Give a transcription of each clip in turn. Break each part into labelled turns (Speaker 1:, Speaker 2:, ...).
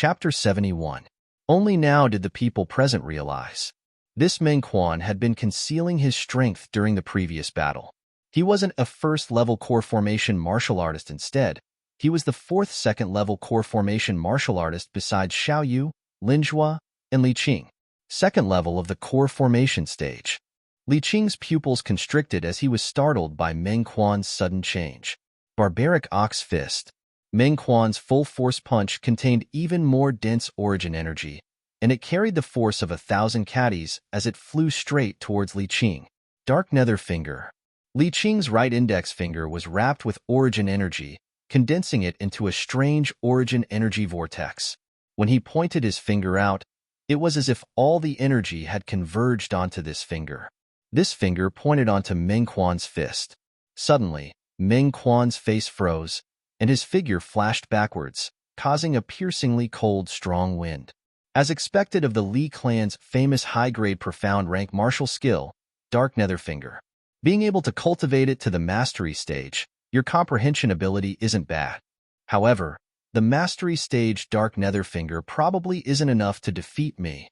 Speaker 1: Chapter 71. Only now did the people present realize. This Meng Quan had been concealing his strength during the previous battle. He wasn't a first-level core formation martial artist instead. He was the fourth second-level core formation martial artist besides Xiao Yu, Lin Zhua, and Li Qing. Second level of the core formation stage. Li Qing's pupils constricted as he was startled by Meng Quan's sudden change. Barbaric Ox Fist. Meng Quan's full-force punch contained even more dense origin energy, and it carried the force of 1,000 caddies as it flew straight towards Li Qing. Dark Nether Finger. Li Qing's right index finger was wrapped with origin energy, condensing it into a strange origin energy vortex. When he pointed his finger out, it was as if all the energy had converged onto this finger. This finger pointed onto Meng Quan's fist. Suddenly, Meng Quan's face froze, and his figure flashed backwards, causing a piercingly cold, strong wind. As expected of the Li clan's famous high-grade profound rank martial skill, Dark Nether Finger. Being able to cultivate it to the mastery stage, your comprehension ability isn't bad. However, the mastery stage Dark Nether Finger probably isn't enough to defeat me.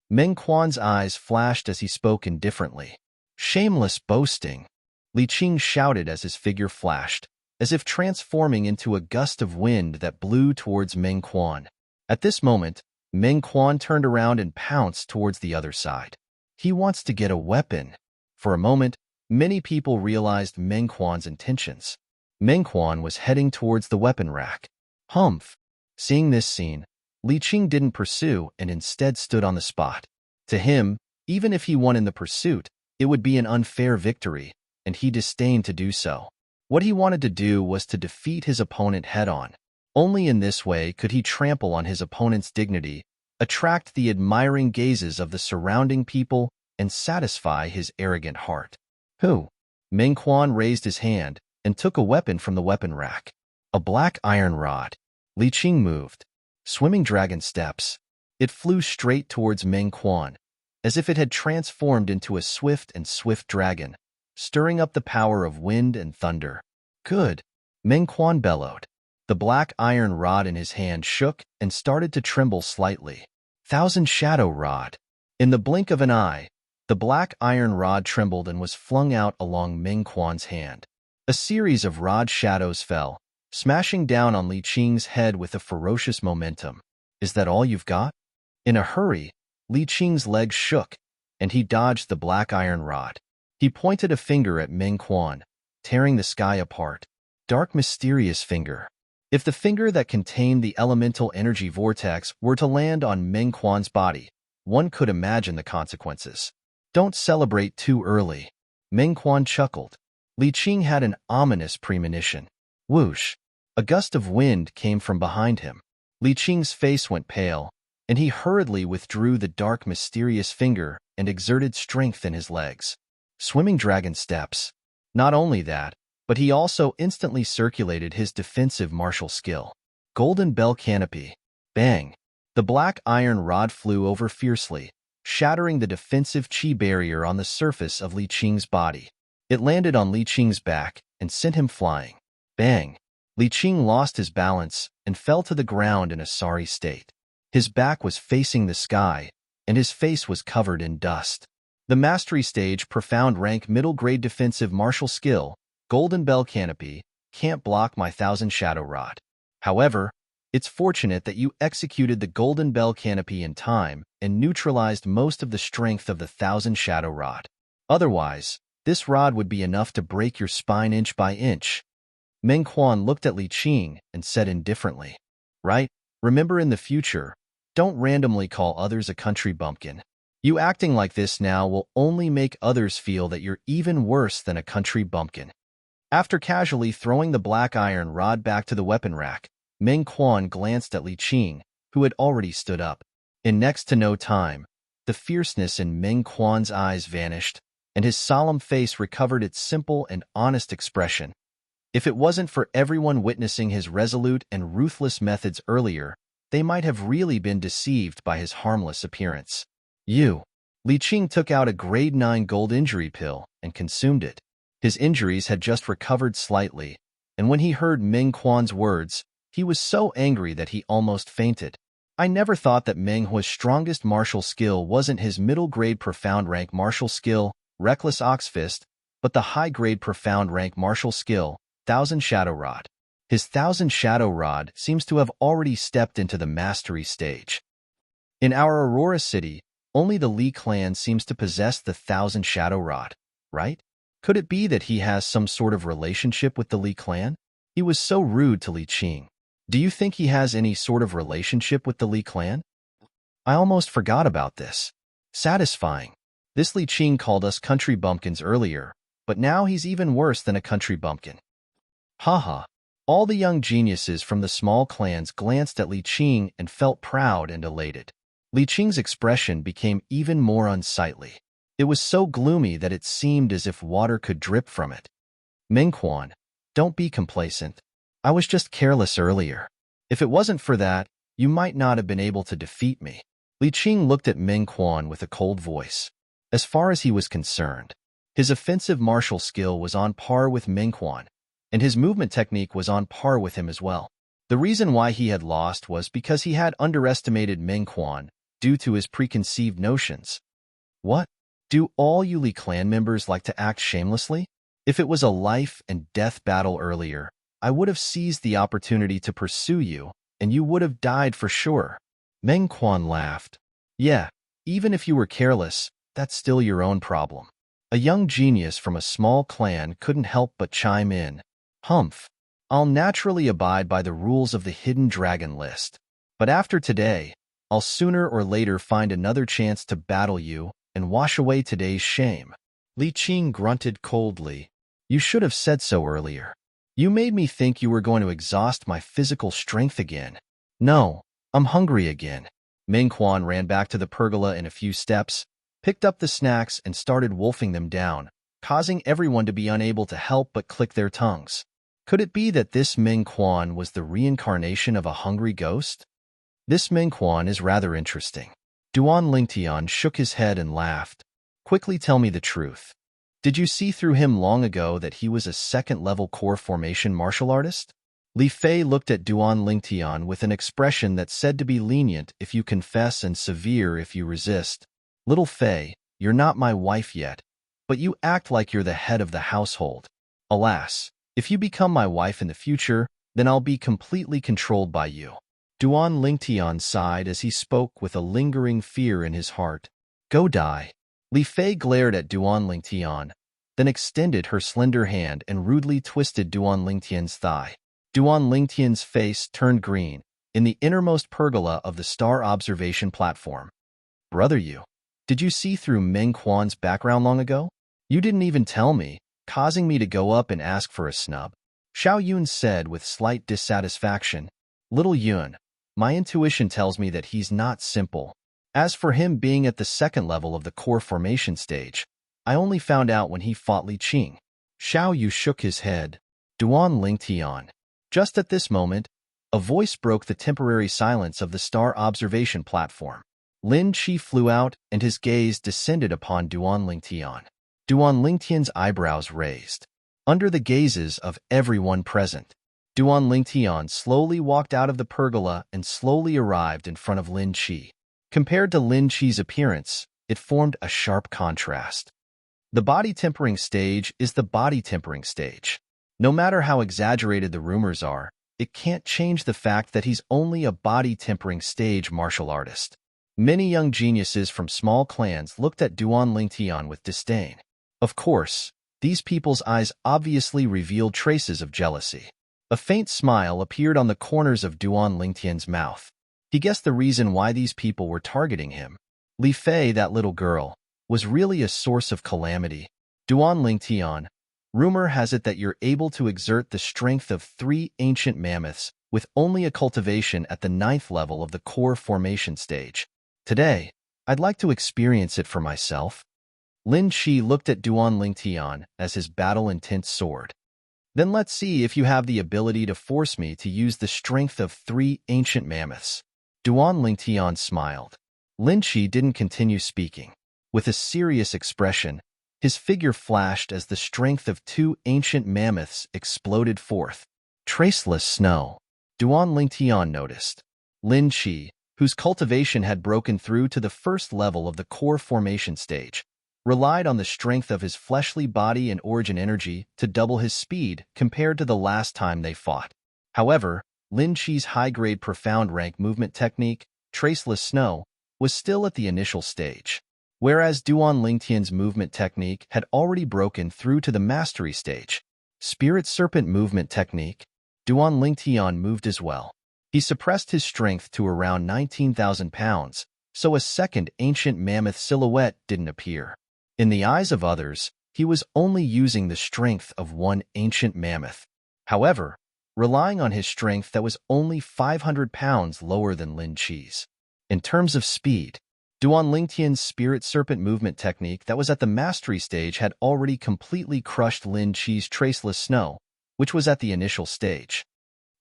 Speaker 1: Meng Quan's eyes flashed as he spoke indifferently. Shameless boasting. Li Qing shouted as his figure flashed, as if transforming into a gust of wind that blew towards Meng Quan. At this moment, Meng Quan turned around and pounced towards the other side. He wants to get a weapon. For a moment, many people realized Meng Quan's intentions. Meng Quan was heading towards the weapon rack. Humph! Seeing this scene, Li Qing didn't pursue and instead stood on the spot. To him, even if he won in the pursuit, it would be an unfair victory, and he disdained to do so. What he wanted to do was to defeat his opponent head-on. Only in this way could he trample on his opponent's dignity, attract the admiring gazes of the surrounding people, and satisfy his arrogant heart. Who? Meng Quan raised his hand and took a weapon from the weapon rack. A black iron rod. Li Qing moved. Swimming dragon steps. It flew straight towards Meng Quan, as if it had transformed into a swift dragon, stirring up the power of wind and thunder. Good! Meng Quan bellowed. The black iron rod in his hand shook and started to tremble slightly. Thousand Shadow Rod. In the blink of an eye, the black iron rod trembled and was flung out along Meng Quan's hand. A series of rod shadows fell, smashing down on Li Qing's head with a ferocious momentum. Is that all you've got? In a hurry, Li Qing's legs shook, and he dodged the black iron rod. He pointed a finger at Meng Quan, tearing the sky apart. Dark mysterious finger. If the finger that contained the elemental energy vortex were to land on Meng Quan's body, one could imagine the consequences. Don't celebrate too early. Meng Quan chuckled. Li Qing had an ominous premonition. Whoosh! A gust of wind came from behind him. Li Qing's face went pale, and he hurriedly withdrew the dark mysterious finger and exerted strength in his legs. Swimming dragon steps. Not only that, but he also instantly circulated his defensive martial skill. Golden bell canopy. Bang! The black iron rod flew over fiercely, shattering the defensive chi barrier on the surface of Li Qing's body. It landed on Li Qing's back and sent him flying. Bang! Li Qing lost his balance and fell to the ground in a sorry state. His back was facing the sky, and his face was covered in dust. The mastery stage profound rank middle grade defensive martial skill, Golden Bell Canopy, can't block my Thousand Shadow Rod. However, it's fortunate that you executed the Golden Bell Canopy in time and neutralized most of the strength of the Thousand Shadow Rod. Otherwise, this rod would be enough to break your spine inch by inch. Meng Quan looked at Li Qing and said indifferently, Right, remember in the future, don't randomly call others a country bumpkin. You acting like this now will only make others feel that you're even worse than a country bumpkin. After casually throwing the black iron rod back to the weapon rack, Meng Quan glanced at Li Qing, who had already stood up. In next to no time, the fierceness in Meng Quan's eyes vanished, and his solemn face recovered its simple and honest expression. If it wasn't for everyone witnessing his resolute and ruthless methods earlier, they might have really been deceived by his harmless appearance. Li Qing took out a grade 9 gold injury pill and consumed it. His injuries had just recovered slightly, and when he heard Meng Quan's words, he was so angry that he almost fainted. I never thought that Meng Hua's strongest martial skill wasn't his middle-grade profound rank martial skill, Reckless Oxfist, but the high-grade profound rank martial skill, Thousand Shadow Rod. His Thousand Shadow Rod seems to have already stepped into the mastery stage. In our Aurora City, only the Li clan seems to possess the Thousand Shadow Rod, right? Could it be that he has some sort of relationship with the Li clan? He was so rude to Li Qing. Do you think he has any sort of relationship with the Li clan? I almost forgot about this. Satisfying. This Li Qing called us country bumpkins earlier, but now he's even worse than a country bumpkin. Haha. All the young geniuses from the small clans glanced at Li Qing and felt proud and elated. Li Qing's expression became even more unsightly. It was so gloomy that it seemed as if water could drip from it. Meng Quan, don't be complacent. I was just careless earlier. If it wasn't for that, you might not have been able to defeat me. Li Qing looked at Meng Quan with a cold voice. As far as he was concerned, his offensive martial skill was on par with Meng Quan, and his movement technique was on par with him as well. The reason why he had lost was because he had underestimated Meng Quan due to his preconceived notions. What? Do all you Li clan members like to act shamelessly? If it was a life and death battle earlier, I would have seized the opportunity to pursue you, and you would have died for sure. Meng Quan laughed. Yeah, even if you were careless, that's still your own problem. A young genius from a small clan couldn't help but chime in. Humph. I'll naturally abide by the rules of the Hidden Dragon list. But after today, I'll sooner or later find another chance to battle you and wash away today's shame. Li Qing grunted coldly. You should have said so earlier. You made me think you were going to exhaust my physical strength again. No, I'm hungry again. Meng Quan ran back to the pergola in a few steps, picked up the snacks and started wolfing them down, causing everyone to be unable to help but click their tongues. Could it be that this Meng Quan was the reincarnation of a hungry ghost? This Meng Quan is rather interesting. Duan Lingtian shook his head and laughed. Quickly tell me the truth. Did you see through him long ago that he was a second-level core formation martial artist? Li Fei looked at Duan Lingtian with an expression that said to be lenient if you confess and severe if you resist. Little Fei, you're not my wife yet, but you act like you're the head of the household. Alas, if you become my wife in the future, then I'll be completely controlled by you. Duan Lingtian sighed as he spoke with a lingering fear in his heart. Go die. Li Fei glared at Duan Lingtian, then extended her slender hand and rudely twisted Duan Lingtian's thigh. Duan Lingtian's face turned green in the innermost pergola of the star observation platform. Brother you, did you see through Meng Quan's background long ago? You didn't even tell me, causing me to go up and ask for a snub. Xiao Yun said with slight dissatisfaction. Little Yun, my intuition tells me that he's not simple. As for him being at the second level of the core formation stage, I only found out when he fought Li Qing. Xiao Yu shook his head. Duan Lingtian. Just at this moment, a voice broke the temporary silence of the star observation platform. Lin Qi flew out and his gaze descended upon Duan Lingtian. Duan Lingtian's eyebrows raised. Under the gazes of everyone present, Duan Lingtian slowly walked out of the pergola and slowly arrived in front of Lin Qi. Compared to Lin Qi's appearance, it formed a sharp contrast. The body tempering stage is the body tempering stage. No matter how exaggerated the rumors are, it can't change the fact that he's only a body tempering stage martial artist. Many young geniuses from small clans looked at Duan Lingtian with disdain. Of course, these people's eyes obviously revealed traces of jealousy. A faint smile appeared on the corners of Duan Lingtian's mouth. He guessed the reason why these people were targeting him. Li Fei, that little girl, was really a source of calamity. Duan Lingtian, rumor has it that you're able to exert the strength of 3 ancient mammoths with only a cultivation at the 9th level of the core formation stage. Today, I'd like to experience it for myself. Lin Qi looked at Duan Lingtian as his battle intent soared. Then let's see if you have the ability to force me to use the strength of 3 ancient mammoths. Duan Lingtian smiled. Lin Qi didn't continue speaking. With a serious expression, his figure flashed as the strength of 2 ancient mammoths exploded forth. Traceless snow. Duan Lingtian noticed. Lin Qi, whose cultivation had broken through to the first level of the core formation stage, relied on the strength of his fleshly body and origin energy to double his speed compared to the last time they fought. However, Lin Chi's high-grade profound rank movement technique, Traceless Snow, was still at the initial stage, whereas Duan Lingtian's movement technique had already broken through to the mastery stage. Spirit Serpent movement technique, Duan Lingtian moved as well. He suppressed his strength to around 19,000 pounds, so a second ancient mammoth silhouette didn't appear. In the eyes of others, he was only using the strength of one ancient mammoth. However, relying on his strength that was only 500 pounds lower than Lin Chi's. In terms of speed, Duan Lingtian's Spirit Serpent movement technique that was at the mastery stage had already completely crushed Lin Chi's Traceless Snow, which was at the initial stage.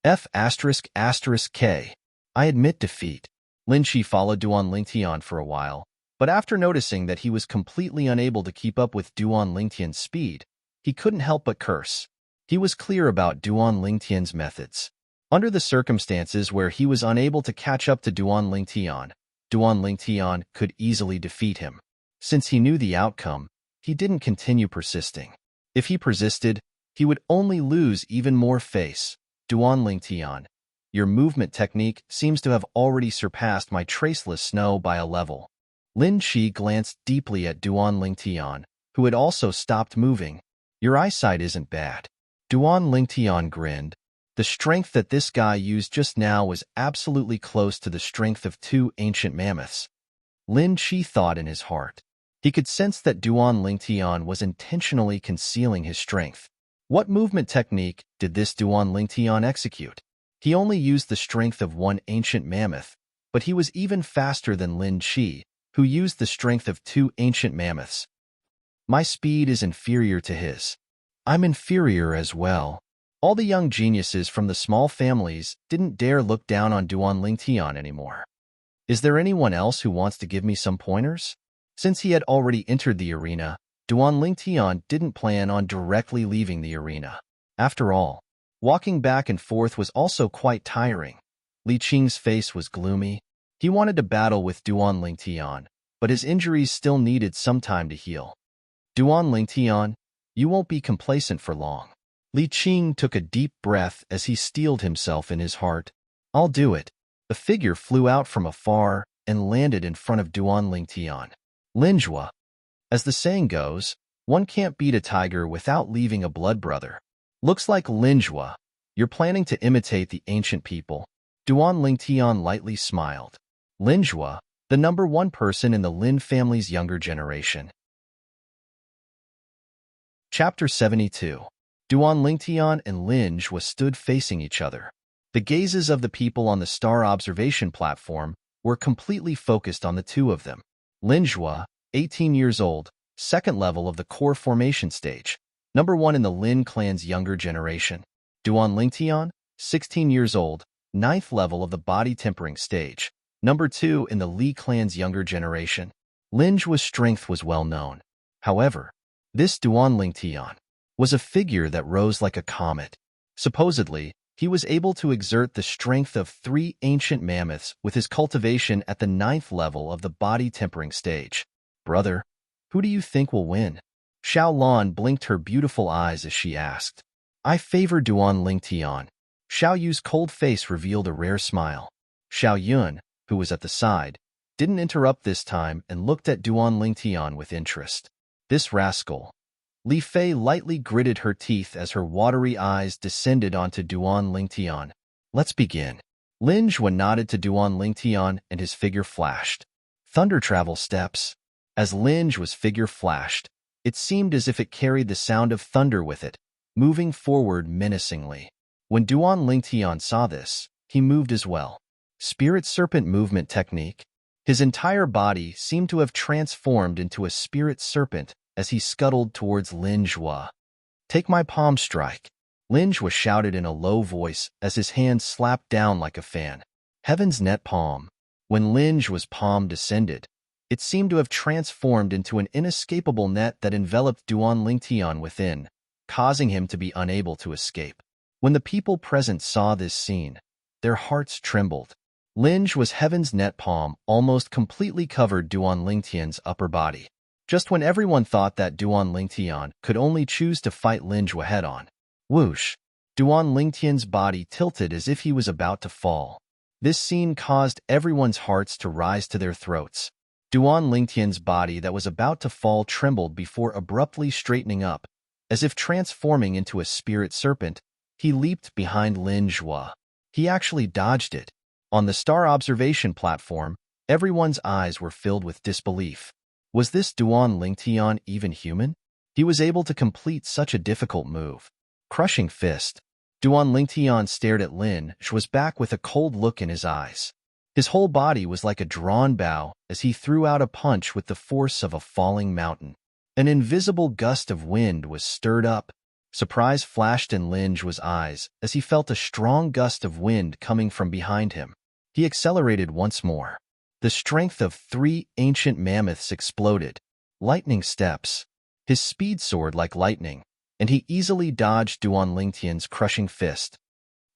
Speaker 1: F***K. I admit defeat. Lin Chi followed Duan Lingtian for a while, but after noticing that he was completely unable to keep up with Duan Lingtian's speed, he couldn't help but curse. He was clear about Duan Lingtian's methods. Under the circumstances where he was unable to catch up to Duan Lingtian could easily defeat him. Since he knew the outcome, he didn't continue persisting. If he persisted, he would only lose even more face. Duan Lingtian, your movement technique seems to have already surpassed my Traceless Snow by a level. Lin Chi glanced deeply at Duan Lingtian, who had also stopped moving. Your eyesight isn't bad. Duan Lingtian grinned. The strength that this guy used just now was absolutely close to the strength of two ancient mammoths. Lin Chi thought in his heart. He could sense that Duan Lingtian was intentionally concealing his strength. What movement technique did this Duan Lingtian execute? He only used the strength of one ancient mammoth, but he was even faster than Lin Chi, who used the strength of two ancient mammoths. My speed is inferior to his. I'm inferior as well. All the young geniuses from the small families didn't dare look down on Duan Lingtian anymore. Is there anyone else who wants to give me some pointers? Since he had already entered the arena, Duan Lingtian didn't plan on directly leaving the arena. After all, walking back and forth was also quite tiring. Li Qing's face was gloomy. He wanted to battle with Duan Lingtian, but his injuries still needed some time to heal. Duan Lingtian, you won't be complacent for long. Li Qing took a deep breath as he steeled himself in his heart. I'll do it. The figure flew out from afar and landed in front of Duan Lingtian. Linjua. As the saying goes, one can't beat a tiger without leaving a blood brother. Looks like Linjua, you're planning to imitate the ancient people. Duan Lingtian lightly smiled. Linjua, the #1 person in the Lin family's younger generation. Chapter 72. Duan Lingtian and Linjua stood facing each other. The gazes of the people on the star observation platform were completely focused on the two of them. Linjua, 18 years old, second level of the core formation stage, #1 in the Lin clan's younger generation. Duan Lingtian, 16 years old, 9th level of the body tempering stage, #2 in the Li clan's younger generation. Linjua's strength was well known. However, this Duan Lingtian was a figure that rose like a comet. Supposedly, he was able to exert the strength of 3 ancient mammoths with his cultivation at the 9th level of the body tempering stage. Brother, who do you think will win? Xiao Lan blinked her beautiful eyes as she asked. I favor Duan Lingtian. Xiao Yu's cold face revealed a rare smile. Xiao Yun, who was at the side, didn't interrupt this time and looked at Duan Lingtian with interest. This rascal. Li Fei lightly gritted her teeth as her watery eyes descended onto Duan Lingtian. Let's begin. Linjua nodded to Duan Lingtian and his figure flashed. Thunder travel steps. As Linjua's figure flashed, it seemed as if it carried the sound of thunder with it, moving forward menacingly. When Duan Lingtian saw this, he moved as well. Spirit Serpent movement technique. His entire body seemed to have transformed into a spirit serpent as he scuttled towards Linjua. Take my palm strike. Linjua shouted in a low voice as his hand slapped down like a fan. Heaven's net palm. When Linjua's palm descended, it seemed to have transformed into an inescapable net that enveloped Duan Lingtian within, causing him to be unable to escape. When the people present saw this scene, their hearts trembled. Linge was heaven's net palm, almost completely covered Duan Lingtian's upper body. Just when everyone thought that Duan Lingtian could only choose to fight Linge head-on. Whoosh! Duan Lingtian's body tilted as if he was about to fall. This scene caused everyone's hearts to rise to their throats. Duan Lingtian's body that was about to fall trembled before abruptly straightening up. As if transforming into a spirit serpent, he leaped behind Lin Zhua. He actually dodged it. On the star observation platform, everyone's eyes were filled with disbelief. Was this Duan Lingtian even human? He was able to complete such a difficult move. Crushing fist. Duan Lingtian stared at Lin Zhua's back with a cold look in his eyes. His whole body was like a drawn bow as he threw out a punch with the force of a falling mountain. An invisible gust of wind was stirred up. Surprise flashed in Lin Zhua's eyes as he felt a strong gust of wind coming from behind him. He accelerated once more. The strength of 3 ancient mammoths exploded. Lightning steps. His speed soared like lightning, and he easily dodged Duan Lingtian's crushing fist.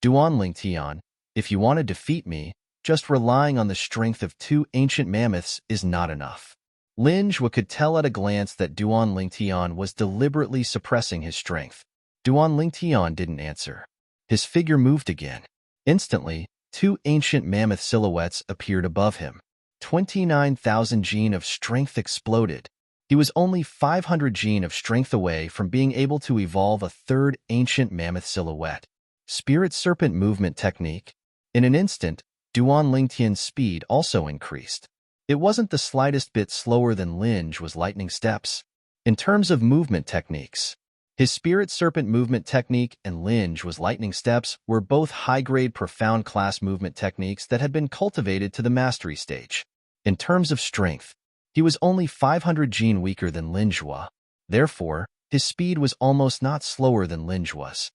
Speaker 1: Duan Lingtian, if you want to defeat me, just relying on the strength of 2 ancient mammoths is not enough. Lin Zhua could tell at a glance that Duan Lingtian was deliberately suppressing his strength. Duan Lingtian didn't answer. His figure moved again. Instantly, 2 ancient mammoth silhouettes appeared above him. 29,000 gene of strength exploded. He was only 500 gene of strength away from being able to evolve a 3rd ancient mammoth silhouette. Spirit Serpent Movement Technique. In an instant, Duan Lingtian's speed also increased. It wasn't the slightest bit slower than Lin Zhua's lightning steps. In terms of movement techniques, his Spirit Serpent Movement Technique and Lin Zhua's lightning steps were both high-grade profound class movement techniques that had been cultivated to the mastery stage. In terms of strength, he was only 500 gene weaker than Lin Zhua. Therefore, his speed was almost not slower than Lin Zhua's.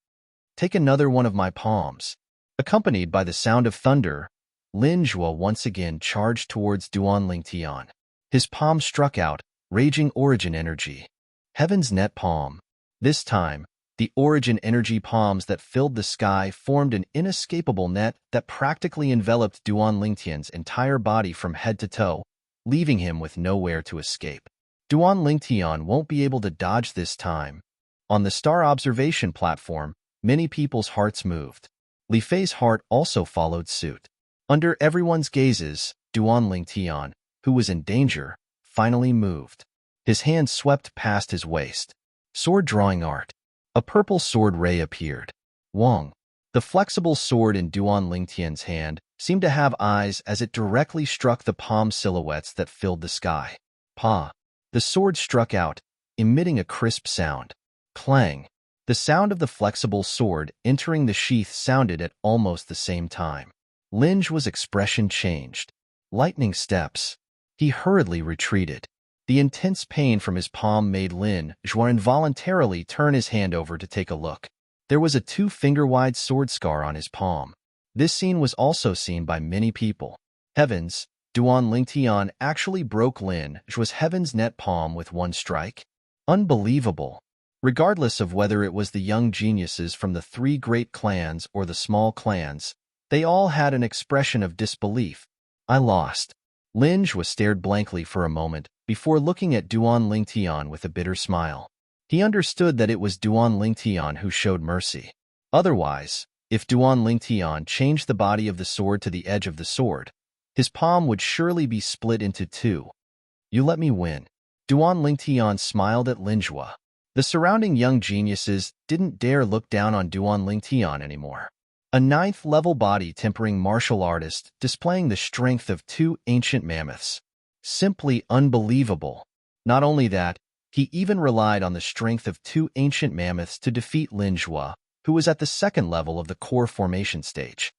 Speaker 1: Take another one of my palms. Accompanied by the sound of thunder, Lin Zhua once again charged towards Duan Lingtian. His palm struck out, raging origin energy. Heaven's net palm. This time, the origin energy palms that filled the sky formed an inescapable net that practically enveloped Duan Lingtian's entire body from head to toe, leaving him with nowhere to escape. Duan Lingtian won't be able to dodge this time. On the star observation platform, many people's hearts moved. Li Fei's heart also followed suit. Under everyone's gazes, Duan Lingtian, who was in danger, finally moved. His hand swept past his waist. Sword drawing art. A purple sword ray appeared. Wong. The flexible sword in Duan Lingtian's hand seemed to have eyes as it directly struck the palm silhouettes that filled the sky. Pa. The sword struck out, emitting a crisp sound. Clang. The sound of the flexible sword entering the sheath sounded at almost the same time. Lin Zhua's expression changed. Lightning steps. He hurriedly retreated. The intense pain from his palm made Lin Zhua involuntarily turn his hand over to take a look. There was a 2-finger-wide sword scar on his palm. This scene was also seen by many people. Heavens, Duan Lingtian actually broke Lin Zhua's heaven's net palm with one strike? Unbelievable. Regardless of whether it was the young geniuses from the 3 great clans or the small clans, they all had an expression of disbelief. I lost. Lin Zhua stared blankly for a moment before looking at Duan Lingtian with a bitter smile. He understood that it was Duan Lingtian who showed mercy. Otherwise, if Duan Lingtian changed the body of the sword to the edge of the sword, his palm would surely be split into 2. You let me win. Duan Lingtian smiled at Lin Zhua. The surrounding young geniuses didn't dare look down on Duan Lingtian anymore. A 9th-level body-tempering martial artist displaying the strength of 2 ancient mammoths. Simply unbelievable. Not only that, he even relied on the strength of 2 ancient mammoths to defeat Lin Zhua, who was at the 2nd level of the core formation stage.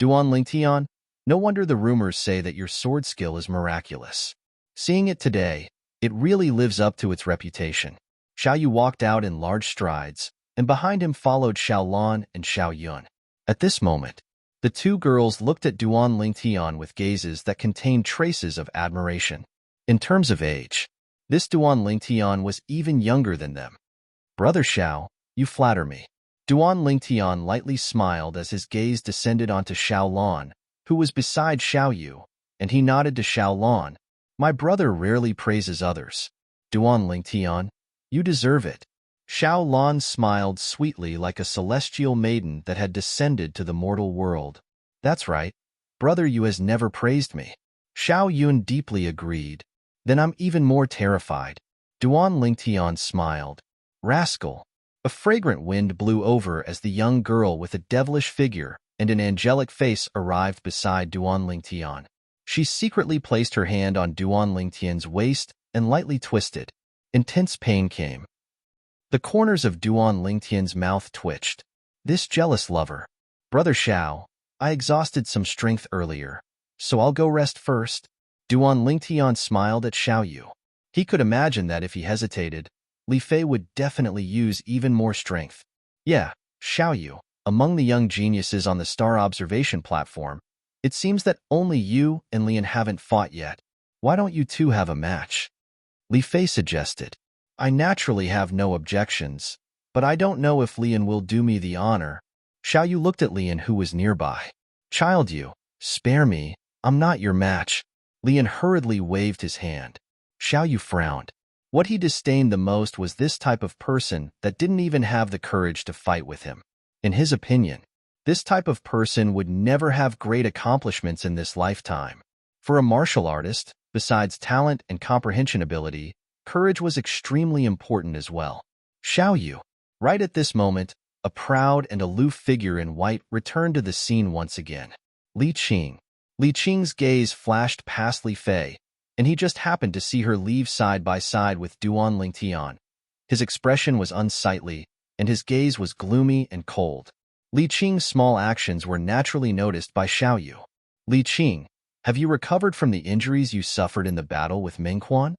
Speaker 1: Duan Lingtian, no wonder the rumors say that your sword skill is miraculous. Seeing it today, it really lives up to its reputation. Xiao Yu walked out in large strides, and behind him followed Xiao Lan and Xiao Yun. At this moment, the 2 girls looked at Duan Lingtian with gazes that contained traces of admiration. In terms of age, this Duan Lingtian was even younger than them. Brother Xiao, you flatter me. Duan Lingtian lightly smiled as his gaze descended onto Xiao Lan, who was beside Xiao Yu, and he nodded to Xiao Lan. My brother rarely praises others. Duan Lingtian, you deserve it. Xiao Lan smiled sweetly like a celestial maiden that had descended to the mortal world. That's right. Brother Yu has never praised me. Xiao Yun deeply agreed. Then I'm even more terrified. Duan Lingtian smiled. Rascal. A fragrant wind blew over as the young girl with a devilish figure and an angelic face arrived beside Duan Lingtian. She secretly placed her hand on Duan Lingtian's waist and lightly twisted. Intense pain came. The corners of Duan Lingtian's mouth twitched. This jealous lover. Brother Xiao, I exhausted some strength earlier, so I'll go rest first. Duan Lingtian smiled at Xiao Yu. He could imagine that if he hesitated, Li Fei would definitely use even more strength. Yeah, Xiao Yu, among the young geniuses on the star observation platform, it seems that only you and Lian haven't fought yet. Why don't you two have a match? Li Fei suggested. I naturally have no objections, but I don't know if Lian will do me the honor. Xiao Yu looked at Lian, who was nearby. Child Yu, spare me, I'm not your match. Lian hurriedly waved his hand. Xiao Yu frowned. What he disdained the most was this type of person that didn't even have the courage to fight with him. In his opinion, this type of person would never have great accomplishments in this lifetime. For a martial artist, besides talent and comprehension ability, courage was extremely important as well. Xiao Yu. Right at this moment, a proud and aloof figure in white returned to the scene once again. Li Qing. Li Qing's gaze flashed past Li Fei, and he just happened to see her leave side by side with Duan Lingtian. His expression was unsightly, and his gaze was gloomy and cold. Li Qing's small actions were naturally noticed by Xiao Yu. Li Qing, have you recovered from the injuries you suffered in the battle with Mingquan?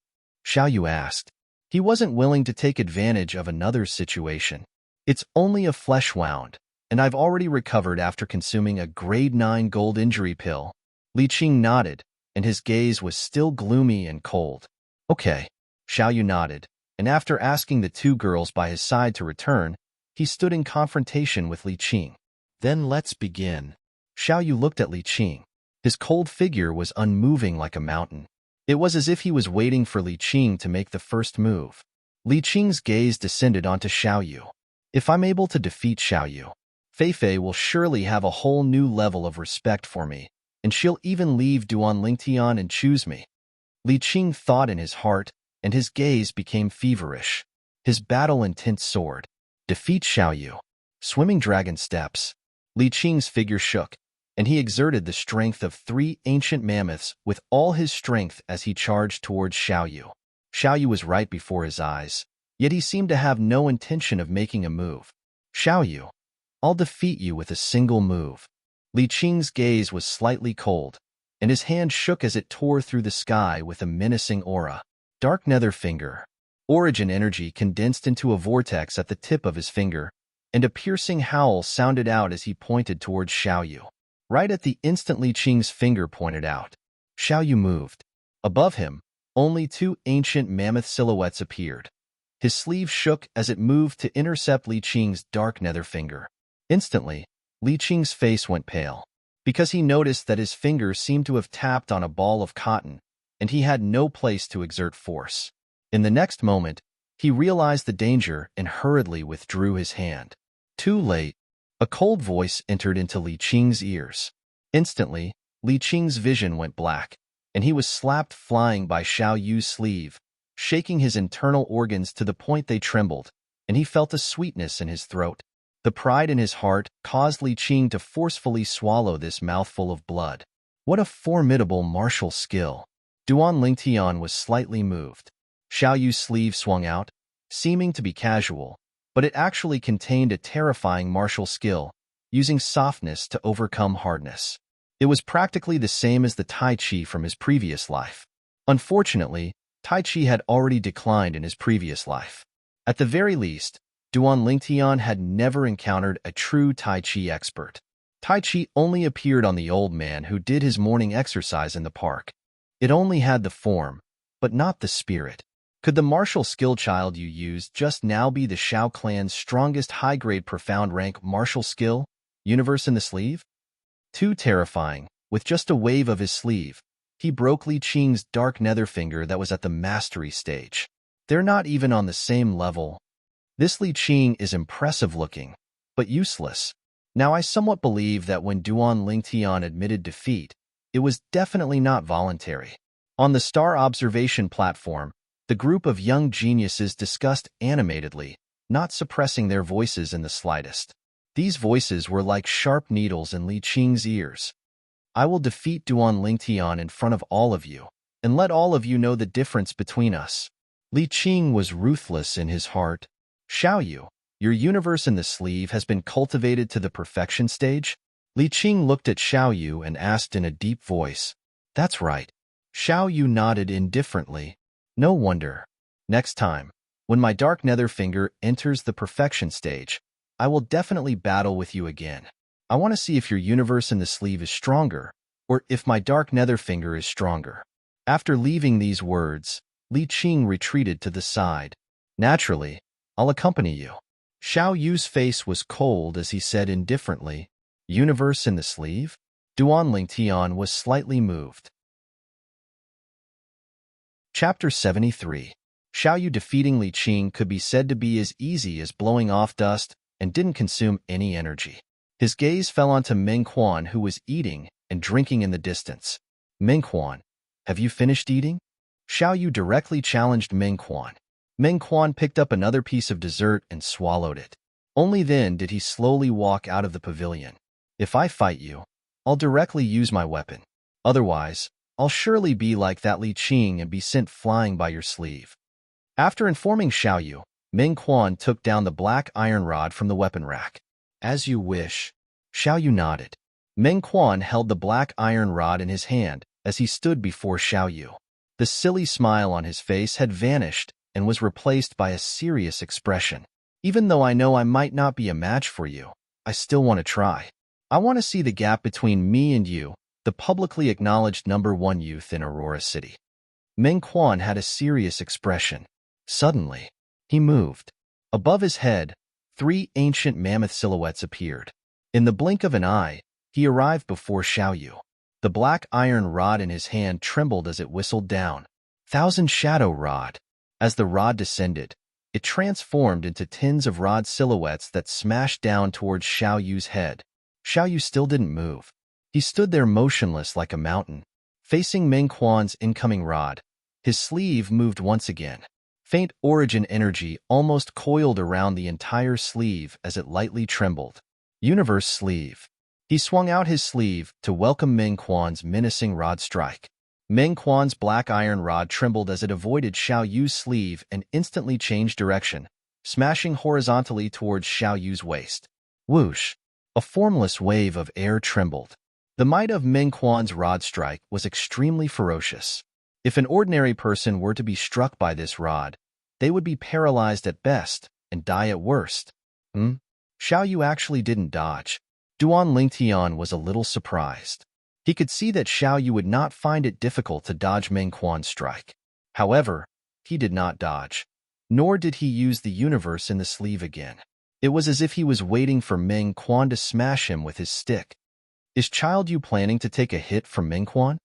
Speaker 1: Xiao Yu asked. He wasn't willing to take advantage of another's situation. It's only a flesh wound, and I've already recovered after consuming a grade 9 gold injury pill. Li Qing nodded, and his gaze was still gloomy and cold. Okay, Xiao Yu nodded, and after asking the two girls by his side to return, he stood in confrontation with Li Qing. Then let's begin. Xiao Yu looked at Li Qing. His cold figure was unmoving like a mountain. It was as if he was waiting for Li Qing to make the first move. Li Qing's gaze descended onto Xiao Yu. If I'm able to defeat Xiao Yu, Fei Fei will surely have a whole new level of respect for me, and she'll even leave Duan Lingtian and choose me. Li Qing thought in his heart, and his gaze became feverish. His battle intent soared. Defeat Xiao Yu. Swimming dragon steps. Li Qing's figure shook, and he exerted the strength of 3 ancient mammoths with all his strength as he charged towards Xiao Yu. Xiao Yu was right before his eyes, yet he seemed to have no intention of making a move. Xiao Yu, I'll defeat you with a single move. Li Qing's gaze was slightly cold, and his hand shook as it tore through the sky with a menacing aura. Dark nether finger. Origin energy condensed into a vortex at the tip of his finger, and a piercing howl sounded out as he pointed towards Xiao Yu. Right at the instant Li Qing's finger pointed out, Xiao Yu moved. Above him, only 2 ancient mammoth silhouettes appeared. His sleeve shook as it moved to intercept Li Qing's dark nether finger. Instantly, Li Qing's face went pale, because he noticed that his finger seemed to have tapped on a ball of cotton, and he had no place to exert force. In the next moment, he realized the danger and hurriedly withdrew his hand. Too late. A cold voice entered into Li Qing's ears. Instantly, Li Qing's vision went black, and he was slapped flying by Xiao Yu's sleeve, shaking his internal organs to the point they trembled, and he felt a sweetness in his throat. The pride in his heart caused Li Qing to forcefully swallow this mouthful of blood. What a formidable martial skill! Duan Lingtian was slightly moved. Xiao Yu's sleeve swung out, seeming to be casual, but it actually contained a terrifying martial skill, using softness to overcome hardness. It was practically the same as the Tai Chi from his previous life. Unfortunately, Tai Chi had already declined in his previous life. At the very least, Duan Lingtian had never encountered a true Tai Chi expert. Tai Chi only appeared on the old man who did his morning exercise in the park. It only had the form, but not the spirit. Could the martial skill child you used just now be the Shao clan's strongest high-grade profound rank martial skill, universe in the sleeve? Too terrifying, With just a wave of his sleeve, he broke Li Qing's dark nether finger that was at the mastery stage. They're not even on the same level. This Li Qing is impressive looking, but useless. Now I somewhat believe that when Duan Lingtian admitted defeat, it was definitely not voluntary. On the star observation platform, the group of young geniuses discussed animatedly, not suppressing their voices in the slightest. These voices were like sharp needles in Li Qing's ears. I will defeat Duan Lingtian in front of all of you, and let all of you know the difference between us. Li Qing was ruthless in his heart. Xiaoyu, your universe in the sleeve has been cultivated to the perfection stage? Li Qing looked at Xiaoyu and asked in a deep voice. That's right. Xiaoyu nodded indifferently. No wonder. Next time, when my dark nether finger enters the perfection stage, I will definitely battle with you again. I want to see if your universe in the sleeve is stronger, or if my dark nether finger is stronger. After leaving these words, Li Qing retreated to the side. Naturally, I'll accompany you. Xiao Yu's face was cold as he said indifferently, Universe in the sleeve? Duan Lingtian was slightly moved. Chapter 73. Xiaoyu defeating Li Qing could be said to be as easy as blowing off dust and didn't consume any energy. His gaze fell onto Meng Quan, who was eating and drinking in the distance. Meng Quan, have you finished eating? Xiaoyu directly challenged Meng Quan. Meng Quan picked up another piece of dessert and swallowed it. Only then did he slowly walk out of the pavilion. If I fight you, I'll directly use my weapon. Otherwise, I'll surely be like that Li Qing and be sent flying by your sleeve. After informing Xiaoyu, Meng Quan took down the black iron rod from the weapon rack. As you wish. Xiaoyu nodded. Meng Quan held the black iron rod in his hand as he stood before Xiaoyu. The silly smile on his face had vanished and was replaced by a serious expression. Even though I know I might not be a match for you, I still want to try. I want to see the gap between me and you, the publicly acknowledged #1 youth in Aurora City. Meng Quan had a serious expression. Suddenly, he moved. Above his head, 3 ancient mammoth silhouettes appeared. In the blink of an eye, he arrived before Xiaoyu. The black iron rod in his hand trembled as it whistled down. Thousand Shadow Rod. As the rod descended, it transformed into tins of rod silhouettes that smashed down towards Xiaoyu's head. Xiaoyu still didn't move. He stood there motionless like a mountain, facing Meng Quan's incoming rod. His sleeve moved once again. Faint origin energy almost coiled around the entire sleeve as it lightly trembled. Universe sleeve. He swung out his sleeve to welcome Meng Quan's menacing rod strike. Meng Quan's black iron rod trembled as it avoided Xiaoyu's sleeve and instantly changed direction, smashing horizontally towards Xiaoyu's waist. Whoosh! A formless wave of air trembled. The might of Meng Quan's rod strike was extremely ferocious. If an ordinary person were to be struck by this rod, they would be paralyzed at best and die at worst. Xiaoyu actually didn't dodge. Duan Lingtian was a little surprised. He could see that Xiaoyu would not find it difficult to dodge Meng Quan's strike. However, he did not dodge, nor did he use the universe in the sleeve again. It was as if he was waiting for Meng Quan to smash him with his stick. Is Xiaoyu planning to take a hit from Meng Quan?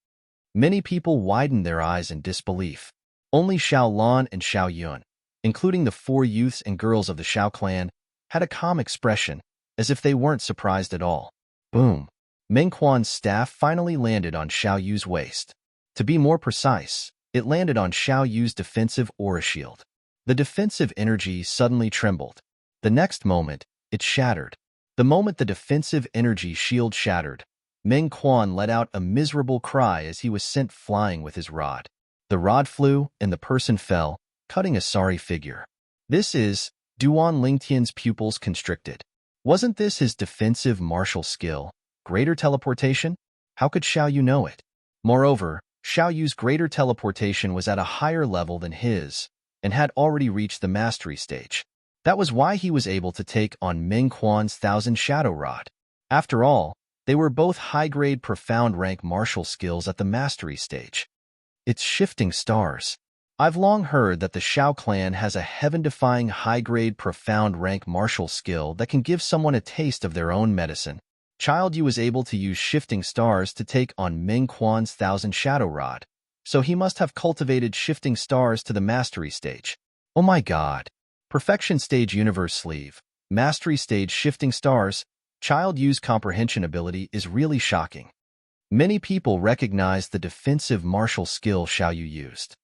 Speaker 1: Many people widened their eyes in disbelief. Only Xiao Lan and Xiao Yun, including the 4 youths and girls of the Xiao clan, had a calm expression, as if they weren't surprised at all. Boom! Meng Quan's staff finally landed on Xiaoyu's waist. To be more precise, it landed on Xiaoyu's defensive aura shield. The defensive energy suddenly trembled. The next moment, it shattered. The moment the defensive energy shield shattered, Meng Quan let out a miserable cry as he was sent flying with his rod. The rod flew, and the person fell, cutting a sorry figure. This is Duan Lingtian's pupils constricted. Wasn't this his defensive martial skill, greater teleportation? How could Xiaoyu know it? Moreover, Xiaoyu's greater teleportation was at a higher level than his, and had already reached the mastery stage. That was why he was able to take on Meng Quan's 1000 Shadow Rod. After all, they were both high-grade profound rank martial skills at the mastery stage. It's shifting stars. I've long heard that the Xiao clan has a heaven-defying high-grade profound rank martial skill that can give someone a taste of their own medicine. Child Yu was able to use shifting stars to take on Meng Quan's Thousand Shadow Rod, so he must have cultivated shifting stars to the mastery stage. Oh my god. Perfection stage universe sleeve. Mastery stage shifting stars. Child Yu's comprehension ability is really shocking. Many people recognize the defensive martial skill Xiao Yu used.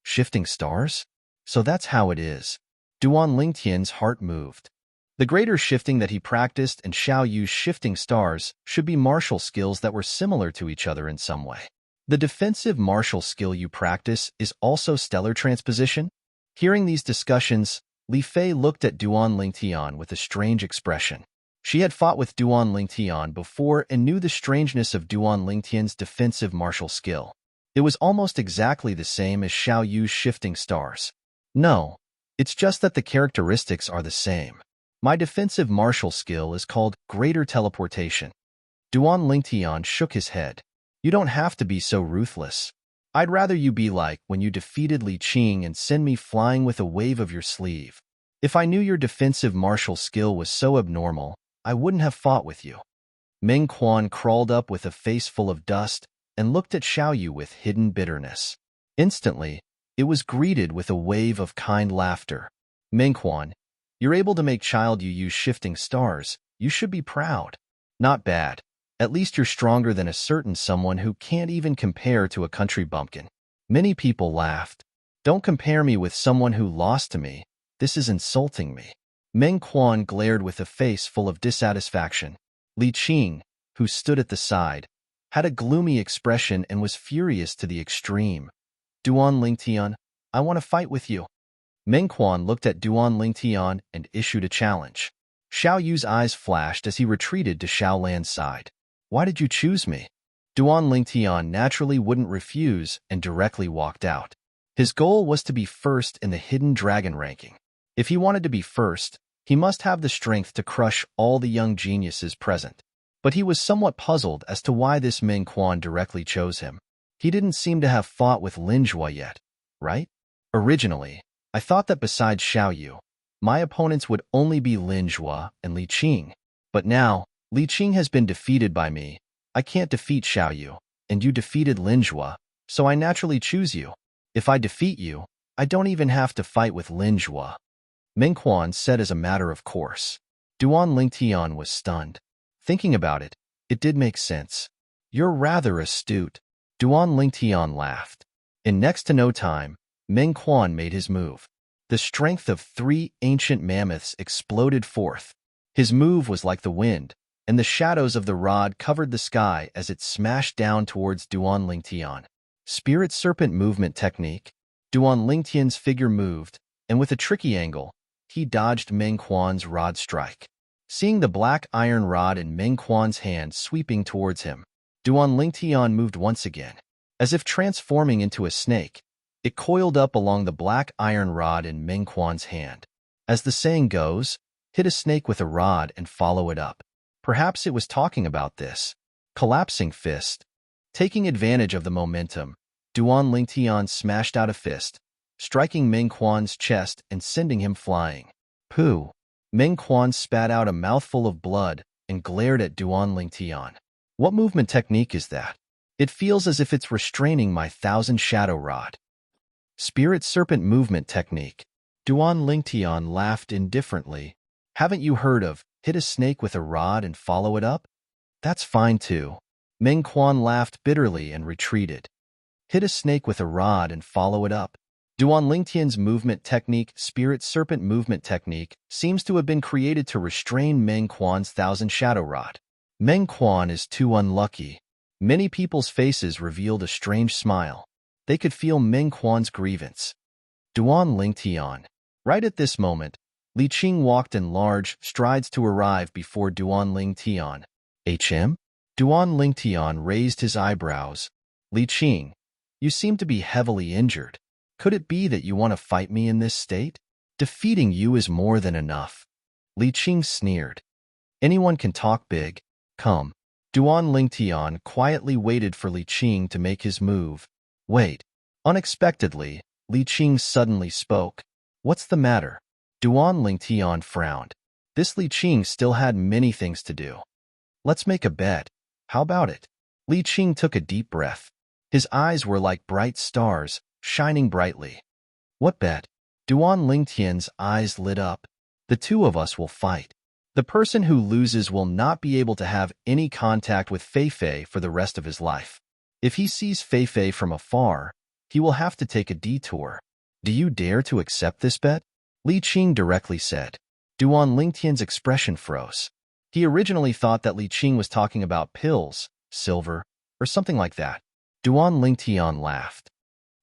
Speaker 1: Shifting stars? So that's how it is. Duan Lingtian's heart moved. The greater shifting that he practiced and Xiao Yu's shifting stars should be martial skills that were similar to each other in some way. The defensive martial skill you practice is also stellar transposition? Hearing these discussions, Li Fei looked at Duan Lingtian with a strange expression. She had fought with Duan Lingtian before and knew the strangeness of Duan Lingtian's defensive martial skill. It was almost exactly the same as Xiao Yu's shifting stars. No, it's just that the characteristics are the same. My defensive martial skill is called greater teleportation. Duan Lingtian shook his head. You don't have to be so ruthless. I'd rather you be like when you defeated Li Qing and send me flying with a wave of your sleeve. If I knew your defensive martial skill was so abnormal, I wouldn't have fought with you. Meng Quan crawled up with a face full of dust and looked at Xiao Yu with hidden bitterness. Instantly, it was greeted with a wave of kind laughter. Meng Quan, you're able to make Child Yu use shifting stars. You should be proud. Not bad. At least you're stronger than a certain someone who can't even compare to a country bumpkin. Many people laughed. Don't compare me with someone who lost to me. This is insulting me. Meng Quan glared with a face full of dissatisfaction. Li Qing, who stood at the side, had a gloomy expression and was furious to the extreme. Duan Lingtian, I want to fight with you. Meng Quan looked at Duan Lingtian and issued a challenge. Xiao Yu's eyes flashed as he retreated to Xiao Lan's side. Why did you choose me? Duan Lingtian naturally wouldn't refuse and directly walked out. His goal was to be first in the hidden dragon ranking. If he wanted to be first, he must have the strength to crush all the young geniuses present. But he was somewhat puzzled as to why this Meng Quan directly chose him. He didn't seem to have fought with Lin Zhua yet, right? Originally, I thought that besides Xiao Yu, my opponents would only be Lin Zhua and Li Qing. But now, Li Qing has been defeated by me. I can't defeat Xiao Yu, and you defeated Lin Zhua, so I naturally choose you. If I defeat you, I don't even have to fight with Lin Zhua. Meng Quan said as a matter of course. Duan Lingtian was stunned. Thinking about it, it did make sense. You're rather astute. Duan Lingtian laughed. In next to no time, Meng Quan made his move. The strength of 3 ancient mammoths exploded forth. His move was like the wind, and the shadows of the rod covered the sky as it smashed down towards Duan Lingtian. Spirit Serpent Movement Technique. Duan Lingtian's figure moved, and with a tricky angle, he dodged Meng Quan's rod strike. Seeing the black iron rod in Meng Quan's hand sweeping towards him, Duan Lingtian moved once again. As if transforming into a snake, it coiled up along the black iron rod in Meng Quan's hand. As the saying goes, hit a snake with a rod and follow it up. Perhaps it was talking about this. Collapsing fist. Taking advantage of the momentum, Duan Lingtian smashed out a fist, striking Meng Quan's chest and sending him flying. Pooh! Meng Quan spat out a mouthful of blood and glared at Duan Lingtian. What movement technique is that? It feels as if it's restraining my Thousand Shadow Rod. Spirit Serpent Movement Technique. Duan Lingtian laughed indifferently. Haven't you heard of hit a snake with a rod and follow it up? That's fine too. Meng Quan laughed bitterly and retreated. Hit a snake with a rod and follow it up. Duan Lingtian's movement technique, Spirit Serpent Movement Technique, seems to have been created to restrain Meng Quan's Thousand Shadow Rod. Meng Quan is too unlucky. Many people's faces revealed a strange smile. They could feel Meng Quan's grievance. Duan Lingtian. Right at this moment, Li Qing walked in large strides to arrive before Duan Lingtian. HM? Duan Lingtian raised his eyebrows. Li Qing, you seem to be heavily injured. Could it be that you want to fight me in this state? Defeating you is more than enough. Li Qing sneered. Anyone can talk big. Come. Duan Lingtian quietly waited for Li Qing to make his move. Wait. Unexpectedly, Li Qing suddenly spoke. What's the matter? Duan Lingtian frowned. This Li Qing still had many things to do. Let's make a bet. How about it? Li Qing took a deep breath. His eyes were like bright stars, shining brightly. What bet? Duan Lingtian's eyes lit up. The two of us will fight. The person who loses will not be able to have any contact with Feifei for the rest of his life. If he sees Feifei from afar, he will have to take a detour. Do you dare to accept this bet? Li Qing directly said. Duan Lingtian's expression froze. He originally thought that Li Qing was talking about pills, silver, or something like that. Duan Lingtian laughed.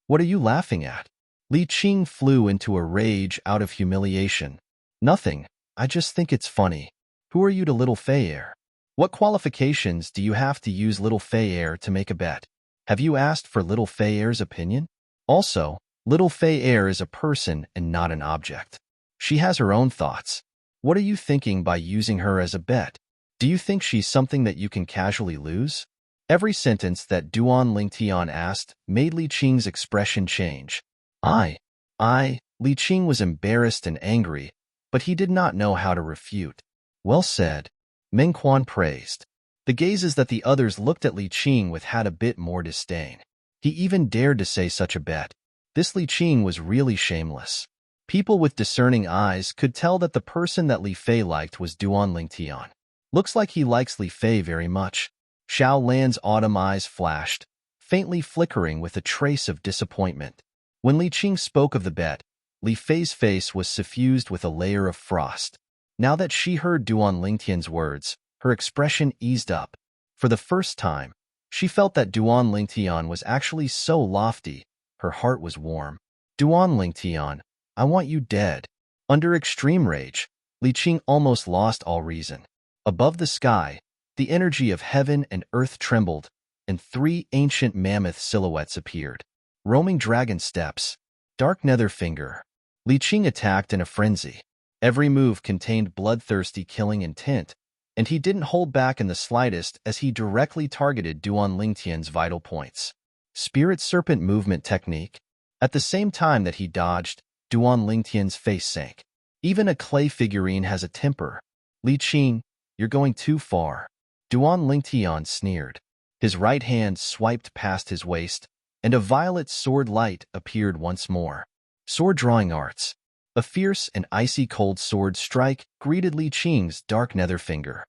Speaker 1: What are you laughing at? Li Qing flew into a rage out of humiliation. Nothing. I just think it's funny. Who are you to little Fei-er? What qualifications do you have to use little Fei-er to make a bet? Have you asked for little Fei-er's opinion? Also, little Fei-er is a person and not an object. She has her own thoughts. What are you thinking by using her as a bet? Do you think she's something that you can casually lose? Every sentence that Duan Lingtian asked made Li Qing's expression change. Li Qing was embarrassed and angry, but he did not know how to refute. Well said, Meng Quan praised. The gazes that the others looked at Li Qing with had a bit more disdain. He even dared to say such a bet. This Li Qing was really shameless. People with discerning eyes could tell that the person that Li Fei liked was Duan Lingtian. Looks like he likes Li Fei very much. Xiao Lan's autumn eyes flashed, faintly flickering with a trace of disappointment. When Li Qing spoke of the bet, Li Fei's face was suffused with a layer of frost. Now that she heard Duan Lingtian's words, her expression eased up. For the first time, she felt that Duan Lingtian was actually so lofty, her heart was warm. Duan Lingtian, I want you dead. Under extreme rage, Li Qing almost lost all reason. Above the sky, the energy of heaven and earth trembled, and 3 ancient mammoth silhouettes appeared. Roaming dragon steps, dark nether finger. Li Qing attacked in a frenzy. Every move contained bloodthirsty killing intent, and he didn't hold back in the slightest as he directly targeted Duan Lingtian's vital points. Spirit Serpent movement technique. At the same time that he dodged, Duan Lingtian's face sank. Even a clay figurine has a temper. Li Qing, you're going too far. Duan Lingtian sneered. His right hand swiped past his waist, and a violet sword light appeared once more. Sword drawing arts. A fierce and icy cold sword strike greeted Li Qing's dark nether finger.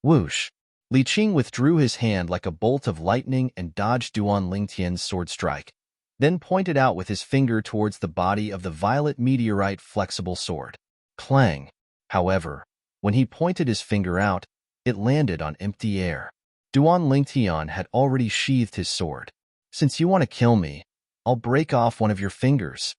Speaker 1: Whoosh! Li Qing withdrew his hand like a bolt of lightning and dodged Duan Lingtian's sword strike, then pointed out with his finger towards the body of the violet meteorite flexible sword. Clang! However, when he pointed his finger out, it landed on empty air. Duan Lingtian had already sheathed his sword. Since you want to kill me, I'll break off one of your fingers.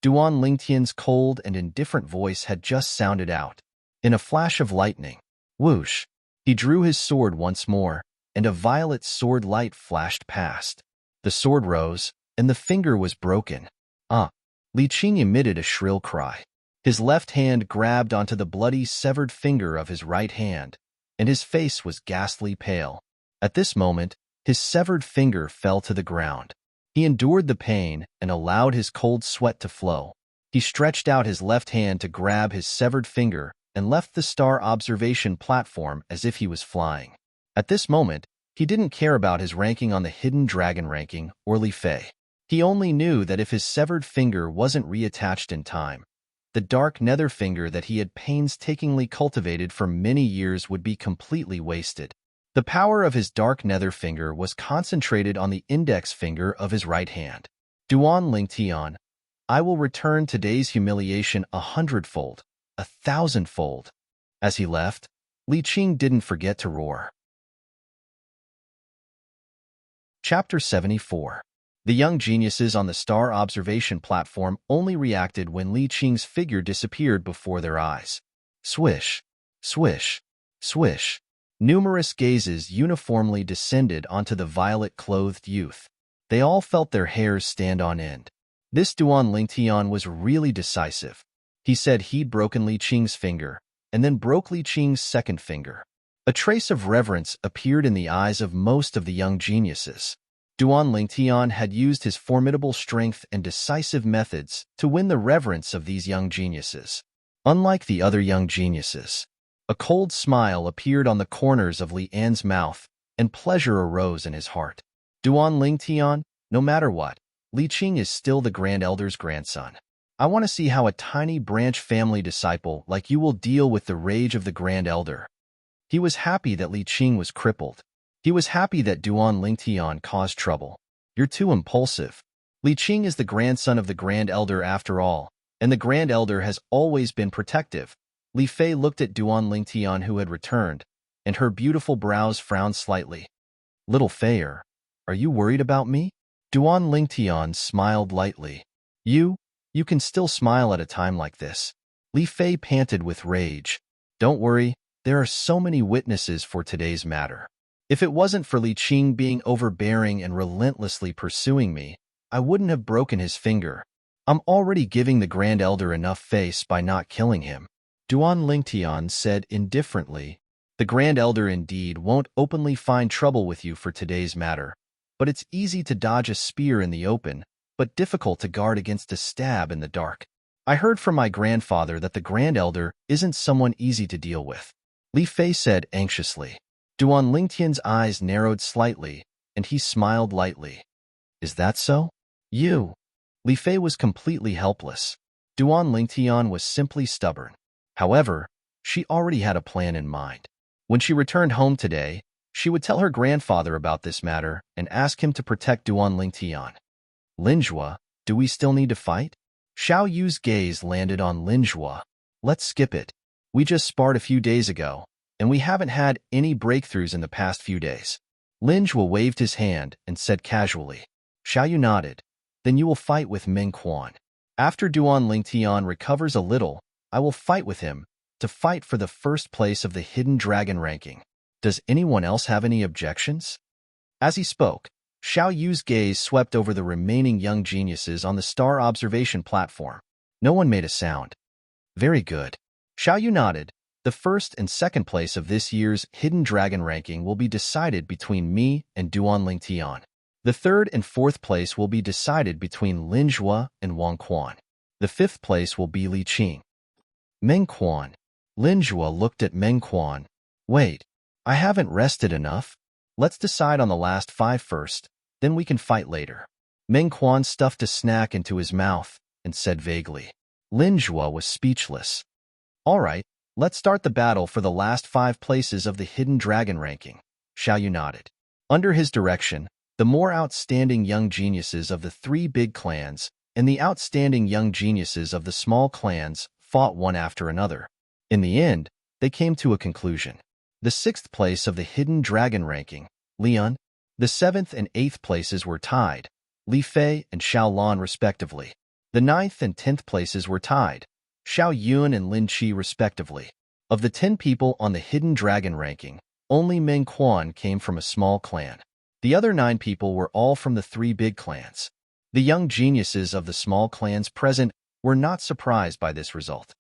Speaker 1: Duan Lingtian's cold and indifferent voice had just sounded out. In a flash of lightning, whoosh, he drew his sword once more, and a violet sword light flashed past. The sword rose, and the finger was broken. Li Qing emitted a shrill cry. His left hand grabbed onto the bloody severed finger of his right hand, and his face was ghastly pale. At this moment, his severed finger fell to the ground. He endured the pain and allowed his cold sweat to flow. He stretched out his left hand to grab his severed finger and left the star observation platform as if he was flying. At this moment, he didn't care about his ranking on the Hidden Dragon ranking or Li Fei. He only knew that if his severed finger wasn't reattached in time, the dark nether finger that he had painstakingly cultivated for many years would be completely wasted. The power of his dark nether finger was concentrated on the index finger of his right hand. Duan Lingtian, I will return today's humiliation 100-fold, 1,000-fold. As he left, Li Qing didn't forget to roar. Chapter 74. The young geniuses on the star observation platform only reacted when Li Qing's figure disappeared before their eyes. Swish, swish, swish. Numerous gazes uniformly descended onto the violet-clothed youth. They all felt their hairs stand on end. This Duan Lingtian was really decisive. He said he'd broken Li Qing's finger, and then broke Li Qing's second finger. A trace of reverence appeared in the eyes of most of the young geniuses. Duan Lingtian had used his formidable strength and decisive methods to win the reverence of these young geniuses. Unlike the other young geniuses, A cold smile appeared on the corners of Li An's mouth, and pleasure arose in his heart. Duan Lingtian, no matter what, Li Qing is still the Grand Elder's grandson. I want to see how a tiny branch family disciple like you will deal with the rage of the Grand Elder. He was happy that Li Qing was crippled. He was happy that Duan Lingtian caused trouble. You're too impulsive. Li Qing is the grandson of the Grand Elder after all, and the Grand Elder has always been protective. Li Fei looked at Duan Lingtian who had returned, and her beautiful brows frowned slightly. Little Feier, are you worried about me? Duan Lingtian smiled lightly. You can still smile at a time like this. Li Fei panted with rage. Don't worry, there are so many witnesses for today's matter. If it wasn't for Li Qing being overbearing and relentlessly pursuing me, I wouldn't have broken his finger. I'm already giving the Grand Elder enough face by not killing him. Duan Lingtian said indifferently. The Grand Elder indeed won't openly find trouble with you for today's matter, but it's easy to dodge a spear in the open, but difficult to guard against a stab in the dark. I heard from my grandfather that the Grand Elder isn't someone easy to deal with. Li Fei said anxiously. Duan Lingtian's eyes narrowed slightly, and he smiled lightly. Is that so? You? Li Fei was completely helpless. Duan Lingtian was simply stubborn. However, she already had a plan in mind. When she returned home today, she would tell her grandfather about this matter and ask him to protect Duan Lingtian. Linjua, do we still need to fight? Xiao Yu's gaze landed on Linjua. Let's skip it. We just sparred a few days ago, and we haven't had any breakthroughs in the past few days. Linjua waved his hand and said casually. Xiao Yu nodded. Then you will fight with Meng Quan. After Duan Lingtian recovers a little, I will fight with him to fight for the first place of the Hidden Dragon ranking. Does anyone else have any objections? As he spoke, Xiao Yu's gaze swept over the remaining young geniuses on the star observation platform. No one made a sound. Very good. Xiao Yu nodded. The first and second place of this year's Hidden Dragon ranking will be decided between me and Duan Lingtian. The third and fourth place will be decided between Lin Zhua and Wang Quan. The fifth place will be Li Qing. Meng Quan. Lin Zhua looked at Meng Quan. Wait, I haven't rested enough. Let's decide on the last 5 first, then we can fight later. Meng Quan stuffed a snack into his mouth and said vaguely. Lin Zhua was speechless. All right, let's start the battle for the last 5 places of the Hidden Dragon ranking. Xiao Yu nodded. Under his direction, the more outstanding young geniuses of the 3 big clans and the outstanding young geniuses of the small clans fought one after another. In the end, they came to a conclusion. The 6th place of the Hidden Dragon ranking, Lian. The 7th and 8th places were tied, Li Fei and Xiao Lan respectively. The 9th and 10th places were tied, Xiao Yun and Lin Qi respectively. Of the 10 people on the Hidden Dragon ranking, only Meng Quan came from a small clan. The other 9 people were all from the 3 big clans. The young geniuses of the small clans present were not surprised by this result.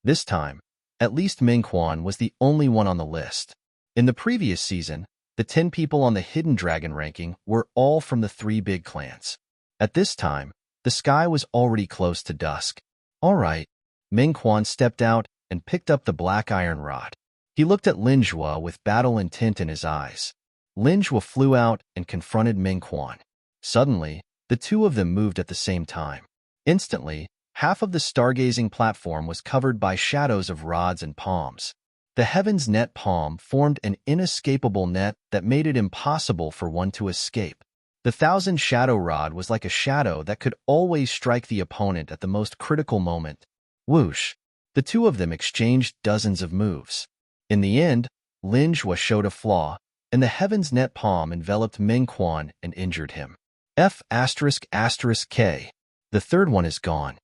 Speaker 1: This time, at least Meng Quan was the only one on the list. In the previous season, the 10 people on the Hidden Dragon ranking were all from the 3 big clans. At this time, the sky was already close to dusk. All right, Meng Quan stepped out and picked up the black iron rod. He looked at Lin Zhua with battle intent in his eyes. Lin Zhua flew out and confronted Meng Quan. Suddenly, the two of them moved at the same time. Instantly, half of the stargazing platform was covered by shadows of rods and palms. The Heaven's Net palm formed an inescapable net that made it impossible for one to escape. The 1,000 shadow rod was like a shadow that could always strike the opponent at the most critical moment. Whoosh! The two of them exchanged dozens of moves. In the end, Lin Zhua showed a flaw, and the Heaven's Net palm enveloped Meng Quan and injured him. F***K. The third one is gone.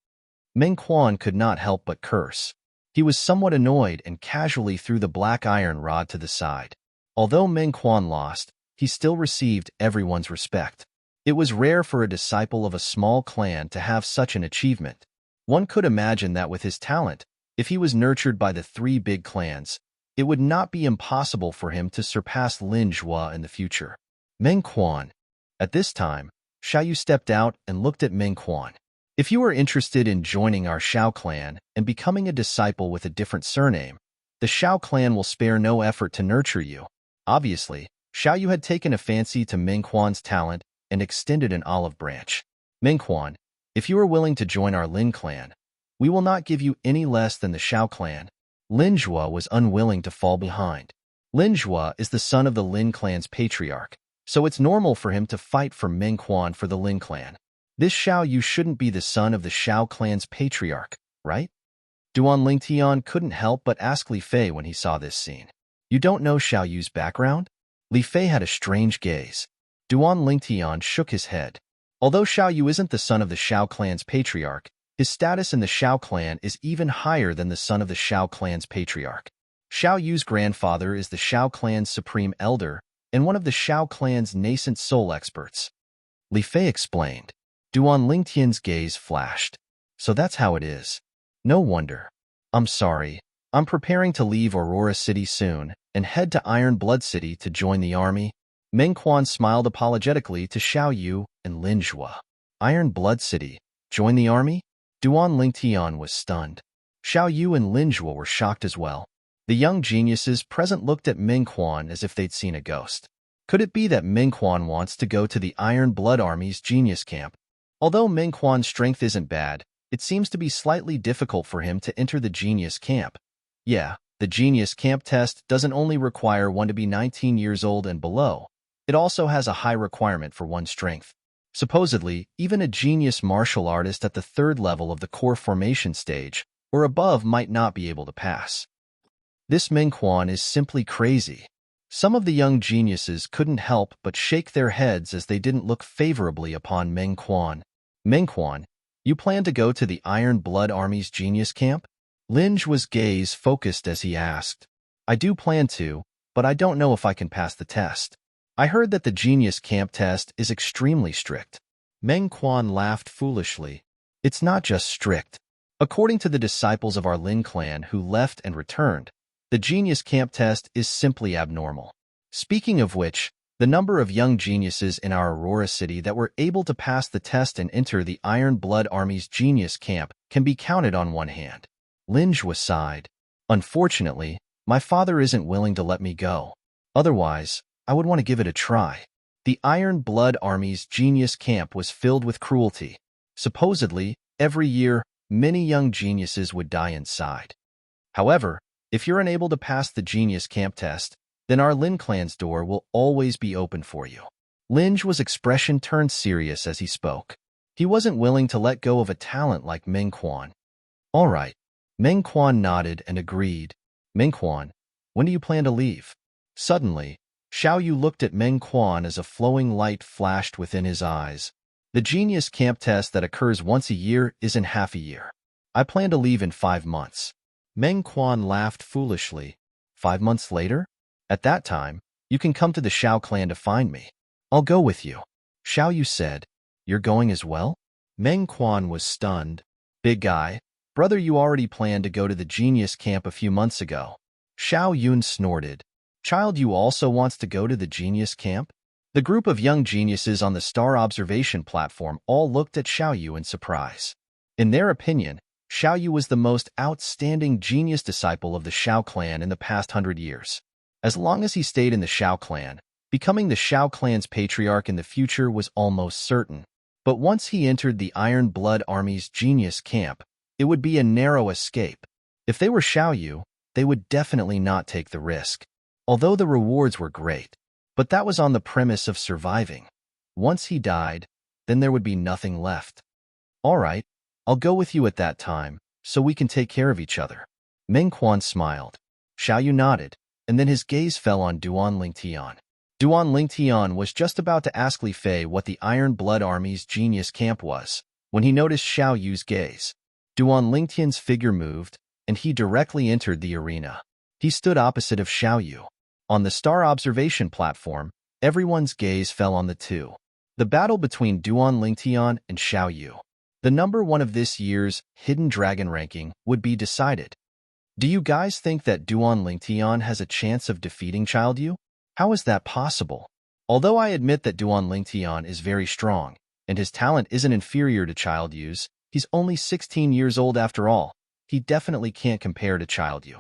Speaker 1: Meng Quan could not help but curse. He was somewhat annoyed and casually threw the black iron rod to the side. Although Meng Quan lost, he still received everyone's respect. It was rare for a disciple of a small clan to have such an achievement. One could imagine that with his talent, if he was nurtured by the 3 big clans, it would not be impossible for him to surpass Lin Zhua in the future. Meng Quan. At this time, Xiao Yu stepped out and looked at Meng Quan. If you are interested in joining our Xiao clan and becoming a disciple with a different surname, The Xiao clan will spare no effort to nurture you. Obviously, Xiao Yu had taken a fancy to Meng Quan's talent and extended an olive branch. Meng Quan, if you are willing to join our Lin clan, we will not give you any less than the Xiao clan. Lin Zhuo was unwilling to fall behind. Lin Zhuo is the son of the Lin clan's patriarch, so it's normal for him to fight for Meng Quan for the Lin clan. This Xiao Yu shouldn't be the son of the Xiao clan's patriarch, right? Duan Lingtian couldn't help but ask Li Fei when he saw this scene. You don't know Xiao Yu's background? Li Fei had a strange gaze. Duan Lingtian shook his head. Although Xiao Yu isn't the son of the Xiao clan's patriarch, his status in the Xiao clan is even higher than the son of the Xiao clan's patriarch. Xiao Yu's grandfather is the Xiao clan's supreme elder and one of the Xiao clan's nascent soul experts. Li Fei explained. Duan Lingtian's gaze flashed. So that's how it is. No wonder. I'm sorry. I'm preparing to leave Aurora City soon and head to Iron Blood City to join the army. Meng Quan smiled apologetically to Xiao Yu and Lin Zhuo. Iron Blood City? Join the army? Duan Lingtian was stunned. Xiao Yu and Lin Zhuo were shocked as well. The young geniuses present looked at Meng Quan as if they'd seen a ghost. Could it be that Meng Quan wants to go to the Iron Blood Army's genius camp? Although Meng Quan's strength isn't bad, it seems to be slightly difficult for him to enter the genius camp. Yeah, the genius camp test doesn't only require one to be 19 years old and below. It also has a high requirement for one's strength. Supposedly, even a genius martial artist at the third level of the core formation stage or above might not be able to pass. This Meng Quan is simply crazy. Some of the young geniuses couldn't help but shake their heads as they didn't look favorably upon Meng Quan. Meng Quan, you plan to go to the Iron Blood Army's genius camp? Lin Zhuo's gaze focused as he asked. I do plan to, but I don't know if I can pass the test. I heard that the genius camp test is extremely strict. Meng Quan laughed foolishly. It's not just strict. According to the disciples of our Lin clan who left and returned, the genius camp test is simply abnormal. Speaking of which, the number of young geniuses in our Aurora City that were able to pass the test and enter the Iron Blood Army's genius camp can be counted on one hand. Lin Zhuo sighed. Unfortunately, my father isn't willing to let me go. Otherwise, I would want to give it a try. The Iron Blood Army's genius camp was filled with cruelty. Supposedly, every year, many young geniuses would die inside. However, if you're unable to pass the genius camp test, then our Lin clan's door will always be open for you. Lin Zhuo's expression turned serious as he spoke. He wasn't willing to let go of a talent like Meng Quan. All right. Meng Quan nodded and agreed. Meng Quan, when do you plan to leave? Suddenly, Xiao Yu looked at Meng Quan as a flowing light flashed within his eyes. The genius camp test that occurs once a year is in half a year. I plan to leave in 5 months. Meng Quan laughed foolishly. 5 months later? At that time, you can come to the Xiao clan to find me. I'll go with you. Xiao Yu said. You're going as well? Meng Quan was stunned. Big guy, brother, you already planned to go to the genius camp a few months ago. Xiao Yun snorted. Child, you also wants to go to the genius camp? The group of young geniuses on the star observation platform all looked at Xiao Yu in surprise. In their opinion, Xiao Yu was the most outstanding genius disciple of the Xiao clan in the past 100 years. As long as he stayed in the Xiao clan, becoming the Xiao clan's patriarch in the future was almost certain. But once he entered the Iron Blood Army's genius camp, it would be a narrow escape. If they were Xiao Yu, they would definitely not take the risk. Although the rewards were great, but that was on the premise of surviving. Once he died, then there would be nothing left. All right, I'll go with you at that time, so we can take care of each other. Meng Quan smiled. Xiao Yu nodded, and then his gaze fell on Duan Lingtian. Duan Lingtian was just about to ask Li Fei what the Iron Blood Army's genius camp was, when he noticed Xiao Yu's gaze. Duan Lingtian's figure moved, and he directly entered the arena. He stood opposite of Xiao Yu. On the star observation platform, everyone's gaze fell on the two. The battle between Duan Lingtian and Xiao Yu. The number 1 of this year's Hidden Dragon ranking would be decided. Do you guys think that Duan Lingtian has a chance of defeating Child Yu? How is that possible? Although I admit that Duan Lingtian is very strong, and his talent isn't inferior to Child Yu's, he's only 16 years old after all. He definitely can't compare to Child Yu.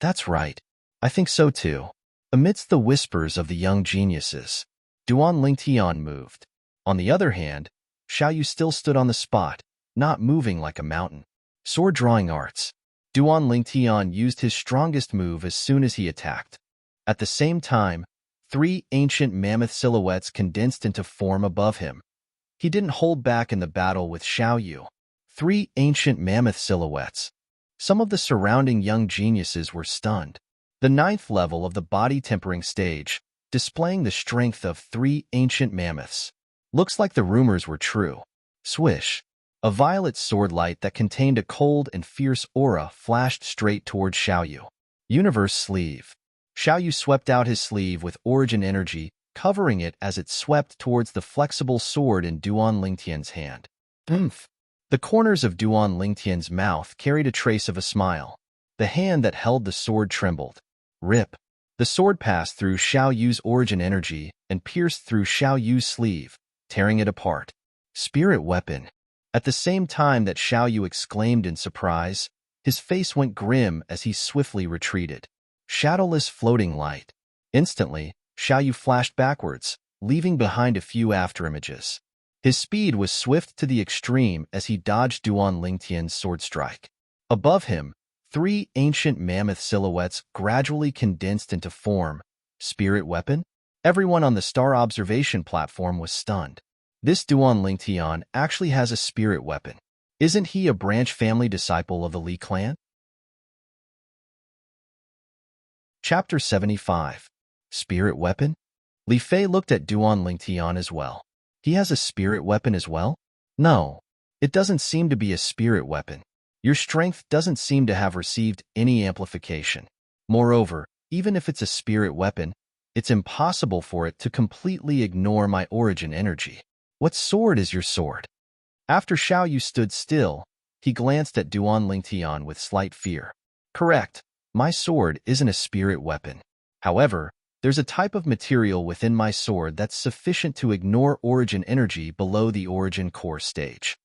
Speaker 1: That's right. I think so too. Amidst the whispers of the young geniuses, Duan Lingtian moved. On the other hand, Xiaoyu still stood on the spot, not moving like a mountain. Sword drawing arts. Duan Lingtian used his strongest move as soon as he attacked. At the same time, 3 ancient mammoth silhouettes condensed into form above him. He didn't hold back in the battle with Xiaoyu. 3 ancient mammoth silhouettes. Some of the surrounding young geniuses were stunned. The 9th level of the body tempering stage, displaying the strength of 3 ancient mammoths. Looks like the rumors were true. Swish. A violet sword light that contained a cold and fierce aura flashed straight towards Xiaoyu. Universe sleeve. Xiaoyu swept out his sleeve with origin energy, covering it as it swept towards the flexible sword in Duan Lingtian's hand. Oomph. The corners of Duan Lingtian's mouth carried a trace of a smile. The hand that held the sword trembled. Rip. The sword passed through Xiaoyu's origin energy and pierced through Xiaoyu's sleeve, tearing it apart. Spirit weapon. At the same time that Xiaoyu exclaimed in surprise, his face went grim as he swiftly retreated. Shadowless floating light. Instantly, Xiaoyu flashed backwards, leaving behind a few afterimages. His speed was swift to the extreme as he dodged Duan Lingtian's sword strike. Above him, 3 ancient mammoth silhouettes gradually condensed into form. Spirit weapon? Everyone on the star observation platform was stunned. This Duan Lingtian actually has a spirit weapon. Isn't he a branch family disciple of the Li clan? Chapter 75. Spirit weapon? Li Fei looked at Duan Lingtian as well. He has a spirit weapon as well? No, it doesn't seem to be a spirit weapon. Your strength doesn't seem to have received any amplification. Moreover, even if it's a spirit weapon, it's impossible for it to completely ignore my origin energy. What sword is your sword? After Xiaoyu stood still, he glanced at Duan Lingtian with slight fear. Correct, my sword isn't a spirit weapon. However, there's a type of material within my sword that's sufficient to ignore origin energy below the origin core stage.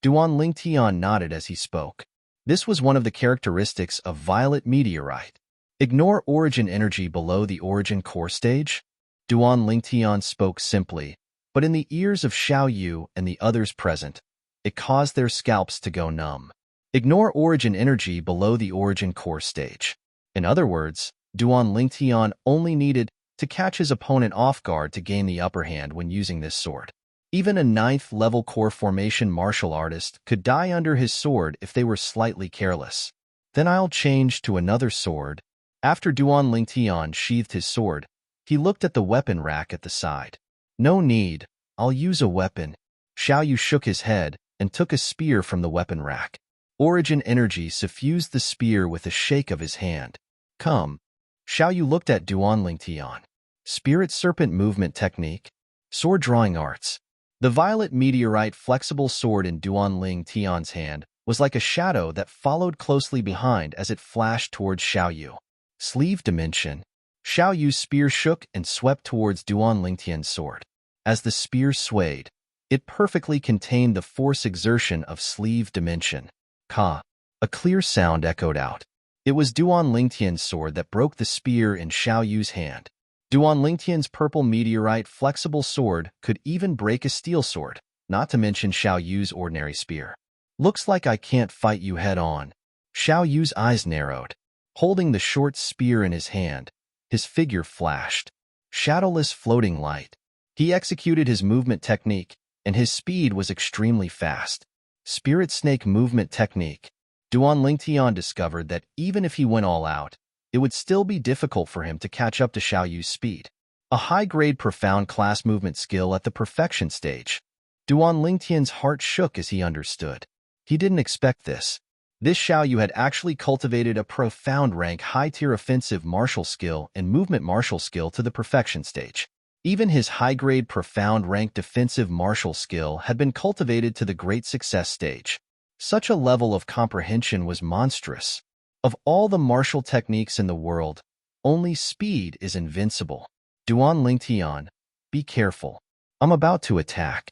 Speaker 1: Duan Lingtian nodded as he spoke. This was one of the characteristics of violet meteorite. Ignore origin energy below the origin core stage? Duan Lingtian spoke simply, but in the ears of Xiaoyu and the others present, it caused their scalps to go numb. Ignore origin energy below the origin core stage. In other words, Duan Lingtian only needed to catch his opponent off guard to gain the upper hand when using this sword. Even a 9th level core formation martial artist could die under his sword if they were slightly careless. Then I'll change to another sword. After Duan Lingtian sheathed his sword, he looked at the weapon rack at the side. No need, I'll use a weapon. Xiaoyu shook his head and took a spear from the weapon rack. Origin energy suffused the spear with a shake of his hand. Come. Xiaoyu looked at Duan Lingtian. Spirit serpent movement technique. Sword drawing arts. The violet meteorite flexible sword in Duan Lingtian's hand was like a shadow that followed closely behind as it flashed towards Xiaoyu. Sleeve dimension. Xiaoyu's spear shook and swept towards Duan Lingtian's sword. As the spear swayed, it perfectly contained the force exertion of sleeve dimension. Ka. A clear sound echoed out. It was Duan Lingtian's sword that broke the spear in Xiaoyu's hand. Duan Lingtian's purple meteorite flexible sword could even break a steel sword, not to mention Xiaoyu's ordinary spear. Looks like I can't fight you head-on. Xiaoyu's eyes narrowed. Holding the short spear in his hand, his figure flashed. Shadowless floating light. He executed his movement technique, and his speed was extremely fast. Spirit snake movement technique. Duan Lingtian discovered that even if he went all out, it would still be difficult for him to catch up to Xiaoyu's speed. A high-grade profound class movement skill at the perfection stage. Duan Lingtian's heart shook as he understood. He didn't expect this. This Xiaoyu had actually cultivated a profound rank high-tier offensive martial skill and movement martial skill to the perfection stage. Even his high-grade profound rank defensive martial skill had been cultivated to the great success stage. Such a level of comprehension was monstrous. Of all the martial techniques in the world, only speed is invincible. Duan Lingtian, be careful. I'm about to attack.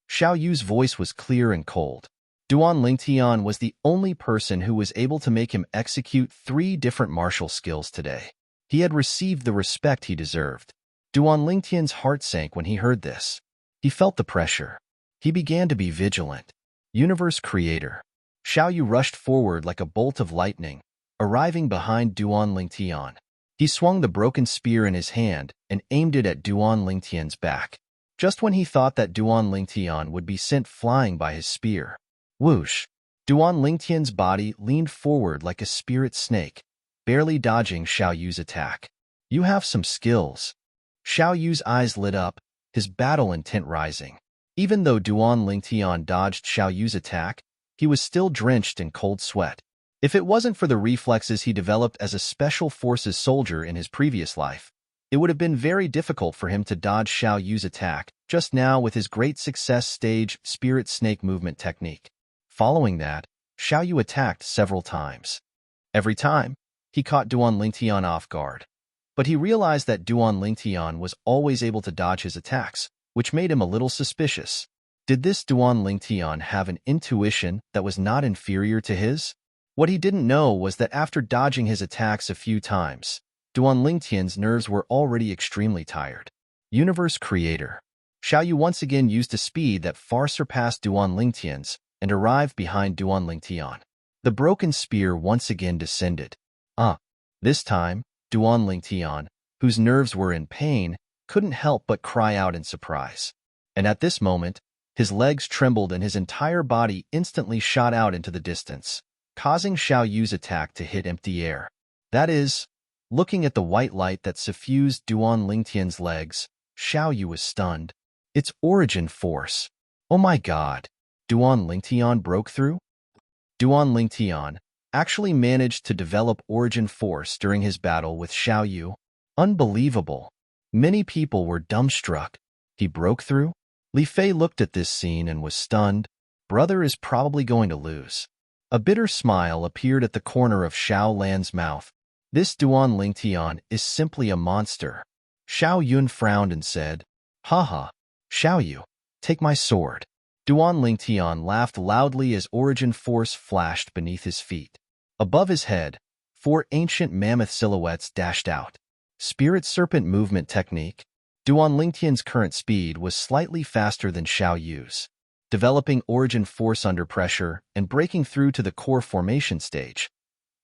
Speaker 1: Xiaoyu's voice was clear and cold. Duan Lingtian was the only person who was able to make him execute 3 different martial skills today. He had received the respect he deserved. Duan Lingtian's heart sank when he heard this. He felt the pressure. He began to be vigilant. Universe Creator. Xiaoyu rushed forward like a bolt of lightning, arriving behind Duan Lingtian. He swung the broken spear in his hand and aimed it at Duan Lingtian's back. Just when he thought that Duan Lingtian would be sent flying by his spear. Whoosh! Duan Lingtian's body leaned forward like a spirit snake, barely dodging Xiaoyu's attack. You have some skills. Xiaoyu's eyes lit up, his battle intent rising. Even though Duan Lingtian dodged Xiaoyu's attack, he was still drenched in cold sweat. If it wasn't for the reflexes he developed as a special forces soldier in his previous life, it would have been very difficult for him to dodge Xiaoyu's attack just now with his great success stage spirit snake movement technique. Following that, Xiaoyu attacked several times. Every time, he caught Duan Lingtian off guard. But he realized that Duan Lingtian was always able to dodge his attacks, which made him a little suspicious. Did this Duan Lingtian have an intuition that was not inferior to his? What he didn't know was that after dodging his attacks a few times, Duan Lingtian's nerves were already extremely tired. Universe Creator. Xiaoyu once again used a speed that far surpassed Duan Lingtian's and arrived behind Duan Lingtian. The broken spear once again descended. This time, Duan Lingtian, whose nerves were in pain, couldn't help but cry out in surprise. And at this moment, his legs trembled and his entire body instantly shot out into the distance, causing Xiaoyu's attack to hit empty air. That is, looking at the white light that suffused Duan Lingtian's legs, Xiaoyu was stunned. Its origin force. Oh my god. Duan Lingtian broke through? Duan Lingtian actually managed to develop origin force during his battle with Xiaoyu. Unbelievable. Many people were dumbstruck. He broke through? Li Fei looked at this scene and was stunned. Brother is probably going to lose. A bitter smile appeared at the corner of Xiao Lan's mouth. This Duan Lingtian is simply a monster. Xiao Yun frowned and said, Haha, Xiaoyu, take my sword. Duan Lingtian laughed loudly as origin force flashed beneath his feet. Above his head, 4 ancient mammoth silhouettes dashed out. Spirit Serpent movement technique. Duan Lingtian's current speed was slightly faster than Xiaoyu's. Developing origin force under pressure and breaking through to the core formation stage.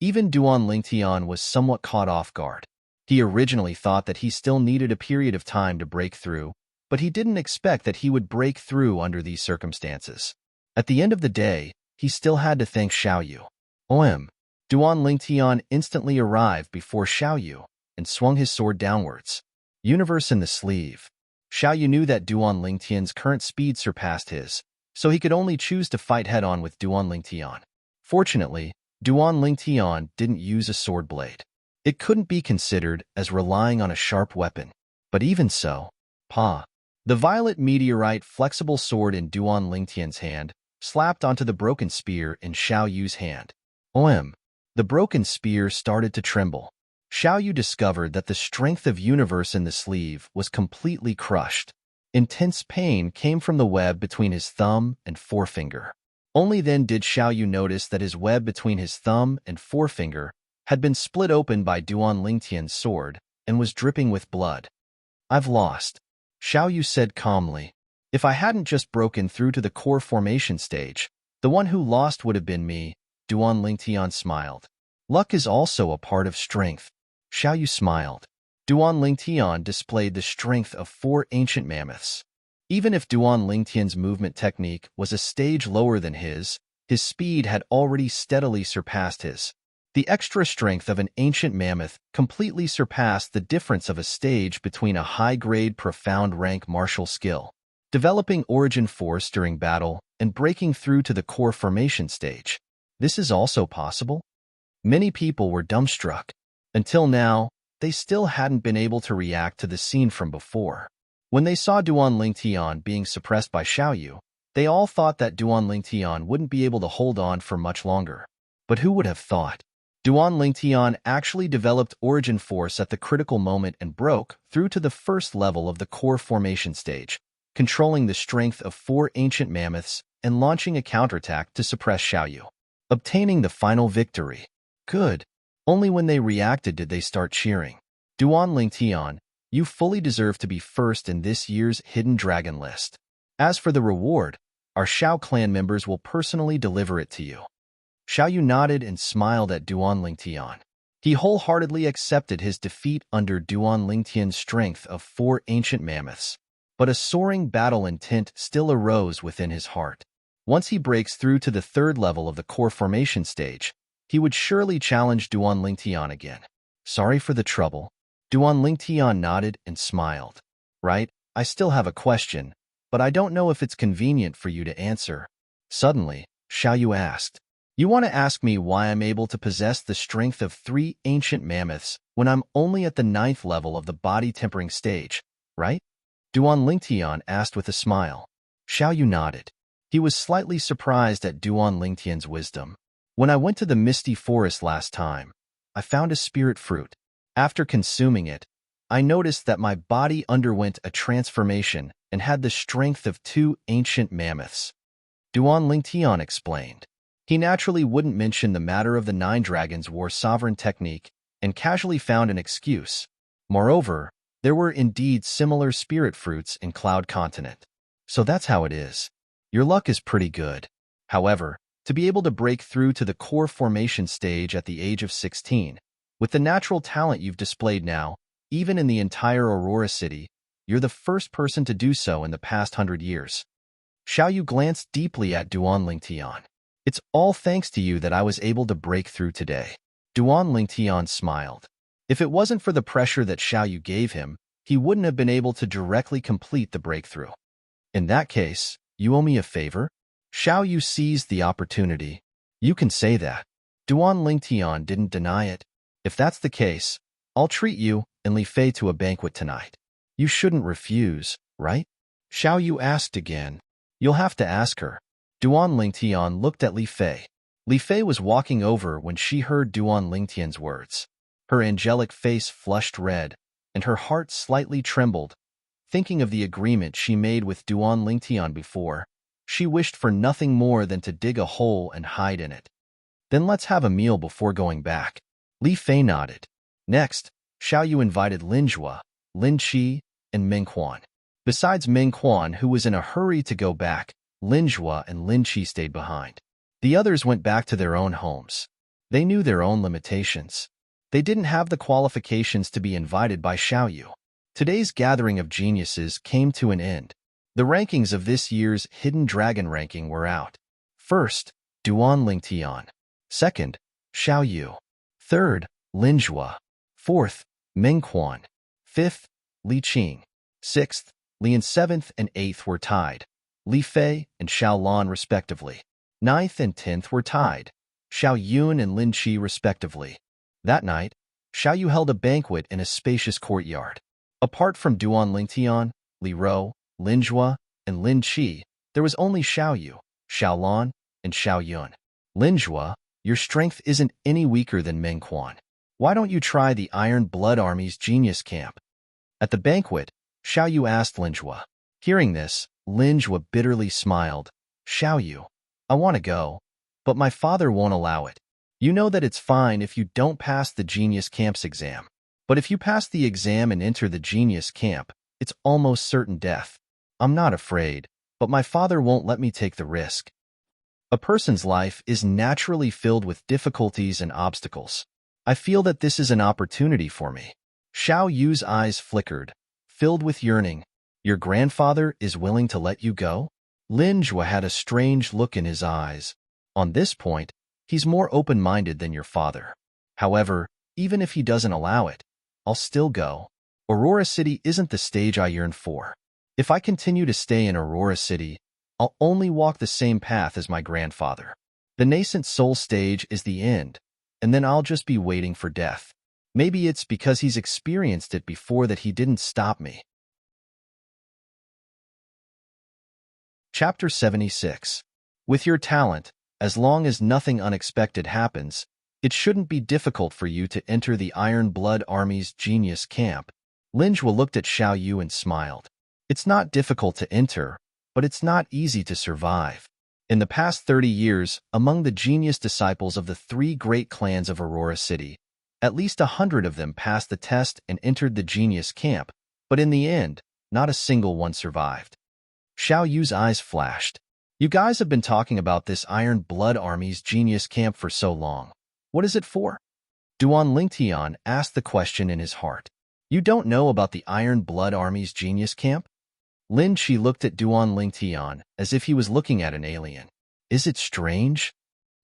Speaker 1: Even Duan Lingtian was somewhat caught off guard. He originally thought that he still needed a period of time to break through, but he didn't expect that he would break through under these circumstances. At the end of the day, he still had to thank Xiaoyu. Duan Lingtian instantly arrived before Xiaoyu and swung his sword downwards. Universe in the sleeve. Xiaoyu knew that Duan Lingtian's current speed surpassed his, so he could only choose to fight head-on with Duan Lingtian. Fortunately, Duan Lingtian didn't use a sword blade. It couldn't be considered as relying on a sharp weapon. But even so, the violet meteorite flexible sword in Duan Lingtian's hand slapped onto the broken spear in Xiaoyu's hand. The broken spear started to tremble. Xiaoyu discovered that the strength of universe in the sleeve was completely crushed. Intense pain came from the web between his thumb and forefinger. Only then did Xiaoyu notice that his web between his thumb and forefinger had been split open by Duan Lingtian's sword and was dripping with blood. I've lost, Xiaoyu said calmly. If I hadn't just broken through to the core formation stage, the one who lost would have been me. Duan Lingtian smiled. Luck is also a part of strength. Xiaoyu smiled. Duan Lingtian displayed the strength of 4 ancient mammoths. Even if Duan Lingtian's movement technique was a stage lower than his speed had already steadily surpassed his. The extra strength of an ancient mammoth completely surpassed the difference of a stage between a high-grade profound rank martial skill. Developing origin force during battle and breaking through to the core formation stage. This is also possible? Many people were dumbstruck. Until now, they still hadn't been able to react to the scene from before. When they saw Duan Lingtian being suppressed by Xiaoyu, they all thought that Duan Lingtian wouldn't be able to hold on for much longer. But who would have thought? Duan Lingtian actually developed origin force at the critical moment and broke through to the first level of the core formation stage, controlling the strength of 4 ancient mammoths and launching a counterattack to suppress Xiaoyu, obtaining the final victory. Good. Only when they reacted did they start cheering. Duan Lingtian, you fully deserve to be first in this year's Hidden Dragon list. As for the reward, our Xiao clan members will personally deliver it to you. Xiaoyu nodded and smiled at Duan Lingtian. He wholeheartedly accepted his defeat under Duan Lingtian's strength of 4 ancient mammoths, but a soaring battle intent still arose within his heart. Once he breaks through to the 3rd level of the core formation stage, he would surely challenge Duan Lingtian again. Sorry for the trouble. Duan Lingtian nodded and smiled. Right, I still have a question, but I don't know if it's convenient for you to answer. Suddenly, Xiaoyu asked, You want to ask me why I'm able to possess the strength of 3 ancient mammoths when I'm only at the 9th level of the body tempering stage, right? Duan Lingtian asked with a smile. Xiaoyu nodded. He was slightly surprised at Duan Lingtian's wisdom. When I went to the misty forest last time, I found a spirit fruit. After consuming it, I noticed that my body underwent a transformation and had the strength of 2 ancient mammoths. Duan Lingtian explained. He naturally wouldn't mention the matter of the 9 Dragons War sovereign technique and casually found an excuse. Moreover, there were indeed similar spirit fruits in Cloud Continent. So that's how it is. Your luck is pretty good. However, to be able to break through to the core formation stage at the age of 16, with the natural talent you've displayed now, even in the entire Aurora City, you're the first person to do so in the past 100 years. Xiaoyu glanced deeply at Duan Lingtian. It's all thanks to you that I was able to break through today. Duan Lingtian smiled. If it wasn't for the pressure that Xiaoyu gave him, he wouldn't have been able to directly complete the breakthrough. In that case, you owe me a favor? Xiaoyu seized the opportunity. You can say that. Duan Lingtian didn't deny it. If that's the case, I'll treat you and Li Fei to a banquet tonight. You shouldn't refuse, right? Xiaoyu asked again. You'll have to ask her. Duan Lingtian looked at Li Fei. Li Fei was walking over when she heard Duan Lingtian's words. Her angelic face flushed red, and her heart slightly trembled. Thinking of the agreement she made with Duan Lingtian before, she wished for nothing more than to dig a hole and hide in it. Then let's have a meal before going back. Li Fei nodded. Next, Xiaoyu invited Lin Zhua, Lin Qi, and Meng Quan. Besides Meng Quan, who was in a hurry to go back, Lin Zhua and Lin Qi stayed behind. The others went back to their own homes. They knew their own limitations. They didn't have the qualifications to be invited by Xiaoyu. Today's gathering of geniuses came to an end. The rankings of this year's Hidden Dragon ranking were out. First, Duan Lingtian. Second, Xiaoyu. Third, Lin Zhua. Fourth, Meng Quan. Fifth, Li Qing. Sixth, Li and 7th and 8th were tied, Li Fei and Xiao Lan respectively. 9th and 10th were tied, Xiao Yun and Lin Qi respectively. That night, Xiaoyu held a banquet in a spacious courtyard. Apart from Duan Lingtian, Li Rou, Lin Zhua, and Lin Qi, there was only Xiaoyu, Xiao Lan, and Xiao Yun. Lin Zhua, your strength isn't any weaker than Meng Quan. Why don't you try the Iron Blood Army's Genius Camp? At the banquet, Xiaoyu asked Lin Zhua. Hearing this, Lin Zhua bitterly smiled. Xiaoyu, I want to go, but my father won't allow it. You know that it's fine if you don't pass the Genius Camp's exam. But if you pass the exam and enter the Genius Camp, it's almost certain death. I'm not afraid, but my father won't let me take the risk. A person's life is naturally filled with difficulties and obstacles. I feel that this is an opportunity for me. Xiao Yu's eyes flickered, filled with yearning. Your grandfather is willing to let you go? Lin Zhua had a strange look in his eyes. On this point, he's more open-minded than your father. However, even if he doesn't allow it, I'll still go. Aurora City isn't the stage I yearn for. If I continue to stay in Aurora City, I'll only walk the same path as my grandfather. The nascent soul stage is the end, and then I'll just be waiting for death. Maybe it's because he's experienced it before that he didn't stop me. Chapter 76. With your talent, as long as nothing unexpected happens, it shouldn't be difficult for you to enter the Iron Blood Army's Genius Camp. Lin Zhua looked at Xiaoyu and smiled. It's not difficult to enter, but it's not easy to survive. In the past 30 years, among the genius disciples of the three great clans of Aurora City, at least 100 of them passed the test and entered the genius camp, but in the end, not a single one survived. Xiao Yu's eyes flashed. You guys have been talking about this Iron Blood Army's genius camp for so long. What is it for? Duan Lingtian asked the question in his heart. You don't know about the Iron Blood Army's genius camp? Lin Qi looked at Duan Lingtian as if he was looking at an alien. Is it strange?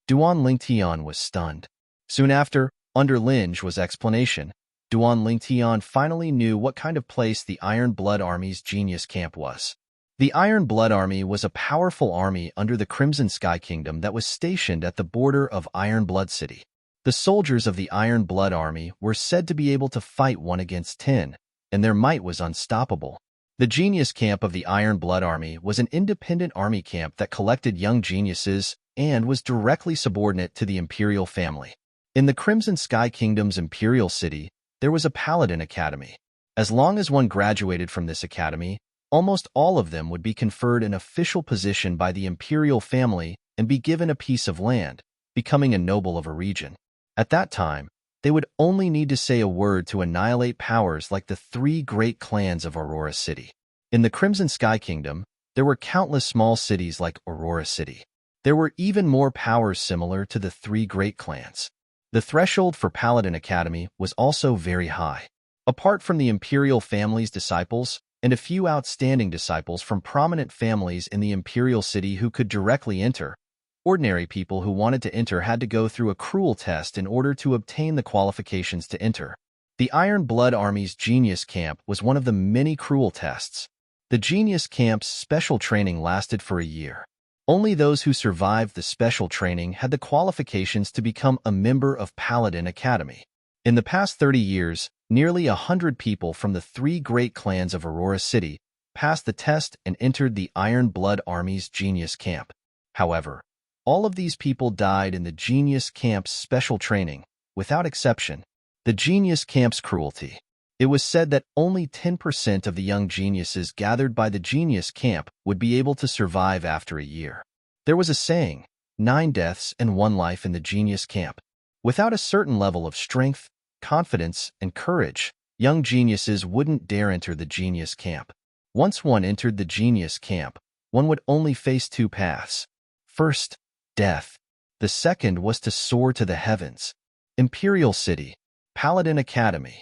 Speaker 1: Duan Lingtian was stunned. Soon after, under Lin Qi's explanation, Duan Lingtian finally knew what kind of place the Iron Blood Army's genius camp was. The Iron Blood Army was a powerful army under the Crimson Sky Kingdom that was stationed at the border of Iron Blood City. The soldiers of the Iron Blood Army were said to be able to fight 1 against 10, and their might was unstoppable. The genius camp of the Iron Blood Army was an independent army camp that collected young geniuses and was directly subordinate to the imperial family. In the Crimson Sky Kingdom's imperial city, there was a paladin academy. As long as one graduated from this academy, almost all of them would be conferred an official position by the imperial family and be given a piece of land, becoming a noble of a region. At that time, they would only need to say a word to annihilate powers like the three great clans of Aurora City. In the Crimson Sky Kingdom, there were countless small cities like Aurora City. There were even more powers similar to the three great clans. The threshold for Paladin Academy was also very high. Apart from the imperial family's disciples, and a few outstanding disciples from prominent families in the imperial city who could directly enter, ordinary people who wanted to enter had to go through a cruel test in order to obtain the qualifications to enter. The Iron Blood Army's Genius Camp was one of the many cruel tests. The Genius Camp's special training lasted for a year. Only those who survived the special training had the qualifications to become a member of Paladin Academy. In the past 30 years, nearly 100 people from the three great clans of Aurora City passed the test and entered the Iron Blood Army's Genius Camp. However, all of these people died in the Genius Camp's special training, without exception. The Genius Camp's cruelty. It was said that only 10% of the young geniuses gathered by the Genius Camp would be able to survive after a year. There was a saying, 9 deaths and 1 life in the Genius Camp. Without a certain level of strength, confidence, and courage, young geniuses wouldn't dare enter the Genius Camp. Once one entered the Genius Camp, one would only face 2 paths. First, death. The second was to soar to the heavens. Imperial City, Paladin Academy.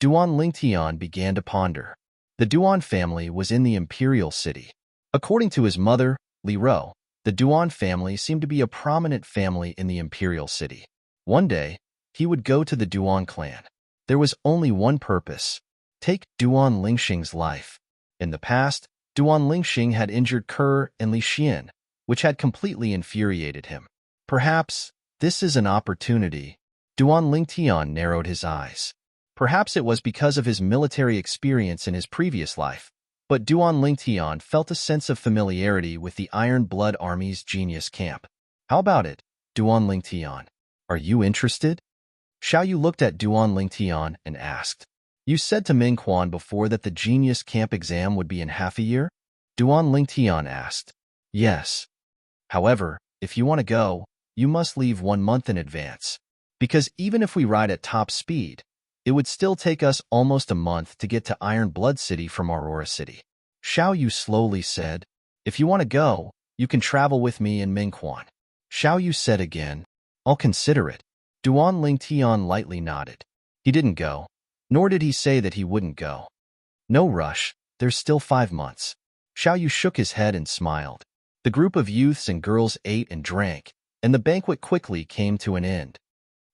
Speaker 1: Duan Lingtian began to ponder. The Duan family was in the Imperial City. According to his mother, Li Ro, the Duan family seemed to be a prominent family in the Imperial City. One day, he would go to the Duan clan. There was only one purpose: take Duan Lingxing's life. In the past, Duan Lingxing had injured Ke and Li Xian, which had completely infuriated him. Perhaps this is an opportunity. Duan Lingtian narrowed his eyes. Perhaps it was because of his military experience in his previous life, but Duan Lingtian felt a sense of familiarity with the Iron Blood Army's Genius Camp. How about it, Duan Lingtian? Are you interested? Xiao Yu looked at Duan Lingtian and asked, You said to Ming Quan before that the Genius Camp exam would be in half a year? Duan Lingtian asked. Yes. However, if you want to go, you must leave 1 month in advance. Because even if we ride at top speed, it would still take us almost a month to get to Iron Blood City from Aurora City. Xiao Yu slowly said, If you want to go, you can travel with me and Ming Quan. Xiao Yu said again, I'll consider it. Duan Lingtian lightly nodded. He didn't go, nor did he say that he wouldn't go. No rush, there's still 5 months. Xiao Yu shook his head and smiled. The group of youths and girls ate and drank, and the banquet quickly came to an end.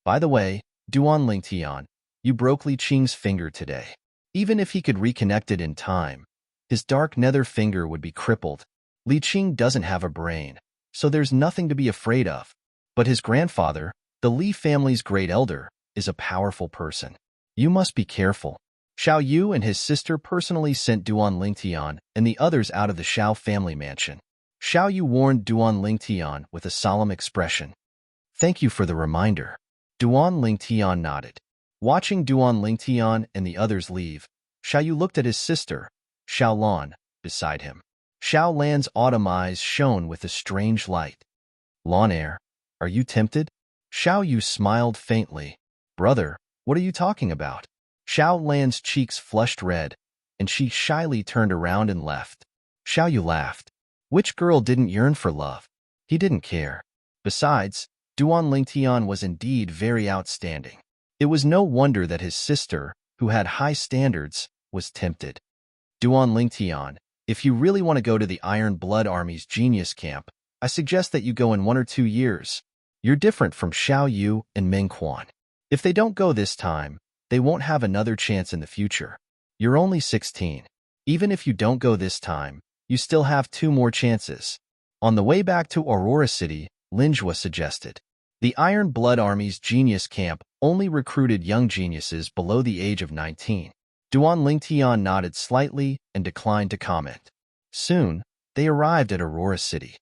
Speaker 1: By the way, Duan Lingtian, you broke Li Qing's finger today. Even if he could reconnect it in time, his dark nether finger would be crippled. Li Qing doesn't have a brain, so there's nothing to be afraid of. But his grandfather, the Li family's great elder, is a powerful person. You must be careful. Xiao Yu and his sister personally sent Duan Lingtian and the others out of the Xiao family mansion. Xiao Yu warned Duan Lingtian with a solemn expression. Thank you for the reminder. Duan Lingtian nodded. Watching Duan Lingtian and the others leave, Xiao Yu looked at his sister, Xiaolan, beside him. Xiao Lan's autumn eyes shone with a strange light. Lawn air, are you tempted? Xiao Yu smiled faintly. Brother, what are you talking about? Xiao Lan's cheeks flushed red, and she shyly turned around and left. Xiao Yu laughed. Which girl didn't yearn for love? He didn't care. Besides, Duan Lingtian was indeed very outstanding. It was no wonder that his sister, who had high standards, was tempted. Duan Lingtian, if you really want to go to the Iron Blood Army's genius camp, I suggest that you go in 1 or 2 years. You're different from Xiao Yu and Meng Quan. If they don't go this time, they won't have another chance in the future. You're only 16. Even if you don't go this time, you still have 2 more chances. On the way back to Aurora City, Linjua suggested. The Iron Blood Army's genius camp only recruited young geniuses below the age of 19. Duan Lingtian nodded slightly and declined to comment. Soon, they arrived at Aurora City.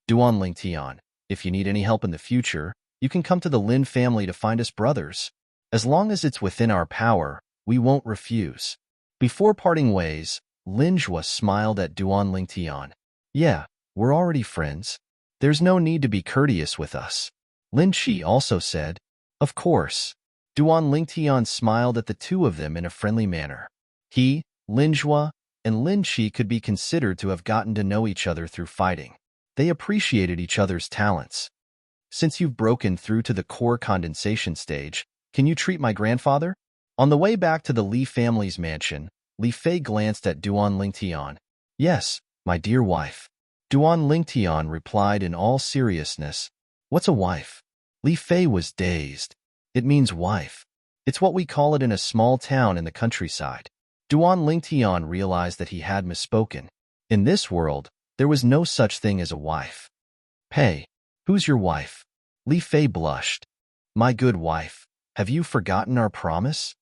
Speaker 1: Duan Lingtian, if you need any help in the future, you can come to the Lin family to find us brothers. As long as it's within our power, we won't refuse. Before parting ways, Linjua smiled at Duan Lingtian. Yeah, we're already friends. There's no need to be courteous with us. Lin Qi also said. Of course. Duan Lingtian smiled at the two of them in a friendly manner. He, Linjua, and Lin Qi could be considered to have gotten to know each other through fighting. They appreciated each other's talents. Since you've broken through to the core condensation stage, can you treat my grandfather? On the way back to the Li family's mansion, Li Fei glanced at Duan Lingtian. Yes, my dear wife. Duan Lingtian replied in all seriousness. What's a wife? Li Fei was dazed. It means wife. It's what we call it in a small town in the countryside. Duan Lingtian realized that he had misspoken. In this world, there was no such thing as a wife. Hey, who's your wife? Li Fei blushed. My good wife, have you forgotten our promise?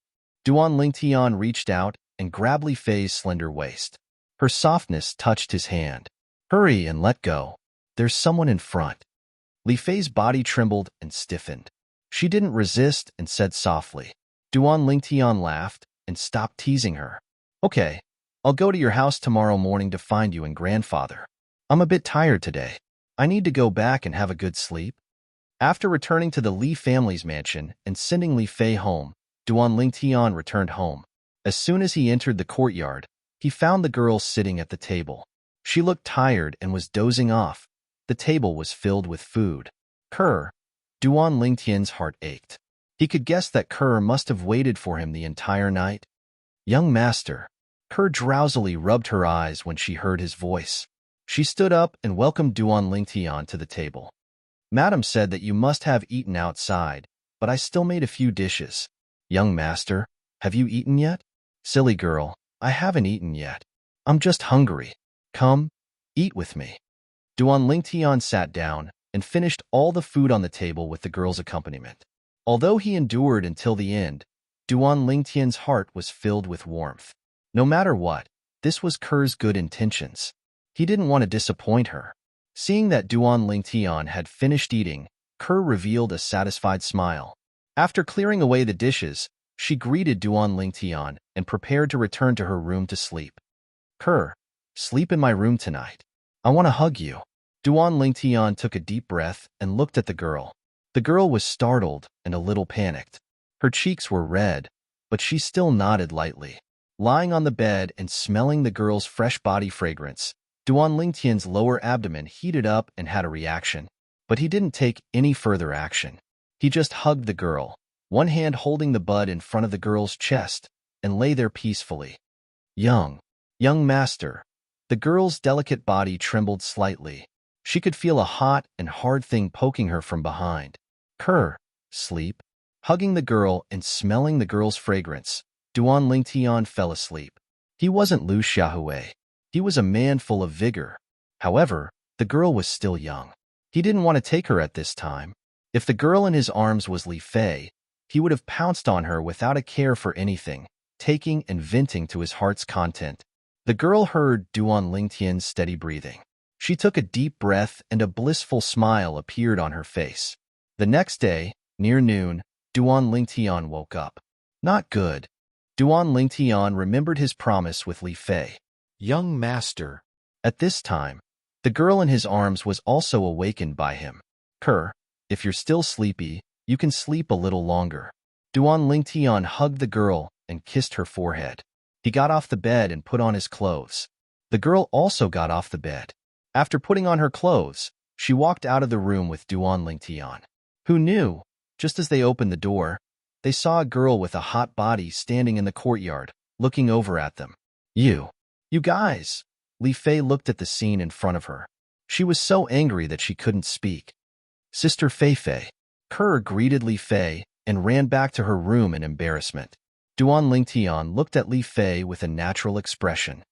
Speaker 1: Duan Lingtian reached out and grabbed Li Fei's slender waist. Her softness touched his hand. Hurry and let go. There's someone in front. Li Fei's body trembled and stiffened. She didn't resist and said softly. Duan Lingtian laughed and stopped teasing her. Okay, I'll go to your house tomorrow morning to find you and grandfather. I'm a bit tired today. I need to go back and have a good sleep. After returning to the Li family's mansion and sending Li Fei home, Duan Lingtian returned home. As soon as he entered the courtyard, he found the girl sitting at the table. She looked tired and was dozing off. The table was filled with food. Duan Lingtian's heart ached. He could guess that Kerr must have waited for him the entire night. Young master. Kerr drowsily rubbed her eyes when she heard his voice. She stood up and welcomed Duan Lingtian to the table. Madam said that you must have eaten outside, but I still made a few dishes. Young master, have you eaten yet? Silly girl, I haven't eaten yet. I'm just hungry. Come, eat with me. Duan Lingtian sat down and finished all the food on the table with the girl's accompaniment. Although he endured until the end, Duan Lingtian's heart was filled with warmth. No matter what, this was Kerr's good intentions. He didn't want to disappoint her. Seeing that Duan Lingtian had finished eating, Kerr revealed a satisfied smile. After clearing away the dishes, she greeted Duan Lingtian and prepared to return to her room to sleep. Kerr, sleep in my room tonight. I want to hug you. Duan Lingtian took a deep breath and looked at the girl. The girl was startled and a little panicked. Her cheeks were red, but she still nodded lightly. Lying on the bed and smelling the girl's fresh body fragrance, Duan Lingtian's lower abdomen heated up and had a reaction. But he didn't take any further action. He just hugged the girl, one hand holding the bud in front of the girl's chest, and lay there peacefully. Young master. The girl's delicate body trembled slightly. She could feel a hot and hard thing poking her from behind. Kerr, sleep. Hugging the girl and smelling the girl's fragrance, Duan Lingtian fell asleep. He wasn't Lu Xiaohui. He was a man full of vigor. However, the girl was still young. He didn't want to take her at this time. If the girl in his arms was Li Fei, he would have pounced on her without a care for anything, taking and venting to his heart's content. The girl heard Duan Lingtian's steady breathing. She took a deep breath and a blissful smile appeared on her face. The next day, near noon, Duan Lingtian woke up. Not good. Duan Lingtian remembered his promise with Li Fei. Young master. At this time, the girl in his arms was also awakened by him. Kerr, if you're still sleepy, you can sleep a little longer. Duan Lingtian hugged the girl and kissed her forehead. He got off the bed and put on his clothes. The girl also got off the bed. After putting on her clothes, she walked out of the room with Duan Lingtian. Who knew? Just as they opened the door, they saw a girl with a hot body standing in the courtyard, looking over at them. You guys! Li Fei looked at the scene in front of her. She was so angry that she couldn't speak. Sister Fei Fei. Kerr greeted Li Fei and ran back to her room in embarrassment. Duan Lingtian looked at Li Fei with a natural expression.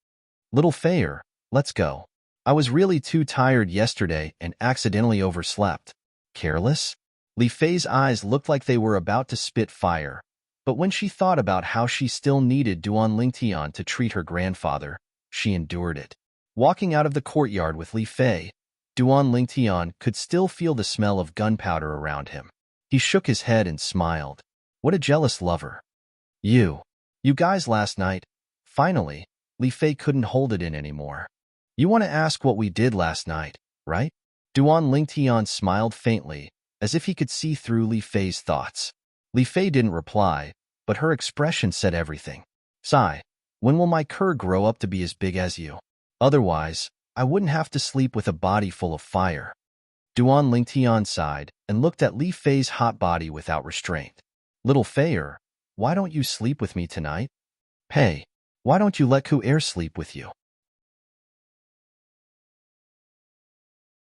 Speaker 1: Little Feier, let's go. I was really too tired yesterday and accidentally overslept. Careless? Li Fei's eyes looked like they were about to spit fire, but when she thought about how she still needed Duan Lingtian to treat her grandfather, she endured it. Walking out of the courtyard with Li Fei, Duan Lingtian could still feel the smell of gunpowder around him. He shook his head and smiled. What a jealous lover. You guys last night. Finally, Li Fei couldn't hold it in anymore. You want to ask what we did last night, right? Duan Lingtian smiled faintly, as if he could see through Li Fei's thoughts. Li Fei didn't reply, but her expression said everything. Sigh, when will my cur grow up to be as big as you? Otherwise, I wouldn't have to sleep with a body full of fire. Duan Lingtian sighed and looked at Li Fei's hot body without restraint. Little Feier, why don't you sleep with me tonight? Hey, why don't you let Ku Er sleep with you?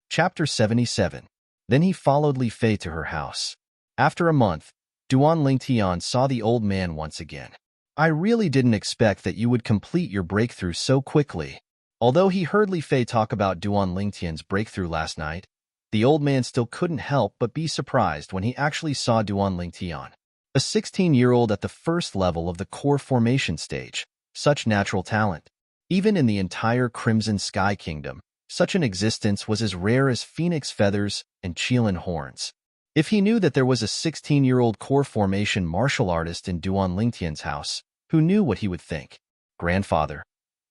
Speaker 1: Chapter 77. Then he followed Li Fei to her house. After a month, Duan Lingtian saw the old man once again. I really didn't expect that you would complete your breakthrough so quickly. Although he heard Li Fei talk about Duan Lingtian's breakthrough last night, the old man still couldn't help but be surprised when he actually saw Duan Lingtian. A 16-year-old at the first level of the core formation stage. Such natural talent. Even in the entire Crimson Sky Kingdom, such an existence was as rare as phoenix feathers and Qilin horns. If he knew that there was a 16-year-old core formation martial artist in Duan Lingtian's house, who knew what he would think? Grandfather,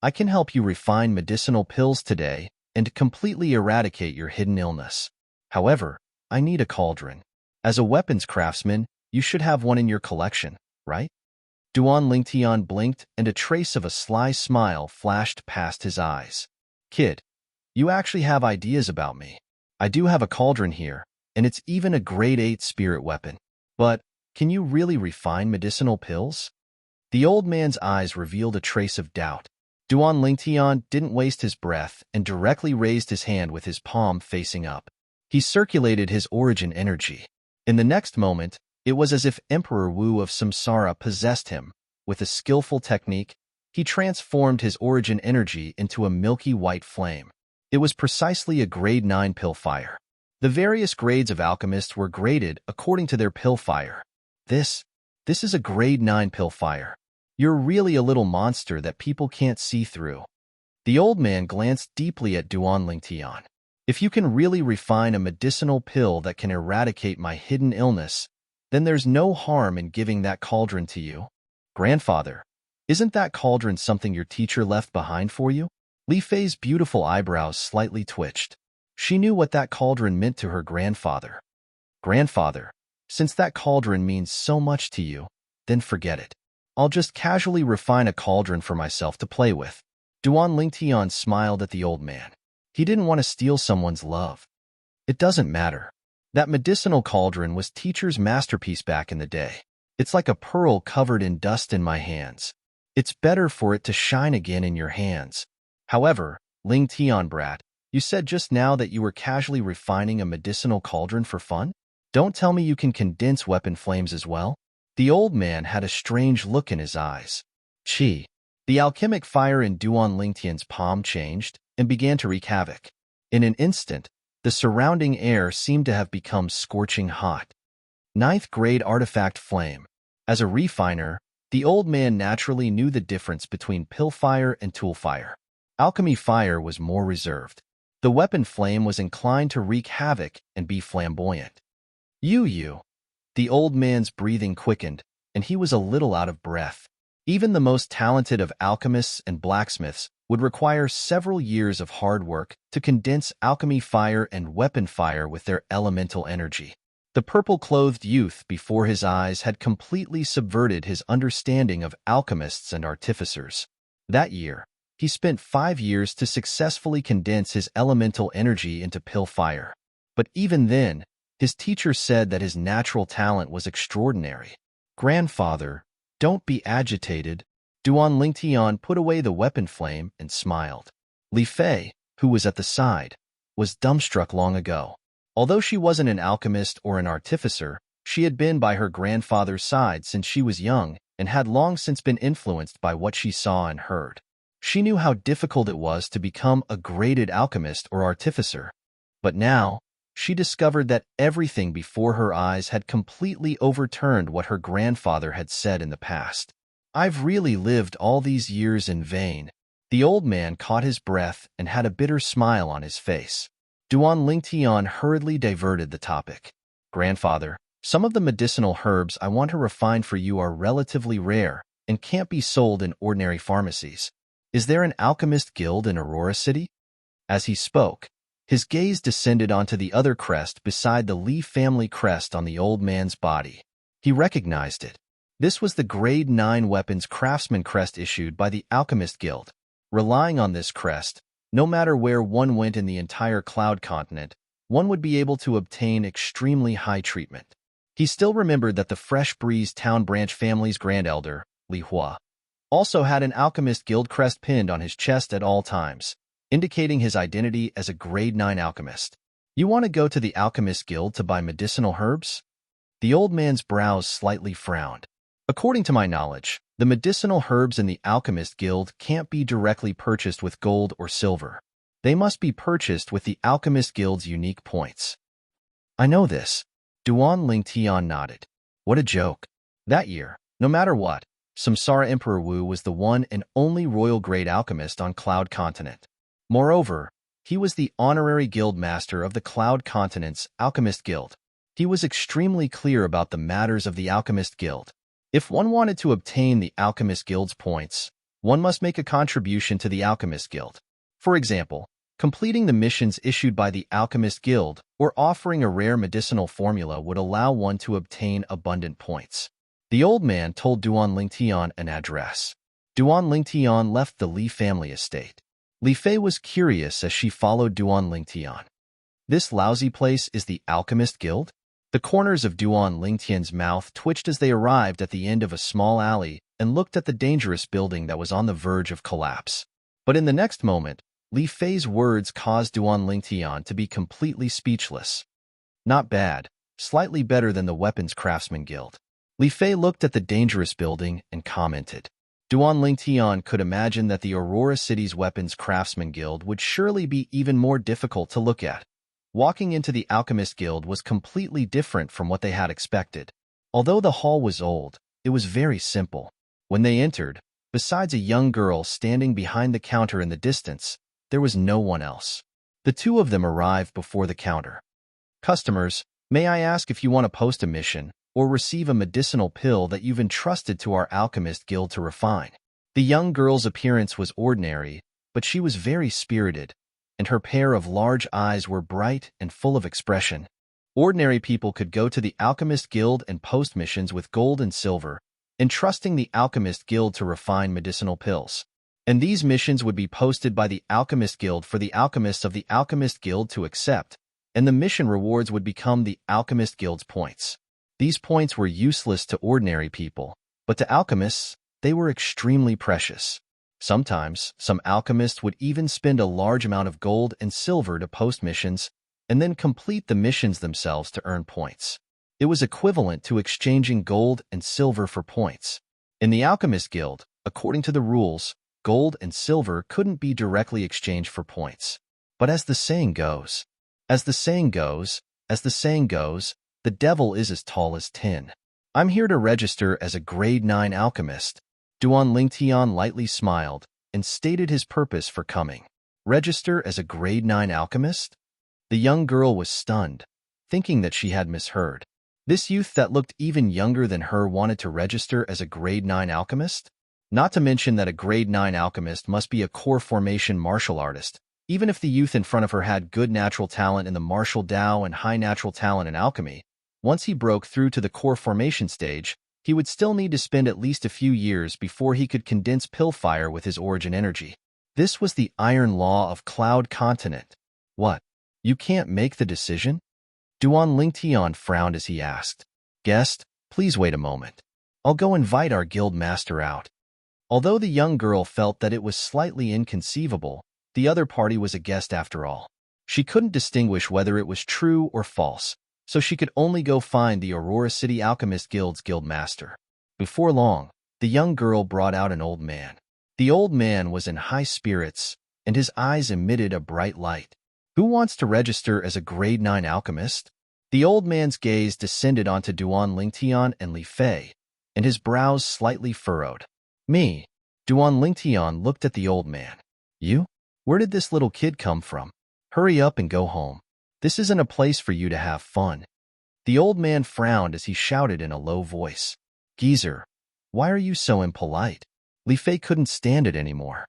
Speaker 1: I can help you refine medicinal pills today and completely eradicate your hidden illness. However, I need a cauldron. As a weapons craftsman, you should have one in your collection, right? Duan Lingtian blinked and a trace of a sly smile flashed past his eyes. Kid, you actually have ideas about me. I do have a cauldron here, and it's even a grade 8 spirit weapon. But, can you really refine medicinal pills? The old man's eyes revealed a trace of doubt. Duan Lingtian didn't waste his breath and directly raised his hand with his palm facing up. He circulated his origin energy. In the next moment, it was as if Emperor Wu of Samsara possessed him. With a skillful technique, he transformed his origin energy into a milky white flame. It was precisely a grade 9 pill fire. The various grades of alchemists were graded according to their pill fire. This is a grade 9 pill fire. You're really a little monster that people can't see through. The old man glanced deeply at Duan Lingtian. If you can really refine a medicinal pill that can eradicate my hidden illness, then there's no harm in giving that cauldron to you. Grandfather, isn't that cauldron something your teacher left behind for you? Li Fei's beautiful eyebrows slightly twitched. She knew what that cauldron meant to her grandfather. Grandfather, since that cauldron means so much to you, then forget it. I'll just casually refine a cauldron for myself to play with. Duan Lingtian smiled at the old man. He didn't want to steal someone's love. It doesn't matter. That medicinal cauldron was teacher's masterpiece back in the day. It's like a pearl covered in dust in my hands. It's better for it to shine again in your hands. However, Lingtian brat, you said just now that you were casually refining a medicinal cauldron for fun? Don't tell me you can condense weapon flames as well? The old man had a strange look in his eyes. Chi. The alchemic fire in Duan Lingtian's palm changed and began to wreak havoc. In an instant, the surrounding air seemed to have become scorching hot. 9th grade artifact flame. As a refiner, the old man naturally knew the difference between pill fire and tool fire. Alchemy fire was more reserved. The weapon flame was inclined to wreak havoc and be flamboyant. You. The old man's breathing quickened, and he was a little out of breath. Even the most talented of alchemists and blacksmiths would require several years of hard work to condense alchemy fire and weapon fire with their elemental energy. The purple-clothed youth before his eyes had completely subverted his understanding of alchemists and artificers. That year, he spent 5 years to successfully condense his elemental energy into pill fire. But even then, his teacher said that his natural talent was extraordinary. "Grandfather, don't be agitated." Duan Lingtian put away the weapon flame and smiled. Li Fei, who was at the side, was dumbstruck long ago. Although she wasn't an alchemist or an artificer, she had been by her grandfather's side since she was young and had long since been influenced by what she saw and heard. She knew how difficult it was to become a graded alchemist or artificer. But now, she discovered that everything before her eyes had completely overturned what her grandfather had said in the past. "I've really lived all these years in vain." The old man caught his breath and had a bitter smile on his face. Duan Lingtian hurriedly diverted the topic. "Grandfather, some of the medicinal herbs I want to refine for you are relatively rare and can't be sold in ordinary pharmacies. Is there an alchemist guild in Aurora City?" As he spoke, his gaze descended onto the other crest beside the Li family crest on the old man's body. He recognized it. This was the Grade 9 Weapons Craftsman crest issued by the Alchemist Guild. Relying on this crest, no matter where one went in the entire Cloud Continent, one would be able to obtain extremely high treatment. He still remembered that the Fresh Breeze Town Branch family's grand elder, Li Hua, also had an Alchemist Guild crest pinned on his chest at all times, indicating his identity as a Grade 9 alchemist. "You want to go to the Alchemist Guild to buy medicinal herbs?" The old man's brows slightly frowned. "According to my knowledge, the medicinal herbs in the Alchemist Guild can't be directly purchased with gold or silver. They must be purchased with the Alchemist Guild's unique points." "I know this." Duan Lingtian nodded. What a joke. That year, no matter what, Samsara Emperor Wu was the one and only royal-grade alchemist on Cloud Continent. Moreover, he was the honorary guild master of the Cloud Continent's Alchemist Guild. He was extremely clear about the matters of the Alchemist Guild. If one wanted to obtain the Alchemist Guild's points, one must make a contribution to the Alchemist Guild. For example, completing the missions issued by the Alchemist Guild or offering a rare medicinal formula would allow one to obtain abundant points. The old man told Duan Lingtian an address. Duan Lingtian left the Li family estate. Li Fei was curious as she followed Duan Lingtian. "This lousy place is the Alchemist Guild?" The corners of Duan Lingtian's mouth twitched as they arrived at the end of a small alley and looked at the dangerous building that was on the verge of collapse. But in the next moment, Li Fei's words caused Duan Lingtian to be completely speechless. "Not bad, slightly better than the Weapons Craftsman Guild." Li Fei looked at the dangerous building and commented. Duan Lingtian could imagine that the Aurora City's Weapons Craftsman Guild would surely be even more difficult to look at. Walking into the Alchemist Guild was completely different from what they had expected. Although the hall was old, it was very simple. When they entered, besides a young girl standing behind the counter in the distance, there was no one else. The two of them arrived before the counter. "Customers, may I ask if you want to post a mission or receive a medicinal pill that you've entrusted to our Alchemist Guild to refine?" The young girl's appearance was ordinary, but she was very spirited, and her pair of large eyes were bright and full of expression. Ordinary people could go to the Alchemist Guild and post missions with gold and silver, entrusting the Alchemist Guild to refine medicinal pills. And these missions would be posted by the Alchemist Guild for the alchemists of the Alchemist Guild to accept, and the mission rewards would become the Alchemist Guild's points. These points were useless to ordinary people, but to alchemists, they were extremely precious. Sometimes, some alchemists would even spend a large amount of gold and silver to post missions and then complete the missions themselves to earn points. It was equivalent to exchanging gold and silver for points. In the Alchemist Guild, according to the rules, gold and silver couldn't be directly exchanged for points. But as the saying goes, the devil is as tall as tin. "I'm here to register as a Grade 9 alchemist." Duan Lingtian lightly smiled and stated his purpose for coming. Register as a Grade 9 alchemist? The young girl was stunned, thinking that she had misheard. This youth that looked even younger than her wanted to register as a Grade 9 alchemist? Not to mention that a grade 9 alchemist must be a core formation martial artist. Even if the youth in front of her had good natural talent in the martial Tao and high natural talent in alchemy, once he broke through to the core formation stage, he would still need to spend at least a few years before he could condense pill fire with his origin energy. This was the iron law of Cloud Continent. What? You can't make the decision? Duan Lingtian frowned as he asked. Guest, please wait a moment. I'll go invite our guild master out. Although the young girl felt that it was slightly inconceivable, the other party was a guest after all. She couldn't distinguish whether it was true or false, so she could only go find the Aurora City Alchemist Guild's guildmaster. Before long, the young girl brought out an old man. The old man was in high spirits, and his eyes emitted a bright light. Who wants to register as a grade 9 alchemist? The old man's gaze descended onto Duan Lingtian and Li Fei, and his brows slightly furrowed. Me. Duan Lingtian looked at the old man. You? Where did this little kid come from? Hurry up and go home. This isn't a place for you to have fun. The old man frowned as he shouted in a low voice. Geezer, why are you so impolite? Li Fei couldn't stand it anymore.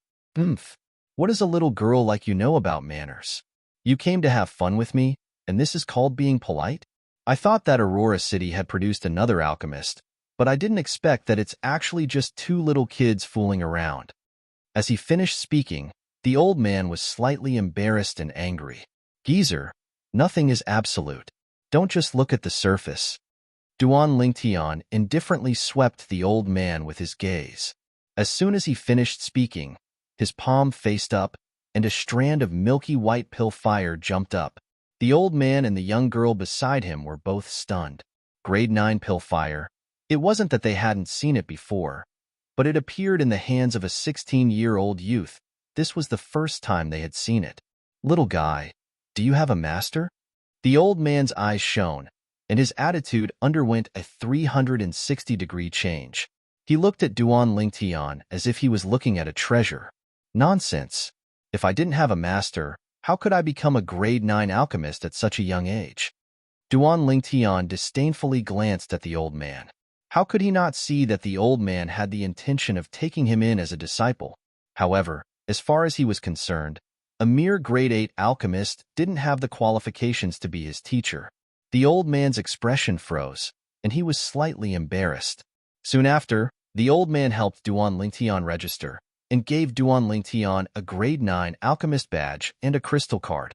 Speaker 1: What does a little girl like you know about manners? You came to have fun with me, and this is called being polite? I thought that Aurora City had produced another alchemist, but I didn't expect that it's actually just two little kids fooling around. As he finished speaking, the old man was slightly embarrassed and angry. Geezer, nothing is absolute. Don't just look at the surface. Duan Lingtian indifferently swept the old man with his gaze. As soon as he finished speaking, his palm faced up, and a strand of milky white pill fire jumped up. The old man and the young girl beside him were both stunned. Grade 9 pill fire. It wasn't that they hadn't seen it before, but it appeared in the hands of a 16-year-old youth. This was the first time they had seen it. Little guy, do you have a master? The old man's eyes shone, and his attitude underwent a 360-degree change. He looked at Duan Lingtian as if he was looking at a treasure. Nonsense. If I didn't have a master, how could I become a grade 9 alchemist at such a young age? Duan Lingtian disdainfully glanced at the old man. How could he not see that the old man had the intention of taking him in as a disciple? However, as far as he was concerned, a mere grade 8 alchemist didn't have the qualifications to be his teacher. The old man's expression froze, and he was slightly embarrassed. Soon after, the old man helped Duan Lingtian register, and gave Duan Lingtian a grade 9 alchemist badge and a crystal card.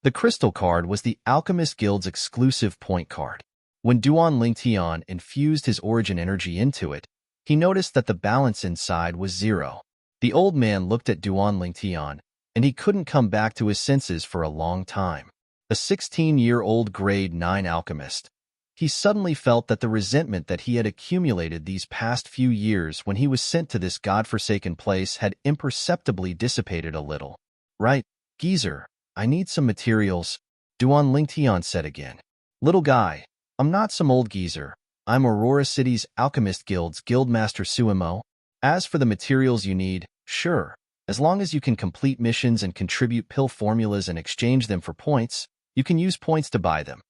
Speaker 1: The crystal card was the Alchemist Guild's exclusive point card. When Duan Lingtian infused his origin energy into it, he noticed that the balance inside was 0. The old man looked at Duan Lingtian, and he couldn't come back to his senses for a long time. A 16-year-old grade 9 alchemist. He suddenly felt that the resentment that he had accumulated these past few years when he was sent to this godforsaken place had imperceptibly dissipated a little. Right, geezer, I need some materials, Duan Lingtian said again. Little guy, I'm not some old geezer. I'm Aurora City's Alchemist Guild's Guildmaster Suimo. As for the materials you need, sure, as long as you can complete missions and contribute pill formulas and exchange them for points, you can use points to buy them.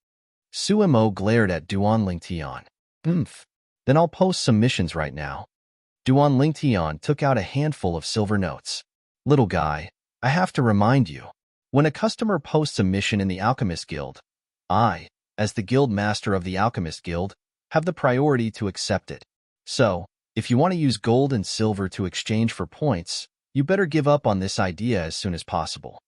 Speaker 1: Suimo glared at Duan Lingtian. Then I'll post some missions right now. Duan Lingtian took out a handful of silver notes. Little guy, I have to remind you, when a customer posts a mission in the Alchemist Guild, I, as the guild master of the Alchemist Guild, have the priority to accept it. So, if you want to use gold and silver to exchange for points, you better give up on this idea as soon as possible.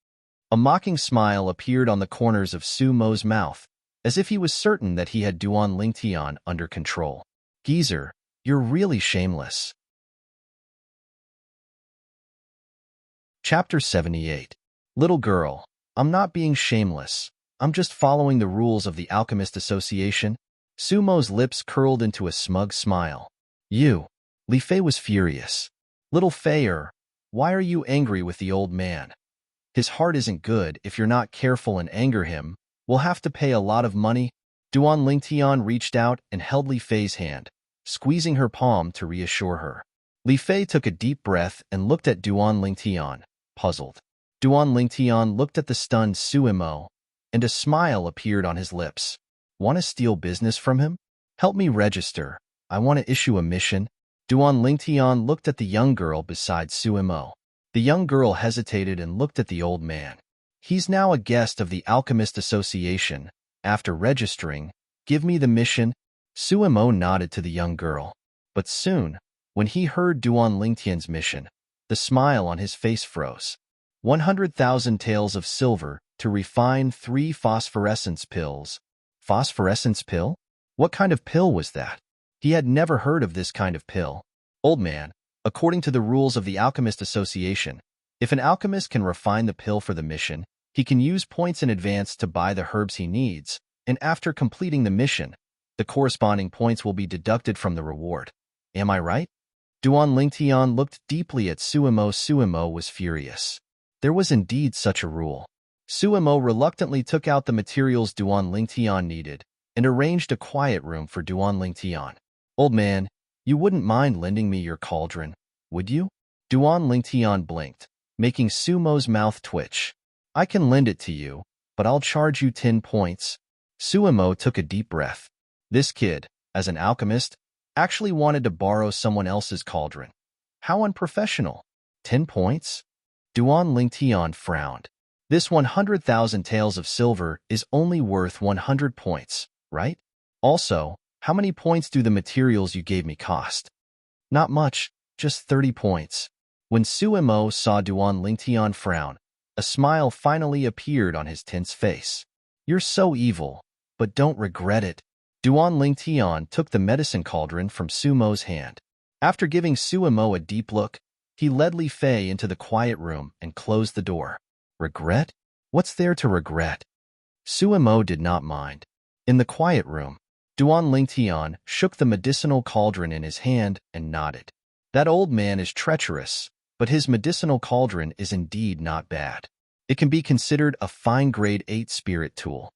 Speaker 1: A mocking smile appeared on the corners of Sumo's mouth, as if he was certain that he had Duan Lingtian under control. Geezer, you're really shameless. Chapter 78. Little girl, I'm not being shameless. I'm just following the rules of the Alchemist Association. Sumo's lips curled into a smug smile. You. Li Fei was furious. Little Feier, why are you angry with the old man? His heart isn't good. If you're not careful and anger him, we'll have to pay a lot of money. Duan Lingtian reached out and held Li Fei's hand, squeezing her palm to reassure her. Li Fei took a deep breath and looked at Duan Lingtian, puzzled. Duan Lingtian looked at the stunned Suimo, and a smile appeared on his lips. Want to steal business from him? Help me register. I want to issue a mission. Duan Lingtian looked at the young girl beside Suimo. The young girl hesitated and looked at the old man. He's now a guest of the Alchemist Association. After registering, give me the mission. Suimo nodded to the young girl. But soon, when he heard Duan Lingtian's mission, the smile on his face froze. 100,000 taels of silver to refine 3 phosphorescence pills. Phosphorescence pill? What kind of pill was that? He had never heard of this kind of pill. Old man, according to the rules of the Alchemist Association, if an alchemist can refine the pill for the mission, he can use points in advance to buy the herbs he needs, and after completing the mission, the corresponding points will be deducted from the reward. Am I right? Duan Lingtian looked deeply at Suimo. Suimo was furious. There was indeed such a rule. Suimo reluctantly took out the materials Duan Lingtian needed and arranged a quiet room for Duan Lingtian. Old man, you wouldn't mind lending me your cauldron, would you? Duan Lingtian blinked, making Suimo's mouth twitch. I can lend it to you, but I'll charge you 10 points. Suimo took a deep breath. This kid, as an alchemist, actually wanted to borrow someone else's cauldron. How unprofessional. 10 points? Duan Lingtian frowned. This 100,000 taels of silver is only worth 100 points, right? Also, how many points do the materials you gave me cost? Not much, just 30 points. When Suimo saw Duan Lingtian frown, a smile finally appeared on his tense face. You're so evil, but don't regret it. Duan Lingtian took the medicine cauldron from Suimo's hand. After giving Suimo a deep look, he led Li Fei into the quiet room and closed the door. Regret? What's there to regret? Suimo did not mind. In the quiet room, Duan Lingtian shook the medicinal cauldron in his hand and nodded. That old man is treacherous, but his medicinal cauldron is indeed not bad. It can be considered a fine grade 8 spirit tool.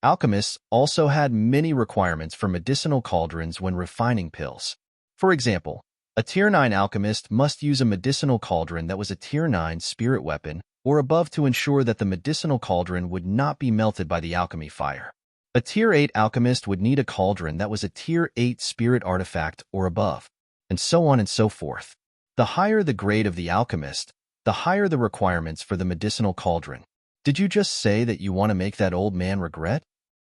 Speaker 1: Alchemists also had many requirements for medicinal cauldrons when refining pills. For example, a Tier 9 alchemist must use a medicinal cauldron that was a Tier 9 spirit weapon or above to ensure that the medicinal cauldron would not be melted by the alchemy fire. A Tier 8 alchemist would need a cauldron that was a Tier 8 spirit artifact or above, and so on and so forth. The higher the grade of the alchemist, the higher the requirements for the medicinal cauldron. Did you just say that you want to make that old man regret?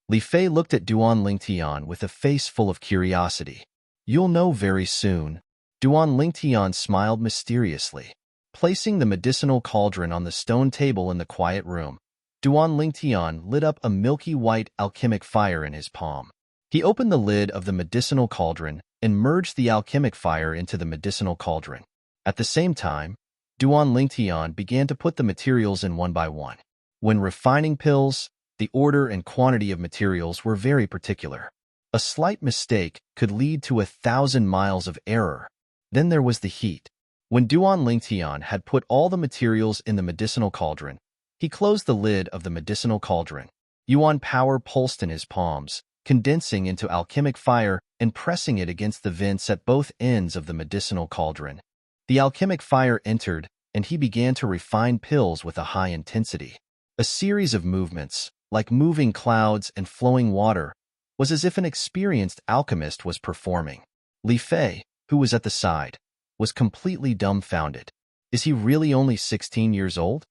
Speaker 1: Li Fei looked at Duan Lingtian with a face full of curiosity. You'll know very soon. Duan Lingtian smiled mysteriously. Placing the medicinal cauldron on the stone table in the quiet room, Duan Lingtian lit up a milky white alchemic fire in his palm. He opened the lid of the medicinal cauldron and merged the alchemic fire into the medicinal cauldron. At the same time, Duan Lingtian began to put the materials in one by one. When refining pills, the order and quantity of materials were very particular. A slight mistake could lead to 1,000 miles of error. Then there was the heat. When Duan Lingtian had put all the materials in the medicinal cauldron, he closed the lid of the medicinal cauldron. Yuan power pulsed in his palms, condensing into alchemic fire and pressing it against the vents at both ends of the medicinal cauldron. The alchemic fire entered, and he began to refine pills with a high intensity. A series of movements, like moving clouds and flowing water, was as if an experienced alchemist was performing. Li Fei, who was at the side, was completely dumbfounded. Is he really only 16 years old?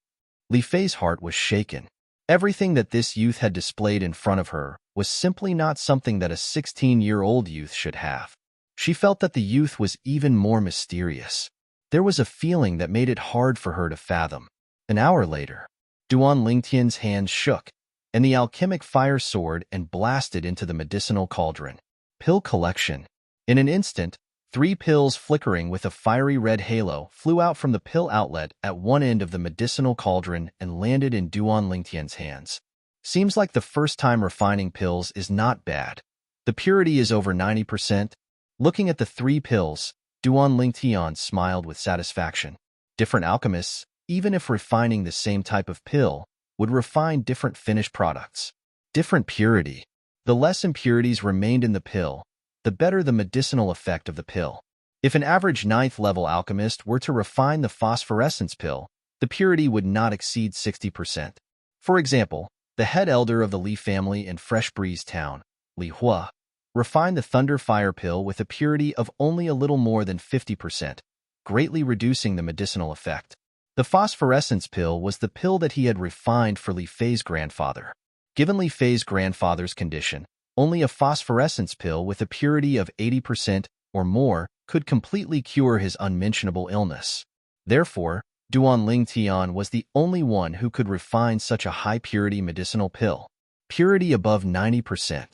Speaker 1: Li Fei's heart was shaken. Everything that this youth had displayed in front of her was simply not something that a 16-year-old youth should have. She felt that the youth was even more mysterious. There was a feeling that made it hard for her to fathom. An hour later, Duan Lingtian's hands shook, and the alchemic fire soared and blasted into the medicinal cauldron. Pill collection. In an instant, 3 pills flickering with a fiery red halo flew out from the pill outlet at one end of the medicinal cauldron and landed in Duan Lingtian's hands. Seems like the first time refining pills is not bad. The purity is over 90%. Looking at the 3 pills, Duan Lingtian smiled with satisfaction. Different alchemists, even if refining the same type of pill, would refine different finished products. Different purity. The less impurities remained in the pill, the better the medicinal effect of the pill. If an average 9th-level alchemist were to refine the phosphorescence pill, the purity would not exceed 60%. For example, the head elder of the Li family in Fresh Breeze Town, Li Hua, Refine the thunder fire pill with a purity of only a little more than 50%, greatly reducing the medicinal effect. The phosphorescence pill was the pill that he had refined for Li Fei's grandfather. Given Li Fei's grandfather's condition, only a phosphorescence pill with a purity of 80% or more could completely cure his unmentionable illness. Therefore, Duan Ling Tian was the only one who could refine such a high-purity medicinal pill. Purity above 90%.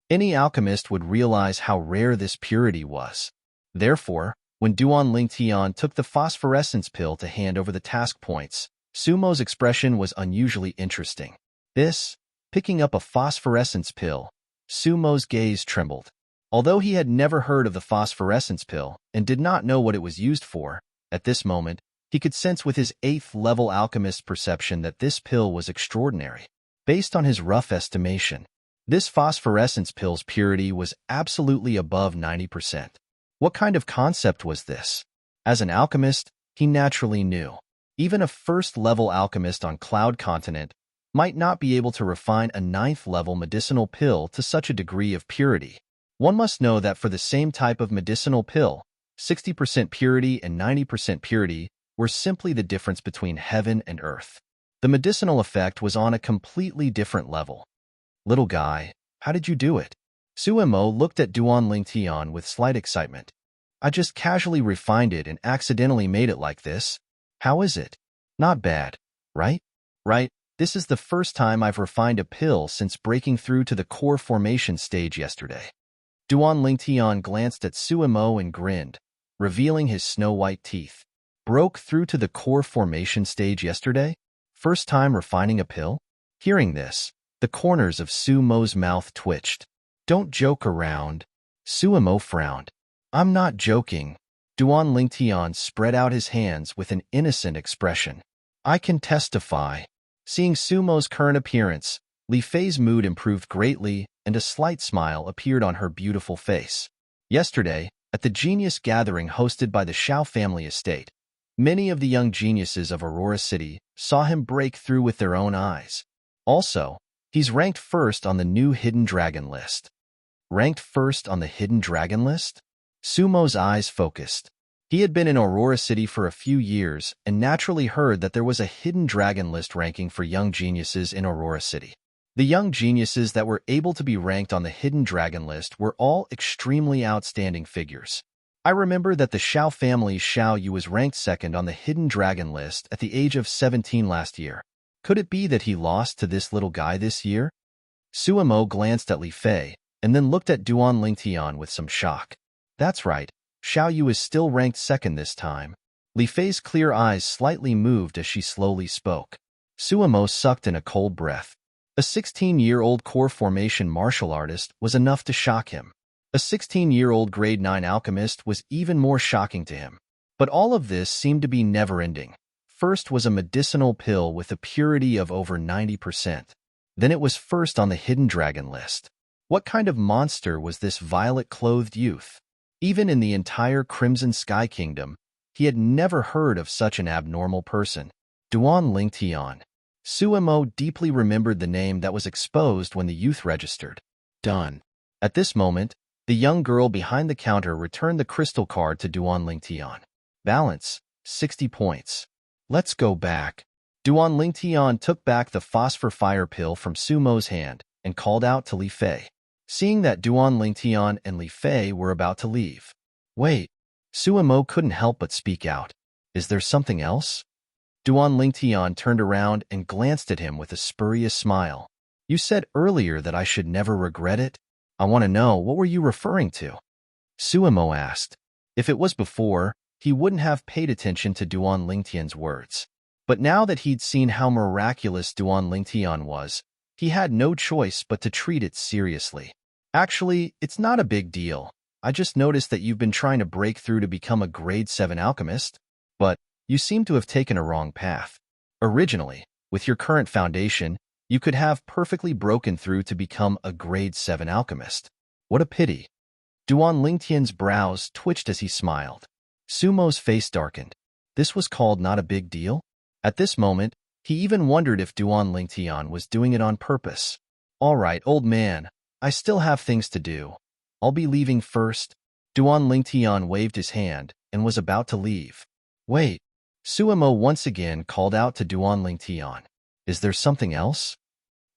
Speaker 1: Any alchemist would realize how rare this purity was. Therefore, when Duan Ling Tian took the phosphorescence pill to hand over the task points, Sumo's expression was unusually interesting. Picking up a phosphorescence pill, Sumo's gaze trembled. Although he had never heard of the phosphorescence pill and did not know what it was used for, at this moment, he could sense with his 8th-level alchemist's perception that this pill was extraordinary. Based on his rough estimation, this phosphorescence pill's purity was absolutely above 90%. What kind of concept was this? As an alchemist, he naturally knew. Even a first-level alchemist on Cloud Continent might not be able to refine a 9th-level medicinal pill to such a degree of purity. One must know that for the same type of medicinal pill, 60% purity and 90% purity were simply the difference between heaven and earth. The medicinal effect was on a completely different level. Little guy, how did you do it? Suemo looked at Duan Ling Tian with slight excitement. I just casually refined it and accidentally made it like this. How is it? Not bad, right? Right, this is the first time I've refined a pill since breaking through to the core formation stage yesterday. Duan Ling Tian glanced at Suemo and grinned, revealing his snow-white teeth. Broke through to the core formation stage yesterday? First time refining a pill? Hearing this, the corners of Sumo's mouth twitched. Don't joke around. Suemo frowned. I'm not joking. Duan Ling Tian spread out his hands with an innocent expression. I can testify. Seeing Sumo's current appearance, Li Fei's mood improved greatly and a slight smile appeared on her beautiful face. Yesterday, at the genius gathering hosted by the Shao family estate, many of the young geniuses of Aurora City saw him break through with their own eyes. Also, he's ranked first on the new Hidden Dragon list. Ranked first on the Hidden Dragon list? Sumo's eyes focused. He had been in Aurora City for a few years and naturally heard that there was a Hidden Dragon list ranking for young geniuses in Aurora City. The young geniuses that were able to be ranked on the Hidden Dragon list were all extremely outstanding figures. I remember that the Shao family's Shao Yu was ranked second on the Hidden Dragon list at the age of 17 last year. Could it be that he lost to this little guy this year? Suemo glanced at Li Fei and then looked at Duan Ling Tian with some shock. That's right, Shao Yu is still ranked second this time. Li Fei's clear eyes slightly moved as she slowly spoke. Suemo sucked in a cold breath. A 16-year-old core formation martial artist was enough to shock him. A 16-year-old grade 9 alchemist was even more shocking to him. But all of this seemed to be never-ending. First was a medicinal pill with a purity of over 90%. Then it was first on the Hidden Dragon list. What kind of monster was this violet-clothed youth? Even in the entire Crimson Sky Kingdom, he had never heard of such an abnormal person. Duan Ling Tian. Suemo deeply remembered the name that was exposed when the youth registered. Done. At this moment, the young girl behind the counter returned the crystal card to Duan Ling Tian. Balance, 60 points. Let's go back. Duan Ling Tian took back the phosphor fire pill from Sumo's hand and called out to Li Fei. Seeing that Duan Ling Tian and Li Fei were about to leave. Wait, Suemo couldn't help but speak out. Is there something else? Duan Ling Tian turned around and glanced at him with a spurious smile. You said earlier that I should never regret it? I want to know, what were you referring to? Suemo asked. If it was before, he wouldn't have paid attention to Duan Ling Tian's words. But now that he'd seen how miraculous Duan Ling Tian was, he had no choice but to treat it seriously. Actually, it's not a big deal. I just noticed that you've been trying to break through to become a grade 7 alchemist. But you seem to have taken a wrong path. Originally, with your current foundation, you could have perfectly broken through to become a grade 7 alchemist. What a pity. Duan Ling Tian's brows twitched as he smiled. Sumo's face darkened. This was called not a big deal? At this moment, he even wondered if Duan Ling Tian was doing it on purpose. All right, old man, I still have things to do. I'll be leaving first. Duan Lingtian waved his hand and was about to leave. Wait. Suemo once again called out to Duan Lingtian. Is there something else?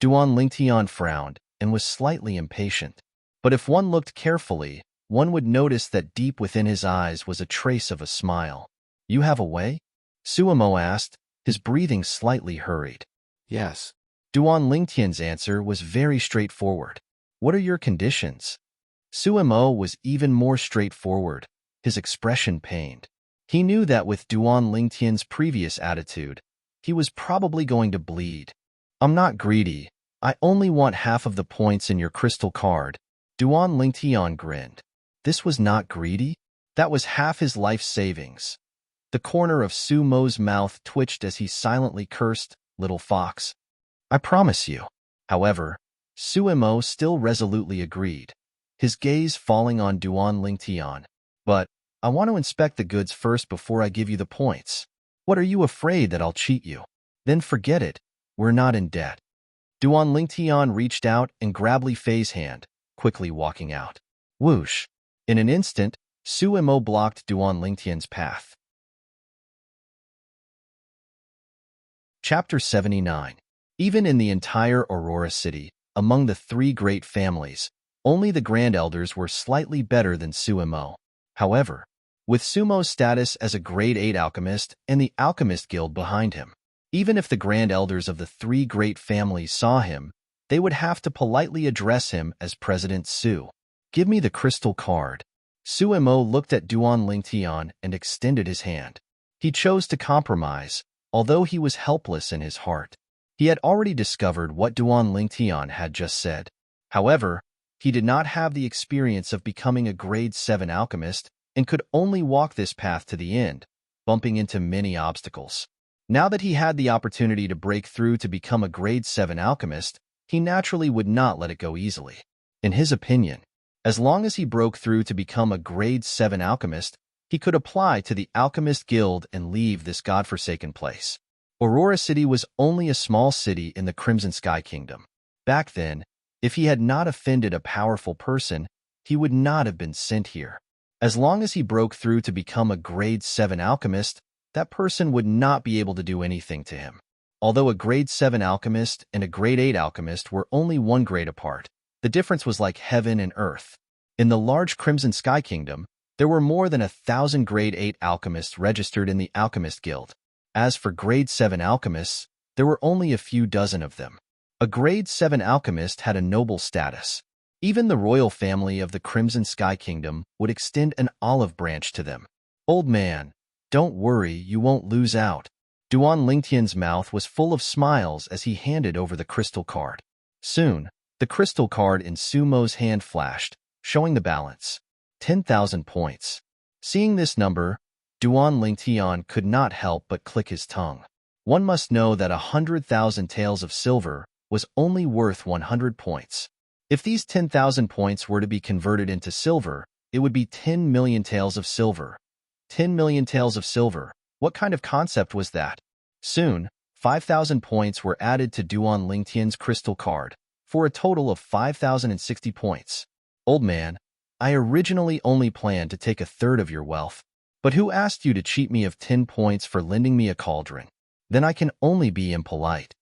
Speaker 1: Duan Lingtian frowned and was slightly impatient. But if one looked carefully, one would notice that deep within his eyes was a trace of a smile. You have a way? Suemo asked, his breathing slightly hurried.
Speaker 2: Yes.
Speaker 1: Duan Lingtian's answer was very straightforward. What are your conditions? Suemo was even more straightforward, his expression pained. He knew that with Duan Lingtian's previous attitude, he was probably going to bleed. I'm not greedy. I only want half of the points in your crystal card. Duan Lingtian grinned. This was not greedy. That was half his life savings. The corner of Sumo's mouth twitched as he silently cursed, "Little fox." I promise you. However, Suemo still resolutely agreed, his gaze falling on Duan Lingtian. But I want to inspect the goods first before I give you the points. What are you afraid that I'll cheat you? Then forget it. We're not in debt. Duan Lingtian reached out and grabbed Li Fei's hand, quickly walking out. Whoosh! In an instant, Suemo blocked Duan Lingtian's path. Chapter 79. Even in the entire Aurora City, among the three great families, only the Grand Elders were slightly better than Suemo. However, with Sumo's status as a Grade 8 alchemist and the Alchemist Guild behind him, even if the Grand Elders of the three great families saw him, they would have to politely address him as President Su. Give me the crystal card. Suemo looked at Duan Lingtian and extended his hand. He chose to compromise, although he was helpless in his heart. He had already discovered what Duan Lingtian had just said. However, he did not have the experience of becoming a Grade 7 alchemist and could only walk this path to the end, bumping into many obstacles. Now that he had the opportunity to break through to become a Grade 7 alchemist, he naturally would not let it go easily. In his opinion, as long as he broke through to become a Grade 7 alchemist, he could apply to the Alchemist Guild and leave this godforsaken place. Aurora City was only a small city in the Crimson Sky Kingdom. Back then, if he had not offended a powerful person, he would not have been sent here. As long as he broke through to become a Grade 7 alchemist, that person would not be able to do anything to him. Although a Grade 7 alchemist and a Grade 8 alchemist were only one grade apart, the difference was like heaven and earth. In the large Crimson Sky Kingdom, there were more than 1,000 Grade 8 alchemists registered in the Alchemist Guild. As for Grade 7 alchemists, there were only a few dozen of them. A Grade 7 alchemist had a noble status. Even the royal family of the Crimson Sky Kingdom would extend an olive branch to them. Old man, don't worry, you won't lose out. Duan Lingtian's mouth was full of smiles as he handed over the crystal card. Soon, the crystal card in Sumo's hand flashed, showing the balance. 10,000 points. Seeing this number, Duan Lingtian could not help but click his tongue. One must know that 100,000 taels of silver was only worth 100 points. If these 10,000 points were to be converted into silver, it would be 10 million taels of silver. 10 million taels of silver. What kind of concept was that? Soon, 5,000 points were added to Duan Lingtian's crystal card, for a total of 5,060 points. Old man, I originally only planned to take a third of your wealth. But who asked you to cheat me of 10 points for lending me a cauldron? Then I can only be impolite.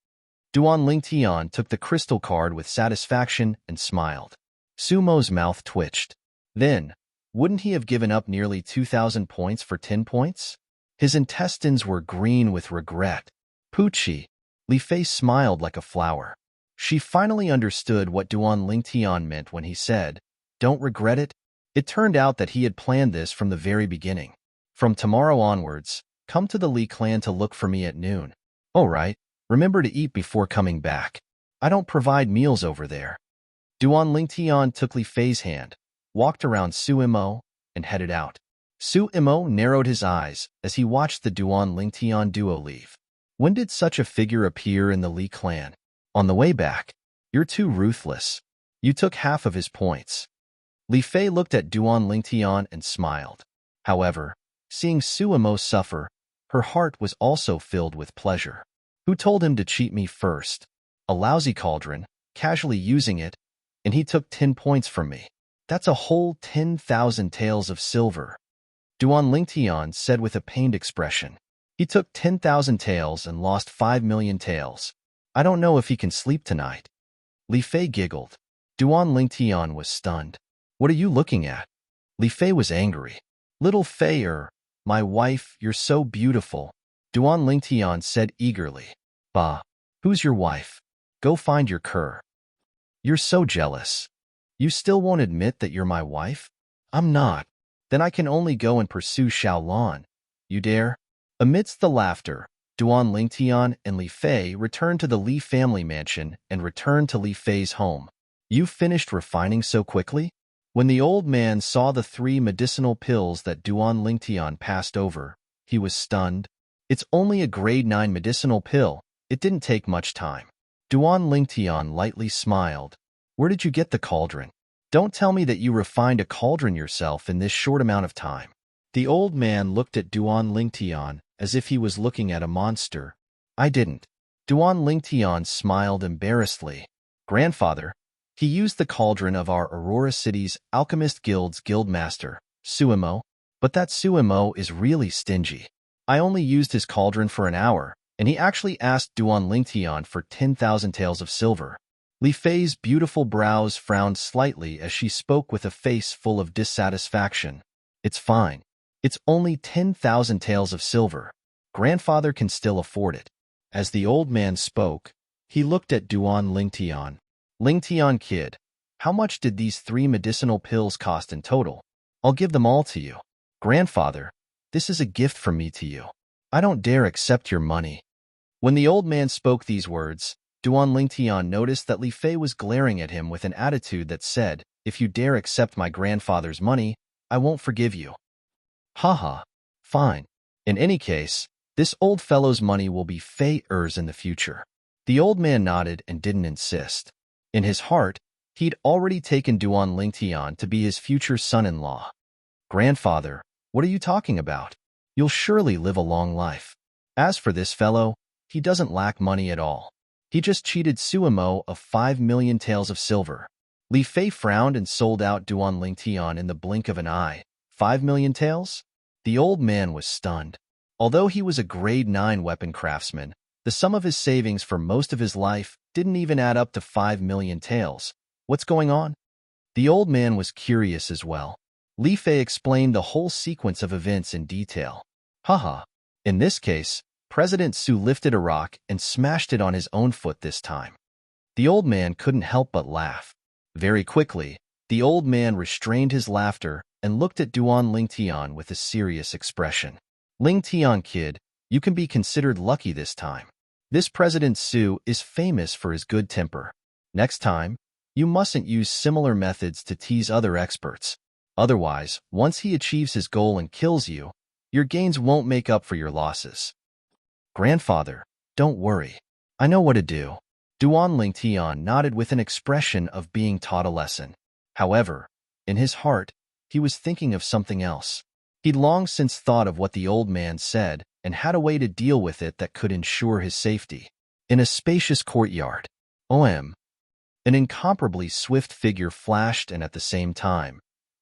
Speaker 1: Duan Lingtian took the crystal card with satisfaction and smiled. Sumo's mouth twitched. Then, wouldn't he have given up nearly 2,000 points for 10 points? His intestines were green with regret. Poochie. Li Fei smiled like a flower. She finally understood what Duan Lingtian meant when he said, "Don't regret it." It turned out that he had planned this from the very beginning. From tomorrow onwards, come to the Li clan to look for me at noon. All right, remember to eat before coming back. I don't provide meals over there. Duan Lingtian took Li Fei's hand, walked around Suemo, and headed out. Suemo narrowed his eyes as he watched the Duan Lingtian duo leave. When did such a figure appear in the Li clan? On the way back. You're too ruthless. You took half of his points. Li Fei looked at Duan Lingtian and smiled. However, seeing Suemo suffer, her heart was also filled with pleasure. Who told him to cheat me first? A lousy cauldron, casually using it, and he took 10 points from me. That's a whole 10,000 taels of silver, Duan Lingtian said with a pained expression. He took 10,000 taels and lost 5 million taels. I don't know if he can sleep tonight. Li Fei giggled. Duan Lingtian was stunned. What are you looking at? Li Fei was angry. Little Fei, my wife, you're so beautiful, Duan Lingtian said eagerly. Bah, who's your wife? Go find your cur. You're so jealous. You still won't admit that you're my wife? I'm not. Then I can only go and pursue Xiaolan. You dare? Amidst the laughter, Duan Lingtian and Li Fei returned to the Li family mansion and returned to Li Fei's home. You finished refining so quickly? When the old man saw the 3 medicinal pills that Duan Lingtian passed over, he was stunned. It's only a grade 9 medicinal pill. It didn't take much time. Duan Lingtian lightly smiled. Where did you get the cauldron? Don't tell me that you refined a cauldron yourself in this short amount of time. The old man looked at Duan Lingtian as if he was looking at a monster. I didn't. Duan Lingtian smiled embarrassedly. Grandfather, he used the cauldron of our Aurora City's Alchemist Guild's guildmaster, Suimo, but that Suimo is really stingy. I only used his cauldron for an hour, and he actually asked Duan Lingtian for 10,000 taels of silver. Li Fei's beautiful brows frowned slightly as she spoke with a face full of dissatisfaction. It's fine. It's only 10,000 taels of silver. Grandfather can still afford it. As the old man spoke, he looked at Duan Lingtian. Lingtian kid, how much did these 3 medicinal pills cost in total? I'll give them all to you. Grandfather, this is a gift from me to you. I don't dare accept your money. When the old man spoke these words, Duan Lingtian noticed that Li Fei was glaring at him with an attitude that said, if you dare accept my grandfather's money, I won't forgive you. Haha, fine. In any case, this old fellow's money will be Fei-er's in the future. The old man nodded and didn't insist. In his heart, he'd already taken Duan Lingtian to be his future son-in-law. Grandfather, what are you talking about? You'll surely live a long life. As for this fellow, he doesn't lack money at all. He just cheated Suimo of 5 million taels of silver. Li Fei frowned and sold out Duan Lingtian in the blink of an eye. 5 million taels? The old man was stunned. Although he was a grade 9 weapon craftsman, the sum of his savings for most of his life didn't even add up to 5 million taels. What's going on? The old man was curious as well. Li Fei explained the whole sequence of events in detail. Haha. In this case, President Su lifted a rock and smashed it on his own foot this time. The old man couldn't help but laugh. Very quickly, the old man restrained his laughter and looked at Duan Lingtian with a serious expression. Lingtian kid, you can be considered lucky this time. This President Su is famous for his good temper. Next time, you mustn't use similar methods to tease other experts. Otherwise, once he achieves his goal and kills you, your gains won't make up for your losses. Grandfather, don't worry. I know what to do. Duan Lingtian nodded with an expression of being taught a lesson. However, in his heart, he was thinking of something else. He'd long since thought of what the old man said and had a way to deal with it that could ensure his safety. In a spacious courtyard, an incomparably swift figure flashed, and at the same time,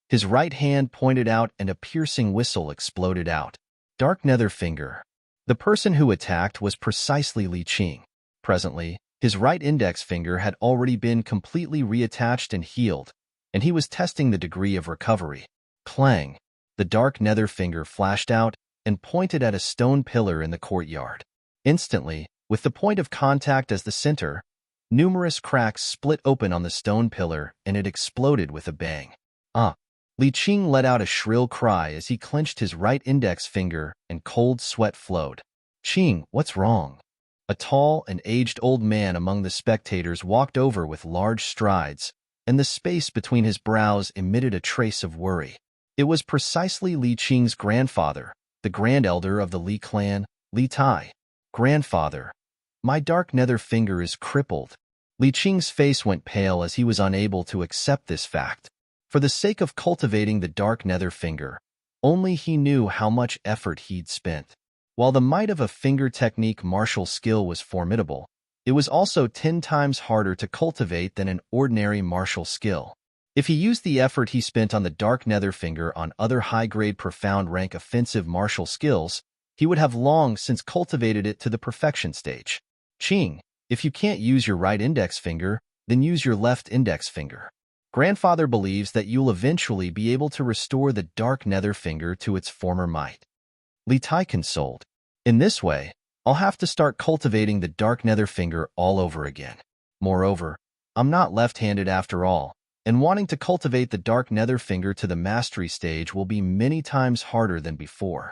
Speaker 1: his right hand pointed out and a piercing whistle exploded out. Dark Nether Finger. The person who attacked was precisely Li Qing. Presently, his right index finger had already been completely reattached and healed, and he was testing the degree of recovery. Clang! The dark nether finger flashed out and pointed at a stone pillar in the courtyard. Instantly, with the point of contact as the center, numerous cracks split open on the stone pillar and it exploded with a bang. Li Qing let out a shrill cry as he clenched his right index finger and cold sweat flowed. Qing, what's wrong? A tall and aged old man among the spectators walked over with large strides, and the space between his brows emitted a trace of worry. It was precisely Li Qing's grandfather, the grand elder of the Li clan, Li Tai. Grandfather, my dark nether finger is crippled. Li Qing's face went pale as he was unable to accept this fact. For the sake of cultivating the dark nether finger, only he knew how much effort he'd spent. While the might of a finger technique martial skill was formidable, it was also 10 times harder to cultivate than an ordinary martial skill. If he used the effort he spent on the dark nether finger on other high-grade profound rank offensive martial skills, he would have long since cultivated it to the perfection stage. Ching, if you can't use your right index finger, then use your left index finger. Grandfather believes that you'll eventually be able to restore the dark nether finger to its former might. Li Tai consoled. In this way, I'll have to start cultivating the dark nether finger all over again. Moreover, I'm not left-handed after all, and wanting to cultivate the dark nether finger to the mastery stage will be many times harder than before.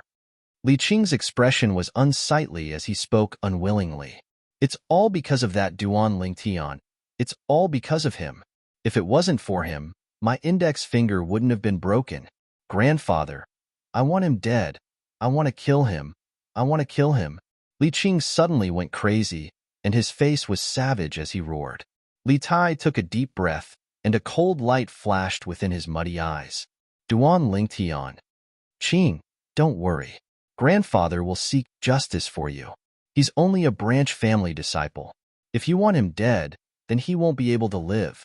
Speaker 1: Li Qing's expression was unsightly as he spoke unwillingly. It's all because of that Duan Lingtian. It's all because of him. If it wasn't for him, my index finger wouldn't have been broken. Grandfather, I want him dead. I want to kill him. I want to kill him. Li Qing suddenly went crazy, and his face was savage as he roared. Li Tai took a deep breath, and a cold light flashed within his muddy eyes. Duan Lingtian. Qing, don't worry. Grandfather will seek justice for you. He's only a branch family disciple. If you want him dead, then he won't be able to live.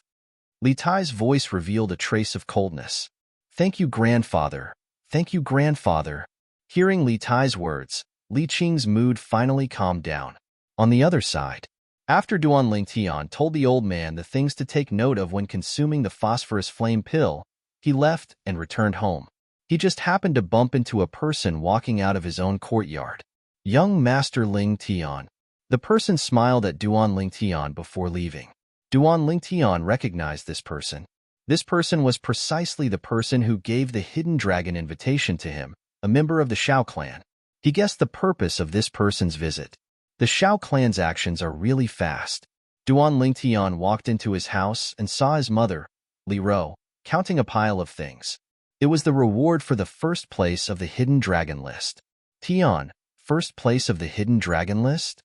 Speaker 1: Li Tai's voice revealed a trace of coldness. Thank you, grandfather. Thank you, grandfather. Hearing Li Tai's words, Li Qing's mood finally calmed down. On the other side, after Duan Lingtian told the old man the things to take note of when consuming the phosphorus flame pill, he left and returned home. He just happened to bump into a person walking out of his own courtyard. Young Master Ling Tian. The person smiled at Duan Lingtian before leaving. Duan Lingtian recognized this person. This person was precisely the person who gave the hidden dragon invitation to him, a member of the Shao clan. He guessed the purpose of this person's visit. The Shao clan's actions are really fast. Duan Lingtian walked into his house and saw his mother, Li Ro, counting a pile of things. It was the reward for the first place of the hidden dragon list. Tian, first place of the hidden dragon list?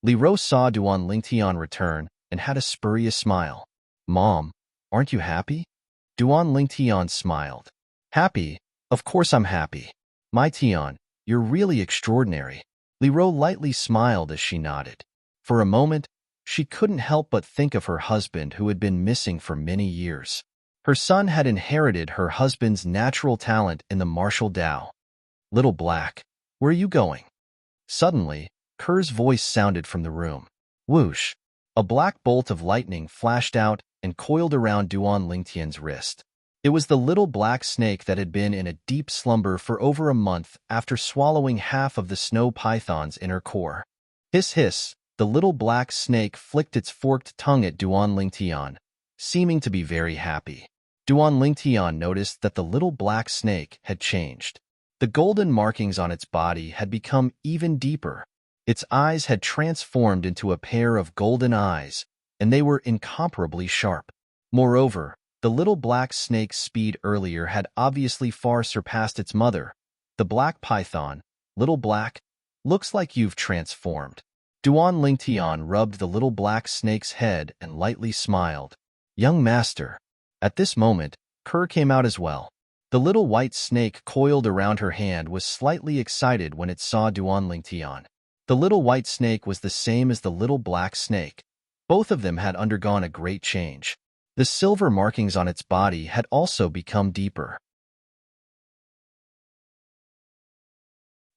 Speaker 1: Li Ro saw Duan Lingtian return and had a spurious smile. Mom, aren't you happy? Duan Lingtian smiled. Happy? Of course I'm happy. My Tian, you're really extraordinary. Li Ro lightly smiled as she nodded. For a moment, she couldn't help but think of her husband who had been missing for many years. Her son had inherited her husband's natural talent in the martial Tao. Little Black, where are you going? Suddenly, Kerr's voice sounded from the room. Whoosh! A black bolt of lightning flashed out and coiled around Duan Lingtian's wrist. It was the little black snake that had been in a deep slumber for over a month after swallowing half of the snow python's inner core. Hiss hiss, the little black snake flicked its forked tongue at Duan Lingtian, seeming to be very happy. Duan Lingtian noticed that the little black snake had changed. The golden markings on its body had become even deeper. Its eyes had transformed into a pair of golden eyes, and they were incomparably sharp. Moreover, the little black snake's speed earlier had obviously far surpassed its mother. The black python, Little Black, looks like you've transformed. Duan Lingtian rubbed the little black snake's head and lightly smiled. Young master. At this moment, Kerr came out as well. The little white snake coiled around her hand was slightly excited when it saw Duan Lingtian. The little white snake was the same as the little black snake. Both of them had undergone a great change. The silver markings on its body had also become deeper.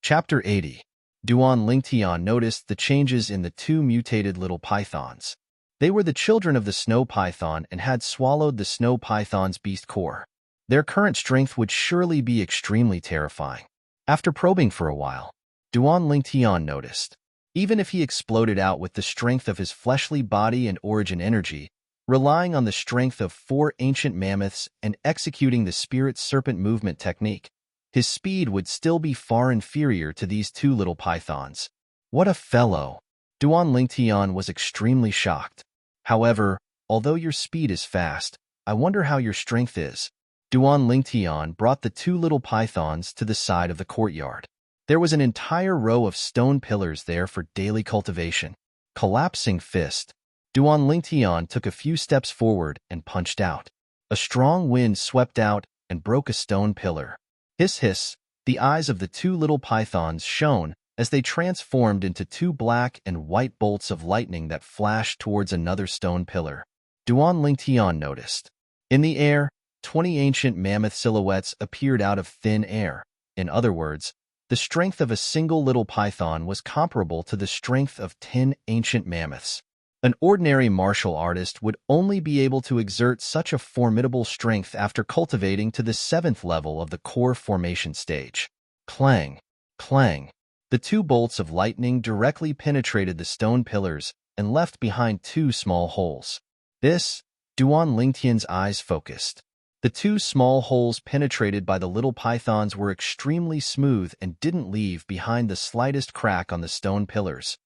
Speaker 1: Chapter 80. Duan Lingtian noticed the changes in the two mutated little pythons. They were the children of the snow python and had swallowed the snow python's beast core. Their current strength would surely be extremely terrifying. After probing for a while, Duan Lingtian noticed. Even if he exploded out with the strength of his fleshly body and origin energy, relying on the strength of 4 ancient mammoths and executing the spirit serpent movement technique, his speed would still be far inferior to these two little pythons. What a fellow! Duan Lingtian was extremely shocked. However, although your speed is fast, I wonder how your strength is. Duan Lingtian brought the two little pythons to the side of the courtyard. There was an entire row of stone pillars there for daily cultivation. Collapsing fist. Duan Lingtian took a few steps forward and punched out. A strong wind swept out and broke a stone pillar. Hiss hiss, the eyes of the two little pythons shone as they transformed into 2 black and white bolts of lightning that flashed towards another stone pillar. Duan Lingtian noticed. In the air, 20 ancient mammoth silhouettes appeared out of thin air. In other words, the strength of a single little python was comparable to the strength of 10 ancient mammoths. An ordinary martial artist would only be able to exert such a formidable strength after cultivating to the 7th level of the core formation stage. Clang, clang. The 2 bolts of lightning directly penetrated the stone pillars and left behind 2 small holes. This, Duan Lingtian's eyes focused. The 2 small holes penetrated by the little pythons were extremely smooth and didn't leave behind the slightest crack on the stone pillars.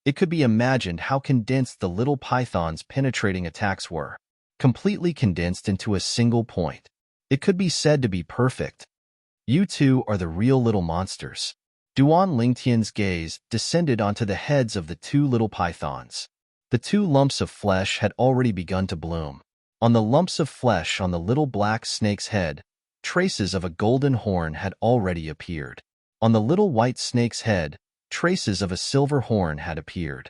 Speaker 1: It could be imagined how condensed the little python's penetrating attacks were, completely condensed into a single point. It could be said to be perfect. You two are the real little monsters. Duan Lingtian's gaze descended onto the heads of the 2 little pythons. The 2 lumps of flesh had already begun to bloom. On the lumps of flesh on the little black snake's head, traces of a golden horn had already appeared. On the little white snake's head, traces of a silver horn had appeared.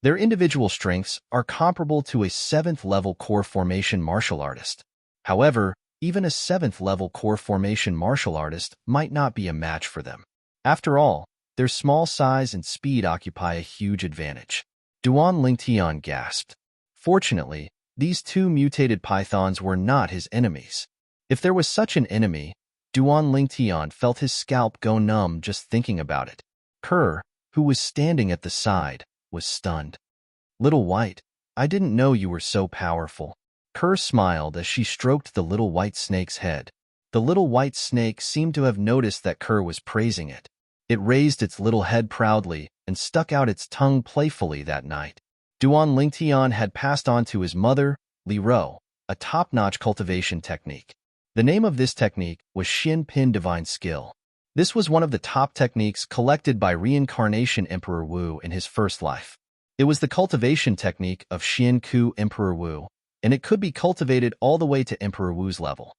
Speaker 1: Their individual strengths are comparable to a 7th level core formation martial artist. However, even a 7th level core formation martial artist might not be a match for them. After all, their small size and speed occupy a huge advantage. Duan Lingtian gasped. Fortunately, these 2 mutated pythons were not his enemies. If there was such an enemy, Duan Lingtian felt his scalp go numb just thinking about it. Kerr, who was standing at the side, was stunned. Little White, I didn't know you were so powerful. Kerr smiled as she stroked the little white snake's head. The little white snake seemed to have noticed that Kerr was praising it. It raised its little head proudly and stuck out its tongue playfully that night. Duan Lingtian had passed on to his mother, Li Ro, a top-notch cultivation technique. The name of this technique was Xian Pin Divine Skill. This was one of the top techniques collected by Reincarnation Emperor Wu in his first life. It was the cultivation technique of Xian Ku Emperor Wu, and it could be cultivated all the way to Emperor Wu's level.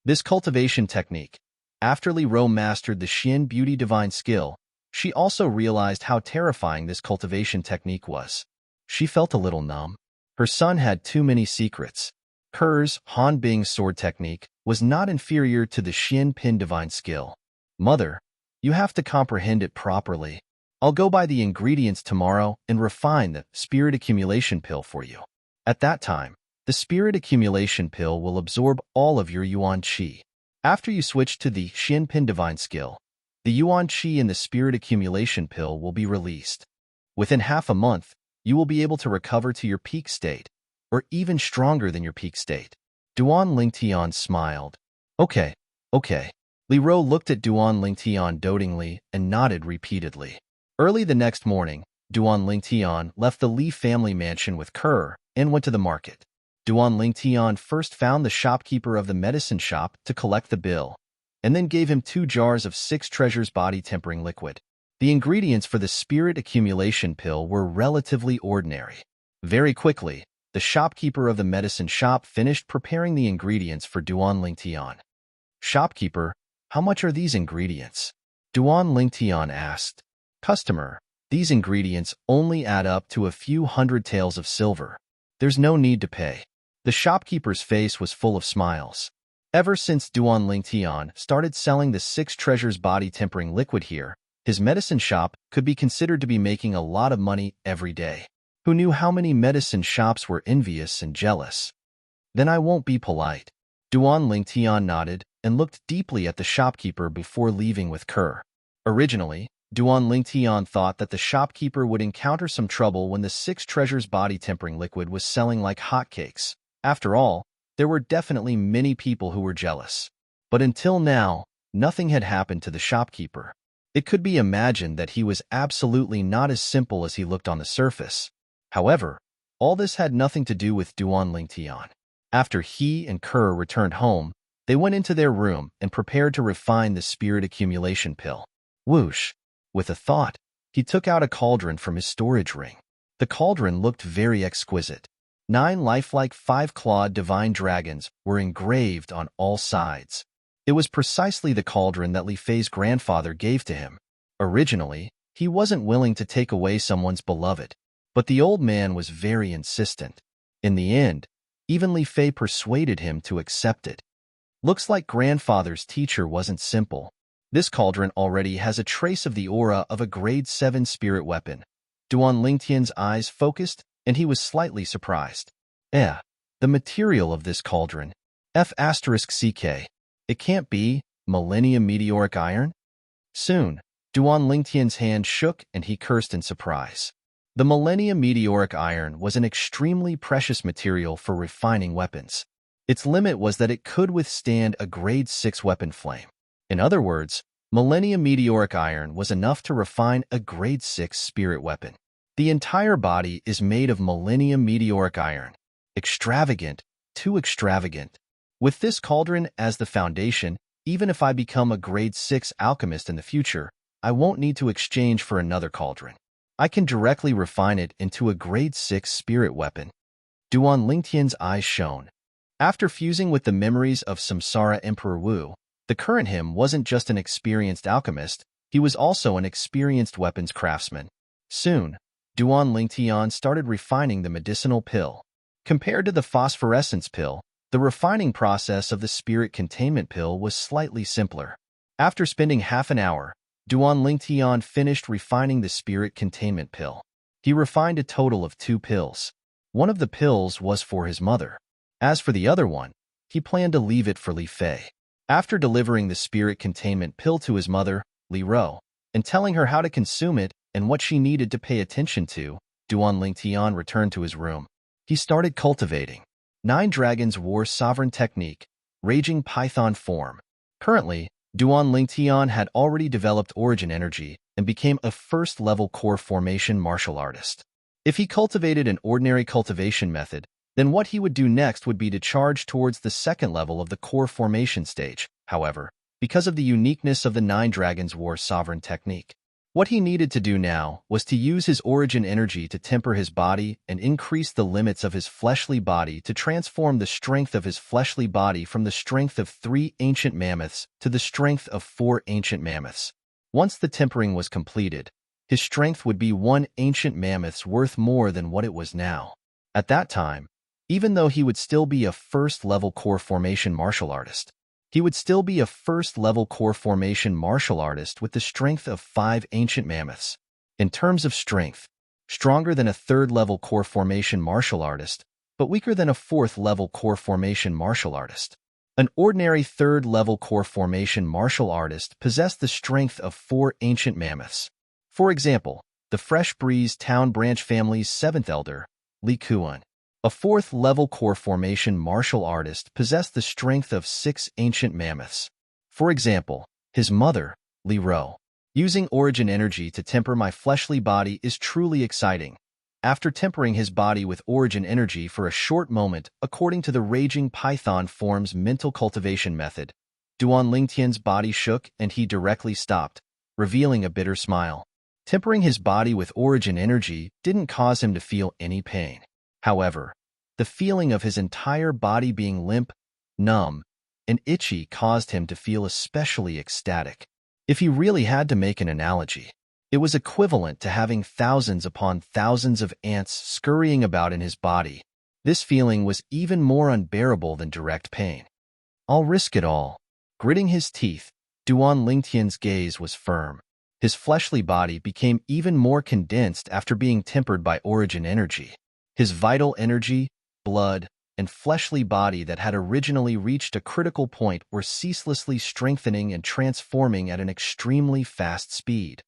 Speaker 1: This cultivation technique, after Li Ro mastered the Xian Beauty Divine Skill, she also realized how terrifying this cultivation technique was. She felt a little numb. Her son had too many secrets. Kerr's Han Bing sword technique was not inferior to the Xian Pin Divine Skill. Mother, you have to comprehend it properly. I'll go buy the ingredients tomorrow and refine the spirit accumulation pill for you. At that time, the spirit accumulation pill will absorb all of your Yuan Qi. After you switch to the Xian Pin Divine Skill, the Yuan Qi in the spirit accumulation pill will be released. Within half a month, you will be able to recover to your peak state, or even stronger than your peak state. Duan Lingtian smiled. Okay. Li Ro looked at Duan Lingtian dotingly and nodded repeatedly. Early the next morning, Duan Lingtian left the Li family mansion with Kerr and went to the market. Duan Lingtian first found the shopkeeper of the medicine shop to collect the bill, and then gave him 2 jars of 6 treasures body-tempering liquid. The ingredients for the spirit accumulation pill were relatively ordinary. Very quickly, the shopkeeper of the medicine shop finished preparing the ingredients for Duan Lingtian. Shopkeeper, how much are these ingredients? Duan Lingtian asked. Customer, these ingredients only add up to a few hundred taels of silver. There's no need to pay. The shopkeeper's face was full of smiles. Ever since Duan Lingtian started selling the 6 treasures body-tempering liquid here, his medicine shop could be considered to be making a lot of money every day. Who knew how many medicine shops were envious and jealous? Then I won't be polite. Duan Lingtian nodded and looked deeply at the shopkeeper before leaving with Kerr. Originally, Duan Lingtian thought that the shopkeeper would encounter some trouble when the 6 treasures body-tempering liquid was selling like hotcakes. After all, there were definitely many people who were jealous. But until now, nothing had happened to the shopkeeper. It could be imagined that he was absolutely not as simple as he looked on the surface. However, all this had nothing to do with Duan Lingtian. After he and Kerr returned home, they went into their room and prepared to refine the spirit accumulation pill. Whoosh! With a thought, he took out a cauldron from his storage ring. The cauldron looked very exquisite. 9 lifelike 5-clawed divine dragons were engraved on all sides. It was precisely the cauldron that Li Fei's grandfather gave to him. Originally, he wasn't willing to take away someone's beloved, but the old man was very insistent. In the end, even Li Fei persuaded him to accept it. Looks like grandfather's teacher wasn't simple. This cauldron already has a trace of the aura of a grade 7 spirit weapon. Duan Lingtian's eyes focused, and he was slightly surprised. The material of this cauldron. F*CK. It can't be Millennium Meteoric Iron? Soon, Duan Lingtian's hand shook and he cursed in surprise. The Millennium Meteoric Iron was an extremely precious material for refining weapons. Its limit was that it could withstand a grade 6 weapon flame. In other words, Millennium Meteoric Iron was enough to refine a grade 6 spirit weapon. The entire body is made of Millennium Meteoric Iron. Extravagant, too extravagant. With this cauldron as the foundation, even if I become a grade 6 alchemist in the future, I won't need to exchange for another cauldron. I can directly refine it into a grade 6 spirit weapon. Duan Lingtian's eyes shone. After fusing with the memories of Samsara Emperor Wu, the current him wasn't just an experienced alchemist, he was also an experienced weapons craftsman. Soon, Duan Lingtian started refining the medicinal pill. Compared to the phosphorescence pill, the refining process of the spirit containment pill was slightly simpler. After spending half an hour, Duan Lingtian finished refining the spirit containment pill. He refined a total of 2 pills. One of the pills was for his mother. As for the other one, he planned to leave it for Li Fei. After delivering the spirit containment pill to his mother, Li Ro, and telling her how to consume it and what she needed to pay attention to, Duan Lingtian returned to his room. He started cultivating 9 Dragons War Sovereign Technique, Raging Python Form. Currently, Duan Lingtian had already developed Origin Energy and became a first-level core formation martial artist. If he cultivated an ordinary cultivation method, then what he would do next would be to charge towards the second level of the core formation stage. However, because of the uniqueness of the 9 Dragons War Sovereign Technique, what he needed to do now was to use his origin energy to temper his body and increase the limits of his fleshly body to transform the strength of his fleshly body from the strength of 3 ancient mammoths to the strength of 4 ancient mammoths. Once the tempering was completed, his strength would be 1 ancient mammoth's worth more than what it was now. At that time, even though he would still be a first-level core formation martial artist, he would still be a first-level core formation martial artist with the strength of 5 ancient mammoths. In terms of strength, stronger than a third-level core formation martial artist, but weaker than a fourth-level core formation martial artist. An ordinary third-level core formation martial artist possessed the strength of 4 ancient mammoths. For example, the Fresh Breeze Town Branch family's 7th elder, Li Kuan. A 4th-level core formation martial artist possessed the strength of 6 ancient mammoths. For example, his mother, Li Ro. Using origin energy to temper my fleshly body is truly exciting. After tempering his body with origin energy for a short moment, according to the Raging Python Form's mental cultivation method, Duan Lingtian's body shook and he directly stopped, revealing a bitter smile. Tempering his body with origin energy didn't cause him to feel any pain. However, the feeling of his entire body being limp, numb, and itchy caused him to feel especially ecstatic. If he really had to make an analogy, it was equivalent to having thousands upon thousands of ants scurrying about in his body. This feeling was even more unbearable than direct pain. I'll risk it all. Gritting his teeth, Duan Lingtian's gaze was firm. His fleshly body became even more condensed after being tempered by origin energy. His vital energy, blood, and fleshly body that had originally reached a critical point were ceaselessly strengthening and transforming at an extremely fast speed.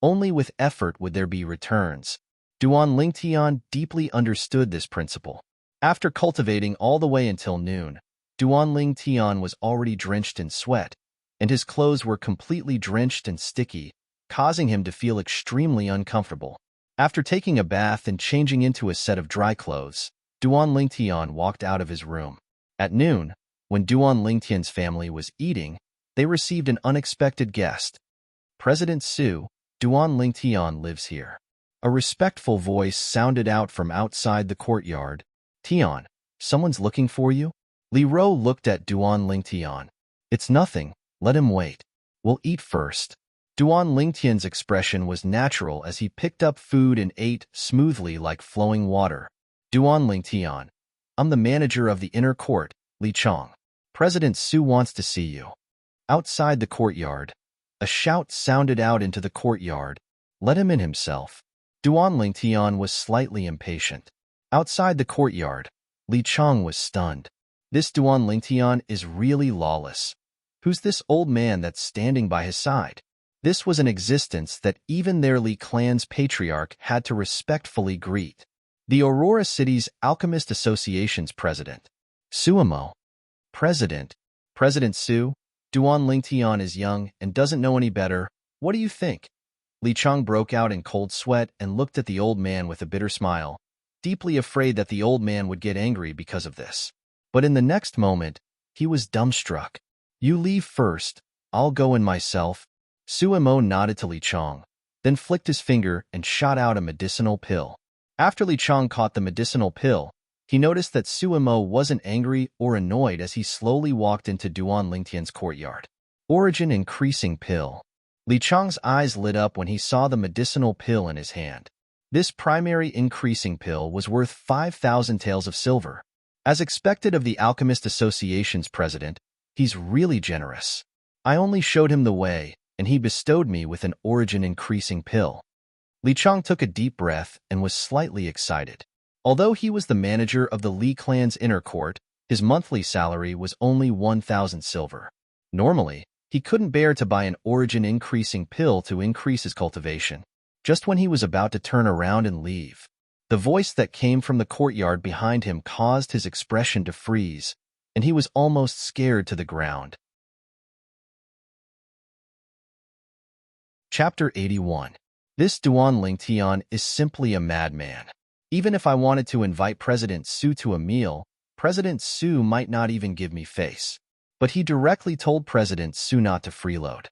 Speaker 1: Only with effort would there be returns. Duan Lingtian deeply understood this principle. After cultivating all the way until noon, Duan Lingtian was already drenched in sweat, and his clothes were completely drenched and sticky, causing him to feel extremely uncomfortable. After taking a bath and changing into a set of dry clothes, Duan Lingtian walked out of his room. At noon, when Duan Lingtian's family was eating, they received an unexpected guest. President Su, Duan Lingtian lives here. A respectful voice sounded out from outside the courtyard. Tian, someone's looking for you? Li Ro looked at Duan Lingtian. It's nothing, let him wait. We'll eat first. Duan Lingtian's expression was natural as he picked up food and ate smoothly like flowing water. Duan Lingtian, I'm the manager of the inner court, Li Chong. President Su wants to see you. Outside the courtyard, a shout sounded out into the courtyard. Let him in himself. Duan Lingtian was slightly impatient. Outside the courtyard, Li Chang was stunned. This Duan Lingtian is really lawless. Who's this old man that's standing by his side? This was an existence that even their Li clan's patriarch had to respectfully greet. The Aurora City's Alchemist Association's president. Suimo. President Su, Duan Lingtian is young and doesn't know any better. What do you think? Li Chang broke out in cold sweat and looked at the old man with a bitter smile, deeply afraid that the old man would get angry because of this. But in the next moment, he was dumbstruck. You leave first, I'll go in myself. Suimo nodded to Li Chang, then flicked his finger and shot out a medicinal pill. After Li Chang caught the medicinal pill, he noticed that Suimo wasn't angry or annoyed as he slowly walked into Duan Lingtian's courtyard. Origin increasing pill. Li Chang's eyes lit up when he saw the medicinal pill in his hand. This primary increasing pill was worth 5,000 taels of silver. As expected of the Alchemist Association's president, he's really generous. I only showed him the way, and he bestowed me with an origin-increasing pill. Li Chang took a deep breath and was slightly excited. Although he was the manager of the Li clan's inner court, his monthly salary was only 1,000 silver. Normally, he couldn't bear to buy an origin-increasing pill to increase his cultivation. Just when he was about to turn around and leave, the voice that came from the courtyard behind him caused his expression to freeze, and he was almost scared to the ground. Chapter 81. This Duan Lingtian is simply a madman. Even if I wanted to invite President Su to a meal, President Su might not even give me face. But he directly told President Su not to freeload.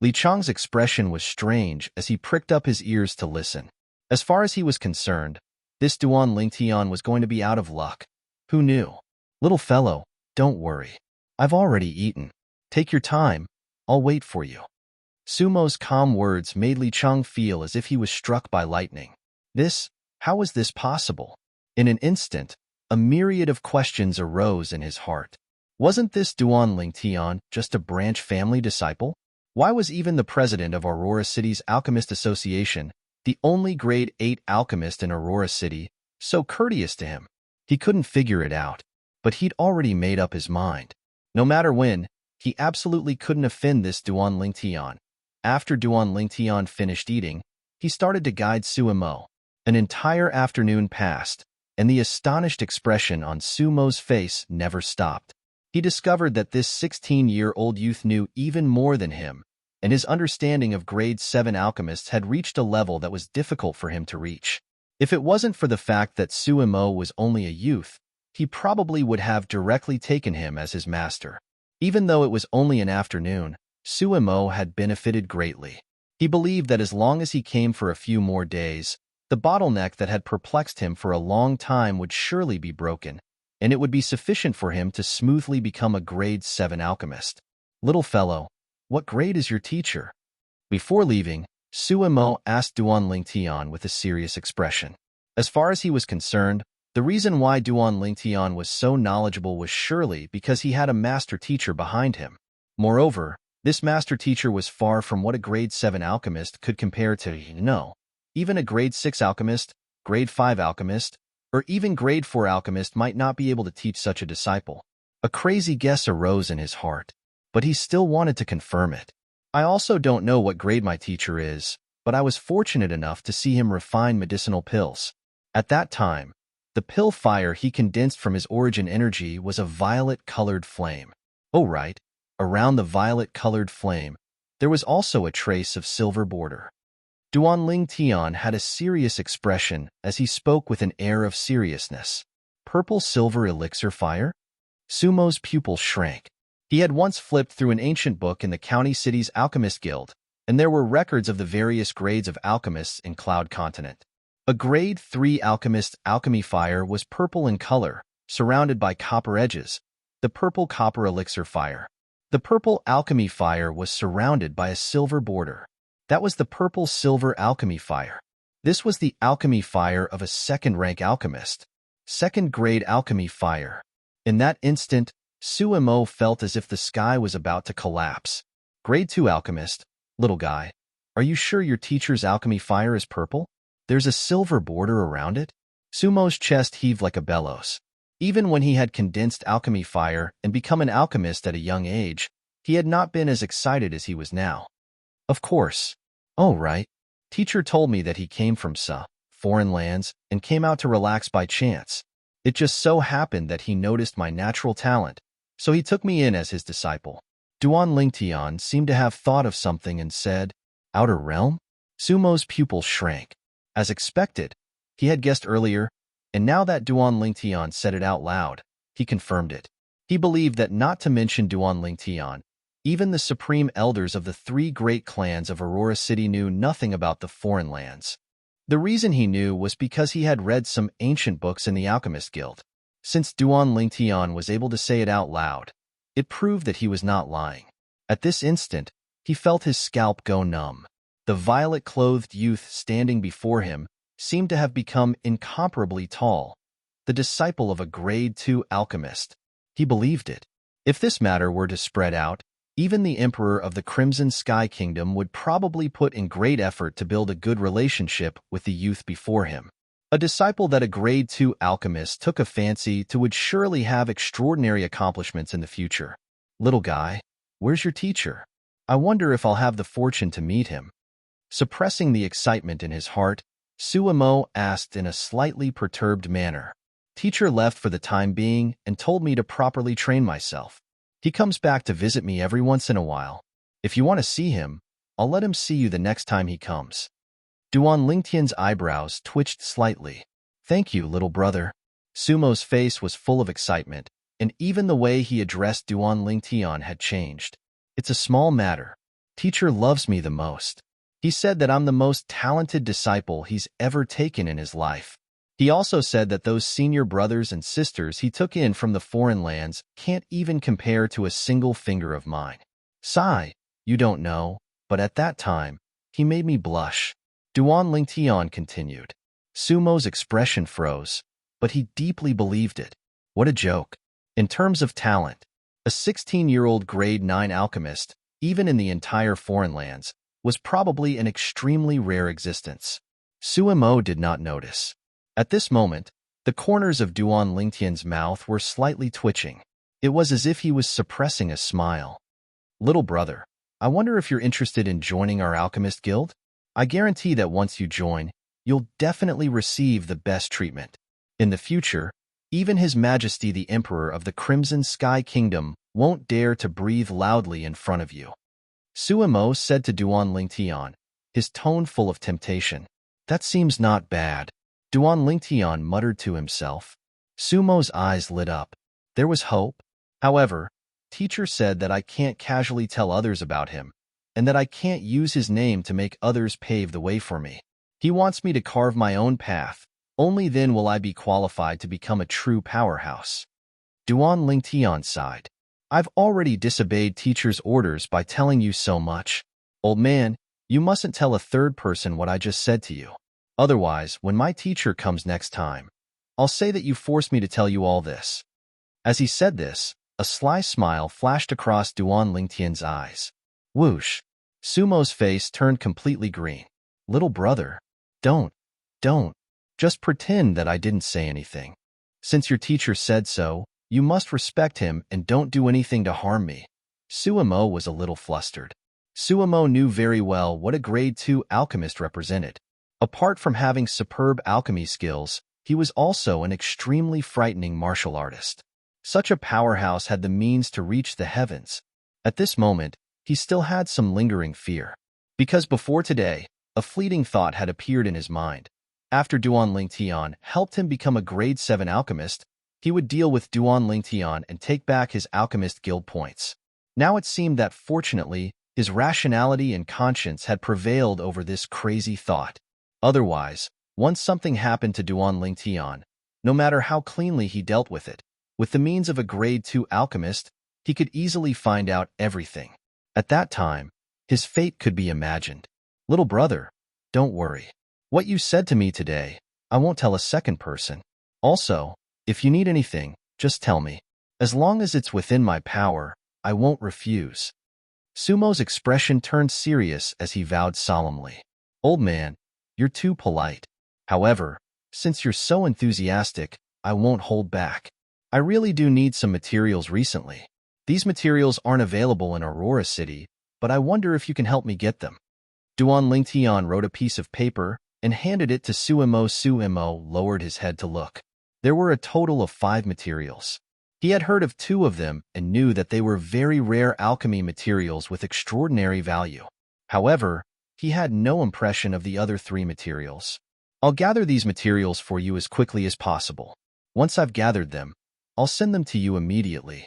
Speaker 1: Li Chang's expression was strange as he pricked up his ears to listen. As far as he was concerned, this Duan Lingtian was going to be out of luck. Who knew? Little fellow, don't worry. I've already eaten. Take your time. I'll wait for you. Sumo's calm words made Li Chang feel as if he was struck by lightning. How was this possible? In an instant, a myriad of questions arose in his heart. Wasn't this Duan Lingtian just a branch family disciple? Why was even the president of Aurora City's Alchemist Association, the only grade 8 alchemist in Aurora City, so courteous to him? He couldn't figure it out, but he'd already made up his mind. No matter when, he absolutely couldn't offend this Duan Lingtian. After Duan Lingtian finished eating, he started to guide Suimo. An entire afternoon passed, and the astonished expression on Sumo's face never stopped. He discovered that this 16-year-old youth knew even more than him, and his understanding of grade 7 alchemists had reached a level that was difficult for him to reach. If it wasn't for the fact that Suimo was only a youth, he probably would have directly taken him as his master. Even though it was only an afternoon, Suimo had benefited greatly. He believed that as long as he came for a few more days, the bottleneck that had perplexed him for a long time would surely be broken, and it would be sufficient for him to smoothly become a grade 7 alchemist. Little fellow, what grade is your teacher? Before leaving, Suimo asked Duan Lingtian with a serious expression. As far as he was concerned, the reason why Duan Lingtian was so knowledgeable was surely because he had a master teacher behind him. Moreover, this master teacher was far from what a grade 7 alchemist could compare to. Even a grade 6 alchemist, grade 5 alchemist, or even grade 4 alchemist might not be able to teach such a disciple. A crazy guess arose in his heart, but he still wanted to confirm it. I also don't know what grade my teacher is, but I was fortunate enough to see him refine medicinal pills. At that time, the pill fire he condensed from his origin energy was a violet-colored flame. Oh right, around the violet-colored flame, there was also a trace of silver border. Duan Lingtian had a serious expression as he spoke with an air of seriousness. Purple-silver elixir fire? Sumo's pupil shrank. He had once flipped through an ancient book in the county city's alchemist guild, and there were records of the various grades of alchemists in Cloud Continent. A grade 3 alchemist alchemy fire was purple in color, surrounded by copper edges, the purple copper elixir fire. The purple alchemy fire was surrounded by a silver border. That was the purple silver alchemy fire. This was the alchemy fire of a second-rank alchemist. Second-grade alchemy fire. In that instant, Suemo felt as if the sky was about to collapse. Grade 2 alchemist, little guy. Are you sure your teacher's alchemy fire is purple? There's a silver border around it? Sumo's chest heaved like a bellows. Even when he had condensed alchemy fire and become an alchemist at a young age, he had not been as excited as he was now. Of course. Oh, right. Teacher told me that he came from foreign lands and came out to relax by chance. It just so happened that he noticed my natural talent, so he took me in as his disciple. Duan Lingtian seemed to have thought of something and said, Outer realm? Sumo's pupil shrank. As expected, he had guessed earlier, and now that Duan Lingtian said it out loud, he confirmed it. He believed that not to mention Duan Lingtian, even the supreme elders of the 3 great clans of Aurora City knew nothing about the foreign lands. The reason he knew was because he had read some ancient books in the Alchemist Guild. Since Duan Lingtian was able to say it out loud, it proved that he was not lying. At this instant, he felt his scalp go numb. The violet-clothed youth standing before him seemed to have become incomparably tall, the disciple of a grade 2 alchemist. He believed it. If this matter were to spread out, even the Emperor of the Crimson Sky Kingdom would probably put in great effort to build a good relationship with the youth before him. A disciple that a grade 2 alchemist took a fancy to would surely have extraordinary accomplishments in the future. Little guy, where's your teacher? I wonder if I'll have the fortune to meet him. Suppressing the excitement in his heart, Suemo asked in a slightly perturbed manner. Teacher left for the time being and told me to properly train myself. He comes back to visit me every once in a while. If you want to see him, I'll let him see you the next time he comes. Duan Lingtian's eyebrows twitched slightly. Thank you, little brother. Sumo's face was full of excitement, and even the way he addressed Duan Lingtian had changed. It's a small matter. Teacher loves me the most. He said that I'm the most talented disciple he's ever taken in his life. He also said that those senior brothers and sisters he took in from the foreign lands can't even compare to a single finger of mine. Sigh, you don't know, but at that time, he made me blush. Duan Lingtian continued. Sumo's expression froze, but he deeply believed it. What a joke. In terms of talent, a 16-year-old grade 9 alchemist, even in the entire foreign lands, was probably an extremely rare existence. Suemo did not notice. At this moment, the corners of Duan Lingtian's mouth were slightly twitching. It was as if he was suppressing a smile. Little brother, I wonder if you're interested in joining our alchemist guild? I guarantee that once you join, you'll definitely receive the best treatment. In the future, even His Majesty the Emperor of the Crimson Sky Kingdom won't dare to breathe loudly in front of you. Suemo said to Duan Lingtian, his tone full of temptation. That seems not bad. Duan Lingtian muttered to himself. Sumo's eyes lit up. There was hope. However, teacher said that I can't casually tell others about him, and that I can't use his name to make others pave the way for me. He wants me to carve my own path. Only then will I be qualified to become a true powerhouse. Duan Lingtian sighed. I've already disobeyed teacher's orders by telling you so much. Old man, you mustn't tell a third person what I just said to you. Otherwise, when my teacher comes next time, I'll say that you forced me to tell you all this. As he said this, a sly smile flashed across Duan Lingtian's eyes. Whoosh! Sumo's face turned completely green. Little brother, don't. Just pretend that I didn't say anything. Since your teacher said so, you must respect him and don't do anything to harm me. Suemo was a little flustered. Suemo knew very well what a grade 2 alchemist represented. Apart from having superb alchemy skills, he was also an extremely frightening martial artist. Such a powerhouse had the means to reach the heavens. At this moment, he still had some lingering fear. Because before today, a fleeting thought had appeared in his mind. After Duan Lingtian helped him become a grade 7 alchemist, he would deal with Duan Lingtian and take back his alchemist guild points. Now it seemed that fortunately, his rationality and conscience had prevailed over this crazy thought. Otherwise, once something happened to Duan Lingtian, no matter how cleanly he dealt with it, with the means of a grade 2 alchemist, he could easily find out everything. At that time, his fate could be imagined. Little brother, don't worry. What you said to me today, I won't tell a second person. Also, if you need anything, just tell me. As long as it's within my power, I won't refuse. Sumo's expression turned serious as he vowed solemnly. Old man, you're too polite. However, since you're so enthusiastic, I won't hold back. I really do need some materials recently. These materials aren't available in Aurora City, but I wonder if you can help me get them. Duan Lingtian wrote a piece of paper and handed it to Suimo. Suimo lowered his head to look. There were a total of 5 materials. He had heard of 2 of them and knew that they were very rare alchemy materials with extraordinary value. However, he had no impression of the other 3 materials. I'll gather these materials for you as quickly as possible. Once I've gathered them, I'll send them to you immediately.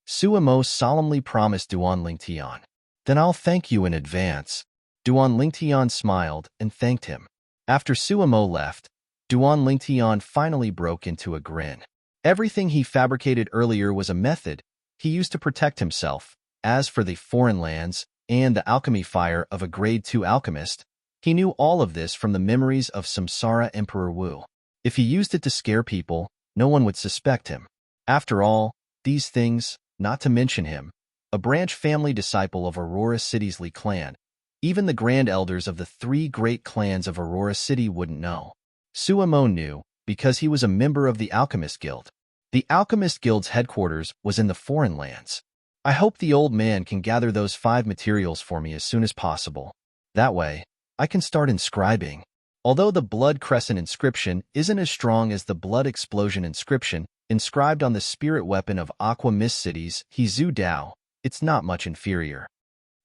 Speaker 1: Suimo solemnly promised Duan Lingtian. Then I'll thank you in advance. Duan Lingtian smiled and thanked him. After Suimo left, Duan Lingtian finally broke into a grin. Everything he fabricated earlier was a method he used to protect himself. As for the foreign lands and the alchemy fire of a grade 2 alchemist, he knew all of this from the memories of Samsara Emperor Wu. If he used it to scare people, no one would suspect him. After all, these things, not to mention him, a branch family disciple of Aurora City's Li clan, even the grand elders of the 3 great clans of Aurora City wouldn't know. Suimo knew because he was a member of the Alchemist Guild. The Alchemist Guild's headquarters was in the foreign lands. I hope the old man can gather those 5 materials for me as soon as possible. That way, I can start inscribing. Although the Blood Crescent inscription isn't as strong as the Blood Explosion inscription inscribed on the spirit weapon of Aqua Mist City's Hezu Dao, it's not much inferior.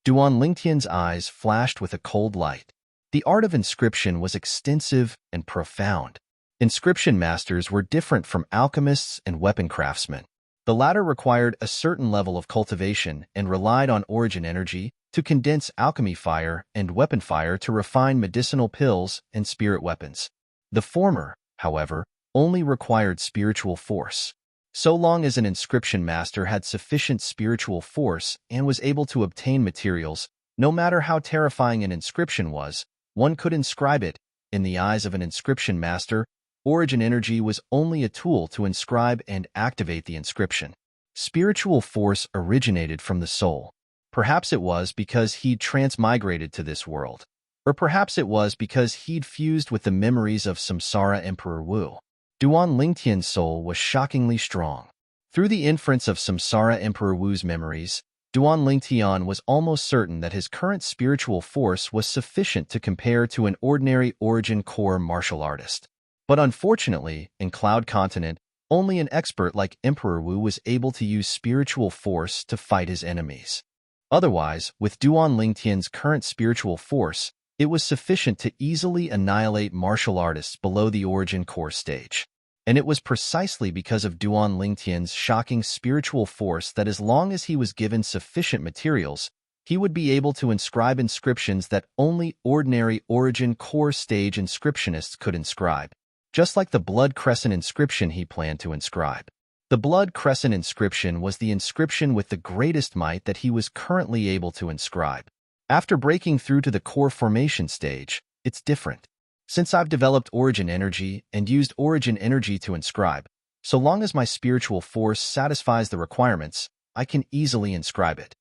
Speaker 1: Duan Lingtian's eyes flashed with a cold light. The art of inscription was extensive and profound. Inscription masters were different from alchemists and weapon craftsmen. The latter required a certain level of cultivation and relied on origin energy to condense alchemy fire and weapon fire to refine medicinal pills and spirit weapons. The former, however, only required spiritual force. So long as an inscription master had sufficient spiritual force and was able to obtain materials, no matter how terrifying an inscription was, one could inscribe it. In the eyes of an inscription master, origin energy was only a tool to inscribe and activate the inscription. Spiritual force originated from the soul. Perhaps it was because he'd transmigrated to this world. Or perhaps it was because he'd fused with the memories of Samsara Emperor Wu. Duan Lingtian's soul was shockingly strong. Through the inference of Samsara Emperor Wu's memories, Duan Lingtian was almost certain that his current spiritual force was sufficient to compare to an ordinary origin core martial artist. But unfortunately, in Cloud Continent, only an expert like Emperor Wu was able to use spiritual force to fight his enemies. Otherwise, with Duan Lingtian's current spiritual force, it was sufficient to easily annihilate martial artists below the origin core stage. And it was precisely because of Duan Lingtian's shocking spiritual force that as long as he was given sufficient materials, he would be able to inscribe inscriptions that only ordinary origin core stage inscriptionists could inscribe, just like the Blood Crescent inscription he planned to inscribe. The Blood Crescent inscription was the inscription with the greatest might that he was currently able to inscribe. After breaking through to the core formation stage, it's different. Since I've developed origin energy and used origin energy to inscribe, so long as my spiritual force satisfies the requirements, I can easily inscribe it.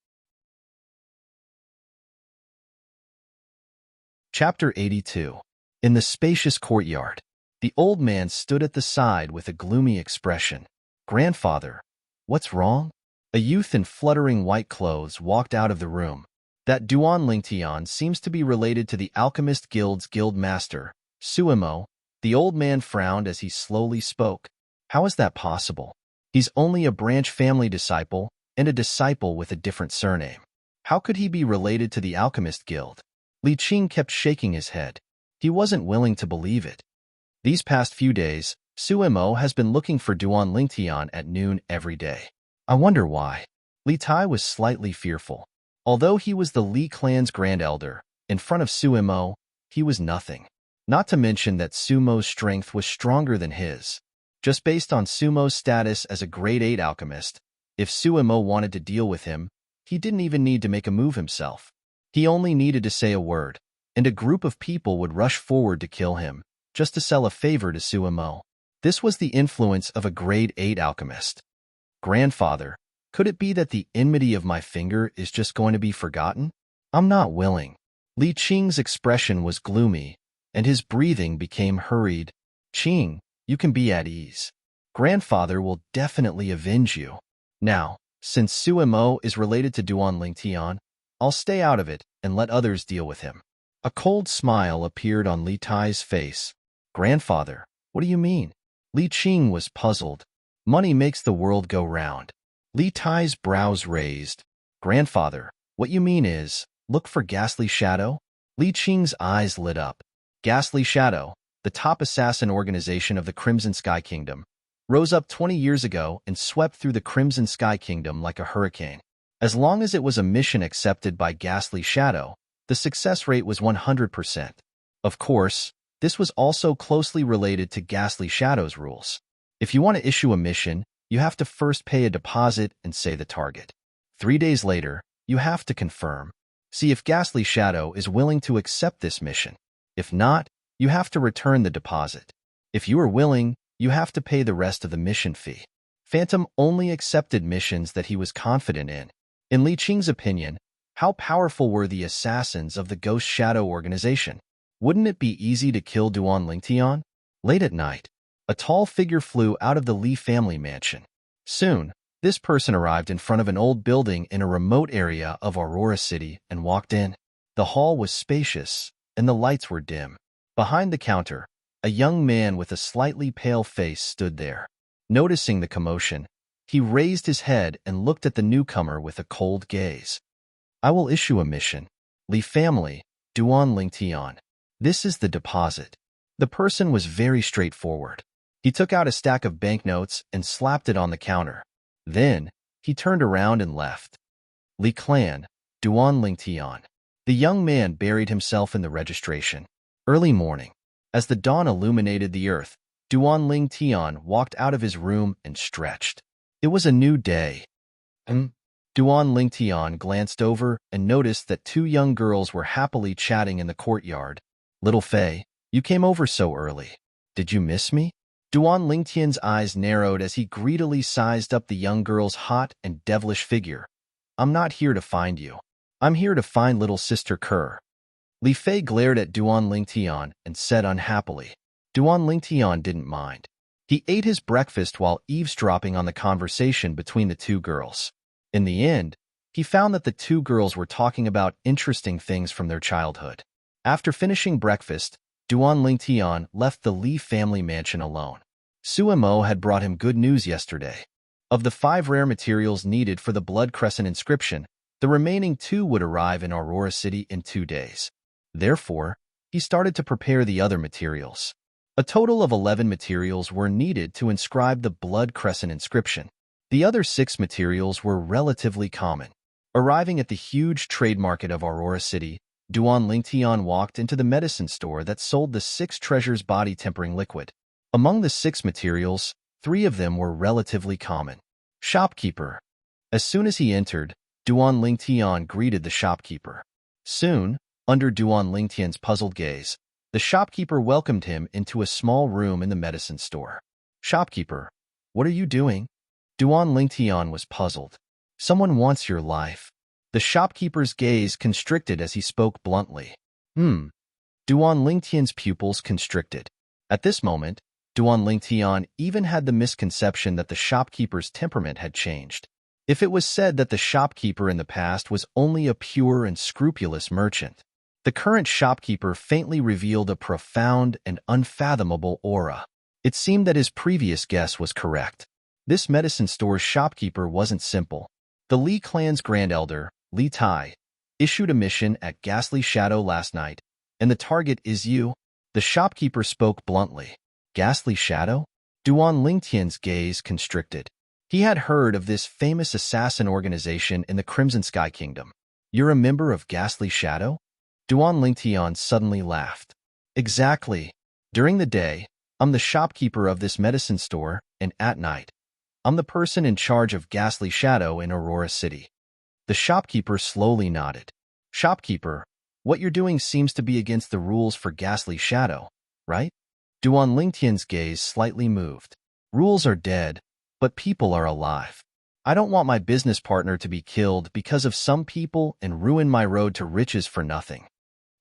Speaker 1: Chapter 82. In the spacious courtyard, the old man stood at the side with a gloomy expression. "Grandfather, what's wrong?" A youth in fluttering white clothes walked out of the room. That Duan Lingtian seems to be related to the Alchemist Guild's guild master, Suimo. The old man frowned as he slowly spoke. How is that possible? He's only a branch family disciple, and a disciple with a different surname. How could he be related to the Alchemist Guild? Li Qing kept shaking his head. He wasn't willing to believe it. These past few days, Suimo has been looking for Duan Lingtian at noon every day. I wonder why. Li Tai was slightly fearful. Although he was the Li clan's grand elder, in front of Suimo, he was nothing. Not to mention that Sumo's strength was stronger than his. Just based on Sumo's status as a grade 8 alchemist, if Suimo wanted to deal with him, he didn't even need to make a move himself. He only needed to say a word, and a group of people would rush forward to kill him, just to sell a favor to Suimo. This was the influence of a grade 8 alchemist. Grandfather, could it be that the enmity of my finger is just going to be forgotten? I'm not willing. Li Qing's expression was gloomy, and his breathing became hurried. Qing, you can be at ease. Grandfather will definitely avenge you. Now, since Suemo is related to Duan Lingtian, I'll stay out of it and let others deal with him. A cold smile appeared on Li Tai's face. Grandfather, what do you mean? Li Qing was puzzled. Money makes the world go round. Li Tai's brows raised. Grandfather, what you mean is, look for Ghastly Shadow? Li Qing's eyes lit up. Ghastly Shadow, the top assassin organization of the Crimson Sky Kingdom, rose up 20 years ago and swept through the Crimson Sky Kingdom like a hurricane. As long as it was a mission accepted by Ghastly Shadow, the success rate was 100%. Of course, this was also closely related to Ghastly Shadow's rules. If you want to issue a mission, you have to first pay a deposit and say the target. 3 days later, you have to confirm. See if Ghastly Shadow is willing to accept this mission. If not, you have to return the deposit. If you are willing, you have to pay the rest of the mission fee. Phantom only accepted missions that he was confident in. In Li Qing's opinion, how powerful were the assassins of the Ghost Shadow organization? Wouldn't it be easy to kill Duan Lingtian? Late at night, a tall figure flew out of the Li family mansion. Soon, this person arrived in front of an old building in a remote area of Aurora City and walked in. The hall was spacious, and the lights were dim. Behind the counter, a young man with a slightly pale face stood there. Noticing the commotion, he raised his head and looked at the newcomer with a cold gaze. I will issue a mission. Li family, Duan Lingtian. This is the deposit. The person was very straightforward. He took out a stack of banknotes and slapped it on the counter. Then, he turned around and left. Li clan, Duan Lingtian. The young man buried himself in the registration. Early morning. As the dawn illuminated the earth, Duan Lingtian walked out of his room and stretched. It was a new day. Duan Lingtian glanced over and noticed that 2 young girls were happily chatting in the courtyard. Little Fei, you came over so early. Did you miss me? Duan Lingtian's eyes narrowed as he greedily sized up the young girl's hot and devilish figure. I'm not here to find you. I'm here to find little sister Kerr. Li Fei glared at Duan Lingtian and said unhappily. Duan Lingtian didn't mind. He ate his breakfast while eavesdropping on the conversation between the 2 girls. In the end, he found that the 2 girls were talking about interesting things from their childhood. After finishing breakfast, Duan Lingtian left the Li family mansion alone. Suemo had brought him good news yesterday. Of the 5 rare materials needed for the Blood Crescent inscription, the remaining 2 would arrive in Aurora City in 2 days. Therefore, he started to prepare the other materials. A total of 11 materials were needed to inscribe the Blood Crescent inscription. The other 6 materials were relatively common. Arriving at the huge trade market of Aurora City, Duan Lingtian walked into the medicine store that sold the 6 treasures body tempering liquid. Among the 6 materials, 3 of them were relatively common. Shopkeeper. As soon as he entered, Duan Lingtian greeted the shopkeeper. Soon, under Duan Lingtian's puzzled gaze, the shopkeeper welcomed him into a small room in the medicine store. Shopkeeper, what are you doing? Duan Lingtian was puzzled. Someone wants your life. The shopkeeper's gaze constricted as he spoke bluntly. Duan Lingtian's pupils constricted. At this moment, Duan Lingtian even had the misconception that the shopkeeper's temperament had changed. If it was said that the shopkeeper in the past was only a pure and scrupulous merchant, the current shopkeeper faintly revealed a profound and unfathomable aura. It seemed that his previous guess was correct. This medicine store's shopkeeper wasn't simple. The Li clan's grand elder, Li Tai, issued a mission at Ghastly Shadow last night, and the target is you. The shopkeeper spoke bluntly. Ghastly Shadow? Duan Lingtian's gaze constricted. He had heard of this famous assassin organization in the Crimson Sky Kingdom. You're a member of Ghastly Shadow? Duan Lingtian suddenly laughed. Exactly. During the day, I'm the shopkeeper of this medicine store, and at night, I'm the person in charge of Ghastly Shadow in Aurora City. The shopkeeper slowly nodded. Shopkeeper, what you're doing seems to be against the rules for Ghastly Shadow, right? Duan Lingtian's gaze slightly moved. Rules are dead, but people are alive. I don't want my business partner to be killed because of some people and ruin my road to riches for nothing.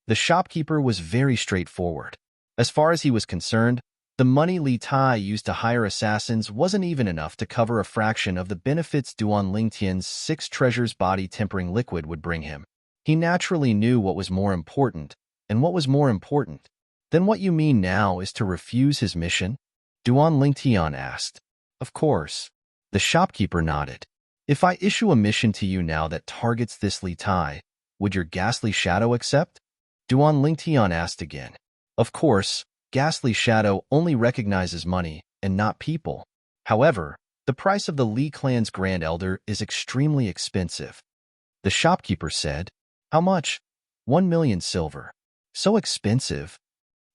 Speaker 1: The shopkeeper was very straightforward. As far as he was concerned, the money Li Tai used to hire assassins wasn't even enough to cover a fraction of the benefits Duan Lingtian's 6 treasures body tempering liquid would bring him. He naturally knew what was more important, and what was more important. Then what you mean now is to refuse his mission? Duan Lingtian asked. Of course. The shopkeeper nodded. If I issue a mission to you now that targets this Li Tai, would your ghastly shadow accept? Duan Lingtian asked again. Of course, ghastly shadow only recognizes money and not people. However, the price of the Li clan's Grand Elder is extremely expensive. The shopkeeper said. How much? 1 million silver. So expensive.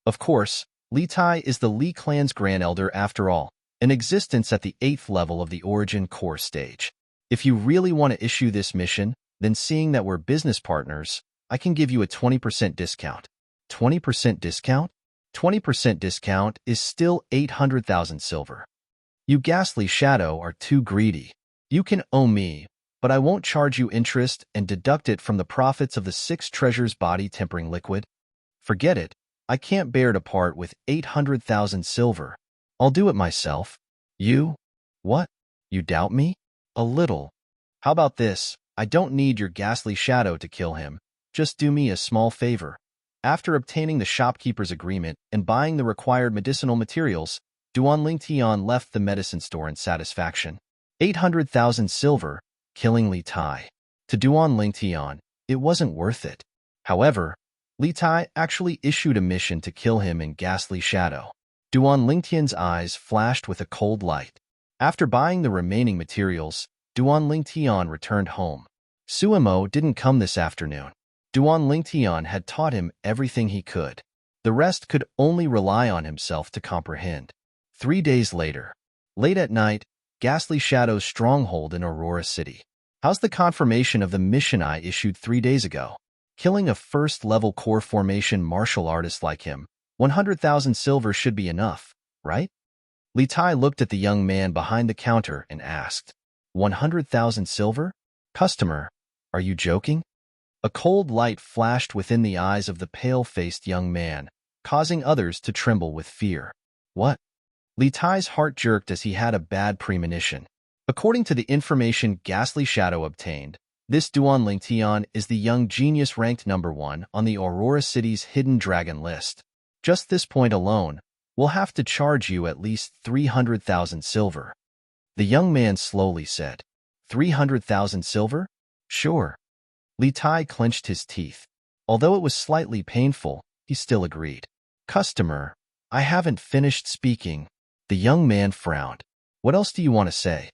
Speaker 1: Of course, Li Tai is the Li clan's Grand Elder after all, in existence at the 8th level of the Origin Core stage. If you really want to issue this mission, then seeing that we're business partners, I can give you a 20% discount. 20% discount? 20% discount is still 800,000 silver. You ghastly shadow are too greedy. You can owe me, but I won't charge you interest and deduct it from the profits of the 6 treasures body tempering liquid. Forget it. I can't bear to part with 800,000 silver. I'll do it myself. You? What? You doubt me? A little. How about this? I don't need your ghastly shadow to kill him. Just do me a small favor. After obtaining the shopkeeper's agreement and buying the required medicinal materials, Duan Lingtian left the medicine store in satisfaction. 800,000 silver, killing Li Tai. To Duan Lingtian, it wasn't worth it. However, Li Tai actually issued a mission to kill him in ghastly shadow. Duan Lingtian's eyes flashed with a cold light. After buying the remaining materials, Duan Lingtian returned home. Suimo didn't come this afternoon. Duan Lingtian had taught him everything he could. The rest could only rely on himself to comprehend. 3 days later. Late at night, Ghastly Shadow's stronghold in Aurora City. How's the confirmation of the mission I issued 3 days ago? Killing a first-level core formation martial artist like him, 100,000 silver should be enough, right? Li Tai looked at the young man behind the counter and asked, 100,000 silver? Customer, are you joking? A cold light flashed within the eyes of the pale-faced young man, causing others to tremble with fear. What? Li Tai's heart jerked as he had a bad premonition. According to the information Ghastly Shadow obtained, this Duan Lingtian is the young genius ranked #1 on the Aurora City's hidden dragon list. Just this point alone, we'll have to charge you at least 300,000 silver. The young man slowly said, 300,000 silver? Sure. Li Tai clenched his teeth. Although it was slightly painful, he still agreed. Customer, I haven't finished speaking. The young man frowned. What else do you want to say?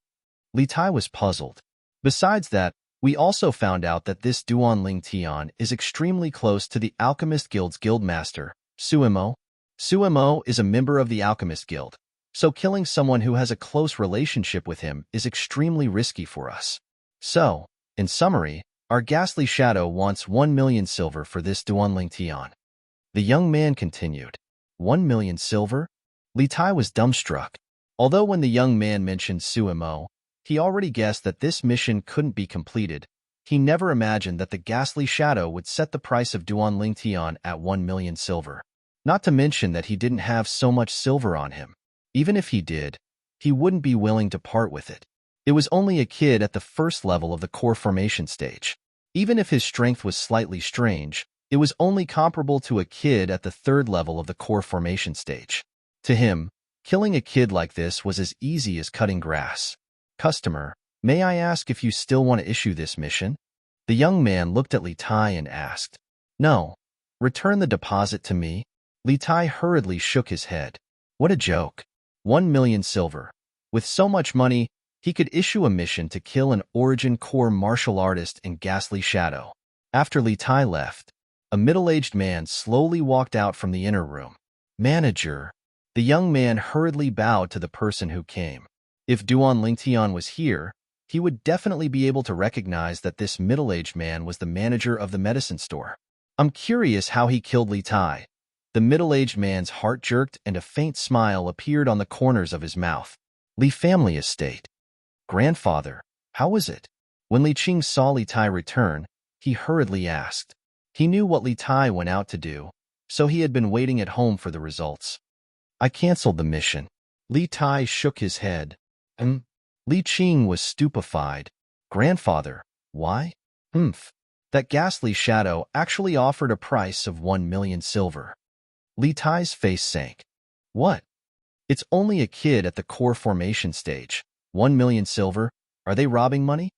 Speaker 1: Li Tai was puzzled. Besides that, we also found out that this Duan Lingtian is extremely close to the Alchemist Guild's guildmaster, Suimo. Suimo is a member of the Alchemist Guild, so killing someone who has a close relationship with him is extremely risky for us. So, in summary, our Ghastly Shadow wants 1 million silver for this Duan Lingtian. The young man continued. 1 million silver? Li Tai was dumbstruck. Although when the young man mentioned Suimo, he already guessed that this mission couldn't be completed, he never imagined that the Ghastly Shadow would set the price of Duan Lingtian at 1 million silver. Not to mention that he didn't have so much silver on him. Even if he did, he wouldn't be willing to part with it. It was only a kid at the first level of the core formation stage. Even if his strength was slightly strange, it was only comparable to a kid at the 3rd level of the core formation stage. To him, killing a kid like this was as easy as cutting grass. Customer, may I ask if you still want to issue this mission? The young man looked at Li Tai and asked. No. Return the deposit to me. Li Tai hurriedly shook his head. What a joke. 1 million silver. With so much money, he could issue a mission to kill an Origin Core martial artist in Ghastly Shadow. After Li Tai left, a middle-aged man slowly walked out from the inner room. Manager. The young man hurriedly bowed to the person who came. If Duan Lingtian was here, he would definitely be able to recognize that this middle-aged man was the manager of the medicine store. I'm curious how he killed Li Tai. The middle-aged man's heart jerked and a faint smile appeared on the corners of his mouth. Li family estate. Grandfather. How was it? When Li Qing saw Li Tai return, he hurriedly asked. He knew what Li Tai went out to do, so he had been waiting at home for the results. I canceled the mission. Li Tai shook his head. Li Qing was stupefied. Grandfather, why? That ghastly shadow actually offered a price of 1,000,000 silver. Li Tai's face sank. What? It's only a kid at the core formation stage. 1,000,000 silver? Are they robbing money?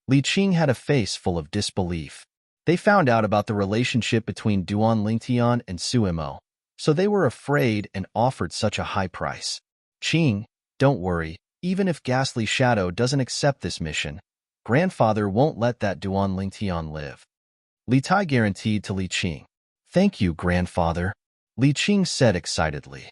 Speaker 1: Li Qing had a face full of disbelief. They found out about the relationship between Duan Lingtian and Suimo, so they were afraid and offered such a high price. Qing, don't worry, even if Ghastly Shadow doesn't accept this mission, Grandfather won't let that Duan Lingtian live. Li Tai guaranteed to Li Qing. Thank you, Grandfather, Li Qing said excitedly.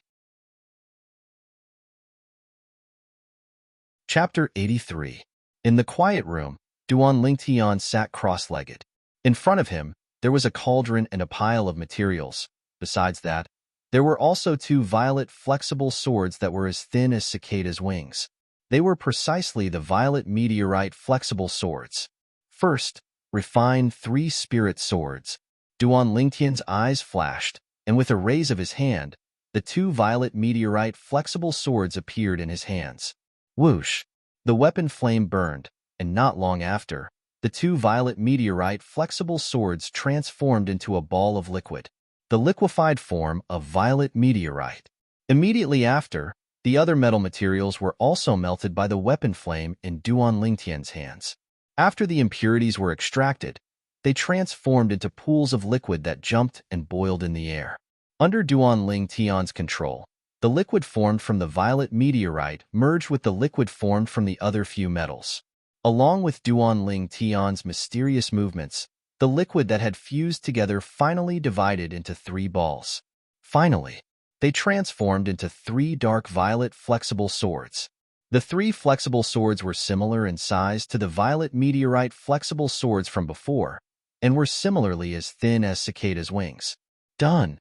Speaker 1: Chapter 83. In the quiet room, Duan Lingtian sat cross-legged. In front of him, there was a cauldron and a pile of materials. Besides that, there were also 2 violet flexible swords that were as thin as cicada's wings. They were precisely the violet meteorite flexible swords. First, refined 3 spirit swords. Duan Lingtian's eyes flashed, and with a raise of his hand, the 2 violet meteorite flexible swords appeared in his hands. Whoosh! The weapon flame burned, and not long after, the 2 violet meteorite flexible swords transformed into a ball of liquid, the liquefied form of violet meteorite. Immediately after, the other metal materials were also melted by the weapon flame in Duan Lingtian's hands. After the impurities were extracted, they transformed into pools of liquid that jumped and boiled in the air. Under Duan Lingtian's control, the liquid formed from the violet meteorite merged with the liquid formed from the other few metals. Along with Duan Lingtian's mysterious movements, the liquid that had fused together finally divided into 3 balls. Finally, they transformed into 3 dark violet flexible swords. The 3 flexible swords were similar in size to the violet meteorite flexible swords from before, and were similarly as thin as cicada's wings. Done!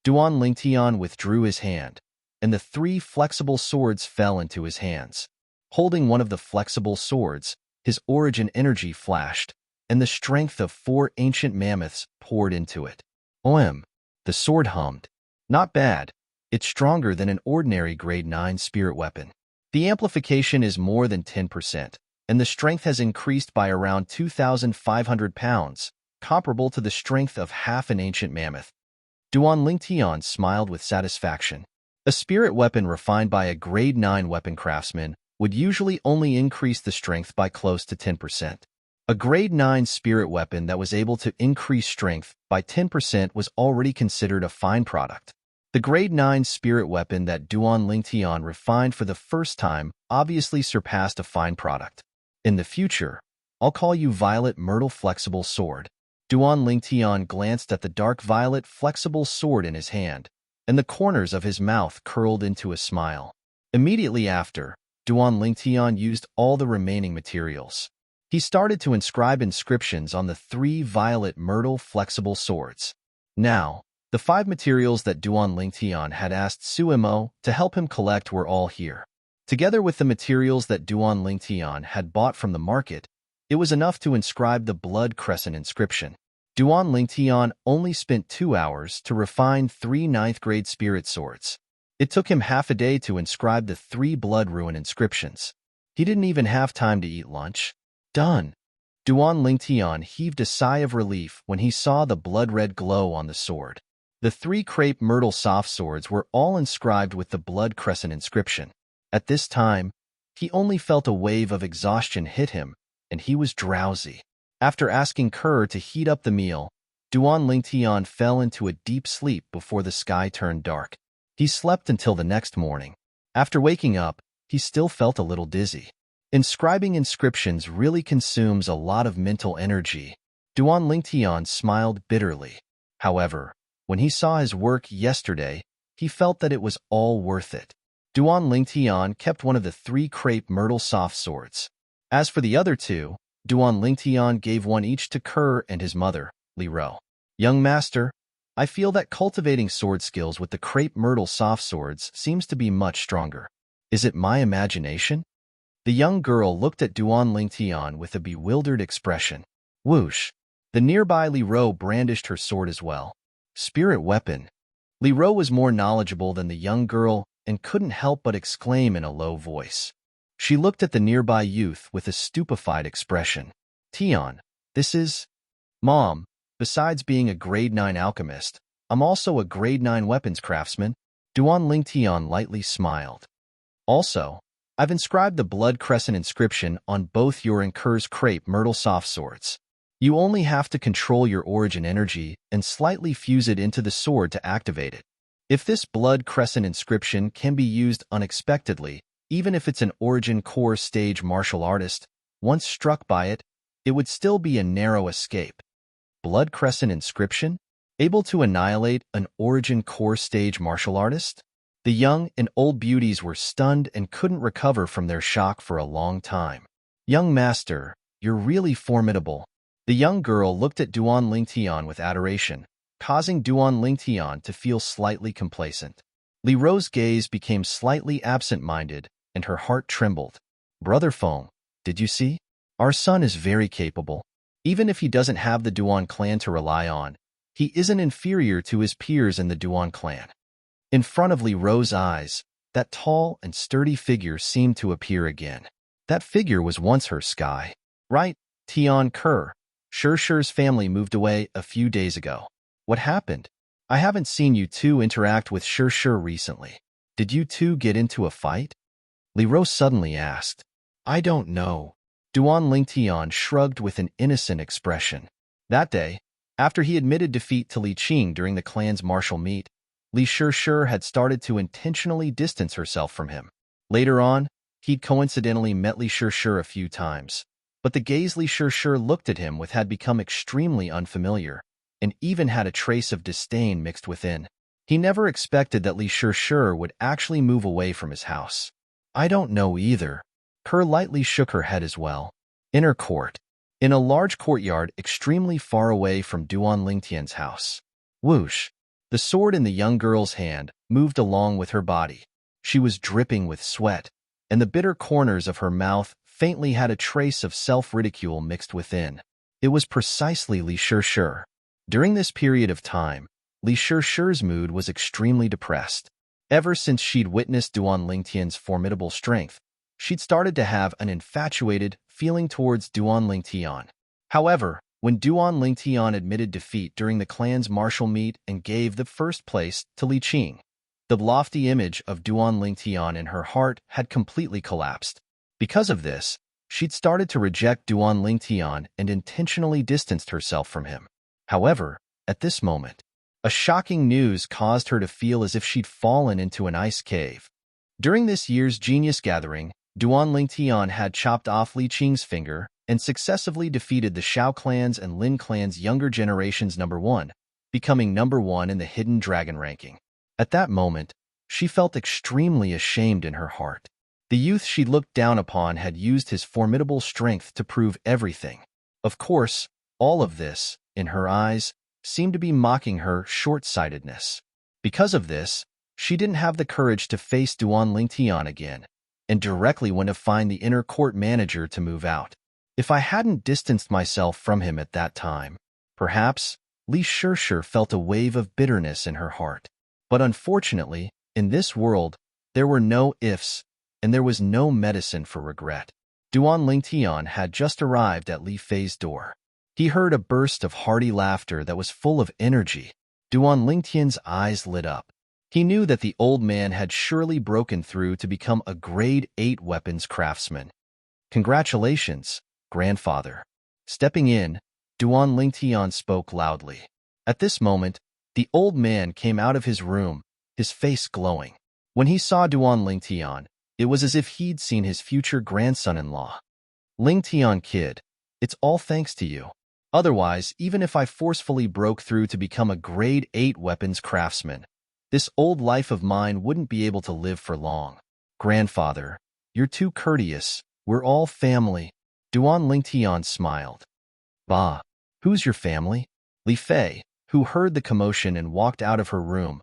Speaker 1: Duan Lingtian withdrew his hand, and the 3 flexible swords fell into his hands. Holding one of the flexible swords, his origin energy flashed, and the strength of 4 ancient mammoths poured into it. OM! The sword hummed. Not bad. It's stronger than an ordinary grade 9 spirit weapon. The amplification is more than 10%, and the strength has increased by around 2,500 pounds, comparable to the strength of half an ancient mammoth. Duan Lingtian smiled with satisfaction. A spirit weapon refined by a grade 9 weapon craftsman would usually only increase the strength by close to 10%. A grade 9 spirit weapon that was able to increase strength by 10% was already considered a fine product. The grade 9 spirit weapon that Duan Lingtian refined for the first time obviously surpassed a fine product. In the future, I'll call you Violet Myrtle Flexible Sword. Duan Lingtian glanced at the dark violet flexible sword in his hand, and the corners of his mouth curled into a smile. Immediately after, Duan Lingtian used all the remaining materials. He started to inscribe inscriptions on the 3 violet myrtle flexible swords. Now, the 5 materials that Duan Lingtian had asked Suimo to help him collect were all here. Together with the materials that Duan Lingtian had bought from the market, it was enough to inscribe the blood crescent inscription. Duan Lingtian only spent 2 hours to refine 3 9th-grade spirit swords. It took him half a day to inscribe the 3 blood ruin inscriptions. He didn't even have time to eat lunch. Done! Duan Lingtian heaved a sigh of relief when he saw the blood-red glow on the sword. The 3 crepe myrtle soft swords were all inscribed with the blood crescent inscription. At this time, he only felt a wave of exhaustion hit him, and he was drowsy. After asking Kerr to heat up the meal, Duan Lingtian fell into a deep sleep before the sky turned dark. He slept until the next morning. After waking up, he still felt a little dizzy. Inscribing inscriptions really consumes a lot of mental energy. Duan Lingtian smiled bitterly. However, when he saw his work yesterday, he felt that it was all worth it. Duan Lingtian kept one of the 3 crepe myrtle soft swords. As for the other 2, Duan Lingtian gave one each to Kerr and his mother, Li Ro. Young master, I feel that cultivating sword skills with the crepe myrtle soft swords seems to be much stronger. Is it my imagination? The young girl looked at Duan Lingtian with a bewildered expression. Whoosh! The nearby Li Ro brandished her sword as well. Spirit weapon. Li Ro was more knowledgeable than the young girl and couldn't help but exclaim in a low voice. She looked at the nearby youth with a stupefied expression. Tian, this is… Mom, besides being a grade 9 alchemist, I'm also a grade 9 weapons craftsman. Duan Lingtian lightly smiled. Also, I've inscribed the Blood Crescent inscription on both your and Ker's crepe myrtle soft swords. You only have to control your origin energy and slightly fuse it into the sword to activate it. If this Blood Crescent inscription can be used unexpectedly, even if it's an origin core stage martial artist, once struck by it, it would still be a narrow escape. Blood Crescent inscription? Able to annihilate an origin core stage martial artist? The young and old beauties were stunned and couldn't recover from their shock for a long time. Young master, you're really formidable. The young girl looked at Duan Lingtian with adoration, causing Duan Lingtian to feel slightly complacent. Li Ro's gaze became slightly absent-minded, and her heart trembled. Brother Feng, did you see? Our son is very capable. Even if he doesn't have the Duan clan to rely on, he isn't inferior to his peers in the Duan clan. In front of Li Ro's eyes, that tall and sturdy figure seemed to appear again. That figure was once her sky. Right, Tian Ke. Shi's family moved away a few days ago. What happened? I haven't seen you two interact with Shi recently. Did you two get into a fight? Li Ro suddenly asked. I don't know. Duan Lingtian shrugged with an innocent expression. That day, after he admitted defeat to Li Qing during the clan's martial meet, Li Shi had started to intentionally distance herself from him. Later on, he'd coincidentally met Li Shi a few times, but the gaze Li Shi looked at him with had become extremely unfamiliar, and even had a trace of disdain mixed within. He never expected that Li Shi would actually move away from his house. I don't know either. Ke lightly shook her head as well. Inner court. In a large courtyard extremely far away from Duan Lingtian's house. Whoosh! The sword in the young girl's hand moved along with her body. She was dripping with sweat, and the bitter corners of her mouth faintly had a trace of self-ridicule mixed within. It was precisely Li Shi. During this period of time, Li Shi's mood was extremely depressed. Ever since she'd witnessed Duan Lingtian's formidable strength, she'd started to have an infatuated feeling towards Duan Lingtian. However, when Duan Lingtian admitted defeat during the clan's martial meet and gave the first place to Li Qing, the lofty image of Duan Lingtian in her heart had completely collapsed. Because of this, she'd started to reject Duan Lingtian and intentionally distanced herself from him. However, at this moment, a shocking news caused her to feel as if she'd fallen into an ice cave. During this year's Genius Gathering, Duan Lingtian had chopped off Li Qing's finger and successively defeated the Shao clan's and Lin clan's younger generation's #1, becoming #1 in the Hidden Dragon ranking. At that moment, she felt extremely ashamed in her heart. The youth she looked down upon had used his formidable strength to prove everything. Of course, all of this, in her eyes, seemed to be mocking her short-sightedness. Because of this, she didn't have the courage to face Duan Lingtian again, and directly went to find the inner court manager to move out. If I hadn't distanced myself from him at that time, perhaps Li Shi felt a wave of bitterness in her heart. But unfortunately, in this world, there were no ifs, and there was no medicine for regret. Duan Lingtian had just arrived at Li Fei's door. He heard a burst of hearty laughter that was full of energy. Duan Lingtian's eyes lit up. He knew that the old man had surely broken through to become a grade 8 weapons craftsman. Congratulations, grandfather. Stepping in, Duan Lingtian spoke loudly. At this moment, the old man came out of his room, his face glowing. When he saw Duan Lingtian, it was as if he'd seen his future grandson-in-law. Lingtian kid, it's all thanks to you. Otherwise, even if I forcefully broke through to become a grade 8 weapons craftsman, this old life of mine wouldn't be able to live for long. Grandfather, you're too courteous. We're all family. Duan Lingtian smiled. Bah, who's your family? Li Fei, who heard the commotion and walked out of her room,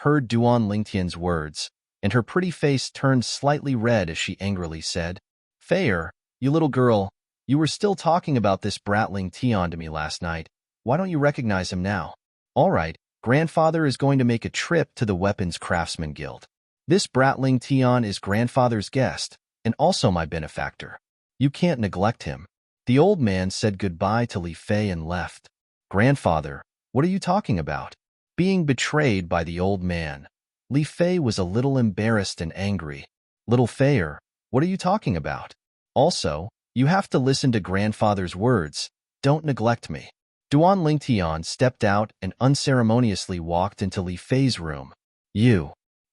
Speaker 1: heard Duan Lingtian's words, and her pretty face turned slightly red as she angrily said, Fair, you little girl, you were still talking about this bratling Tion to me last night. Why don't you recognize him now? All right, grandfather is going to make a trip to the Weapons Craftsman Guild. This bratling Tion is grandfather's guest, and also my benefactor. You can't neglect him. The old man said goodbye to Li Fei and left. Grandfather, what are you talking about? Being betrayed by the old man. Li Fei was a little embarrassed and angry. Little Feier, what are you talking about? Also, you have to listen to grandfather's words. Don't neglect me. Duan Lingtian stepped out and unceremoniously walked into Li Fei's room.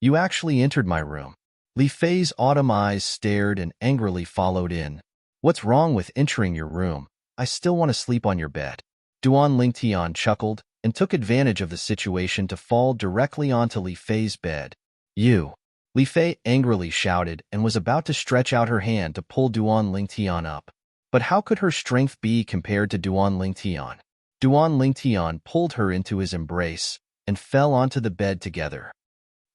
Speaker 1: You actually entered my room. Li Fei's autumn eyes stared and angrily followed in. What's wrong with entering your room? I still want to sleep on your bed. Duan Lingtian chuckled and took advantage of the situation to fall directly onto Li Fei's bed. You! Li Fei angrily shouted and was about to stretch out her hand to pull Duan Lingtian up. But how could her strength be compared to Duan Lingtian? Duan Lingtian pulled her into his embrace and fell onto the bed together.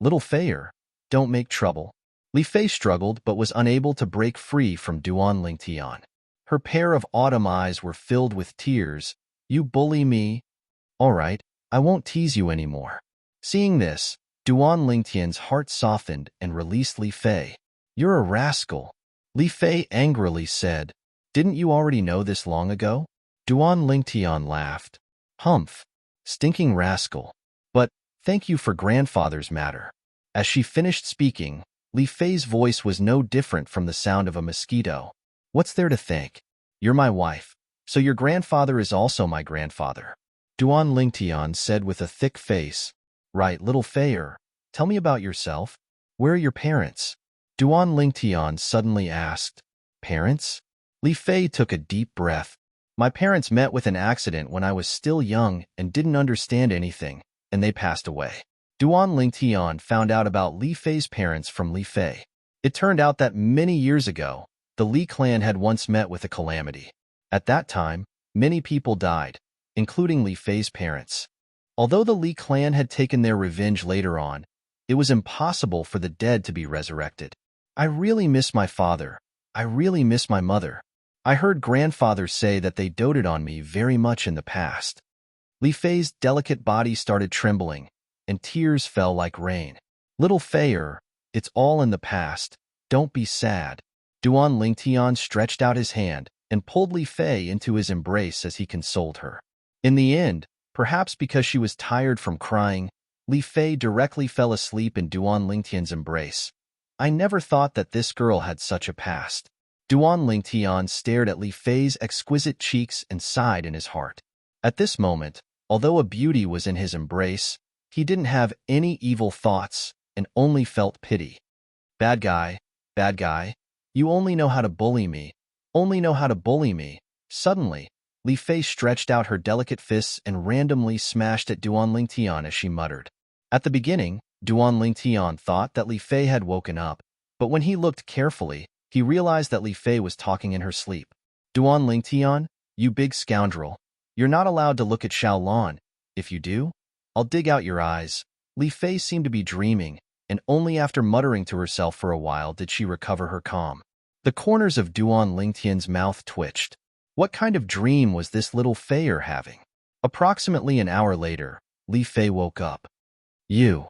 Speaker 1: Little Feier, don't make trouble. Li Fei struggled but was unable to break free from Duan Lingtian. Her pair of autumn eyes were filled with tears. You bully me? All right, I won't tease you anymore. Seeing this, Duan Lingtian's heart softened and released Li Fei. You're a rascal. Li Fei angrily said. Didn't you already know this long ago? Duan Lingtian laughed. Humph, stinking rascal. But thank you for grandfather's matter. As she finished speaking, Li Fei's voice was no different from the sound of a mosquito. What's there to thank? You're my wife, so your grandfather is also my grandfather. Duan Lingtian said with a thick face. Right, little Feier, tell me about yourself. Where are your parents? Duan Lingtian suddenly asked. Parents? Li Fei took a deep breath. My parents met with an accident when I was still young and didn't understand anything, and they passed away. Duan Lingtian found out about Li Fei's parents from Li Fei. It turned out that many years ago, the Li clan had once met with a calamity. At that time, many people died, including Li Fei's parents. Although the Li clan had taken their revenge later on, it was impossible for the dead to be resurrected. I really miss my father. I really miss my mother. I heard grandfather say that they doted on me very much in the past. Li Fei's delicate body started trembling, and tears fell like rain. Little Feier, it's all in the past. Don't be sad. Duan Lingtian stretched out his hand and pulled Li Fei into his embrace as he consoled her. In the end, perhaps because she was tired from crying, Li Fei directly fell asleep in Duan Lingtian's embrace. I never thought that this girl had such a past. Duan Lingtian stared at Li Fei's exquisite cheeks and sighed in his heart. At this moment, although a beauty was in his embrace, he didn't have any evil thoughts and only felt pity. Bad guy, you only know how to bully me, only know how to bully me. Suddenly, Li Fei stretched out her delicate fists and randomly smashed at Duan Lingtian as she muttered. At the beginning, Duan Lingtian thought that Li Fei had woken up, but when he looked carefully, he realized that Li Fei was talking in her sleep. Duan Lingtian, you big scoundrel, you're not allowed to look at Xiaolan. If you do, I'll dig out your eyes. Li Fei seemed to be dreaming, and only after muttering to herself for a while did she recover her calm. The corners of Duan Lingtian's mouth twitched. What kind of dream was this little Feier having? Approximately an hour later, Li Fei woke up. You.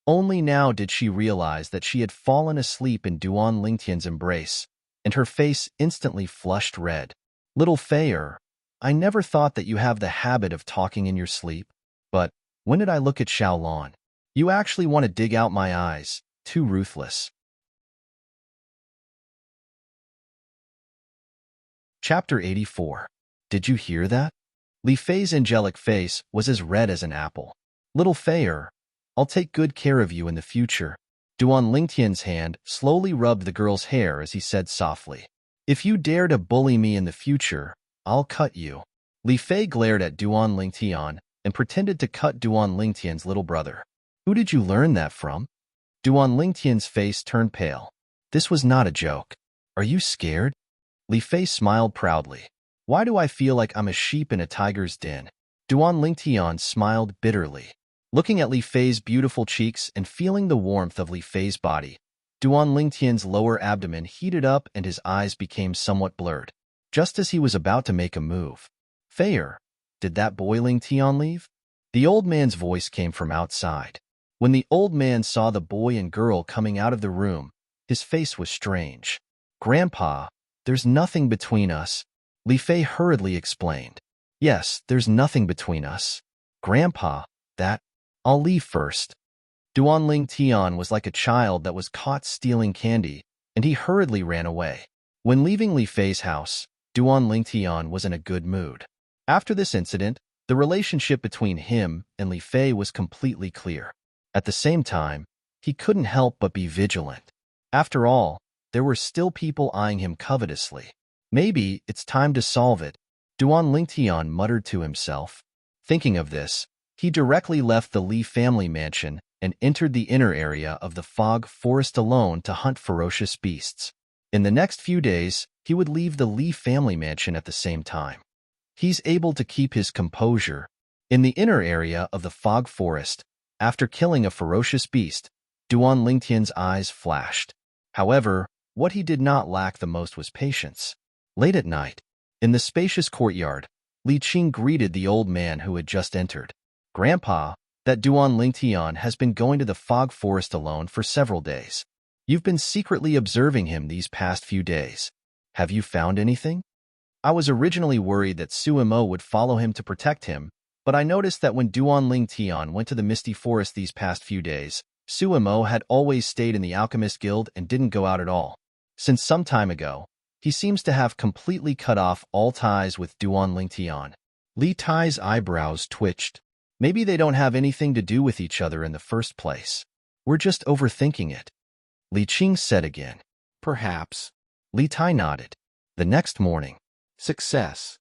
Speaker 1: Only now did she realize that she had fallen asleep in Duan Lingtian's embrace, and her face instantly flushed red. Little Feier, I never thought that you have the habit of talking in your sleep, but when did I look at Xiaolan? You actually want to dig out my eyes, too ruthless. Chapter 84. Did you hear that? Li Fei's angelic face was as red as an apple. Little Feier, I'll take good care of you in the future. Duan Lingtian's hand slowly rubbed the girl's hair as he said softly, If you dare to bully me in the future, I'll cut you. Li Fei glared at Duan Lingtian and pretended to cut Duan Lingtian's little brother. Who did you learn that from? Duan Lingtian's face turned pale. This was not a joke. Are you scared? Li Fei smiled proudly. Why do I feel like I'm a sheep in a tiger's den? Duan Lingtian smiled bitterly. Looking at Li Fei's beautiful cheeks and feeling the warmth of Li Fei's body, Duan Lingtian's lower abdomen heated up and his eyes became somewhat blurred. Just as he was about to make a move. Fair, did that boy Lingtian leave? The old man's voice came from outside. When the old man saw the boy and girl coming out of the room, his face was strange. Grandpa, there's nothing between us, Li Fei hurriedly explained. Yes, there's nothing between us. Grandpa, I'll leave first. Duan Lingtian was like a child that was caught stealing candy, and he hurriedly ran away. When leaving Li Fei's house, Duan Lingtian was in a good mood. After this incident, the relationship between him and Li Fei was completely clear. At the same time, he couldn't help but be vigilant. After all, there were still people eyeing him covetously. Maybe it's time to solve it, Duan Lingtian muttered to himself. Thinking of this, he directly left the Li family mansion and entered the inner area of the fog forest alone to hunt ferocious beasts. In the next few days, he would leave the Li family mansion at the same time. He's able to keep his composure. In the inner area of the fog forest, after killing a ferocious beast, Duan Lingtian's eyes flashed. However, what he did not lack the most was patience. Late at night, in the spacious courtyard, Li Qing greeted the old man who had just entered. Grandpa, that Duan Lingtian has been going to the fog forest alone for several days. You've been secretly observing him these past few days. Have you found anything? I was originally worried that Suimo would follow him to protect him, but I noticed that when Duan Lingtian went to the misty forest these past few days, Suimo had always stayed in the Alchemist Guild and didn't go out at all. Since some time ago, he seems to have completely cut off all ties with Duan Lingtian. Li Tai's eyebrows twitched. Maybe they don't have anything to do with each other in the first place. We're just overthinking it. Li Qing said again. Perhaps. Li Tai nodded. The next morning. Success.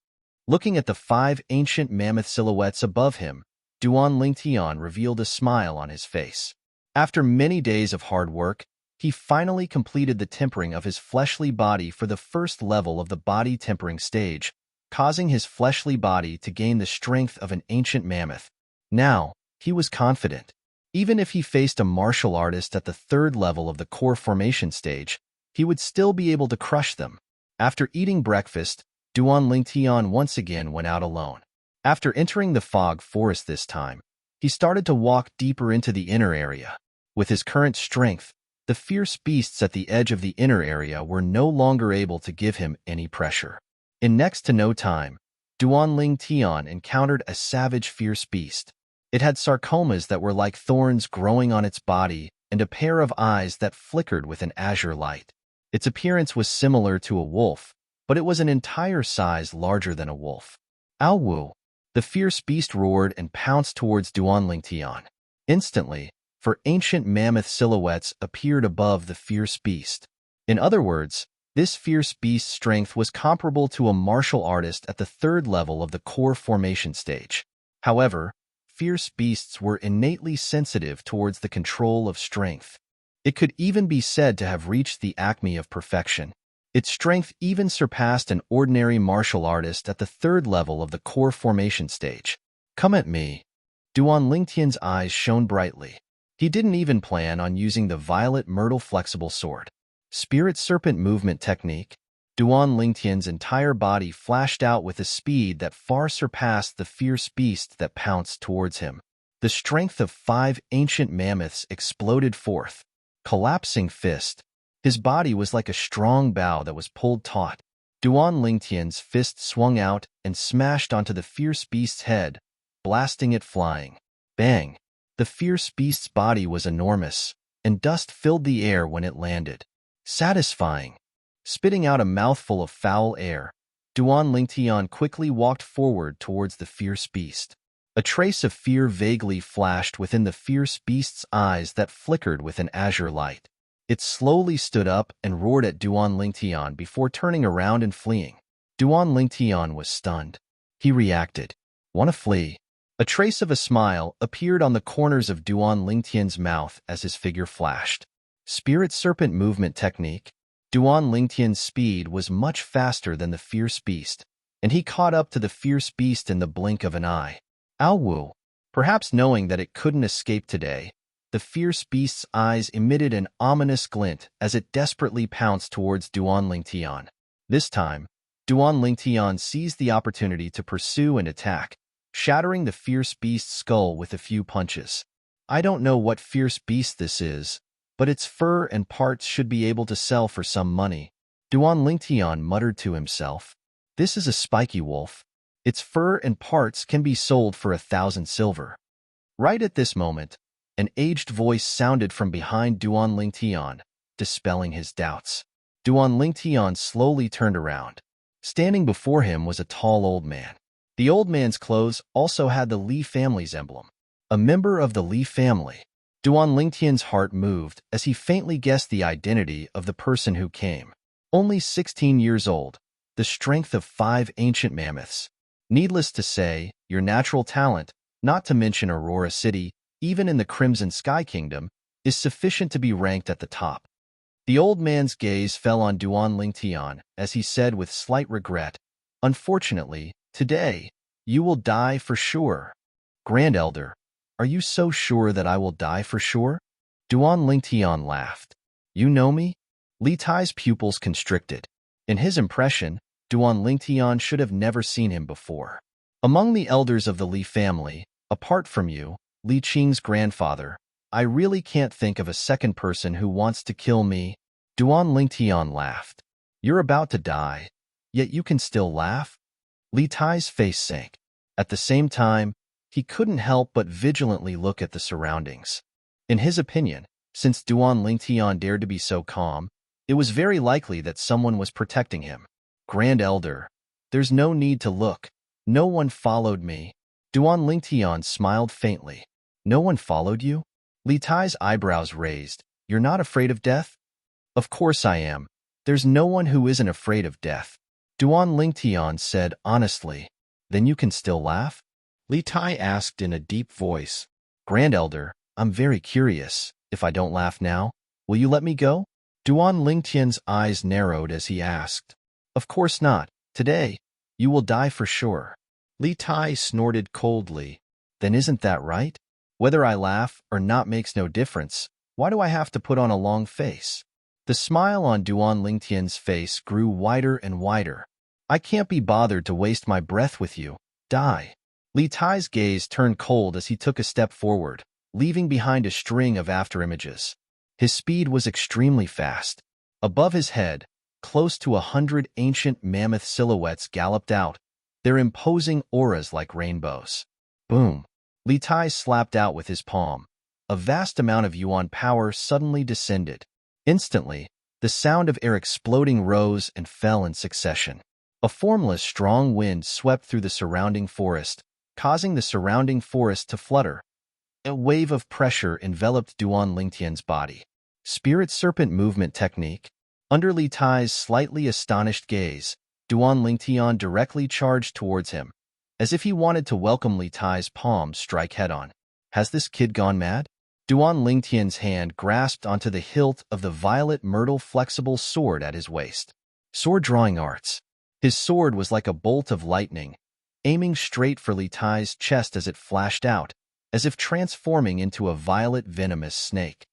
Speaker 1: Looking at the 5 ancient mammoth silhouettes above him, Duan Lingtian revealed a smile on his face. After many days of hard work, he finally completed the tempering of his fleshly body for the first level of the body tempering stage, causing his fleshly body to gain the strength of an ancient mammoth. Now, he was confident. Even if he faced a martial artist at the 3rd level of the core formation stage, he would still be able to crush them. After eating breakfast, Duan Lingtian once again went out alone. After entering the fog forest this time, he started to walk deeper into the inner area. With his current strength, the fierce beasts at the edge of the inner area were no longer able to give him any pressure. In next to no time, Duan Lingtian encountered a savage fierce beast. It had sarcomas that were like thorns growing on its body and a pair of eyes that flickered with an azure light. Its appearance was similar to a wolf, but it was an entire size larger than a wolf. Ow Wu! The fierce beast roared and pounced towards Duan Lingtian. Instantly, 4 ancient mammoth silhouettes appeared above the fierce beast. In other words, this fierce beast's strength was comparable to a martial artist at the 3rd level of the core formation stage. However, fierce beasts were innately sensitive towards the control of strength. It could even be said to have reached the acme of perfection. Its strength even surpassed an ordinary martial artist at the 3rd level of the core formation stage. Come at me. Duan Lingtian's eyes shone brightly. He didn't even plan on using the violet myrtle flexible sword. Spirit serpent movement technique. Duan Lingtian's entire body flashed out with a speed that far surpassed the fierce beast that pounced towards him. The strength of 5 ancient mammoths exploded forth. Collapsing fist. His body was like a strong bow that was pulled taut. Duan Lingtian's fist swung out and smashed onto the fierce beast's head, blasting it flying. Bang! The fierce beast's body was enormous, and dust filled the air when it landed. Satisfying. Spitting out a mouthful of foul air, Duan Lingtian quickly walked forward towards the fierce beast. A trace of fear vaguely flashed within the fierce beast's eyes that flickered with an azure light. It slowly stood up and roared at Duan Lingtian before turning around and fleeing. Duan Lingtian was stunned. He reacted. "Wanna flee?" A trace of a smile appeared on the corners of Duan Lingtian's mouth as his figure flashed. Spirit serpent movement technique. Duan Lingtian's speed was much faster than the fierce beast, and he caught up to the fierce beast in the blink of an eye. Ow Wu! Perhaps knowing that it couldn't escape today, the fierce beast's eyes emitted an ominous glint as it desperately pounced towards Duan Lingtian. This time, Duan Lingtian seized the opportunity to pursue and attack, shattering the fierce beast's skull with a few punches. I don't know what fierce beast this is, but its fur and parts should be able to sell for some money. Duan Lingtian muttered to himself. This is a spiky wolf. Its fur and parts can be sold for 1,000 silver. Right at this moment, an aged voice sounded from behind Duan Lingtian, dispelling his doubts. Duan Lingtian slowly turned around. Standing before him was a tall old man. The old man's clothes also had the Li family's emblem. A member of the Li family. Duan Lingtian's heart moved as he faintly guessed the identity of the person who came. Only 16 years old, the strength of 5 ancient mammoths. Needless to say, your natural talent, not to mention Aurora City, even in the Crimson Sky Kingdom, is sufficient to be ranked at the top. The old man's gaze fell on Duan Lingtian as he said with slight regret, Unfortunately, today, you will die for sure. Grand Elder, are you so sure that I will die for sure? Duan Lingtian laughed. You know me? Li Tai's pupils constricted. In his impression, Duan Lingtian should have never seen him before. Among the elders of the Li family, apart from you, Li Qing's grandfather, I really can't think of a second person who wants to kill me. Duan Lingtian laughed. You're about to die, yet you can still laugh? Li Tai's face sank. At the same time, he couldn't help but vigilantly look at the surroundings. In his opinion, since Duan Lingtian dared to be so calm, it was very likely that someone was protecting him. Grand Elder, there's no need to look. No one followed me. Duan Lingtian smiled faintly. No one followed you? Li Tai's eyebrows raised. You're not afraid of death? Of course I am. There's no one who isn't afraid of death. Duan Lingtian said honestly. Then you can still laugh? Li Tai asked in a deep voice. Grand Elder, I'm very curious. If I don't laugh now, will you let me go? Duan Lingtian's eyes narrowed as he asked. Of course not. Today, you will die for sure. Li Tai snorted coldly. Then isn't that right? Whether I laugh or not makes no difference. Why do I have to put on a long face? The smile on Duan Lingtian's face grew wider and wider. I can't be bothered to waste my breath with you. Die. Li Tai's gaze turned cold as he took a step forward, leaving behind a string of afterimages. His speed was extremely fast. Above his head, close to 100 ancient mammoth silhouettes galloped out, their imposing auras like rainbows. Boom! Li Tai slapped out with his palm. A vast amount of yuan power suddenly descended. Instantly, the sound of air exploding rose and fell in succession. A formless, strong wind swept through the surrounding forest, causing the surrounding forest to flutter. A wave of pressure enveloped Duan Lingtian's body. Spirit Serpent Movement Technique. Under Li Tai's slightly astonished gaze, Duan Lingtian directly charged towards him, as if he wanted to welcome Li Tai's palm strike head-on. Has this kid gone mad? Duan Lingtian's hand grasped onto the hilt of the violet myrtle flexible sword at his waist. Sword drawing arts. His sword was like a bolt of lightning, aiming straight for Li Tai's chest as it flashed out, as if transforming into a violet venomous snake.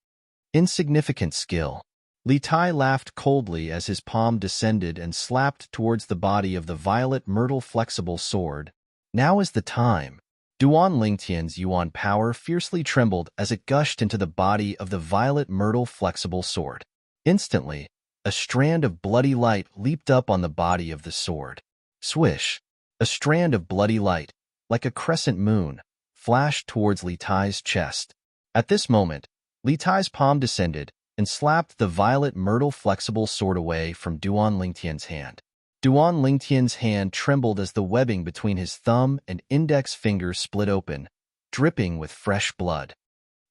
Speaker 1: Insignificant skill. Li Tai laughed coldly as his palm descended and slapped towards the body of the violet myrtle flexible sword. Now is the time. Duan Lingtian's yuan power fiercely trembled as it gushed into the body of the violet myrtle flexible sword. Instantly, a strand of bloody light leaped up on the body of the sword. Swish! A strand of bloody light, like a crescent moon, flashed towards Li Tai's chest. At this moment, Li Tai's palm descended and slapped the violet myrtle flexible sword away from Duan Lingtian's hand. Duan Lingtian's hand trembled as the webbing between his thumb and index fingers split open, dripping with fresh blood.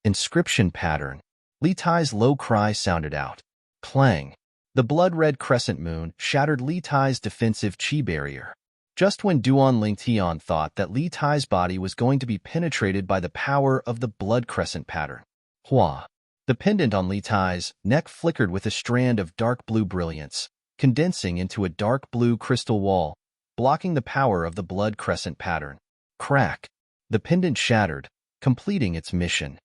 Speaker 1: Inscription pattern. Li Tai's low cry sounded out. Clang. The blood-red crescent moon shattered Li Tai's defensive chi barrier. Just when Duan Lingtian thought that Li Tai's body was going to be penetrated by the power of the blood crescent pattern. Hua. The pendant on Li Tai's neck flickered with a strand of dark blue brilliance, condensing into a dark blue crystal wall, blocking the power of the blood crescent pattern. Crack. The pendant shattered, completing its mission.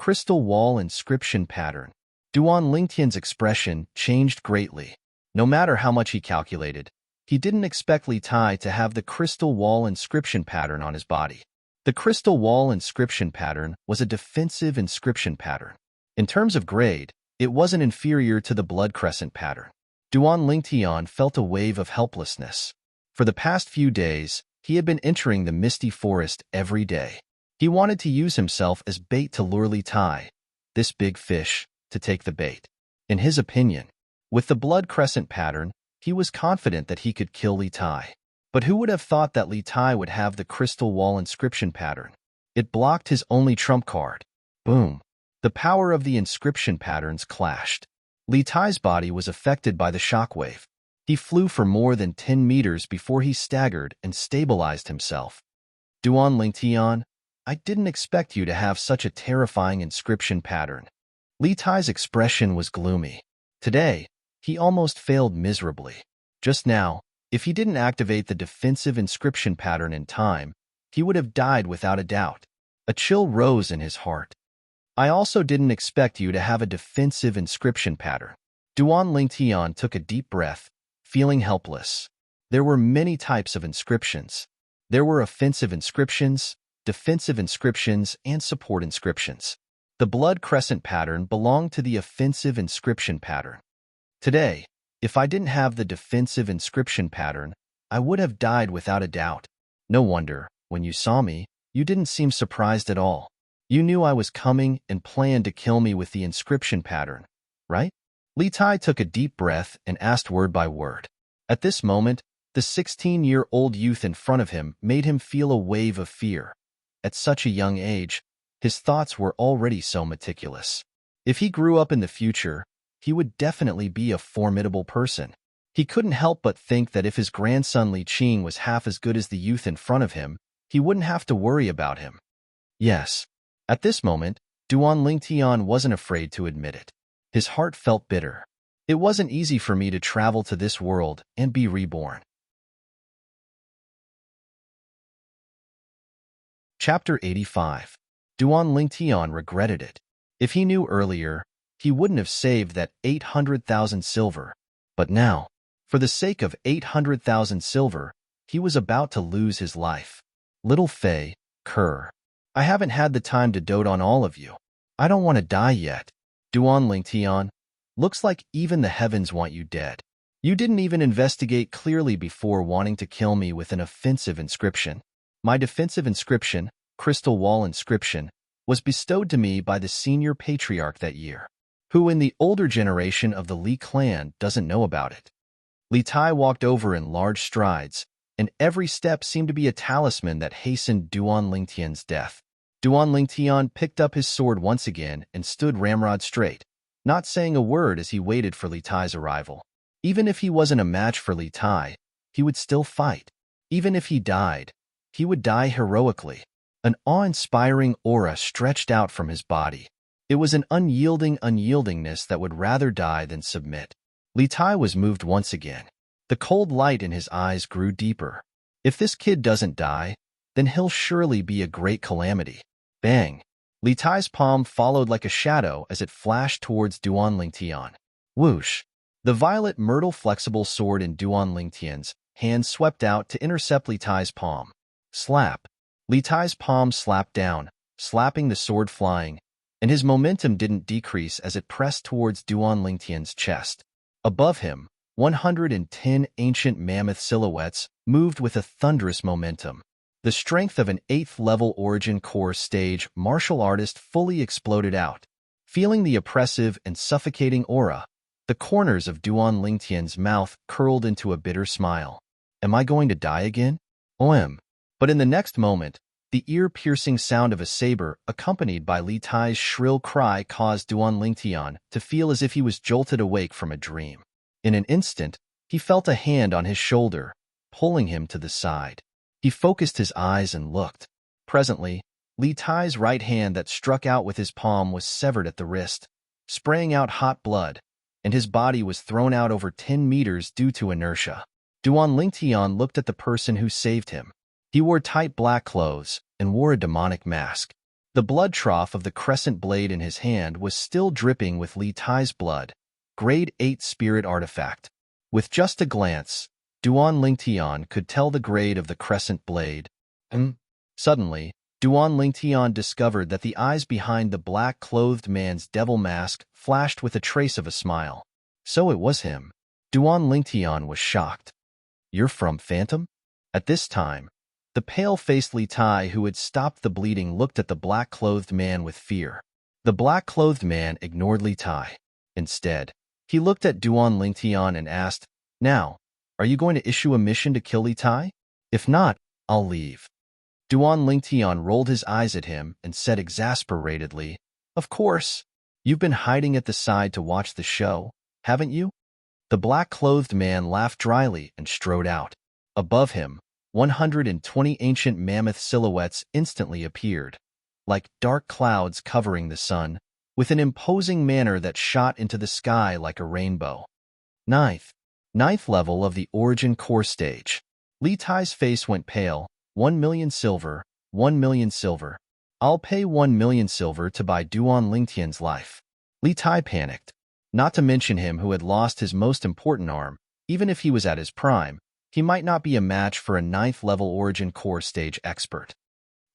Speaker 1: crystal wall inscription pattern. Duan Lingtian's expression changed greatly. No matter how much he calculated, he didn't expect Li Tai to have the crystal wall inscription pattern on his body. The crystal wall inscription pattern was a defensive inscription pattern. In terms of grade, it wasn't inferior to the blood crescent pattern. Duan Lingtian felt a wave of helplessness. For the past few days, he had been entering the misty forest every day. He wanted to use himself as bait to lure Li Tai, this big fish, to take the bait. In his opinion, with the blood crescent pattern, he was confident that he could kill Li Tai. But who would have thought that Li Tai would have the crystal wall inscription pattern? It blocked his only trump card. Boom. The power of the inscription patterns clashed. Li Tai's body was affected by the shockwave. He flew for more than 10 meters before he staggered and stabilized himself. Duan Lingtian, I didn't expect you to have such a terrifying inscription pattern. Li Tai's expression was gloomy. Today, he almost failed miserably. Just now, if he didn't activate the defensive inscription pattern in time, he would have died without a doubt. A chill rose in his heart. I also didn't expect you to have a defensive inscription pattern. Duan Lingtian took a deep breath, feeling helpless. There were many types of inscriptions. There were offensive inscriptions, defensive inscriptions, and support inscriptions. The blood crescent pattern belonged to the offensive inscription pattern. Today, if I didn't have the defensive inscription pattern, I would have died without a doubt. No wonder, when you saw me, you didn't seem surprised at all. You knew I was coming and planned to kill me with the inscription pattern, right? Li Tai took a deep breath and asked word by word. At this moment, the 16-year-old youth in front of him made him feel a wave of fear. At such a young age, his thoughts were already so meticulous. If he grew up in the future, he would definitely be a formidable person. He couldn't help but think that if his grandson Li Qing was half as good as the youth in front of him, he wouldn't have to worry about him. Yes. At this moment, Duan Lingtian wasn't afraid to admit it. His heart felt bitter. It wasn't easy for me to travel to this world and be reborn. Chapter 85. Duan Lingtian regretted it. If he knew earlier, he wouldn't have saved that 800,000 silver. But now, for the sake of 800,000 silver, he was about to lose his life. Little Fei, Kerr. I haven't had the time to dote on all of you. I don't want to die yet. Duan Lingtian, looks like even the heavens want you dead. You didn't even investigate clearly before wanting to kill me with an offensive inscription. My defensive inscription, crystal wall inscription, was bestowed to me by the senior patriarch that year, who in the older generation of the Li clan doesn't know about it. Li Tai walked over in large strides, and every step seemed to be a talisman that hastened Duan Lingtian's death. Duan Lingtian picked up his sword once again and stood ramrod straight, not saying a word as he waited for Li Tai's arrival. Even if he wasn't a match for Li Tai, he would still fight. Even if he died, he would die heroically. An awe-inspiring aura stretched out from his body. It was an unyieldingness that would rather die than submit. Li Tai was moved once again. The cold light in his eyes grew deeper. If this kid doesn't die, then he'll surely be a great calamity. Bang! Li Tai's palm followed like a shadow as it flashed towards Duan Lingtian. Whoosh! The violet myrtle flexible sword in Duan Lingtian's hand swept out to intercept Li Tai's palm. Slap! Li Tai's palm slapped down, slapping the sword flying, and his momentum didn't decrease as it pressed towards Duan Lingtian's chest. Above him, 110 ancient mammoth silhouettes moved with a thunderous momentum. The strength of an 8th-level Origin Core stage martial artist fully exploded out. Feeling the oppressive and suffocating aura, the corners of Duan Lingtian's mouth curled into a bitter smile. Am I going to die again? OM. But in the next moment, the ear-piercing sound of a saber accompanied by Li Tai's shrill cry caused Duan Lingtian to feel as if he was jolted awake from a dream. In an instant, he felt a hand on his shoulder, pulling him to the side. He focused his eyes and looked. Presently, Li Tai's right hand that struck out with his palm was severed at the wrist, spraying out hot blood, and his body was thrown out over 10 meters due to inertia. Duan Lingtian looked at the person who saved him. He wore tight black clothes and wore a demonic mask. The blood trough of the crescent blade in his hand was still dripping with Li Tai's blood, grade 8 spirit artifact. With just a glance, Duan Lingtian could tell the grade of the crescent blade. Suddenly, Duan Lingtian discovered that the eyes behind the black-clothed man's devil mask flashed with a trace of a smile. So it was him. Duan Lingtian was shocked. "You're from Phantom?" At this time, the pale-faced Li Tai who had stopped the bleeding looked at the black-clothed man with fear. The black-clothed man ignored Li Tai. Instead, he looked at Duan Lingtian and asked, "Now, are you going to issue a mission to kill Li Tai? If not, I'll leave." Duan Lingtian rolled his eyes at him and said exasperatedly, "Of course. You've been hiding at the side to watch the show, haven't you?" The black-clothed man laughed dryly and strode out. Above him, 120 ancient mammoth silhouettes instantly appeared, like dark clouds covering the sun, with an imposing manner that shot into the sky like a rainbow. Ninth level of the Origin Core Stage. Li Tai's face went pale. 1,000,000 silver, 1,000,000 silver. I'll pay 1,000,000 silver to buy Duan Lingtian's life. Li Tai panicked. Not to mention him who had lost his most important arm. Even if he was at his prime, he might not be a match for a 9th level Origin Core Stage expert.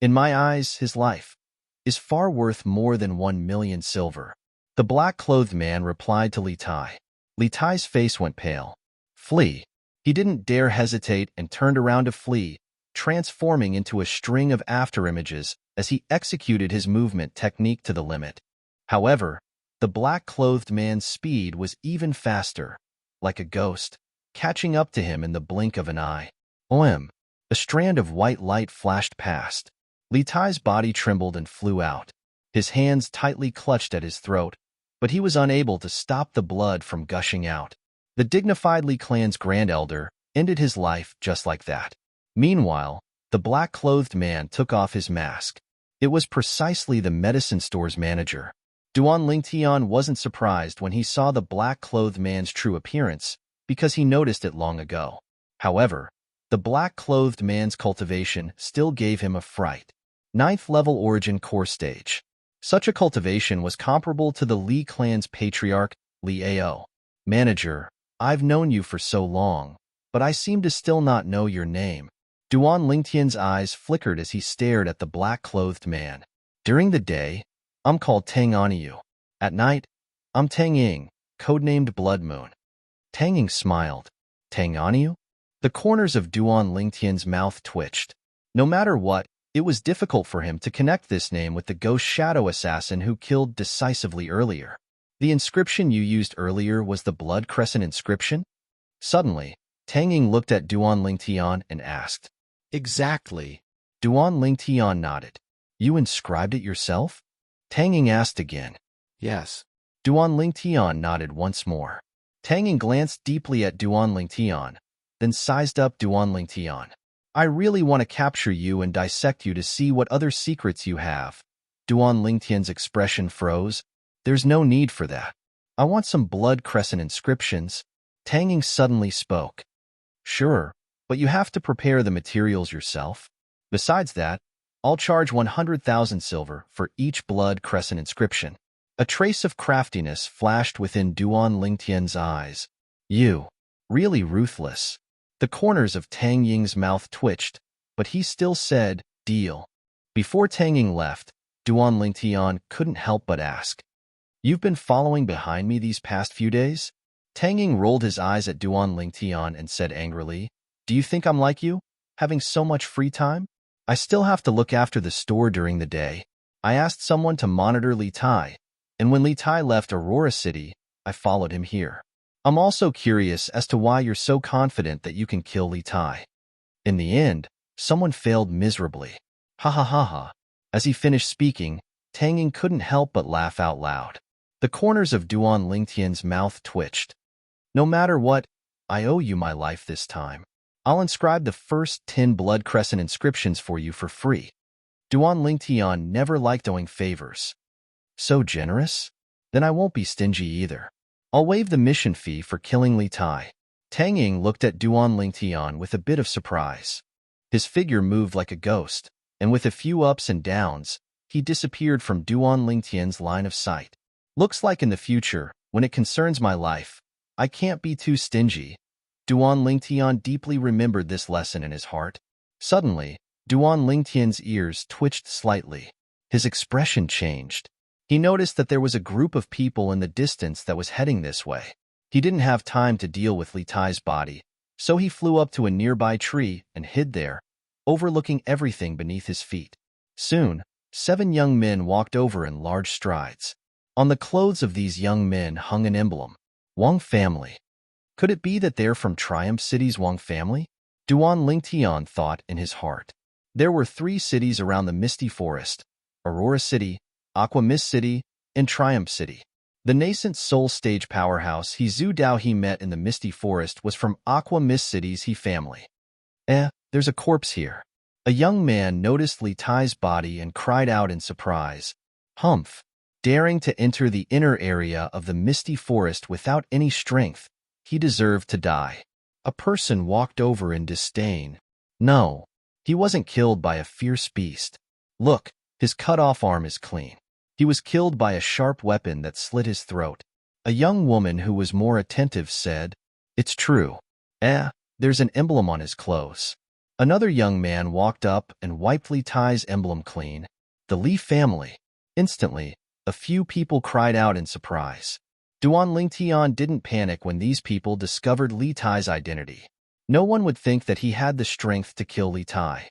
Speaker 1: In my eyes, his life is far worth more than 1,000,000 silver. The black-clothed man replied to Li Tai. Li Tai's face went pale. Flee. He didn't dare hesitate and turned around to flee, transforming into a string of afterimages as he executed his movement technique to the limit. However, the black-clothed man's speed was even faster, like a ghost, catching up to him in the blink of an eye. A strand of white light flashed past. Li Tai's body trembled and flew out. His hands tightly clutched at his throat, but he was unable to stop the blood from gushing out. The dignified Li clan's grand elder ended his life just like that. Meanwhile, the black-clothed man took off his mask. It was precisely the medicine store's manager. Duan Lingtian wasn't surprised when he saw the black-clothed man's true appearance, because he noticed it long ago. However, the black-clothed man's cultivation still gave him a fright. 9th level Origin Core Stage. Such a cultivation was comparable to the Li clan's patriarch, Li Ao. "Manager, I've known you for so long, but I seem to still not know your name." Duan Lingtian's eyes flickered as he stared at the black-clothed man. "During the day, I'm called Tang Aniyu. At night, I'm Tang Ying, codenamed Blood Moon." Tang Ying smiled. "Tang Aniyu?" The corners of Duan Lingtian's mouth twitched. No matter what, it was difficult for him to connect this name with the ghost shadow assassin who killed decisively earlier. "The inscription you used earlier was the Blood Crescent inscription?" Suddenly, Tang Ying looked at Duan Lingtian and asked. "Exactly." Duan Lingtian nodded. "You inscribed it yourself?" Tang Ying asked again. "Yes." Duan Lingtian nodded once more. Tang Ying glanced deeply at Duan Lingtian, then sized up Duan Lingtian. "I really want to capture you and dissect you to see what other secrets you have." Duan Lingtian's expression froze. "There's no need for that. I want some Blood Crescent inscriptions." Tang Ying suddenly spoke. "Sure, but you have to prepare the materials yourself. Besides that, I'll charge 100,000 silver for each Blood Crescent inscription." A trace of craftiness flashed within Duan Lingtian's eyes. "You, really ruthless." The corners of Tang Ying's mouth twitched, but he still said, "Deal." Before Tang Ying left, Duan Lingtian couldn't help but ask, "You've been following behind me these past few days?" Tang Ying rolled his eyes at Duan Lingtian and said angrily, "Do you think I'm like you, having so much free time? I still have to look after the store during the day. I asked someone to monitor Li Tai, and when Li Tai left Aurora City, I followed him here. I'm also curious as to why you're so confident that you can kill Li Tai." In the end, someone failed miserably. Ha ha ha ha. As he finished speaking, Tang Ying couldn't help but laugh out loud. The corners of Duan Lingtian's mouth twitched. "No matter what, I owe you my life this time. I'll inscribe the first 10 Blood Crescent inscriptions for you for free." Duan Lingtian never liked owing favors. "So generous? Then I won't be stingy either. I'll waive the mission fee for killing Li Tai." Tang Ying looked at Duan Lingtian with a bit of surprise. His figure moved like a ghost, and with a few ups and downs, he disappeared from Duan Lingtian's line of sight. Looks like in the future, when it concerns my life, I can't be too stingy. Duan Lingtian deeply remembered this lesson in his heart. Suddenly, Duan Lingtian's ears twitched slightly. His expression changed. He noticed that there was a group of people in the distance that was heading this way. He didn't have time to deal with Li Tai's body, so he flew up to a nearby tree and hid there, overlooking everything beneath his feet. Soon, 7 young men walked over in large strides. On the clothes of these young men hung an emblem. Wang family. Could it be that they're from Triumph City's Wang family? Duan Lingtian thought in his heart. There were 3 cities around the Misty Forest: Aurora City, Aqua Mist City, and Triumph City. The nascent soul stage powerhouse He Zhu Dao he met in the Misty Forest was from Aqua Mist City's He family. There's a corpse here. A young man noticed Li Tai's body and cried out in surprise. Humph! Daring to enter the inner area of the Misty Forest without any strength, he deserved to die. A person walked over in disdain. No, he wasn't killed by a fierce beast. Look, his cut-off arm is clean. He was killed by a sharp weapon that slit his throat. A young woman who was more attentive said, "It's true. There's an emblem on his clothes." Another young man walked up and wiped Li Tai's emblem clean. The Li family. Instantly, a few people cried out in surprise. Duan Lingtian didn't panic when these people discovered Li Tai's identity. No one would think that he had the strength to kill Li Tai.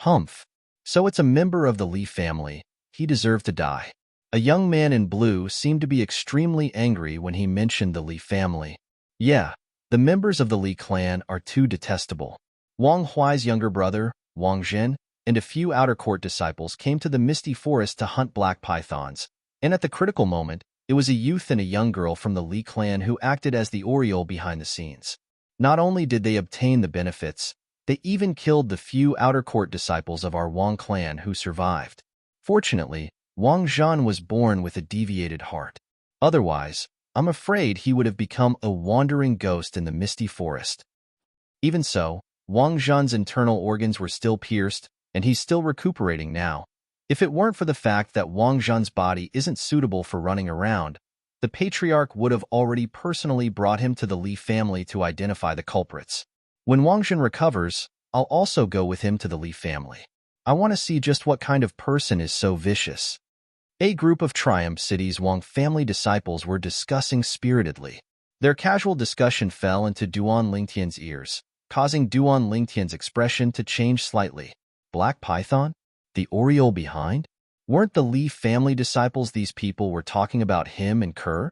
Speaker 1: Humph! So it's a member of the Li family. He deserved to die. A young man in blue seemed to be extremely angry when he mentioned the Li family. Yeah, the members of the Li clan are too detestable. Wang Huai's younger brother, Wang Zhen, and a few outer court disciples came to the Misty Forest to hunt black pythons, and at the critical moment, it was a youth and a young girl from the Li clan who acted as the Oriole behind the scenes. Not only did they obtain the benefits, they even killed the few outer court disciples of our Wang clan who survived. Fortunately, Wang Zhan was born with a deviated heart. Otherwise, I'm afraid he would have become a wandering ghost in the Misty Forest. Even so, Wang Zhan's internal organs were still pierced, and he's still recuperating now. If it weren't for the fact that Wang Zhan's body isn't suitable for running around, the patriarch would have already personally brought him to the Li family to identify the culprits. When Wang Zhan recovers, I'll also go with him to the Li family. I want to see just what kind of person is so vicious. A group of Triumph City's Wang family disciples were discussing spiritedly. Their casual discussion fell into Duan Lingtian's ears, causing Duan Lingtian's expression to change slightly. Black Python? The Oriole behind? Weren't the Li family disciples these people were talking about him and Kerr?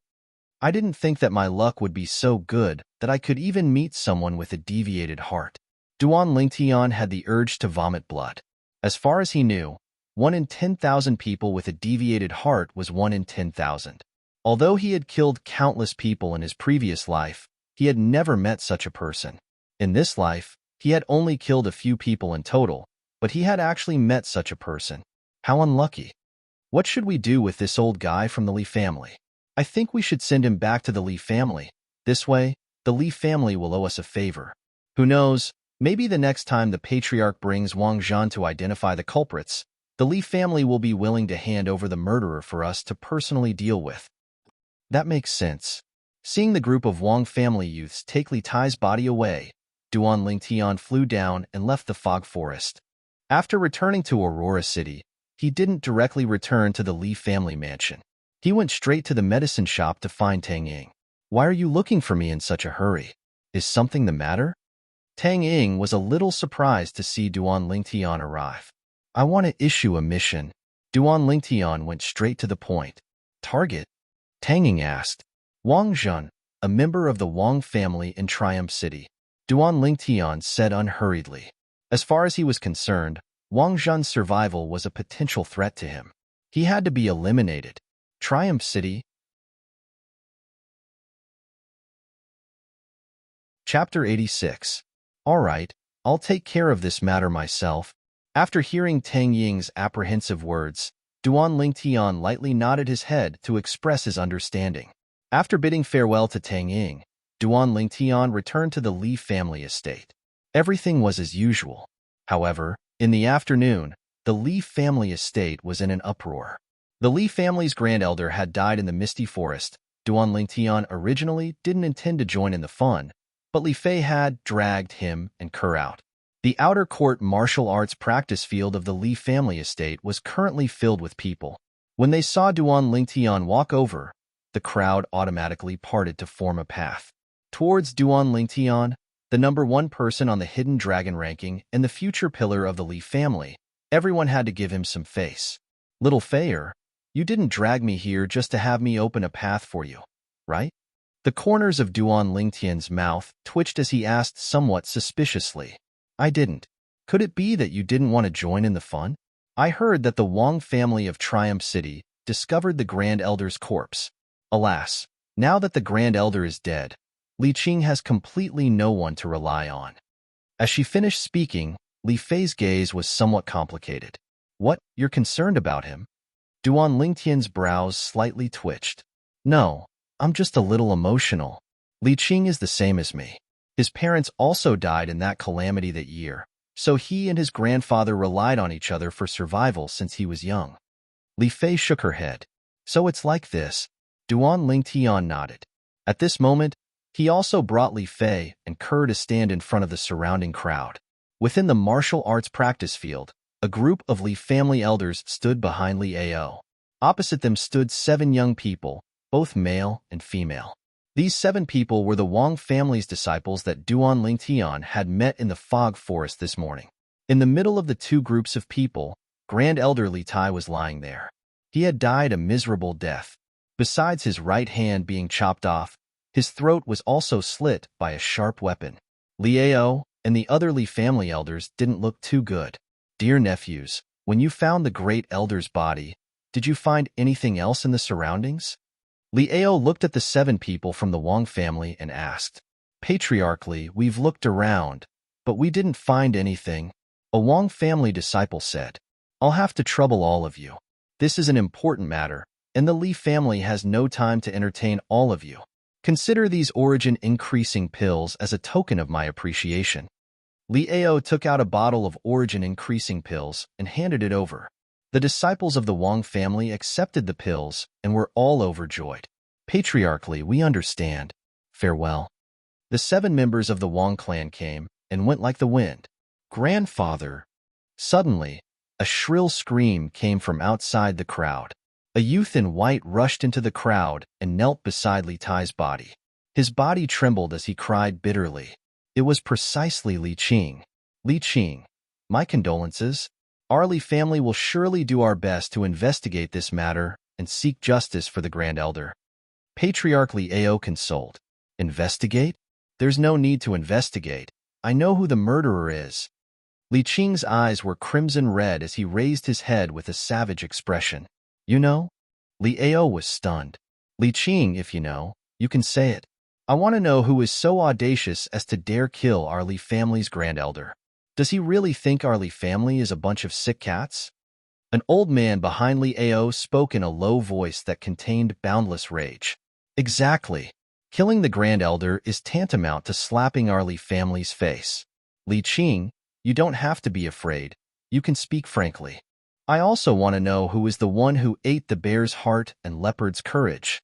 Speaker 1: I didn't think that my luck would be so good that I could even meet someone with a deviated heart. Duan Lingtian had the urge to vomit blood. As far as he knew, 1 in 10,000 people with a deviated heart was 1 in 10,000. Although he had killed countless people in his previous life, he had never met such a person. In this life, he had only killed a few people in total, but he had actually met such a person. How unlucky. What should we do with this old guy from the Li family? I think we should send him back to the Li family. This way, the Li family will owe us a favor. Who knows, maybe the next time the patriarch brings Wang Zhan to identify the culprits, the Li family will be willing to hand over the murderer for us to personally deal with. That makes sense. Seeing the group of Wang family youths take Li Tai's body away, Duan Lingtian flew down and left the fog forest. After returning to Aurora City, he didn't directly return to the Li family mansion. He went straight to the medicine shop to find Tang Ying. Why are you looking for me in such a hurry? Is something the matter? Tang Ying was a little surprised to see Duan Lingtian arrive. I want to issue a mission. Duan Lingtian went straight to the point. Target? Tang Ying asked. Wang Zhan, a member of the Wang family in Triumph City. Duan Lingtian said unhurriedly. As far as he was concerned, Wang Zhan's survival was a potential threat to him. He had to be eliminated. Triumph City. Chapter 86. All right, I'll take care of this matter myself. After hearing Tang Ying's apprehensive words, Duan Lingtian lightly nodded his head to express his understanding. After bidding farewell to Tang Ying, Duan Lingtian returned to the Li family estate. Everything was as usual. However, in the afternoon, the Li family estate was in an uproar. The Li family's grand elder had died in the misty forest. Duan Lingtian originally didn't intend to join in the fun, but Li Fei had dragged him and Kerr out. The outer court martial arts practice field of the Li family estate was currently filled with people. When they saw Duan Lingtian walk over, the crowd automatically parted to form a path towards Duan Lingtian, the #1 person on the hidden dragon ranking and the future pillar of the Li family. Everyone had to give him some face. Little Feier, you didn't drag me here just to have me open a path for you, right? The corners of Duan Lingtian's mouth twitched as he asked somewhat suspiciously. I didn't. Could it be that you didn't want to join in the fun? I heard that the Wang family of Triumph City discovered the Grand Elder's corpse. Alas, now that the Grand Elder is dead, Li Qing has completely no one to rely on. As she finished speaking, Li Fei's gaze was somewhat complicated. What, you're concerned about him? Duan Lingtian's brows slightly twitched. No, I'm just a little emotional. Li Qing is the same as me. His parents also died in that calamity that year, so he and his grandfather relied on each other for survival since he was young. Li Fei shook her head. So it's like this. Duan Lingtian nodded. At this moment, he also brought Li Fei and Kerr to stand in front of the surrounding crowd. Within the martial arts practice field, a group of Li family elders stood behind Li Ao. Opposite them stood 7 young people, both male and female. These 7 people were the Wang family's disciples that Duan Lingtian had met in the fog forest this morning. In the middle of the 2 groups of people, Grand Elder Li Tai was lying there. He had died a miserable death. Besides his right hand being chopped off, his throat was also slit by a sharp weapon. Li Ao and the other Li family elders didn't look too good. Dear nephews, when you found the great elder's body, did you find anything else in the surroundings? Li Ao looked at the 7 people from the Wang family and asked. Patriarchally, we've looked around, but we didn't find anything. A Wang family disciple said. I'll have to trouble all of you. This is an important matter, and the Li family has no time to entertain all of you. Consider these origin-increasing pills as a token of my appreciation. Li Ao took out a bottle of origin-increasing pills and handed it over. The disciples of the Wang family accepted the pills and were all overjoyed. Patriarchally, we understand. Farewell. The 7 members of the Wang clan came and went like the wind. Grandfather. Suddenly, a shrill scream came from outside the crowd. A youth in white rushed into the crowd and knelt beside Li Tai's body. His body trembled as he cried bitterly. It was precisely Li Qing. Li Qing, my condolences. Our Li family will surely do our best to investigate this matter and seek justice for the Grand Elder. Patriarch Li Ao consoled. Investigate? There's no need to investigate. I know who the murderer is. Li Qing's eyes were crimson red as he raised his head with a savage expression. You know? Li Ao was stunned. Li Qing, if you know, you can say it. I want to know who is so audacious as to dare kill our Li family's Grand Elder. Does he really think our Li family is a bunch of sick cats? An old man behind Li Ao spoke in a low voice that contained boundless rage. Exactly. Killing the Grand Elder is tantamount to slapping our Li family's face. Li Qing, you don't have to be afraid. You can speak frankly. I also want to know who is the one who ate the bear's heart and leopard's courage.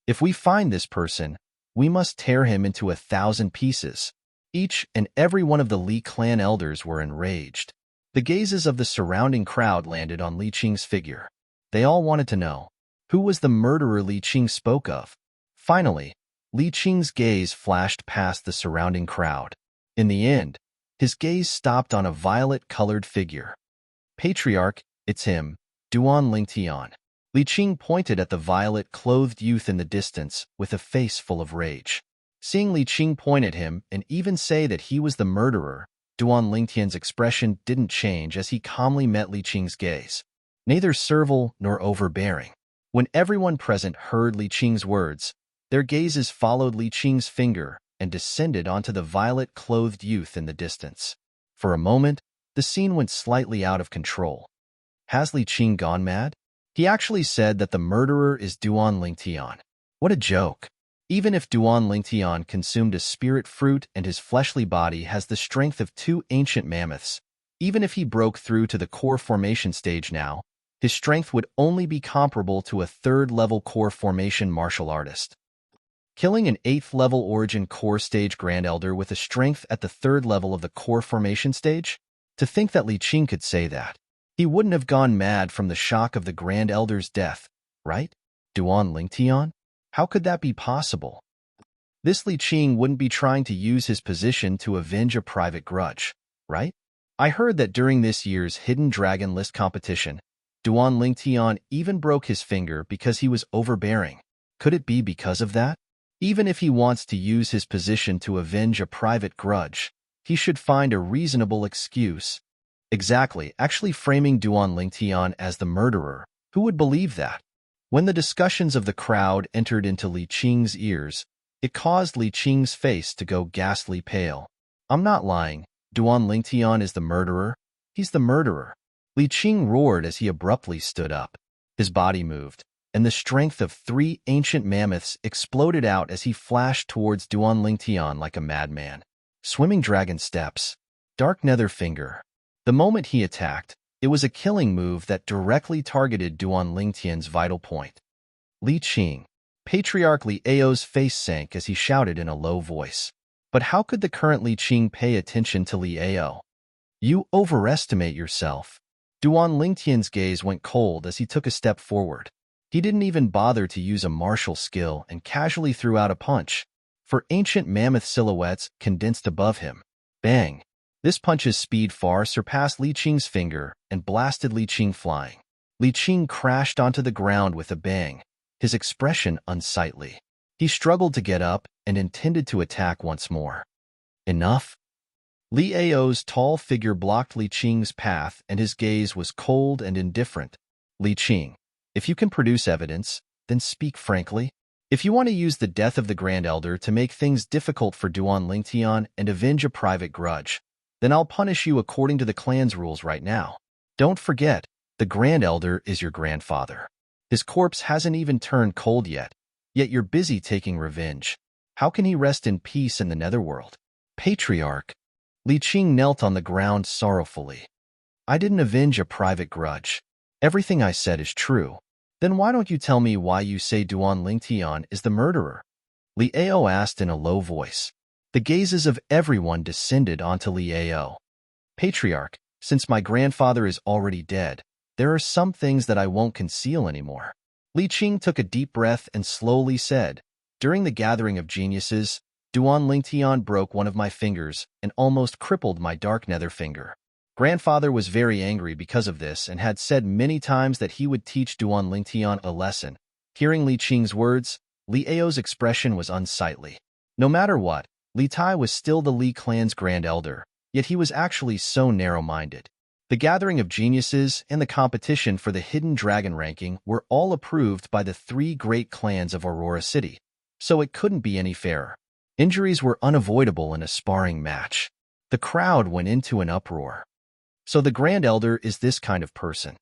Speaker 1: If we find this person, we must tear him into 1,000 pieces. Each and every one of the Li clan elders were enraged. The gazes of the surrounding crowd landed on Li Qing's figure. They all wanted to know, who was the murderer Li Qing spoke of? Finally, Li Qing's gaze flashed past the surrounding crowd. In the end, his gaze stopped on a violet-colored figure. Patriarch, it's him, Duan Lingtian. Li Qing pointed at the violet-clothed youth in the distance with a face full of rage. Seeing Li Qing point at him and even say that he was the murderer, Duan Lingtian's expression didn't change as he calmly met Li Qing's gaze. Neither servile nor overbearing. When everyone present heard Li Qing's words, their gazes followed Li Qing's finger and descended onto the violet-clothed youth in the distance. For a moment, the scene went slightly out of control. Has Li Qing gone mad? He actually said that the murderer is Duan Lingtian. What a joke. Even if Duan Lingtian consumed a spirit fruit and his fleshly body has the strength of 2 ancient mammoths, Even if he broke through to the core formation stage now, his strength would only be comparable to a third-level core formation martial artist. Killing an 8th-level origin core stage Grand Elder with a strength at the 3rd level of the core formation stage? To think that Li Qing could say that. He wouldn't have gone mad from the shock of the Grand Elder's death, right? Duan Lingtian? How could that be possible? This Li Qing wouldn't be trying to use his position to avenge a private grudge, right? I heard that during this year's Hidden Dragon List competition, Duan Lingtian even broke his finger because he was overbearing. Could it be because of that? Even if he wants to use his position to avenge a private grudge, he should find a reasonable excuse. Exactly, actually framing Duan Lingtian as the murderer. Who would believe that? When the discussions of the crowd entered into Li Qing's ears, it caused Li Qing's face to go ghastly pale. I'm not lying. Duan Lingtian is the murderer. He's the murderer. Li Qing roared as he abruptly stood up. His body moved, and the strength of 3 ancient mammoths exploded out as he flashed towards Duan Lingtian like a madman. Swimming dragon steps. Dark nether finger. The moment he attacked, it was a killing move that directly targeted Duan Lingtian's vital point. Li Qing. Patriarch Li Ao's face sank as he shouted in a low voice. But how could the current Li Qing pay attention to Li Ao? You overestimate yourself. Duan Lingtian's gaze went cold as he took a step forward. He didn't even bother to use a martial skill and casually threw out a punch, for ancient mammoth silhouettes condensed above him. Bang! This punch's speed far surpassed Li Qing's finger and blasted Li Qing flying. Li Qing crashed onto the ground with a bang, his expression unsightly. He struggled to get up and intended to attack once more. Enough? Li Ao's tall figure blocked Li Qing's path and his gaze was cold and indifferent. Li Qing, if you can produce evidence, then speak frankly. If you want to use the death of the Grand Elder to make things difficult for Duan Lingtian and avenge a private grudge, then I'll punish you according to the clan's rules right now. Don't forget, the Grand Elder is your grandfather. His corpse hasn't even turned cold yet you're busy taking revenge. How can he rest in peace in the netherworld? Patriarch. Li Qing knelt on the ground sorrowfully. I didn't avenge a private grudge. Everything I said is true. Then why don't you tell me why you say Duan Lingtian is the murderer? Li Ao asked in a low voice. The gazes of everyone descended onto Li Ao. Patriarch, since my grandfather is already dead, there are some things that I won't conceal anymore. Li Qing took a deep breath and slowly said, during the gathering of geniuses, Duan Lingtian broke one of my fingers and almost crippled my dark nether finger. Grandfather was very angry because of this and had said many times that he would teach Duan Lingtian a lesson. Hearing Li Qing's words, Li Ao's expression was unsightly. No matter what, Li Tai was still the Li clan's Grand Elder, yet he was actually so narrow-minded. The gathering of geniuses and the competition for the Hidden Dragon ranking were all approved by the 3 great clans of Aurora City, so it couldn't be any fairer. Injuries were unavoidable in a sparring match. The crowd went into an uproar. So the Grand Elder is this kind of person.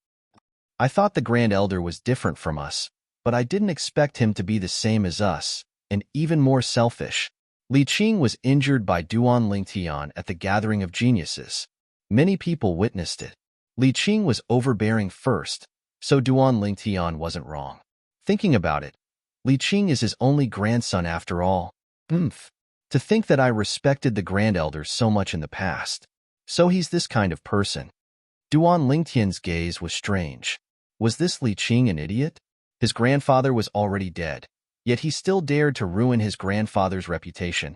Speaker 1: I thought the Grand Elder was different from us, but I didn't expect him to be the same as us, and even more selfish. Li Qing was injured by Duan Lingtian at the gathering of geniuses. Many people witnessed it. Li Qing was overbearing first, so Duan Lingtian wasn't wrong. Thinking about it, Li Qing is his only grandson after all. To think that I respected the Grand Elder so much in the past. So he's this kind of person. Duan Lingtian's gaze was strange. Was this Li Qing an idiot? His grandfather was already dead, yet he still dared to ruin his grandfather's reputation.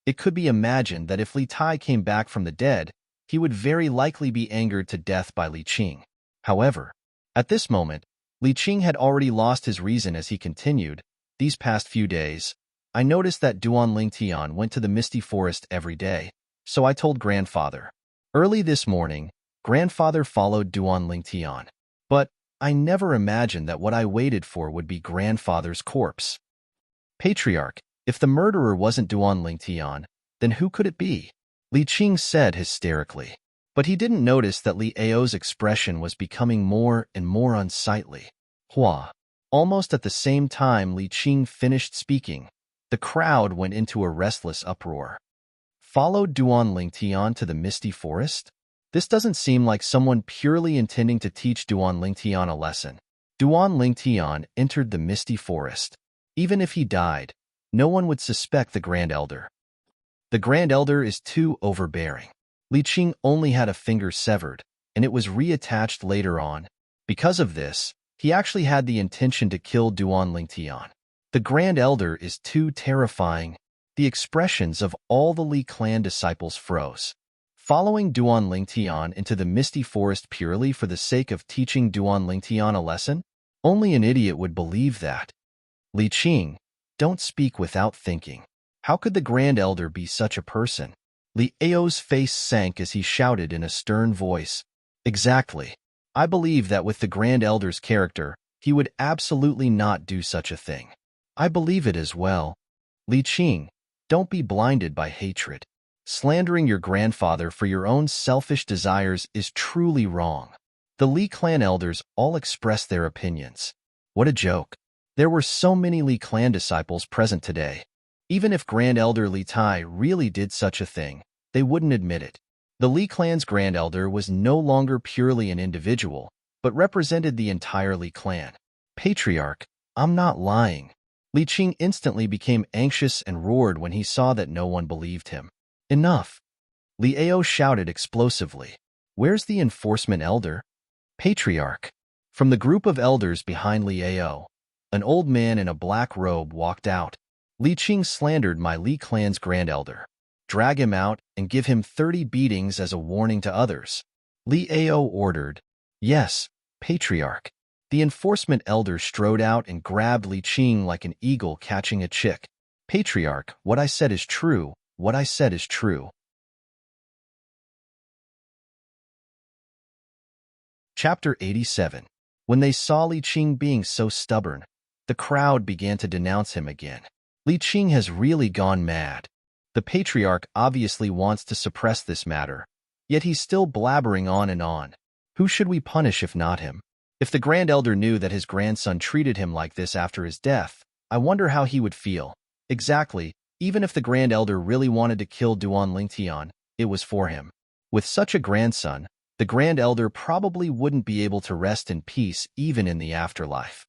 Speaker 1: It could be imagined that if Li Tai came back from the dead, he would very likely be angered to death by Li Qing. However, at this moment, Li Qing had already lost his reason as he continued. These past few days, I noticed that Duan Lingtian went to the misty forest every day, so I told grandfather. Early this morning, grandfather followed Duan Lingtian. But I never imagined that what I waited for would be grandfather's corpse. Patriarch, if the murderer wasn't Duan Lingtian, then who could it be? Li Qing said hysterically. But he didn't notice that Li Ao's expression was becoming more and more unsightly. Hua. Almost at the same time Li Qing finished speaking, the crowd went into a restless uproar. Followed Duan Lingtian to the misty forest? This doesn't seem like someone purely intending to teach Duan Lingtian a lesson. Duan Lingtian entered the misty forest. Even if he died, no one would suspect the Grand Elder. The Grand Elder is too overbearing. Li Qing only had a finger severed, and it was reattached later on. Because of this, he actually had the intention to kill Duan Lingtian. The Grand Elder is too terrifying. The expressions of all the Li clan disciples froze. Following Duan Lingtian into the misty forest purely for the sake of teaching Duan Lingtian a lesson? Only an idiot would believe that. Li Qing, don't speak without thinking. How could the Grand Elder be such a person? Li Ao's face sank as he shouted in a stern voice. Exactly. I believe that with the Grand Elder's character, he would absolutely not do such a thing. I believe it as well. Li Qing, don't be blinded by hatred. Slandering your grandfather for your own selfish desires is truly wrong. The Li clan elders all expressed their opinions. What a joke. There were so many Li clan disciples present today. Even if Grand Elder Li Tai really did such a thing, they wouldn't admit it. The Li clan's Grand Elder was no longer purely an individual, but represented the entire Li clan. Patriarch, I'm not lying. Li Qing instantly became anxious and roared when he saw that no one believed him. Enough! Li Ao shouted explosively. Where's the enforcement elder? Patriarch. From the group of elders behind Li Ao, an old man in a black robe walked out. Li Qing slandered my Li clan's Grand Elder. Drag him out and give him 30 beatings as a warning to others. Li Ao ordered. Yes, Patriarch. The enforcement elder strode out and grabbed Li Qing like an eagle catching a chick. Patriarch, what I said is true. What I said is true. Chapter 87. When they saw Li Qing being so stubborn, the crowd began to denounce him again. Li Qing has really gone mad. The Patriarch obviously wants to suppress this matter, yet he's still blabbering on and on. Who should we punish if not him? If the Grand Elder knew that his grandson treated him like this after his death, I wonder how he would feel. Exactly, even if the Grand Elder really wanted to kill Duan Lingtian, it was for him. With such a grandson, the Grand Elder probably wouldn't be able to rest in peace even in the afterlife.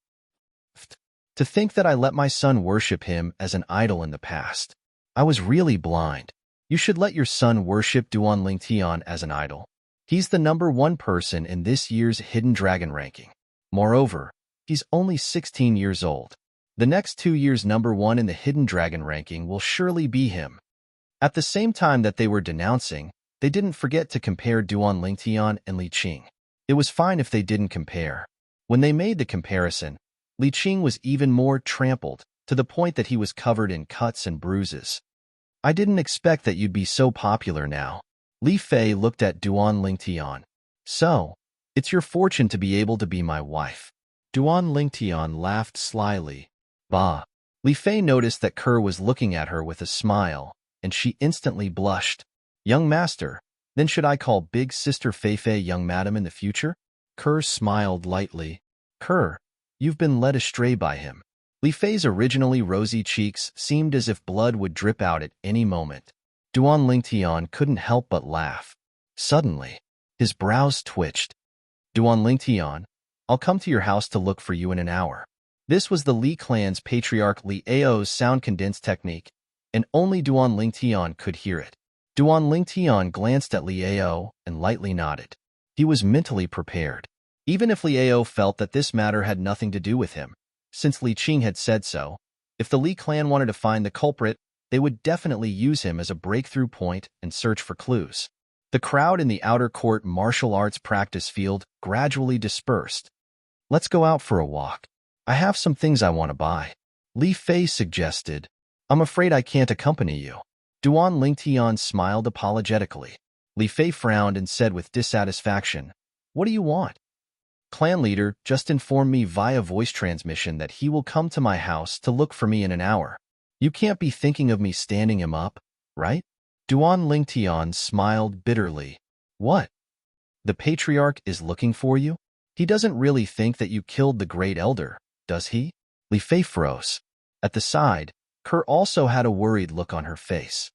Speaker 1: To think that I let my son worship him as an idol in the past. I was really blind. You should let your son worship Duan Lingtian as an idol. He's the #1 person in this year's Hidden Dragon ranking. Moreover, he's only 16 years old. The next 2 years #1 in the Hidden Dragon ranking will surely be him. At the same time that they were denouncing, they didn't forget to compare Duan Lingtian and Li Qing. It was fine if they didn't compare. When they made the comparison, Li Qing was even more trampled, to the point that he was covered in cuts and bruises. I didn't expect that you'd be so popular now. Li Fei looked at Duan Lingtian. So, it's your fortune to be able to be my wife. Duan Lingtian laughed slyly. Bah. Li Fei noticed that Kerr was looking at her with a smile, and she instantly blushed. Young master, then should I call big sister Fei Fei young madam in the future? Kerr smiled lightly. Kerr, you've been led astray by him. Li Fei's originally rosy cheeks seemed as if blood would drip out at any moment. Duan Lingtian couldn't help but laugh. Suddenly, his brows twitched. Duan Lingtian, I'll come to your house to look for you in an hour. This was the Li clan's patriarch Li Ao's sound condensed technique, and only Duan Lingtian could hear it. Duan Lingtian glanced at Li Ao and lightly nodded. He was mentally prepared. Even if Li Ao felt that this matter had nothing to do with him, since Li Qing had said so, if the Li clan wanted to find the culprit, they would definitely use him as a breakthrough point and search for clues. The crowd in the outer court martial arts practice field gradually dispersed. Let's go out for a walk. I have some things I want to buy. Li Fei suggested. I'm afraid I can't accompany you. Duan Lingtian smiled apologetically. Li Fei frowned and said with dissatisfaction, What do you want? Clan leader just informed me via voice transmission that he will come to my house to look for me in an hour. You can't be thinking of me standing him up, right? Duan Lingtian smiled bitterly. What? The patriarch is looking for you? He doesn't really think that you killed the great elder, does he? Li Fei froze. At the side, Kerr also had a worried look on her face.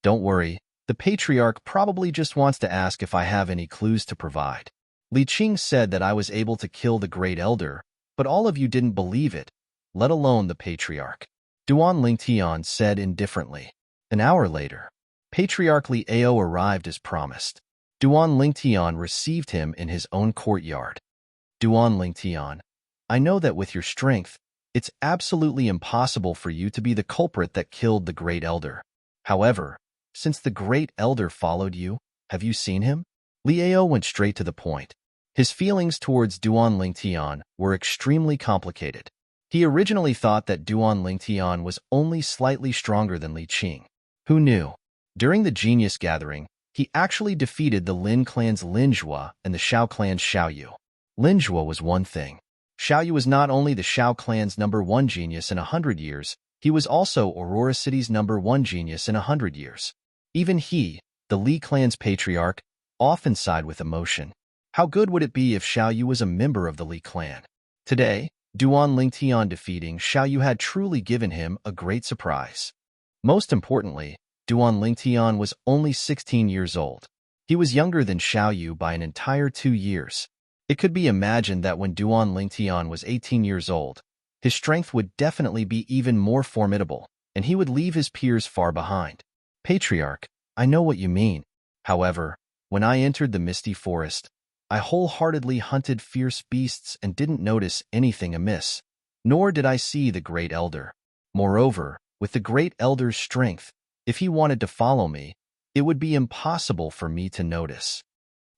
Speaker 1: Don't worry, The patriarch probably just wants to ask if I have any clues to provide. Li Qing said that I was able to kill the Great Elder, but all of you didn't believe it, let alone the patriarch. Duan Lingtian said indifferently. An hour later, Patriarch Li Ao arrived as promised. Duan Lingtian received him in his own courtyard. Duan Lingtian, I know that with your strength, it's absolutely impossible for you to be the culprit that killed the Great Elder. However, since the Great Elder followed you, have you seen him? Li Ao went straight to the point. His feelings towards Duan Lingtian were extremely complicated. He originally thought that Duan Lingtian was only slightly stronger than Li Qing. Who knew? During the Genius Gathering, he actually defeated the Lin clan's Lin Zhua and the Xiao clan's Xiao Yu. Lin Zhua was one thing. Xiao Yu was not only the Xiao clan's #1 genius in 100 years, he was also Aurora City's #1 genius in 100 years. Even he, the Li clan's patriarch, often sighed with emotion. How good would it be if Xiao Yu was a member of the Li clan? Today, Duan Lingtian defeating Xiao Yu had truly given him a great surprise. Most importantly, Duan Lingtian was only 16 years old. He was younger than Xiao Yu by an entire 2 years. It could be imagined that when Duan Lingtian was 18 years old, his strength would definitely be even more formidable, and he would leave his peers far behind. Patriarch, I know what you mean. However, when I entered the misty forest, I wholeheartedly hunted fierce beasts and didn't notice anything amiss, nor did I see the Great Elder. Moreover, with the Great Elder's strength, if he wanted to follow me, it would be impossible for me to notice.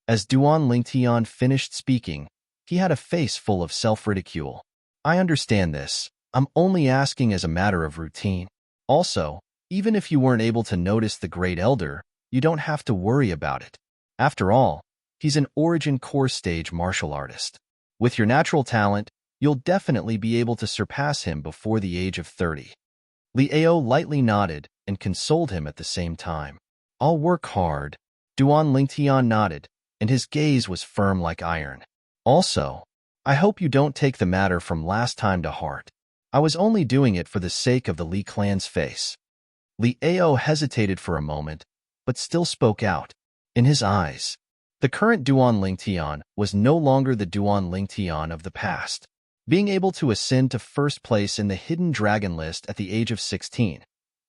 Speaker 1: As Duan Lingtian finished speaking, he had a face full of self-ridicule. I understand this. I'm only asking as a matter of routine. Also, even if you weren't able to notice the Great Elder, you don't have to worry about it. After all, he's an origin core stage martial artist. With your natural talent, you'll definitely be able to surpass him before the age of 30. Li Ao lightly nodded and consoled him at the same time. I'll work hard. Duan Lingtian nodded, and his gaze was firm like iron. Also, I hope you don't take the matter from last time to heart. I was only doing it for the sake of the Li clan's face. Li Ao hesitated for a moment, but still spoke out. In his eyes, the current Duan Lingtian was no longer the Duan Lingtian of the past. Being able to ascend to first place in the Hidden Dragon list at the age of 16.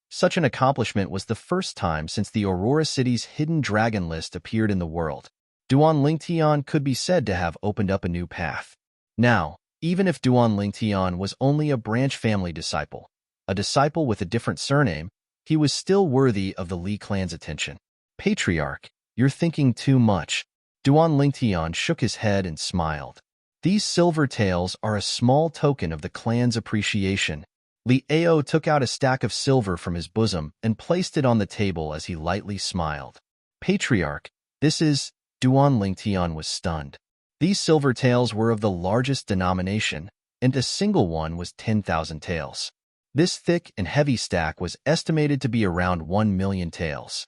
Speaker 1: Such an accomplishment was the first time since the Aurora City's Hidden Dragon list appeared in the world. Duan Lingtian could be said to have opened up a new path. Now, even if Duan Lingtian was only a branch family disciple, a disciple with a different surname, he was still worthy of the Li clan's attention. Patriarch, you're thinking too much. Duan Lingtian shook his head and smiled. These silver taels are a small token of the clan's appreciation. Li Ao took out a stack of silver from his bosom and placed it on the table as he lightly smiled. Patriarch, this is... Duan Lingtian was stunned. These silver taels were of the largest denomination, and a single one was 10,000 taels. This thick and heavy stack was estimated to be around 1 million taels.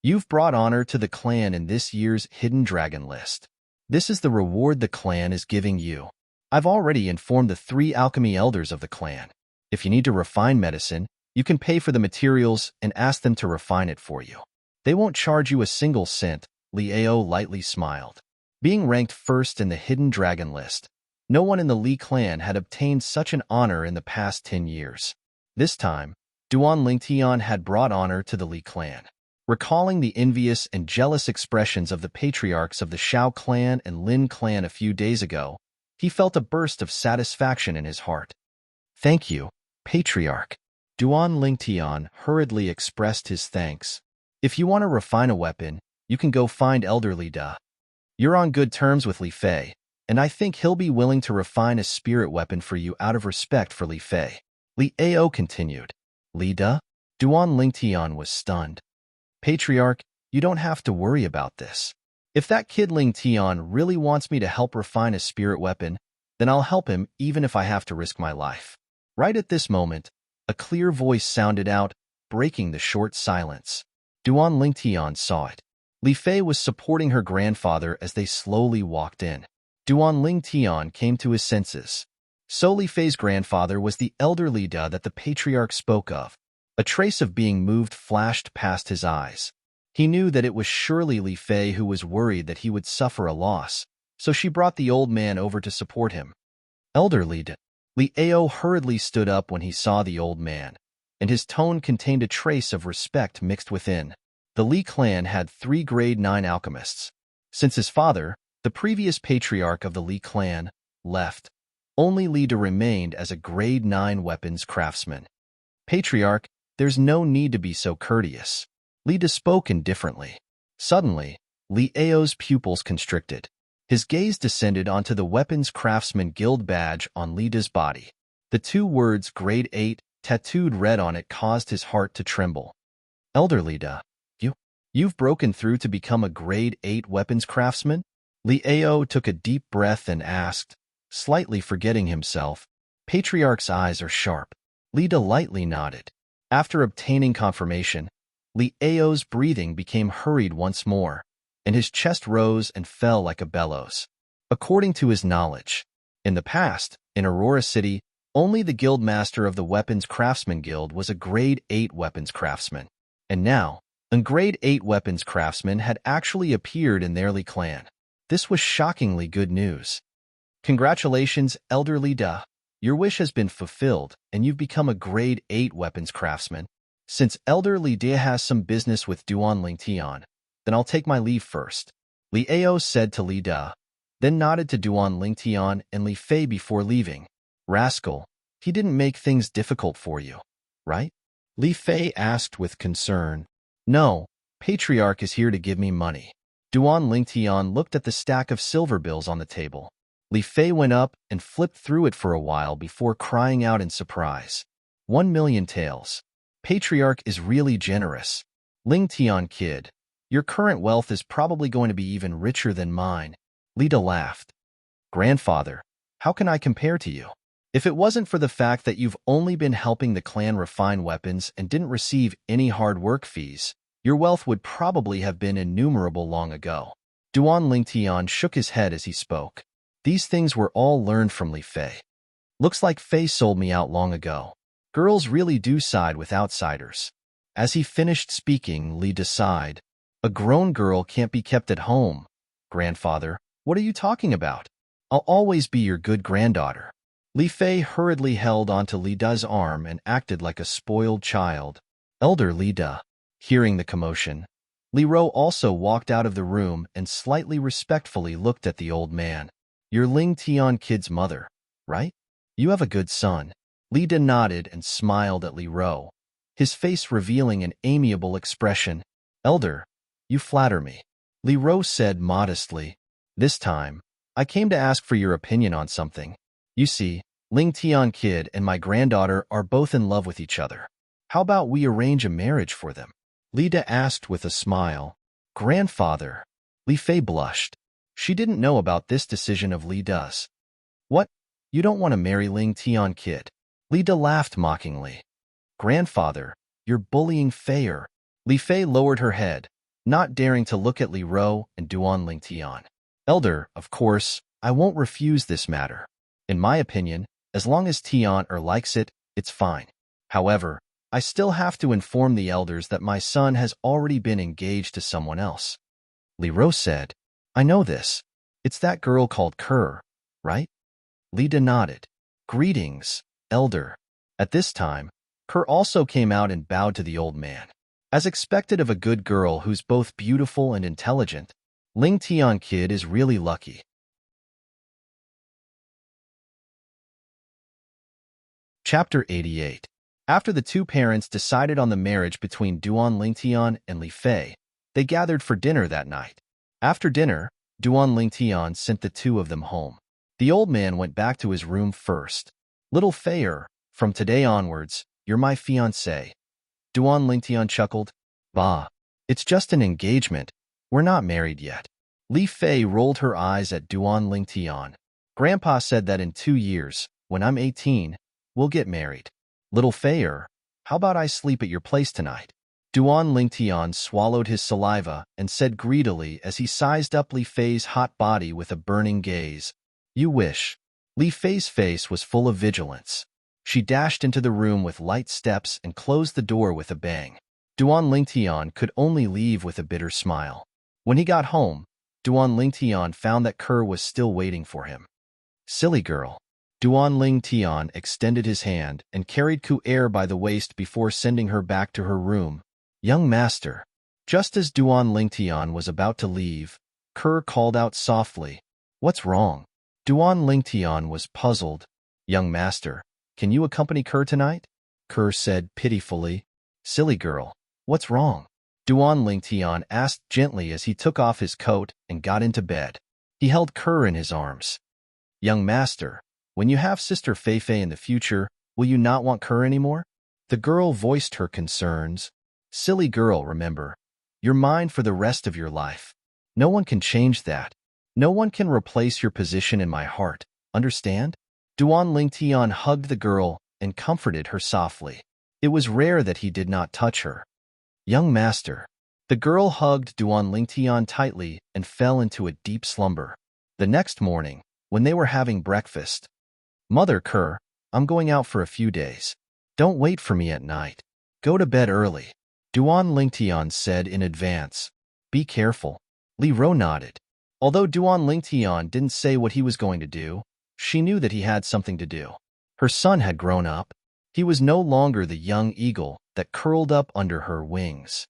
Speaker 1: You've brought honor to the clan in this year's Hidden Dragon list. This is the reward the clan is giving you. I've already informed the 3 alchemy elders of the clan. If you need to refine medicine, you can pay for the materials and ask them to refine it for you. They won't charge you a single cent. Li Ao lightly smiled. Being ranked first in the Hidden Dragon list, no one in the Li clan had obtained such an honor in the past 10 years. This time, Duan Lingtian had brought honor to the Li clan. Recalling the envious and jealous expressions of the patriarchs of the Xiao clan and Lin clan a few days ago, he felt a burst of satisfaction in his heart. Thank you, Patriarch. Duan Lingtian hurriedly expressed his thanks. If you want to refine a weapon, you can go find Elder Li Da. You're on good terms with Li Fei, and I think he'll be willing to refine a spirit weapon for you out of respect for Li Fei. Li Ao continued. Li Da? Duan Lingtian was stunned. Patriarch, you don't have to worry about this. If that kid Lingtian really wants me to help refine a spirit weapon, then I'll help him even if I have to risk my life. Right at this moment, a clear voice sounded out, breaking the short silence. Duan Lingtian saw it. Li Fei was supporting her grandfather as they slowly walked in. Duan Lingtian came to his senses. So Li Fei's grandfather was the elder Li Da that the patriarch spoke of. A trace of being moved flashed past his eyes. He knew that it was surely Li Fei who was worried that he would suffer a loss, so she brought the old man over to support him. Elder Li Ao hurriedly stood up when he saw the old man, and his tone contained a trace of respect mixed within. The Li clan had 3 grade 9 alchemists. Since his father, the previous patriarch of the Li clan, left, only Li Da remained as a grade 9 weapons craftsman. Patriarch, there's no need to be so courteous. Li Da spoke indifferently. Suddenly, Li Ao's pupils constricted. His gaze descended onto the weapons craftsman guild badge on Li Da's body. The 2 words grade 8 tattooed red on it caused his heart to tremble. Elder Li Da, you've broken through to become a grade 8 weapons craftsman? Li Ao took a deep breath and asked, slightly forgetting himself. Patriarch's eyes are sharp. Li Da lightly nodded. After obtaining confirmation, Li Ao's breathing became hurried once more, and his chest rose and fell like a bellows. According to his knowledge, in the past, in Aurora City, only the guild master of the Weapons Craftsman Guild was a grade 8 weapons craftsman. And now, a grade 8 weapons craftsman had actually appeared in their Li clan. This was shockingly good news. Congratulations, Elder Li Da. Your wish has been fulfilled, and you've become a grade 8 weapons craftsman. Since Elder Li Da has some business with Duan Lingtian, then I'll take my leave first. Li Ao said to Li Da, then nodded to Duan Lingtian and Li Fei before leaving. Rascal, he didn't make things difficult for you, right? Li Fei asked with concern. No, Patriarch is here to give me money. Duan Lingtian looked at the stack of silver bills on the table. Li Fei went up and flipped through it for a while before crying out in surprise. 1,000,000 taels. Patriarch is really generous. Lingtian kid, your current wealth is probably going to be even richer than mine. Li Da laughed. Grandfather, how can I compare to you? If it wasn't for the fact that you've only been helping the clan refine weapons and didn't receive any hard work fees, your wealth would probably have been innumerable long ago. Duan Lingtian shook his head as he spoke. These things were all learned from Li Fei. Looks like Fei sold me out long ago. Girls really do side with outsiders. As he finished speaking, Li Da sighed. A grown girl can't be kept at home. Grandfather, what are you talking about? I'll always be your good granddaughter. Li Fei hurriedly held onto Li Da's arm and acted like a spoiled child. Elder Li Da, hearing the commotion, Li Ro also walked out of the room and slightly respectfully looked at the old man. You're Ling Tian kid's mother, right? You have a good son. Li Da nodded and smiled at Li Ro, his face revealing an amiable expression. Elder, you flatter me. Li Ro said modestly. This time, I came to ask for your opinion on something. You see, Ling Tian kid and my granddaughter are both in love with each other. How about we arrange a marriage for them? Li Da asked with a smile. Grandfather. Li Fei blushed. She didn't know about this decision of Li Da's. What? You don't want to marry Ling Tian kid? Li Da laughed mockingly. Grandfather, you're bullying Feier. Li Fei lowered her head, not daring to look at Li Ro and Duan Lingtian. Elder, of course, I won't refuse this matter. In my opinion, as long as Tian likes it, it's fine. However, I still have to inform the elders that my son has already been engaged to someone else. Li Ro said, I know this. It's that girl called Kerr, right? Li Da nodded. Greetings, Elder. At this time, Kerr also came out and bowed to the old man. As expected of a good girl who's both beautiful and intelligent, Ling Tian kid is really lucky. Chapter 88. After the 2 parents decided on the marriage between Duan Lingtian and Li Fei, they gathered for dinner that night. After dinner, Duan Lingtian sent the 2 of them home. The old man went back to his room first. Little Feier, from today onwards, you're my fiancé. Duan Lingtian chuckled. Bah, it's just an engagement. We're not married yet. Li Fei rolled her eyes at Duan Lingtian. Grandpa said that in 2 years, when I'm 18, we'll get married. Little Feier, how about I sleep at your place tonight? Duan Lingtian swallowed his saliva and said greedily as he sized up Li Fei's hot body with a burning gaze. You wish. Li Fei's face was full of vigilance. She dashed into the room with light steps and closed the door with a bang. Duan Lingtian could only leave with a bitter smile. When he got home, Duan Lingtian found that Kerr was still waiting for him. Silly girl. Duan Lingtian extended his hand and carried Ku-er by the waist before sending her back to her room. Young master. Just as Duan Lingtian was about to leave, Kerr called out softly, "What's wrong?" Duan Lingtian was puzzled. "Young master, can you accompany Kerr tonight?" Kerr said pitifully. "Silly girl, what's wrong?" Duan Lingtian asked gently as he took off his coat and got into bed. He held Kerr in his arms. "Young master, when you have Sister Feifei in the future, will you not want Kerr anymore?" The girl voiced her concerns. "Silly girl, remember, you're mine for the rest of your life. No one can change that. No one can replace your position in my heart, understand?" Duan Lingtian hugged the girl and comforted her softly. It was rare that he did not touch her. "Young master." The girl hugged Duan Lingtian tightly and fell into a deep slumber. The next morning, when they were having breakfast, "Mother Kerr, I'm going out for a few days. Don't wait for me at night. Go to bed early," Duan Lingtian said in advance. "Be careful." Li Ro nodded. Although Duan Lingtian didn't say what he was going to do, she knew that he had something to do. Her son had grown up. He was no longer the young eagle that curled up under her wings.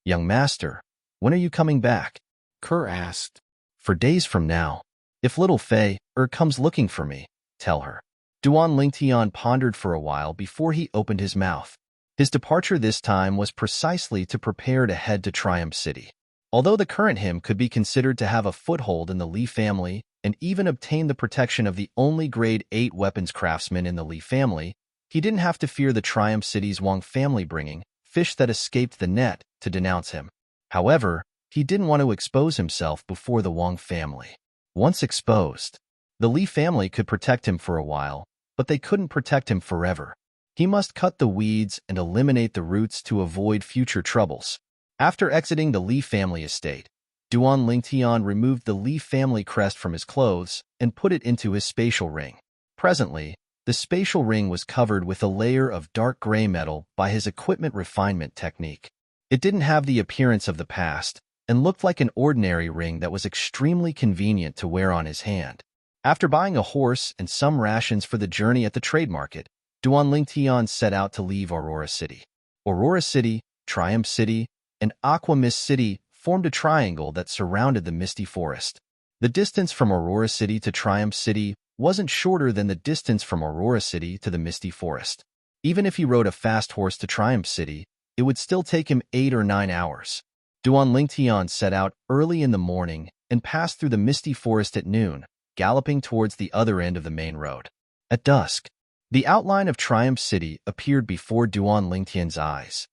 Speaker 1: "Young master, when are you coming back?" Kerr asked. "For days from now. If little Fei comes looking for me, tell her." Duan Lingtian pondered for a while before he opened his mouth. His departure this time was precisely to prepare to head to Triumph City. Although the current him could be considered to have a foothold in the Li family and even obtain the protection of the only grade 8 weapons craftsman in the Li family, he didn't have to fear the Triumph City's Wang family bringing fish that escaped the net to denounce him. However, he didn't want to expose himself before the Wang family. Once exposed, the Li family could protect him for a while, but they couldn't protect him forever. He must cut the weeds and eliminate the roots to avoid future troubles. After exiting the Li family estate, Duan Lingtian removed the Li family crest from his clothes and put it into his spatial ring. Presently, the spatial ring was covered with a layer of dark gray metal by his equipment refinement technique. It didn't have the appearance of the past and looked like an ordinary ring that was extremely convenient to wear on his hand. After buying a horse and some rations for the journey at the trade market, Duan Lingtian set out to leave Aurora City. Aurora City, Triumph City, and Aqua Mist City formed a triangle that surrounded the misty forest. The distance from Aurora City to Triumph City wasn't shorter than the distance from Aurora City to the misty forest. Even if he rode a fast horse to Triumph City, it would still take him 8 or 9 hours. Duan Lingtian set out early in the morning and passed through the misty forest at noon, galloping towards the other end of the main road. At dusk, the outline of Triumph City appeared before Duan Lingtian's eyes.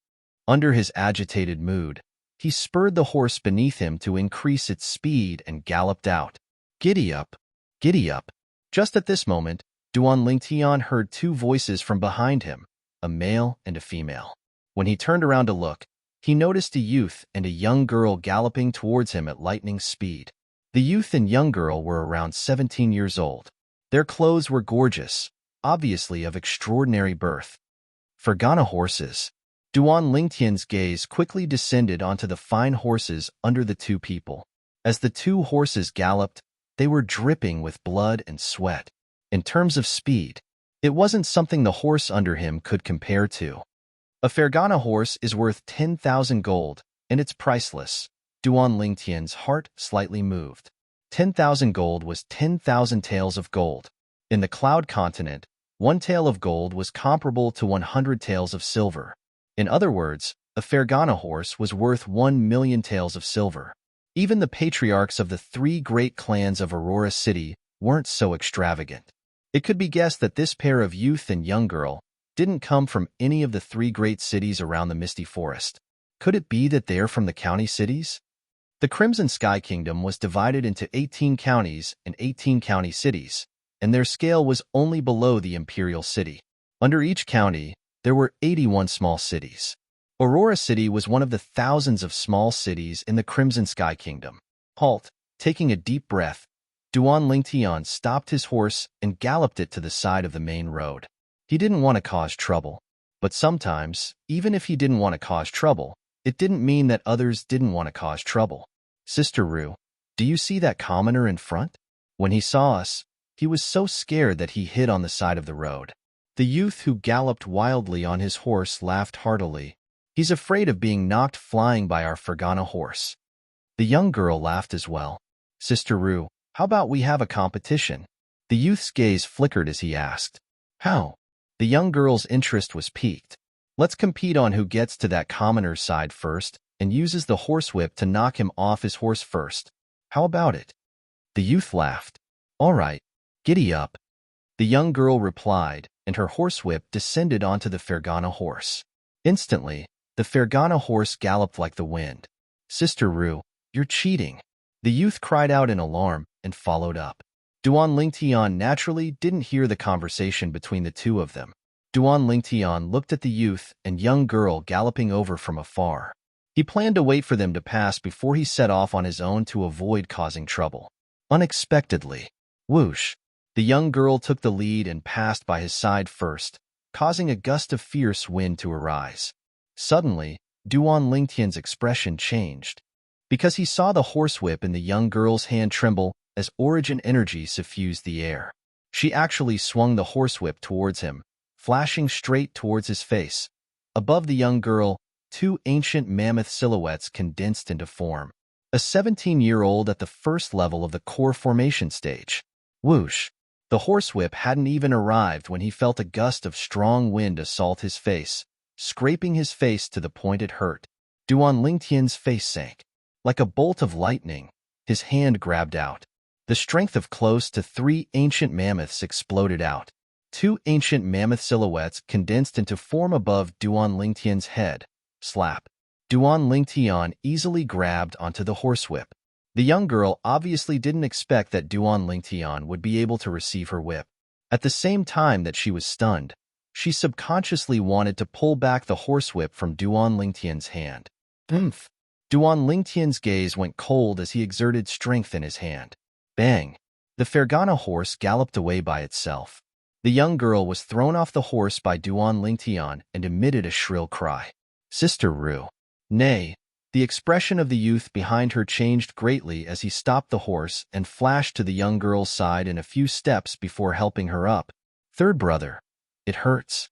Speaker 1: Under his agitated mood, he spurred the horse beneath him to increase its speed and galloped out. "Giddy up! Giddy up!" Just at this moment, Duan Lingtian heard 2 voices from behind him, a male and a female. When he turned around to look, he noticed a youth and a young girl galloping towards him at lightning speed. The youth and young girl were around 17 years old. Their clothes were gorgeous, obviously of extraordinary birth. Fergana horses. Duan Lingtian's gaze quickly descended onto the fine horses under the 2 people. As the 2 horses galloped, they were dripping with blood and sweat. In terms of speed, it wasn't something the horse under him could compare to. A Fergana horse is worth 10,000 gold, and it's priceless. Duan Lingtian's heart slightly moved. 10,000 gold was 10,000 taels of gold. In the Cloud Continent, 1 tael of gold was comparable to 100 taels of silver. In other words, a Fergana horse was worth 1 million taels of silver. Even the patriarchs of the 3 great clans of Aurora City weren't so extravagant. It could be guessed that this pair of youth and young girl didn't come from any of the 3 great cities around the misty forest. Could it be that they're from the county cities? The Crimson Sky Kingdom was divided into 18 counties and 18 county cities, and their scale was only below the imperial city. Under each county, there were 81 small cities. Aurora City was one of the thousands of small cities in the Crimson Sky Kingdom. Halt, taking a deep breath, Duan Lingtian stopped his horse and galloped it to the side of the main road. He didn't want to cause trouble, But sometimes, even if he didn't want to cause trouble, it didn't mean that others didn't want to cause trouble. Sister Rue, do you see that commoner in front? When he saw us, he was so scared that he hid on the side of the road. The youth who galloped wildly on his horse laughed heartily. He's afraid of being knocked flying by our Fergana horse. The young girl laughed as well. Sister Rue, how about we have a competition? The youth's gaze flickered as he asked. How? The young girl's interest was piqued. Let's compete on who gets to that commoner's side first and uses the horsewhip to knock him off his horse first. How about it? The youth laughed. All right, giddy up. The young girl replied, and her horsewhip descended onto the Fergana horse. Instantly, the Fergana horse galloped like the wind. Sister Rue, you're cheating. The youth cried out in alarm and followed up. Duan Lingtian naturally didn't hear the conversation between the two of them. Duan Lingtian looked at the youth and young girl galloping over from afar. He planned to wait for them to pass before he set off on his own to avoid causing trouble. Unexpectedly, whoosh, the young girl took the lead and passed by his side first, causing a gust of fierce wind to arise. Suddenly, Duan Lingtian's expression changed, because he saw the horsewhip in the young girl's hand tremble as origin energy suffused the air. She actually swung the horsewhip towards him, flashing straight towards his face. Above the young girl, two ancient mammoth silhouettes condensed into form. A 17-year-old at the first level of the core formation stage. Whoosh! The horsewhip hadn't even arrived when he felt a gust of strong wind assault his face, scraping his face to the point it hurt. Duan Lingtian's face sank. Like a bolt of lightning, his hand grabbed out. The strength of close to 3 ancient mammoths exploded out. 2 ancient mammoth silhouettes condensed into form above Duan Lingtian's head. Slap. Duan Lingtian easily grabbed onto the horsewhip. The young girl obviously didn't expect that Duan Lingtian would be able to receive her whip. At the same time that she was stunned, she subconsciously wanted to pull back the horsewhip from Duan Lingtian's hand. Oomph! Duan Lingtian's gaze went cold as he exerted strength in his hand. Bang! The Fergana horse galloped away by itself. The young girl was thrown off the horse by Duan Lingtian and emitted a shrill cry. Sister Rue. Nay. The expression of the youth behind her changed greatly as he stopped the horse and flashed to the young girl's side in a few steps before helping her up. Third brother. It hurts.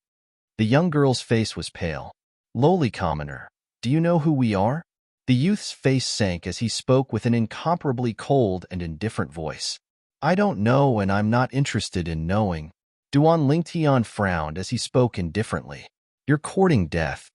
Speaker 1: The young girl's face was pale. Lowly commoner, do you know who we are? The youth's face sank as he spoke with an incomparably cold and indifferent voice. I don't know and I'm not interested in knowing. Duan Lingtian frowned as he spoke indifferently. You're courting death.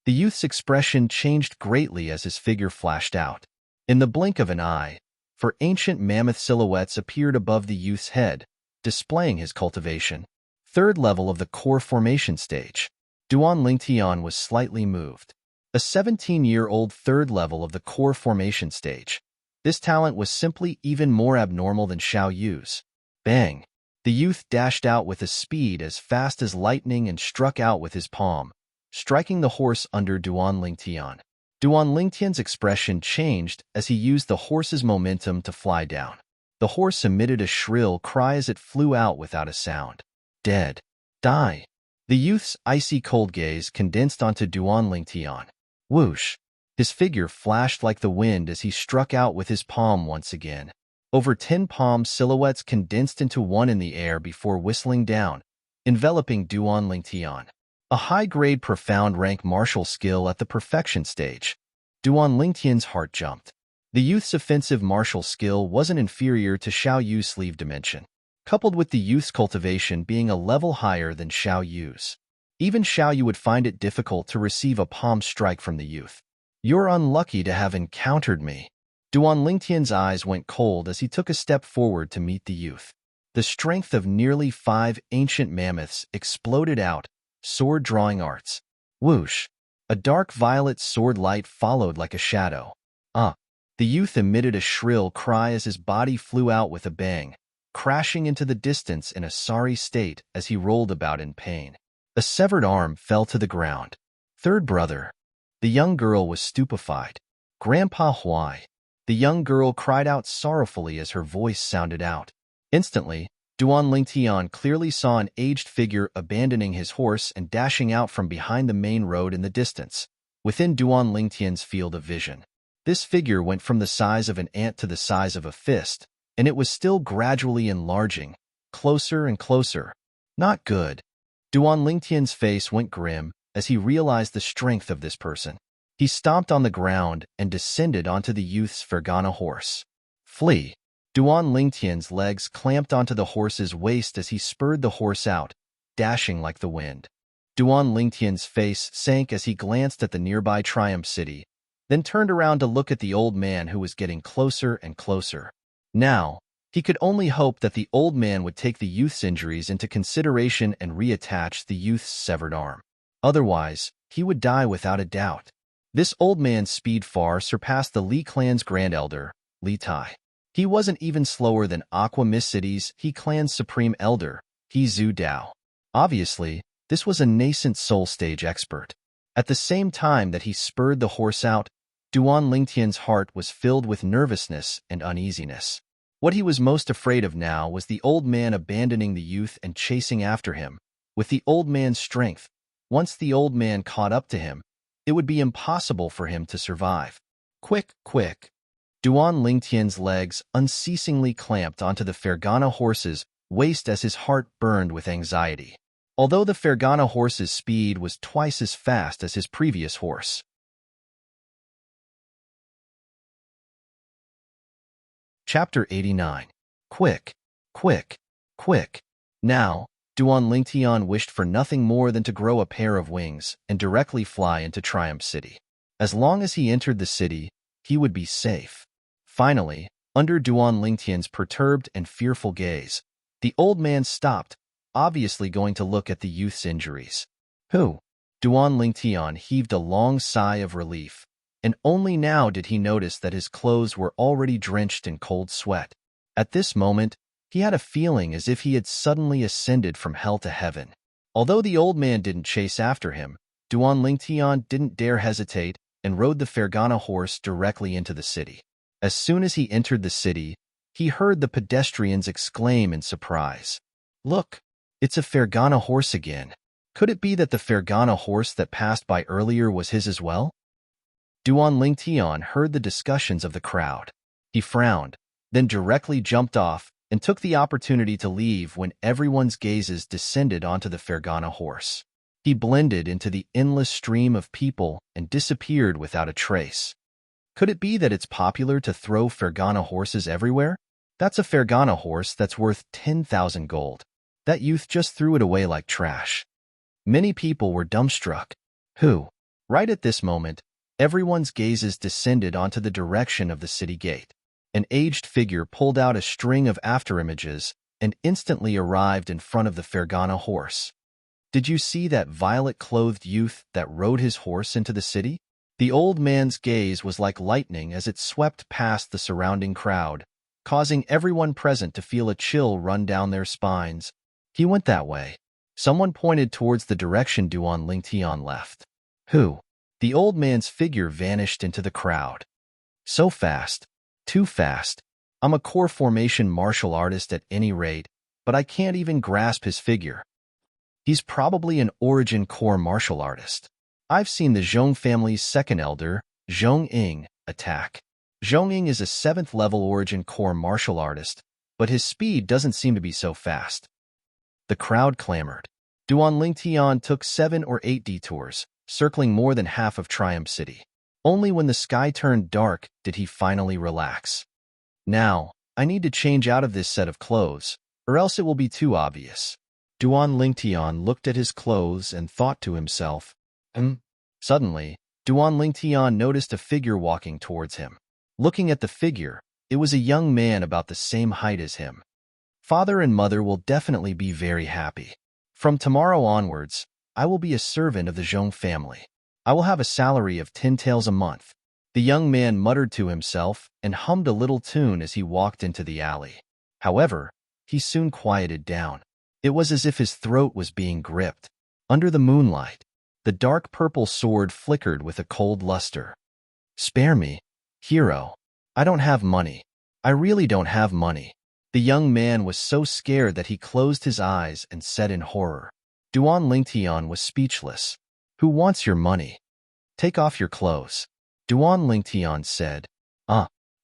Speaker 1: The youth's expression changed greatly as his figure flashed out. In the blink of an eye, 4 ancient mammoth silhouettes appeared above the youth's head, displaying his cultivation. Third level of the core formation stage. Duan Lingtian was slightly moved. A 17-year-old third level of the core formation stage. This talent was simply even more abnormal than Xiao Yu's. Bang! The youth dashed out with a speed as fast as lightning and struck out with his palm, striking the horse under Duan Lingtian. Duan Lingtian's expression changed as he used the horse's momentum to fly down. The horse emitted a shrill cry as it flew out without a sound. Dead. Die. The youth's icy cold gaze condensed onto Duan Lingtian. Whoosh! His figure flashed like the wind as he struck out with his palm once again. Over 10 palm silhouettes condensed into one in the air before whistling down, enveloping Duan Lingtian. A high-grade profound rank martial skill at the perfection stage. Duan Lingtian's heart jumped. The youth's offensive martial skill wasn't inferior to Xiao Yu's sleeve dimension, coupled with the youth's cultivation being a level higher than Xiao Yu's. Even Xiao Yu would find it difficult to receive a palm strike from the youth. You're unlucky to have encountered me. Duan Lingtian's eyes went cold as he took a step forward to meet the youth. The strength of nearly 5 ancient mammoths exploded out, sword drawing arts. Whoosh! A dark violet sword light followed like a shadow. The youth emitted a shrill cry as his body flew out with a bang, crashing into the distance in a sorry state as he rolled about in pain. A severed arm fell to the ground. Third brother. The young girl was stupefied. Grandpa Huai. The young girl cried out sorrowfully as her voice sounded out. Instantly, Duan Lingtian clearly saw an aged figure abandoning his horse and dashing out from behind the main road in the distance, within Duan Lingtian's field of vision. This figure went from the size of an ant to the size of a fist, and it was still gradually enlarging, closer and closer. Not good. Duan Lingtian's face went grim as he realized the strength of this person. He stomped on the ground and descended onto the youth's Fergana horse. Flee! Duan Lingtian's legs clamped onto the horse's waist as he spurred the horse out, dashing like the wind. Duan Lingtian's face sank as he glanced at the nearby Triumph City, then turned around to look at the old man who was getting closer and closer. Now, he could only hope that the old man would take the youth's injuries into consideration and reattach the youth's severed arm. Otherwise, he would die without a doubt. This old man's speed far surpassed the Li clan's grand elder, Li Tai. He wasn't even slower than Aqua Mist City's He clan's supreme elder, He Zhu Dao. Obviously, this was a nascent soul stage expert. At the same time that he spurred the horse out, Duan Lingtian's heart was filled with nervousness and uneasiness. What he was most afraid of now was the old man abandoning the youth and chasing after him. With the old man's strength, once the old man caught up to him, it would be impossible for him to survive. Quick, quick! Duan Lingtian's legs unceasingly clamped onto the Fergana horse's waist as his heart burned with anxiety. Although the Fergana horse's speed was twice as fast as his previous horse. Chapter 89. Quick, quick, quick. Now, Duan Lingtian wished for nothing more than to grow a pair of wings and directly fly into Triumph City. As long as he entered the city, he would be safe. Finally, under Duan Lingtian's perturbed and fearful gaze, the old man stopped, obviously going to look at the youth's injuries. Who? Duan Lingtian heaved a long sigh of relief, and only now did he notice that his clothes were already drenched in cold sweat. At this moment, he had a feeling as if he had suddenly ascended from hell to heaven. Although the old man didn't chase after him, Duan Lingtian didn't dare hesitate and rode the Fergana horse directly into the city. As soon as he entered the city, he heard the pedestrians exclaim in surprise. Look, it's a Fergana horse again. Could it be that the Fergana horse that passed by earlier was his as well? Duan Lingtian heard the discussions of the crowd. He frowned, then directly jumped off and took the opportunity to leave when everyone's gazes descended onto the Fergana horse. He blended into the endless stream of people and disappeared without a trace. Could it be that it's popular to throw Fergana horses everywhere? That's a Fergana horse that's worth 10,000 gold. That youth just threw it away like trash. Many people were dumbstruck. Who? Right at this moment, everyone's gazes descended onto the direction of the city gate. An aged figure pulled out a string of afterimages and instantly arrived in front of the Fergana horse. Did you see that violet-clothed youth that rode his horse into the city? The old man's gaze was like lightning as it swept past the surrounding crowd, causing everyone present to feel a chill run down their spines. He went that way. Someone pointed towards the direction Duan Lingtian left. Who? The old man's figure vanished into the crowd. So fast. Too fast. I'm a core formation martial artist at any rate, but I can't even grasp his figure. He's probably an origin core martial artist. I've seen the Zhong family's second elder, Zhong Ying, attack. Zhong Ying is a 7th level origin core martial artist, but his speed doesn't seem to be so fast. The crowd clamored. Duan Lingtian took 7 or 8 detours, circling more than half of Triumph City. Only when the sky turned dark did he finally relax. Now, I need to change out of this set of clothes, or else it will be too obvious. Duan Lingtian looked at his clothes and thought to himself, Suddenly, Duan Lingtian noticed a figure walking towards him. Looking at the figure, it was a young man about the same height as him. Father and mother will definitely be very happy. From tomorrow onwards, I will be a servant of the Zhong family. I will have a salary of 10 taels a month. The young man muttered to himself and hummed a little tune as he walked into the alley. However, he soon quieted down. It was as if his throat was being gripped. Under the moonlight, the dark purple sword flickered with a cold luster. Spare me, hero. I don't have money. I really don't have money. The young man was so scared that he closed his eyes and said in horror. Duan Lingtian was speechless. Who wants your money? Take off your clothes. Duan Lingtian said.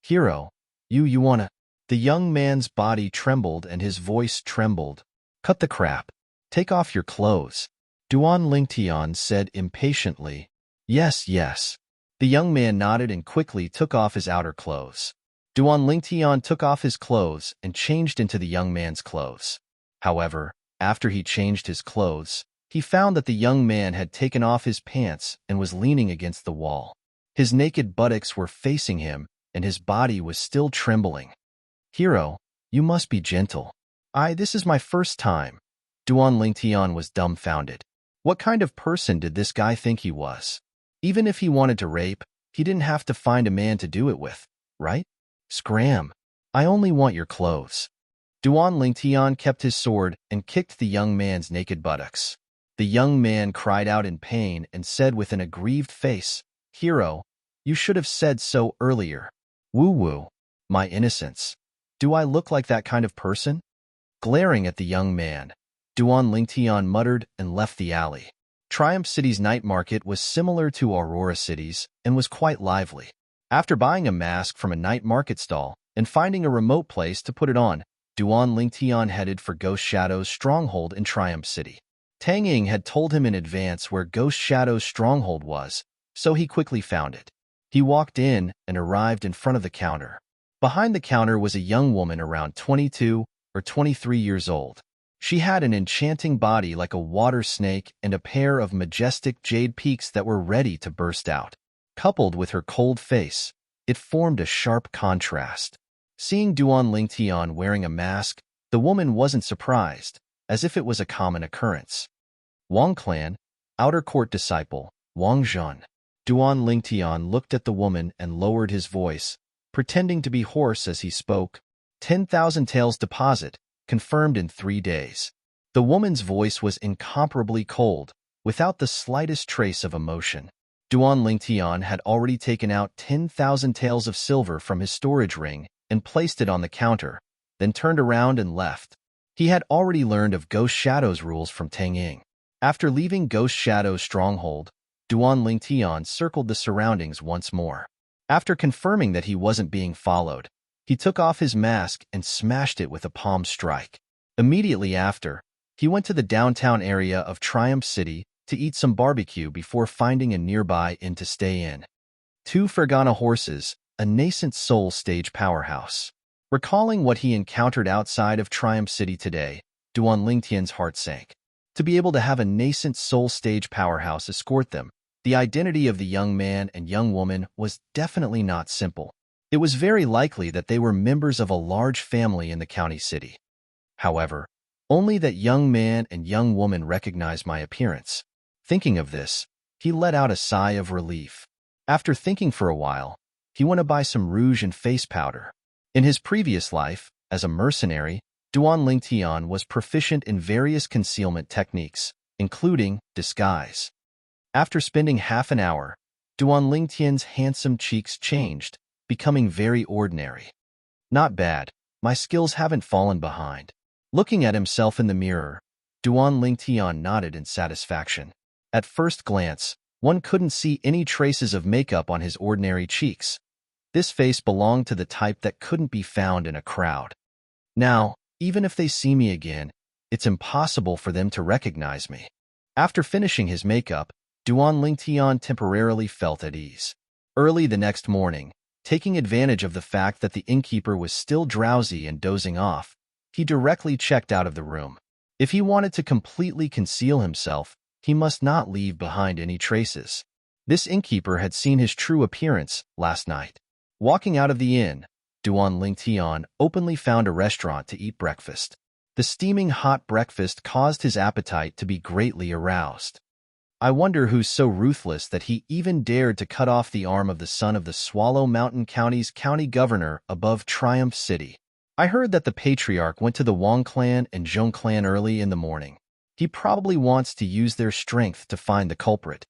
Speaker 1: Hero, you wanna? The young man's body trembled and his voice trembled. Cut the crap. Take off your clothes. Duan Lingtian said impatiently. Yes, yes. The young man nodded and quickly took off his outer clothes. Duan Lingtian took off his clothes and changed into the young man's clothes. However, after he changed his clothes, he found that the young man had taken off his pants and was leaning against the wall. His naked buttocks were facing him, and his body was still trembling. Hero, you must be gentle. This is my first time. Duan Lingtian was dumbfounded. What kind of person did this guy think he was? Even if he wanted to rape, he didn't have to find a man to do it with, right? Scram. I only want your clothes. Duan Lingtian kept his sword and kicked the young man's naked buttocks. The young man cried out in pain and said with an aggrieved face, Hero, you should have said so earlier. Woo-woo. My innocence. Do I look like that kind of person? Glaring at the young man, Duan Lingtian muttered and left the alley. Triumph City's night market was similar to Aurora City's and was quite lively. After buying a mask from a night market stall and finding a remote place to put it on, Duan Lingtian headed for Ghost Shadow's stronghold in Triumph City. Tang Ying had told him in advance where Ghost Shadow's stronghold was, so he quickly found it. He walked in and arrived in front of the counter. Behind the counter was a young woman around 22 or 23 years old. She had an enchanting body like a water snake and a pair of majestic jade peaks that were ready to burst out. Coupled with her cold face, it formed a sharp contrast. Seeing Duan Lingtian wearing a mask, the woman wasn't surprised, as if it was a common occurrence. Wang Clan, outer court disciple, Wang Zhan. Duan Lingtian looked at the woman and lowered his voice, pretending to be hoarse as he spoke. 10,000 taels deposit, confirmed in 3 days. The woman's voice was incomparably cold, without the slightest trace of emotion. Duan Lingtian had already taken out 10,000 taels of silver from his storage ring and placed it on the counter, then turned around and left. He had already learned of Ghost Shadow's rules from Tang Ying. After leaving Ghost Shadow's stronghold, Duan Lingtian circled the surroundings once more. After confirming that he wasn't being followed, he took off his mask and smashed it with a palm strike. Immediately after, he went to the downtown area of Triumph City to eat some barbecue before finding a nearby inn to stay in. 2 Fergana horses, a nascent soul stage powerhouse. Recalling what he encountered outside of Triumph City today, Duan Lingtian's heart sank. To be able to have a nascent soul stage powerhouse escort them, the identity of the young man and young woman was definitely not simple. It was very likely that they were members of a large family in the county city. However, only that young man and young woman recognized my appearance. Thinking of this, he let out a sigh of relief. After thinking for a while, he went to buy some rouge and face powder. In his previous life, as a mercenary, Duan Lingtian was proficient in various concealment techniques, including disguise. After spending half an hour, Duan Lingtian's handsome cheeks changed, becoming very ordinary. Not bad, my skills haven't fallen behind. Looking at himself in the mirror, Duan Lingtian nodded in satisfaction. At first glance, one couldn't see any traces of makeup on his ordinary cheeks. This face belonged to the type that couldn't be found in a crowd. Now, even if they see me again, it's impossible for them to recognize me. After finishing his makeup, Duan Lingtian temporarily felt at ease. Early the next morning, taking advantage of the fact that the innkeeper was still drowsy and dozing off, he directly checked out of the room. If he wanted to completely conceal himself, he must not leave behind any traces. This innkeeper had seen his true appearance last night. Walking out of the inn, Duan Lingtian openly found a restaurant to eat breakfast. The steaming hot breakfast caused his appetite to be greatly aroused. I wonder who's so ruthless that he even dared to cut off the arm of the son of the Swallow Mountain County's county governor above Triumph City. I heard that the patriarch went to the Wang clan and Zhong clan early in the morning. He probably wants to use their strength to find the culprit.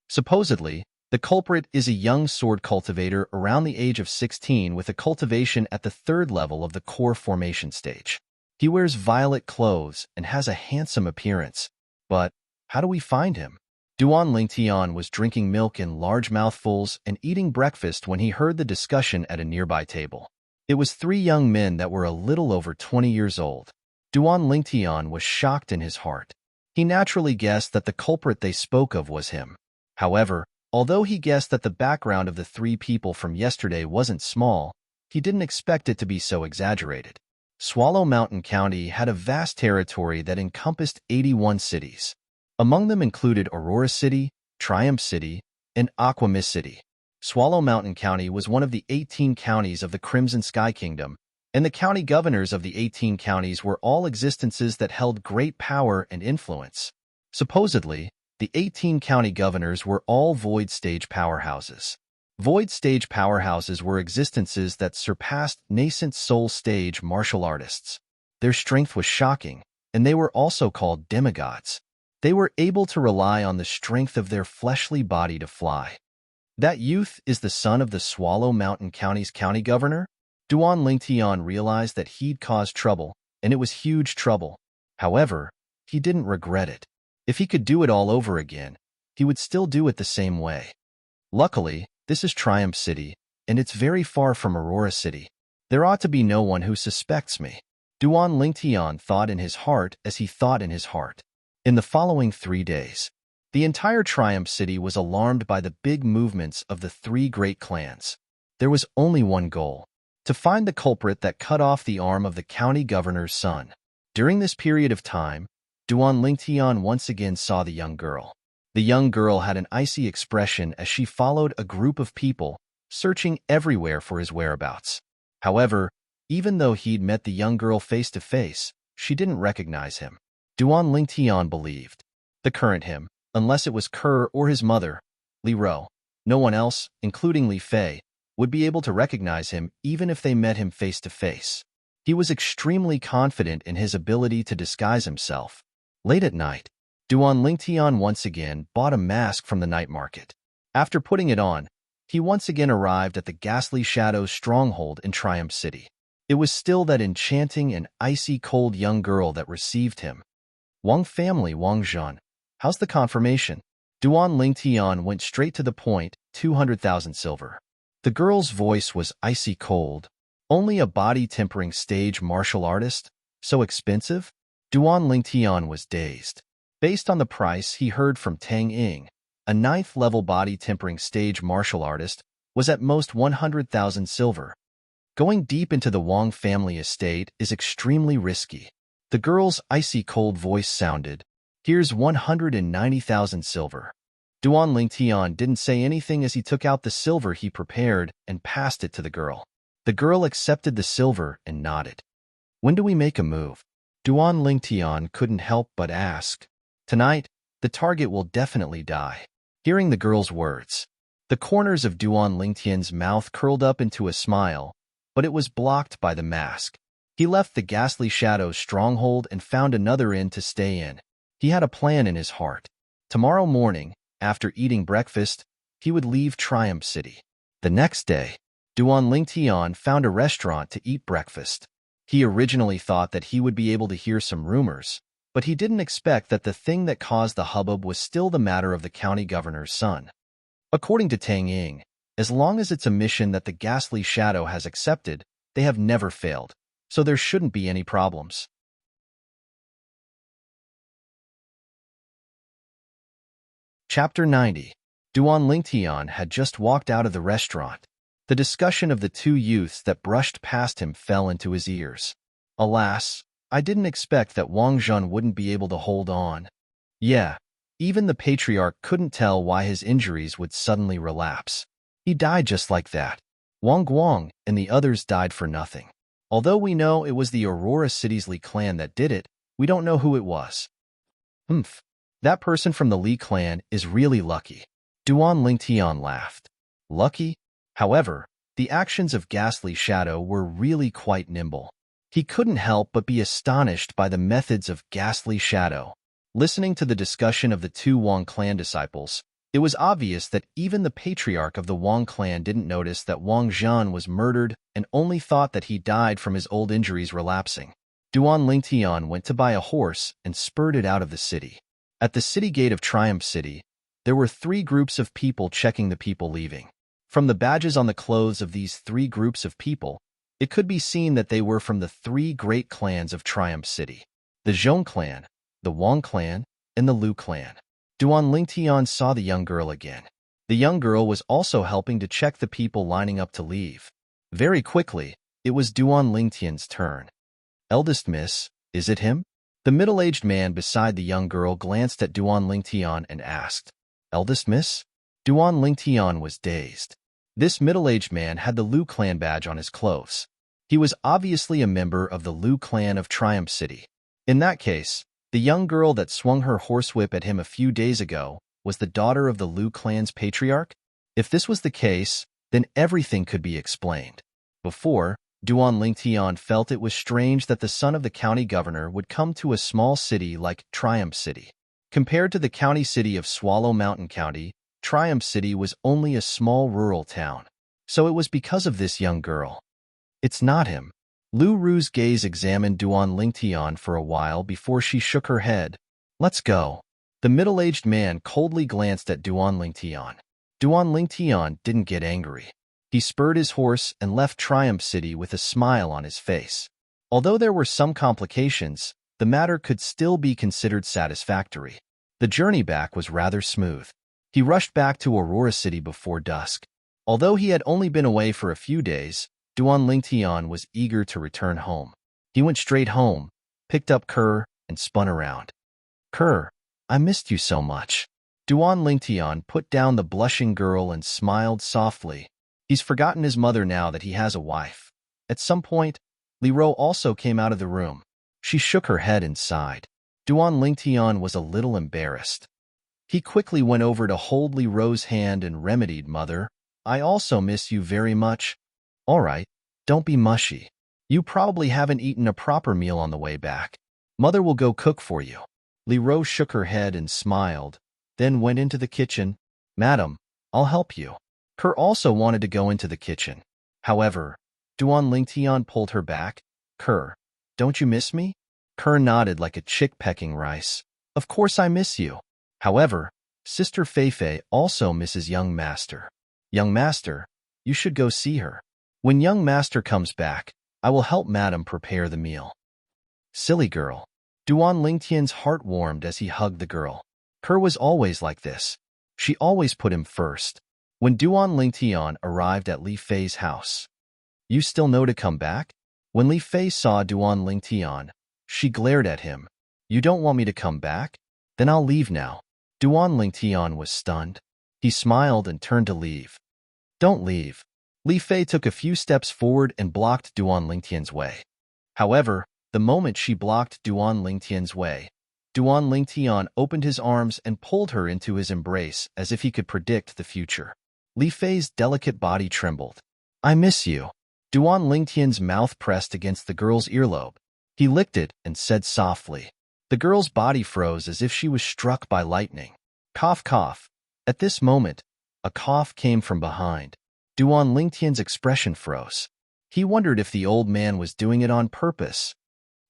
Speaker 1: Supposedly, The culprit is a young sword cultivator around the age of 16 with a cultivation at the third level of the core formation stage. He wears violet clothes and has a handsome appearance. But how do we find him? Duan Lingtian was drinking milk in large mouthfuls and eating breakfast when he heard the discussion at a nearby table. It was three young men that were a little over 20 years old. Duan Lingtian was shocked in his heart. He naturally guessed that the culprit they spoke of was him. However, although he guessed that the background of the three people from yesterday wasn't small, he didn't expect it to be so exaggerated. Swallow Mountain County had a vast territory that encompassed 81 cities. Among them included Aurora City, Triumph City, and Aqua Mist City. Swallow Mountain County was one of the 18 counties of the Crimson Sky Kingdom, and the county governors of the 18 counties were all existences that held great power and influence. Supposedly, the 18 county governors were all void stage powerhouses. Void stage powerhouses were existences that surpassed nascent soul stage martial artists. Their strength was shocking, and they were also called demigods. They were able to rely on the strength of their fleshly body to fly. That youth is the son of the Swallow Mountain County's county governor? Duan Lingtian realized that he'd caused trouble, and it was huge trouble. However, he didn't regret it. If he could do it all over again, he would still do it the same way. Luckily, this is Triumph City, and it's very far from Aurora City. There ought to be no one who suspects me. Duan Lingtian thought in his heart as he thought in his heart. In the following 3 days, the entire Triumph City was alarmed by the big movements of the three great clans. There was only one goal: to find the culprit that cut off the arm of the county governor's son. During this period of time, Duan Lingtian once again saw the young girl. The young girl had an icy expression as she followed a group of people, searching everywhere for his whereabouts. However, even though he'd met the young girl face to face, she didn't recognize him. Duan Lingtian believed the current him, unless it was Kerr or his mother, Li Ro. No one else, including Li Fei, would be able to recognize him even if they met him face to face. He was extremely confident in his ability to disguise himself. Late at night, Duan Lingtian once again bought a mask from the night market. After putting it on, he once again arrived at the Ghastly Shadows stronghold in Triumph City. It was still that enchanting and icy cold young girl that received him. Wang family, Wang Zhan. How's the confirmation? Duan Lingtian went straight to the point, 200,000 silver. The girl's voice was icy cold. Only a body-tempering stage martial artist? So expensive? Duan Lingtian was dazed. Based on the price he heard from Tang Ying, a 9th-level body-tempering stage martial artist was at most 100,000 silver. Going deep into the Wang family estate is extremely risky. The girl's icy cold voice sounded, "Here's 190,000 silver." Duan Lingtian didn't say anything as he took out the silver he prepared and passed it to the girl. The girl accepted the silver and nodded. "When do we make a move?" Duan Lingtian couldn't help but ask. "Tonight, the target will definitely die." Hearing the girl's words, the corners of Duan Lingtian's mouth curled up into a smile, but it was blocked by the mask. He left the Ghastly Shadows stronghold and found another inn to stay in. He had a plan in his heart. Tomorrow morning, after eating breakfast, he would leave Triumph City. The next day, Duan Lingtian found a restaurant to eat breakfast. He originally thought that he would be able to hear some rumors, but he didn't expect that the thing that caused the hubbub was still the matter of the county governor's son. According to Tang Ying, as long as it's a mission that the Ghastly Shadow has accepted, they have never failed, so there shouldn't be any problems. Chapter 90. Duan Lingtian had just walked out of the restaurant. The discussion of the two youths that brushed past him fell into his ears. "Alas, I didn't expect that Wang Zhan wouldn't be able to hold on." Yeah, even the patriarch couldn't tell why his injuries would suddenly relapse. He died just like that. Wang Guang and the others died for nothing. Although we know it was the Aurora City's Li clan that did it, we don't know who it was. That person from the Li clan is really lucky. Duan Lingtian laughed. Lucky? However, the actions of Ghastly Shadow were really quite nimble. He couldn't help but be astonished by the methods of Ghastly Shadow. Listening to the discussion of the two Wang clan disciples, It was obvious that even the patriarch of the Wang clan didn't notice that Wang Zhan was murdered and only thought that he died from his old injuries relapsing. Duan Lingtian went to buy a horse and spurred it out of the city. At the city gate of Triumph City, there were 3 groups of people checking the people leaving. From the badges on the clothes of these 3 groups of people, it could be seen that they were from the 3 great clans of Triumph City: the Zhong clan, the Wang clan, and the Lu clan. Duan Lingtian saw the young girl again. The young girl was also helping to check the people lining up to leave. Very quickly, it was Duan Lingtian's turn. "Eldest miss, is it him?" The middle-aged man beside the young girl glanced at Duan Lingtian and asked, "Eldest miss?" Duan Lingtian was dazed. This middle-aged man had the Lu clan badge on his clothes. He was obviously a member of the Lu clan of Triumph City. In that case, the young girl that swung her horsewhip at him a few days ago was the daughter of the Lu clan's patriarch? If this was the case, then everything could be explained. Before, Duan Lingtian felt it was strange that the son of the county governor would come to a small city like Triumph City. Compared to the county city of Swallow Mountain County, Triumph City was only a small rural town. So it was because of this young girl. It's not him. Lu Ru's gaze examined Duan Lingtian for a while before she shook her head. "Let's go." The middle-aged man coldly glanced at Duan Lingtian. Duan Lingtian didn't get angry. He spurred his horse and left Triumph City with a smile on his face. Although there were some complications, the matter could still be considered satisfactory. The journey back was rather smooth. He rushed back to Aurora City before dusk. Although he had only been away for a few days, Duan Lingtian was eager to return home. He went straight home, picked up Kerr, and spun around. "Kerr, I missed you so much." Duan Lingtian put down the blushing girl and smiled softly. He's forgotten his mother now that he has a wife. At some point, Li Ro also came out of the room. She shook her head and sighed. Duan Lingtian was a little embarrassed. He quickly went over to hold Li Ro's hand and remedied, "Mother, I also miss you very much." "All right, don't be mushy. You probably haven't eaten a proper meal on the way back. Mother will go cook for you." Li Ro shook her head and smiled, then went into the kitchen. "Madam, I'll help you." Kerr also wanted to go into the kitchen. However, Duan Lingtian pulled her back. "Kerr, don't you miss me?" Kerr nodded like a chick pecking rice. "Of course I miss you. However, Sister Feifei also misses young master. Young master, you should go see her. When young master comes back, I will help madam prepare the meal." "Silly girl." Duan Lingtian's heart warmed as he hugged the girl. Kerr was always like this. She always put him first. When Duan Lingtian arrived at Li Fei's house, "You still know to come back?" When Li Fei saw Duan Lingtian, she glared at him. "You don't want me to come back? Then I'll leave now." Duan Lingtian was stunned. He smiled and turned to leave. "Don't leave." Li Fei took a few steps forward and blocked Duan Lingtian's way. However, the moment she blocked Duan Lingtian's way, Duan Lingtian opened his arms and pulled her into his embrace as if he could predict the future. Li Fei's delicate body trembled. "I miss you." Duan Lingtian's mouth pressed against the girl's earlobe. He licked it and said softly. The girl's body froze as if she was struck by lightning. Cough, cough. At this moment, a cough came from behind. Duan Lingtian's expression froze. He wondered if the old man was doing it on purpose.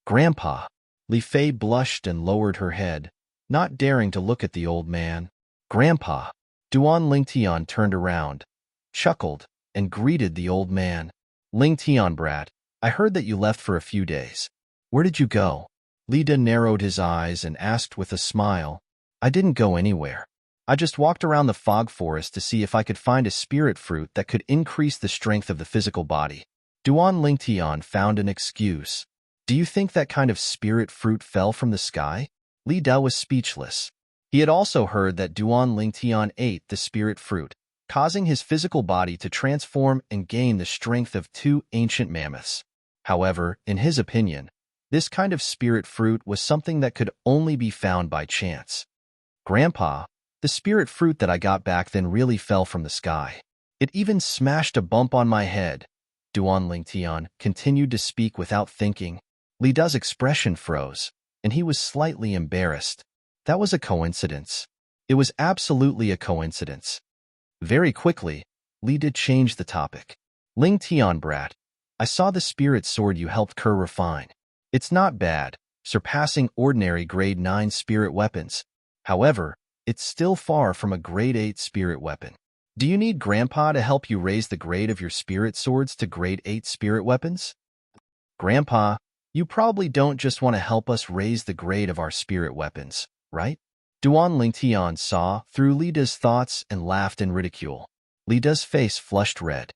Speaker 1: "Grandpa." Li Fei blushed and lowered her head, not daring to look at the old man. "Grandpa." Duan Lingtian turned around, chuckled, and greeted the old man. "Lingtian brat, I heard that you left for a few days. Where did you go?" Li Da narrowed his eyes and asked with a smile. "I didn't go anywhere. I just walked around the fog forest to see if I could find a spirit fruit that could increase the strength of the physical body." Duan Lingtian found an excuse. "Do you think that kind of spirit fruit fell from the sky?" Li Da was speechless. He had also heard that Duan Lingtian ate the spirit fruit, causing his physical body to transform and gain the strength of 2 ancient mammoths. However, in his opinion, this kind of spirit fruit was something that could only be found by chance. "Grandpa, the spirit fruit that I got back then really fell from the sky. It even smashed a bump on my head." Duan Lingtian continued to speak without thinking. Li Da's expression froze, and he was slightly embarrassed. "That was a coincidence." It was absolutely a coincidence. Very quickly, Li did change the topic. Ling Tian brat, I saw the spirit sword you helped Kerr refine. It's not bad, surpassing ordinary grade 9 spirit weapons. However, it's still far from a grade 8 spirit weapon. Do you need Grandpa to help you raise the grade of your spirit swords to grade 8 spirit weapons? Grandpa, you probably don't just want to help us raise the grade of our spirit weapons, right? Duan Lingtian saw through Lida's thoughts and laughed in ridicule. Lida's face flushed red.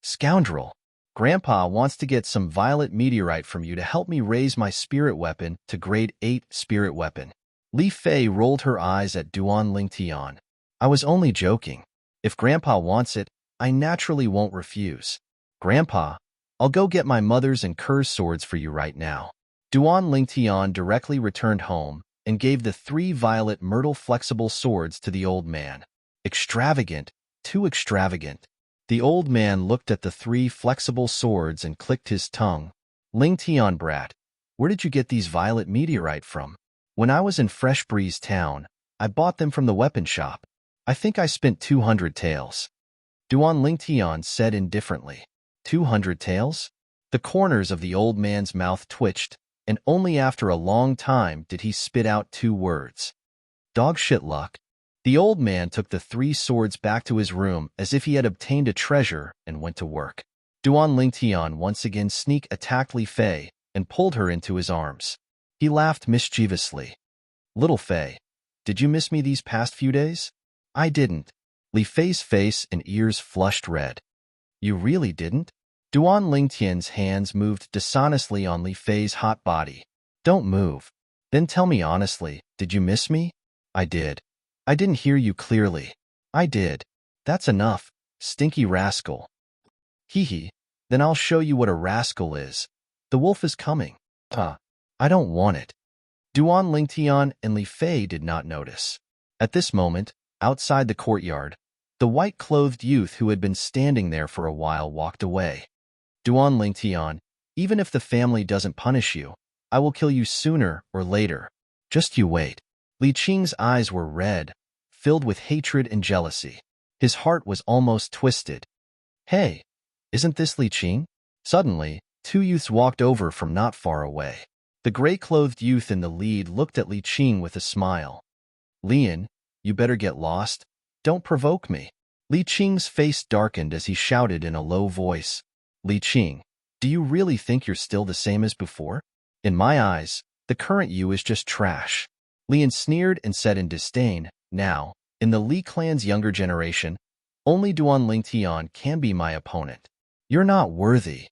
Speaker 1: Scoundrel! Grandpa wants to get some violet meteorite from you to help me raise my spirit weapon to grade 8 spirit weapon. Li Fei rolled her eyes at Duan Lingtian. I was only joking. If Grandpa wants it, I naturally won't refuse. Grandpa, I'll go get my mother's and Kerr's swords for you right now. Duan Lingtian directly returned home and gave the 3 violet myrtle flexible swords to the old man. Extravagant, too extravagant. The old man looked at the 3 flexible swords and clicked his tongue. Lingtian brat, where did you get these violet meteorite from? When I was in Fresh Breeze Town, I bought them from the weapon shop. I think I spent 200 taels. Duan Lingtian said indifferently. 200 taels? The corners of the old man's mouth twitched, and only after a long time did he spit out 2 words. Dog shit luck. The old man took the 3 swords back to his room as if he had obtained a treasure and went to work. Duan Lingtian once again sneak attacked Li Fei and pulled her into his arms. He laughed mischievously. Little Fei, did you miss me these past few days? I didn't. Li Fei's face and ears flushed red. You really didn't? Duan Lingtian's hands moved dishonestly on Li Fei's hot body. Don't move. Then tell me honestly, did you miss me? I did. I didn't hear you clearly. I did. That's enough, stinky rascal. Hee. Then I'll show you what a rascal is. The wolf is coming. Huh. I don't want it. Duan Lingtian and Li Fei did not notice. At this moment, outside the courtyard, the white-clothed youth who had been standing there for a while walked away. Duan Lingtian, even if the family doesn't punish you, I will kill you sooner or later. Just you wait. Li Qing's eyes were red, filled with hatred and jealousy. His heart was almost twisted. Hey, isn't this Li Qing? Suddenly, 2 youths walked over from not far away. The gray-clothed youth in the lead looked at Li Qing with a smile. Lian, you better get lost. Don't provoke me. Li Qing's face darkened as he shouted in a low voice. Li Qing, do you really think you're still the same as before? In my eyes, the current you is just trash. Lian sneered and said in disdain, now, in the Li clan's younger generation, only Duan Lingtian can be my opponent. You're not worthy.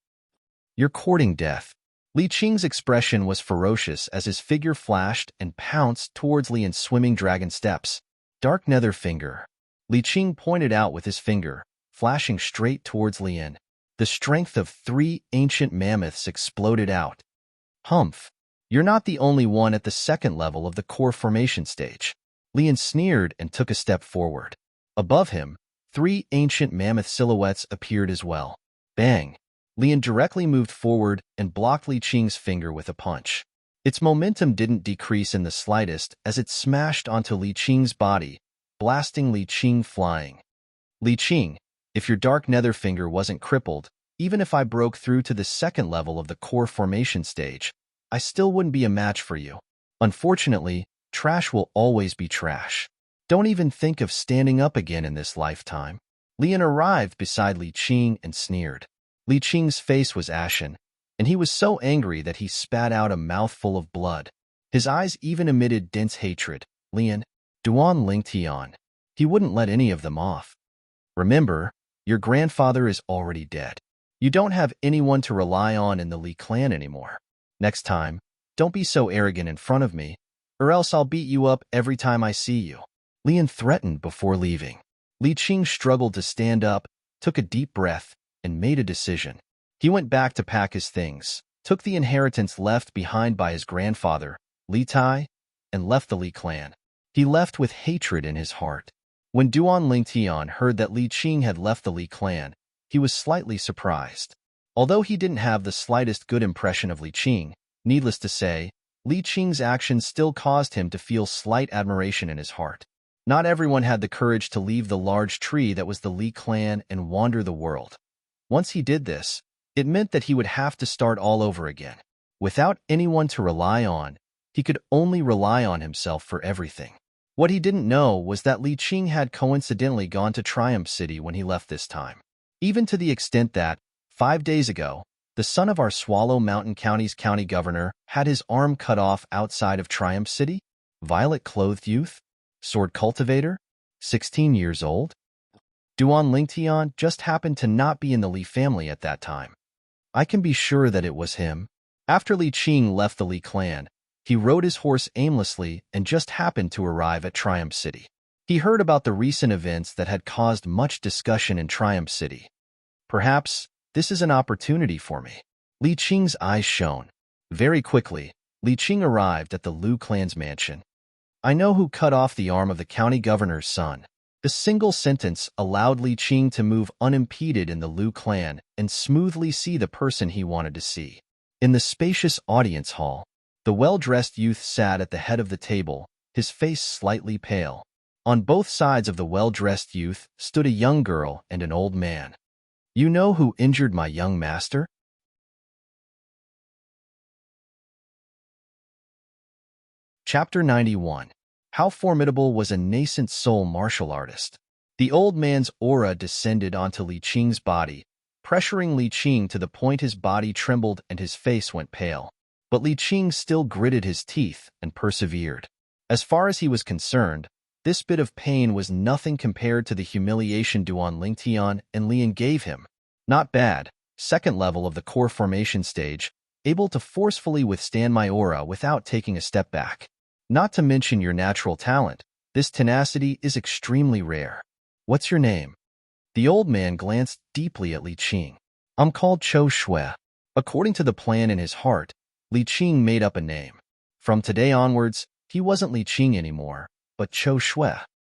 Speaker 1: You're courting death. Li Qing's expression was ferocious as his figure flashed and pounced towards Li in swimming dragon steps. Dark nether finger. Li Qing pointed out with his finger, flashing straight towards Lian. The strength of 3 ancient mammoths exploded out. Humph. You're not the only one at the 2nd level of the core formation stage. Lian sneered and took a step forward. Above him, 3 ancient mammoth silhouettes appeared as well. Bang. Lian directly moved forward and blocked Li Qing's finger with a punch. Its momentum didn't decrease in the slightest as it smashed onto Li Qing's body, blasting Li Qing flying. Li Qing, if your dark nether finger wasn't crippled, even if I broke through to the 2nd level of the core formation stage, I still wouldn't be a match for you. Unfortunately, trash will always be trash. Don't even think of standing up again in this lifetime. Lian arrived beside Li Qing and sneered. Li Qing's face was ashen, and he was so angry that he spat out a mouthful of blood. His eyes even emitted dense hatred. Lian, Duan Lingtian. He wouldn't let any of them off. Remember, your grandfather is already dead. You don't have anyone to rely on in the Li clan anymore. Next time, don't be so arrogant in front of me, or else I'll beat you up every time I see you. Lian threatened before leaving. Li Qing struggled to stand up, took a deep breath, and made a decision. He went back to pack his things, took the inheritance left behind by his grandfather, Li Tai, and left the Li clan. He left with hatred in his heart. When Duan Lingtian heard that Li Qing had left the Li clan, he was slightly surprised. Although he didn't have the slightest good impression of Li Qing, needless to say, Li Qing's actions still caused him to feel slight admiration in his heart. Not everyone had the courage to leave the large tree that was the Li clan and wander the world. Once he did this, it meant that he would have to start all over again. Without anyone to rely on, he could only rely on himself for everything. What he didn't know was that Li Qing had coincidentally gone to Triumph City when he left this time. Even to the extent that, 5 days ago, the son of our Swallow Mountain County's county governor had his arm cut off outside of Triumph City. Violet-clothed youth? Sword cultivator? 16 years old? Duan Lingtian just happened to not be in the Li family at that time. I can be sure that it was him. After Li Qing left the Li clan, he rode his horse aimlessly and just happened to arrive at Triumph City. He heard about the recent events that had caused much discussion in Triumph City. Perhaps this is an opportunity for me. Li Qing's eyes shone. Very quickly, Li Qing arrived at the Lu clan's mansion. I know who cut off the arm of the county governor's son. The single sentence allowed Li Qing to move unimpeded in the Lu clan and smoothly see the person he wanted to see. In the spacious audience hall, the well-dressed youth sat at the head of the table, his face slightly pale. On both sides of the well-dressed youth stood a young girl and an old man. You know who injured my young master? Chapter 91. How formidable was a nascent soul martial artist? The old man's aura descended onto Li Qing's body, pressuring Li Qing to the point his body trembled and his face went pale. But Li Qing still gritted his teeth and persevered. As far as he was concerned, this bit of pain was nothing compared to the humiliation Duan Lingtian and Lian gave him. Not bad, second level of the core formation stage, able to forcefully withstand my aura without taking a step back. Not to mention your natural talent, this tenacity is extremely rare. What's your name? The old man glanced deeply at Li Qing. I'm called Cho Shui. According to the plan in his heart, Li Qing made up a name. From today onwards, he wasn't Li Qing anymore, but Cho Shui.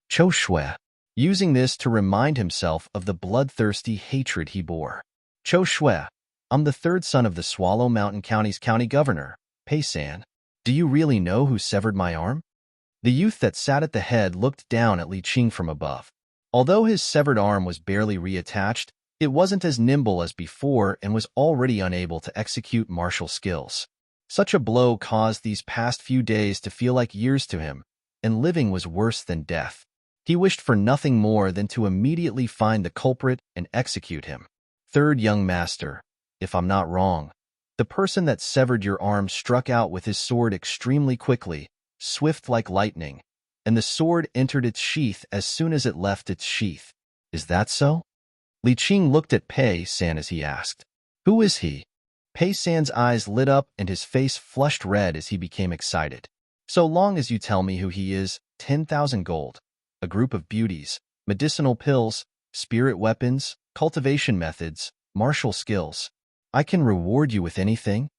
Speaker 1: Cho Shui, using this to remind himself of the bloodthirsty hatred he bore. Cho Shui, I'm the third son of the Swallow Mountain County's county governor, Pei San. Do you really know who severed my arm? The youth that sat at the head looked down at Li Qing from above. Although his severed arm was barely reattached, it wasn't as nimble as before and was already unable to execute martial skills. Such a blow caused these past few days to feel like years to him, and living was worse than death. He wished for nothing more than to immediately find the culprit and execute him. Third young master, if I'm not wrong, the person that severed your arm struck out with his sword extremely quickly, swift like lightning, and the sword entered its sheath as soon as it left its sheath. Is that so? Li Qing looked at Pei San as he asked. Who is he? Pei San's eyes lit up and his face flushed red as he became excited. So long as you tell me who he is, 10,000 gold, a group of beauties, medicinal pills, spirit weapons, cultivation methods, martial skills. I can reward you with anything.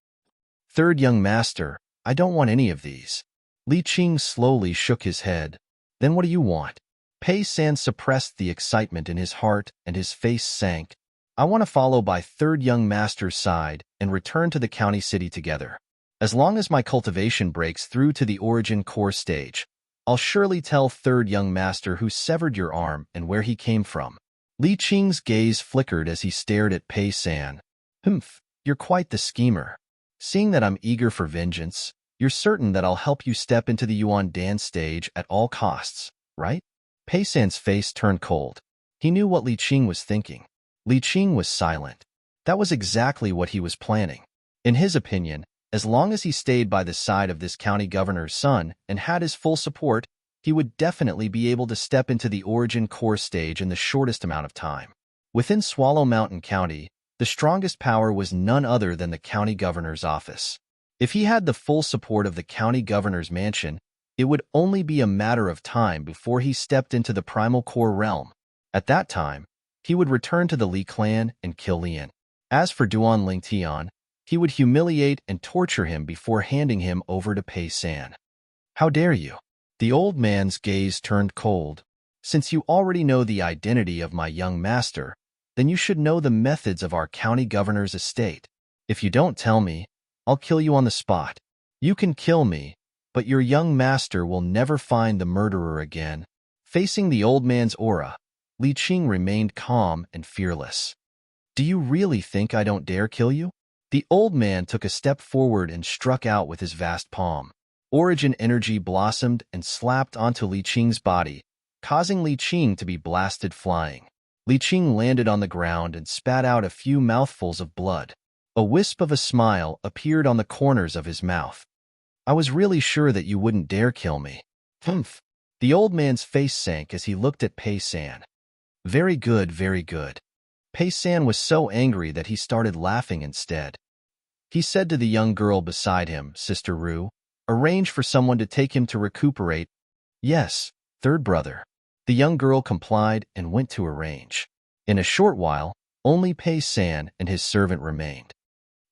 Speaker 1: Third young master, I don't want any of these. Li Qing slowly shook his head. Then what do you want? Pei San suppressed the excitement in his heart and his face sank. I want to follow by third young master's side and return to the county city together. As long as my cultivation breaks through to the origin core stage, I'll surely tell third young master who severed your arm and where he came from. Li Qing's gaze flickered as he stared at Pei San. Humph, you're quite the schemer. Seeing that I'm eager for vengeance, you're certain that I'll help you step into the Yuan Dan stage at all costs, right? Pei San's face turned cold. He knew what Li Qing was thinking. Li Qing was silent. That was exactly what he was planning. In his opinion, as long as he stayed by the side of this county governor's son and had his full support, he would definitely be able to step into the origin core stage in the shortest amount of time. Within Swallow Mountain County, the strongest power was none other than the county governor's office. If he had the full support of the county governor's mansion, it would only be a matter of time before he stepped into the primal core realm. At that time, he would return to the Li clan and kill Lian. As for Duan Lingtian, he would humiliate and torture him before handing him over to Pei San. How dare you? The old man's gaze turned cold. Since you already know the identity of my young master, then you should know the methods of our county governor's estate. If you don't tell me, I'll kill you on the spot. You can kill me, but your young master will never find the murderer again. Facing the old man's aura, Li Qing remained calm and fearless. Do you really think I don't dare kill you? The old man took a step forward and struck out with his vast palm. Origin energy blossomed and slapped onto Li Qing's body, causing Li Qing to be blasted flying. Li Qing landed on the ground and spat out a few mouthfuls of blood. A wisp of a smile appeared on the corners of his mouth. I was really sure that you wouldn't dare kill me. Humph. The old man's face sank as he looked at Pei San. Very good, very good. Pei San was so angry that he started laughing instead. He said to the young girl beside him, Sister Ru, arrange for someone to take him to recuperate. Yes, third brother. The young girl complied and went to arrange. In a short while, only Pei San and his servant remained.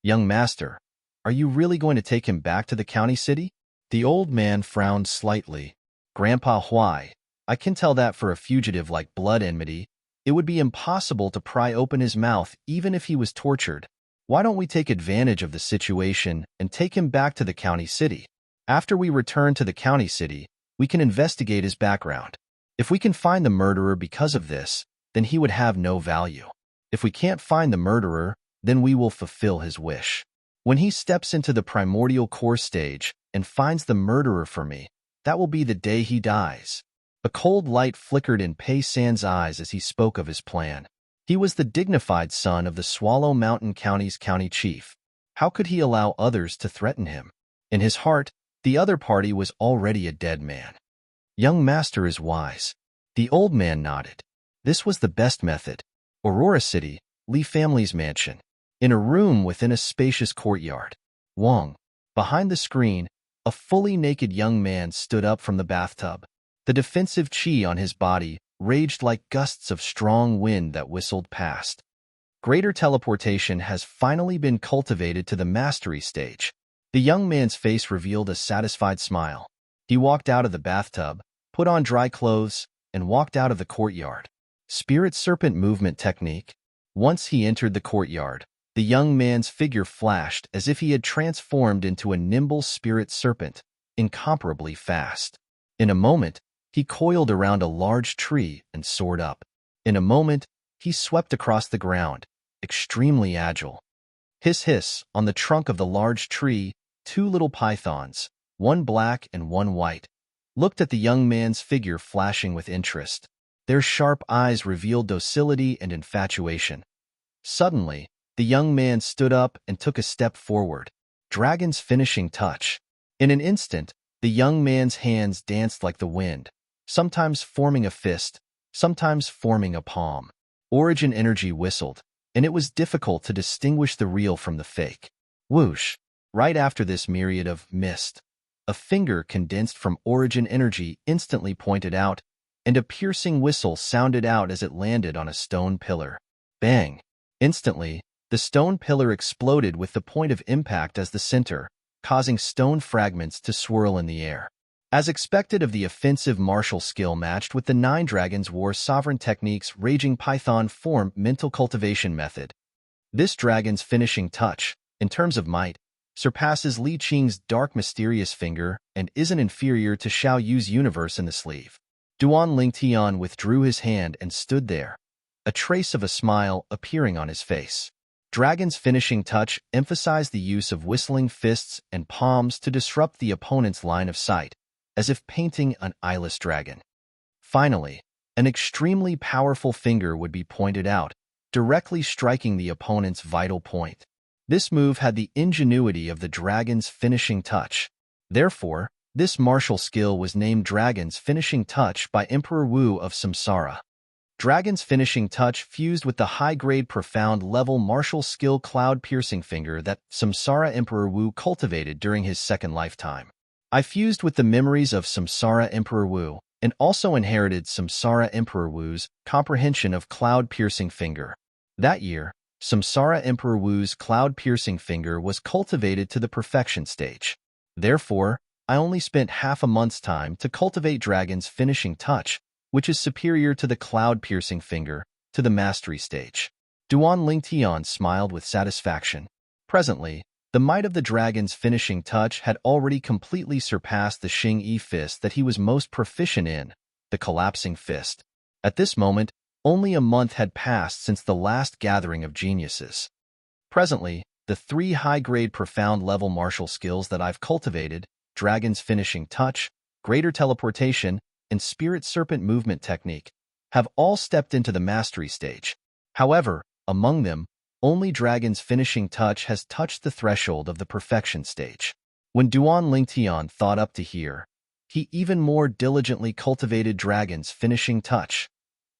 Speaker 1: Young master, are you really going to take him back to the county city? The old man frowned slightly. Grandpa Huai, I can tell that for a fugitive like blood enmity, it would be impossible to pry open his mouth even if he was tortured. Why don't we take advantage of the situation and take him back to the county city? After we return to the county city, we can investigate his background. If we can find the murderer because of this, then he would have no value. If we can't find the murderer, then we will fulfill his wish. When he steps into the primordial core stage and finds the murderer for me, that will be the day he dies. A cold light flickered in Pei San's eyes as he spoke of his plan. He was the dignified son of the Swallow Mountain County's county chief. How could he allow others to threaten him? In his heart, the other party was already a dead man. Young master is wise. The old man nodded. This was the best method. Aurora City, Li family's mansion. In a room within a spacious courtyard. Wang. Behind the screen, a fully naked young man stood up from the bathtub. The defensive chi on his body raged like gusts of strong wind that whistled past. Greater teleportation has finally been cultivated to the mastery stage. The young man's face revealed a satisfied smile. He walked out of the bathtub, put on dry clothes, and walked out of the courtyard. Spirit serpent movement technique. Once he entered the courtyard, the young man's figure flashed as if he had transformed into a nimble spirit serpent, incomparably fast. In a moment, he coiled around a large tree and soared up. In a moment, he swept across the ground, extremely agile. Hiss hiss, on the trunk of the large tree, two little pythons, one black and one white, looked at the young man's figure flashing with interest. Their sharp eyes revealed docility and infatuation. Suddenly, the young man stood up and took a step forward. Dragon's finishing touch. In an instant, the young man's hands danced like the wind, sometimes forming a fist, sometimes forming a palm. Origin energy whistled, and it was difficult to distinguish the real from the fake. Whoosh! Right after this myriad of mist, a finger condensed from origin energy instantly pointed out, and a piercing whistle sounded out as it landed on a stone pillar. Bang! Instantly, the stone pillar exploded with the point of impact as the center, causing stone fragments to swirl in the air. As expected of the offensive martial skill matched with the 9 Dragons War Sovereign Techniques Raging Python Form Mental Cultivation Method. This dragon's finishing touch, in terms of might, surpasses Li Qing's Dark Mysterious Finger and isn't inferior to Xiao Yu's Universe in the sleeve. Duan Lingtian withdrew his hand and stood there, a trace of a smile appearing on his face. Dragon's finishing touch emphasized the use of whistling fists and palms to disrupt the opponent's line of sight, as if painting an eyeless dragon. Finally, an extremely powerful finger would be pointed out, directly striking the opponent's vital point. This move had the ingenuity of the dragon's finishing touch. Therefore, this martial skill was named Dragon's Finishing Touch by Emperor Wu of Samsara. Dragon's Finishing Touch fused with the high-grade profound-level martial skill Cloud-Piercing Finger that Samsara Emperor Wu cultivated during his second lifetime. I fused with the memories of Samsara Emperor Wu, and also inherited Samsara Emperor Wu's comprehension of Cloud-Piercing Finger. That year, Samsara Emperor Wu's Cloud-Piercing Finger was cultivated to the perfection stage. Therefore, I only spent half a month's time to cultivate Dragon's Finishing Touch, which is superior to the Cloud-Piercing Finger, to the mastery stage. Duan Lingtian smiled with satisfaction. Presently, the might of the dragon's finishing touch had already completely surpassed the Xing Yi fist that he was most proficient in, the collapsing fist. At this moment, only a month had passed since the last gathering of geniuses. Presently, the 3 high-grade profound-level martial skills that I've cultivated, Dragon's Finishing Touch, Greater Teleportation, and Spirit Serpent Movement Technique, have all stepped into the mastery stage. However, among them, only Dragon's Finishing Touch has touched the threshold of the perfection stage. When Duan Lingtian thought up to here, he even more diligently cultivated Dragon's Finishing Touch.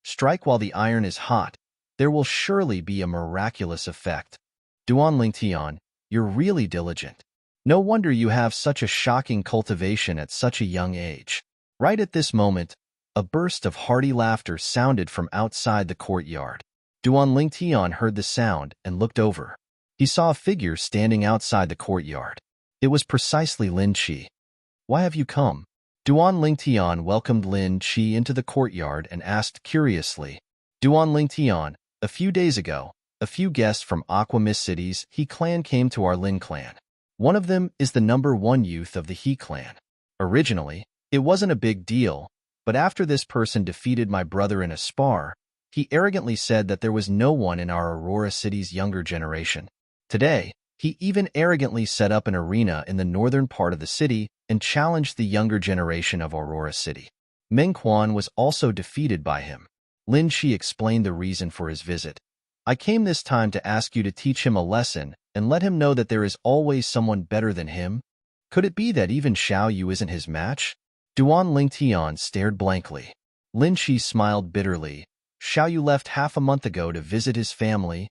Speaker 1: Strike while the iron is hot, there will surely be a miraculous effect. Duan Lingtian, you're really diligent. No wonder you have such a shocking cultivation at such a young age. Right at this moment, a burst of hearty laughter sounded from outside the courtyard. Duan Lingtian heard the sound and looked over. He saw a figure standing outside the courtyard. It was precisely Lin Qi. Why have you come? Duan Lingtian welcomed Lin Qi into the courtyard and asked curiously. Duan Lingtian, a few days ago, a few guests from Aqua Mist City's He clan came to our Lin clan. One of them is the #1 youth of the He clan. Originally, it wasn't a big deal, but after this person defeated my brother in a spar, he arrogantly said that there was no one in our Aurora City's younger generation. Today, he even arrogantly set up an arena in the northern part of the city and challenged the younger generation of Aurora City. Meng Quan was also defeated by him. Lin Qi explained the reason for his visit. I came this time to ask you to teach him a lesson and let him know that there is always someone better than him. Could it be that even Xiao Yu isn't his match? Duan Lingtian stared blankly. Lin Qi smiled bitterly. Xiao Yu left half a month ago to visit his family.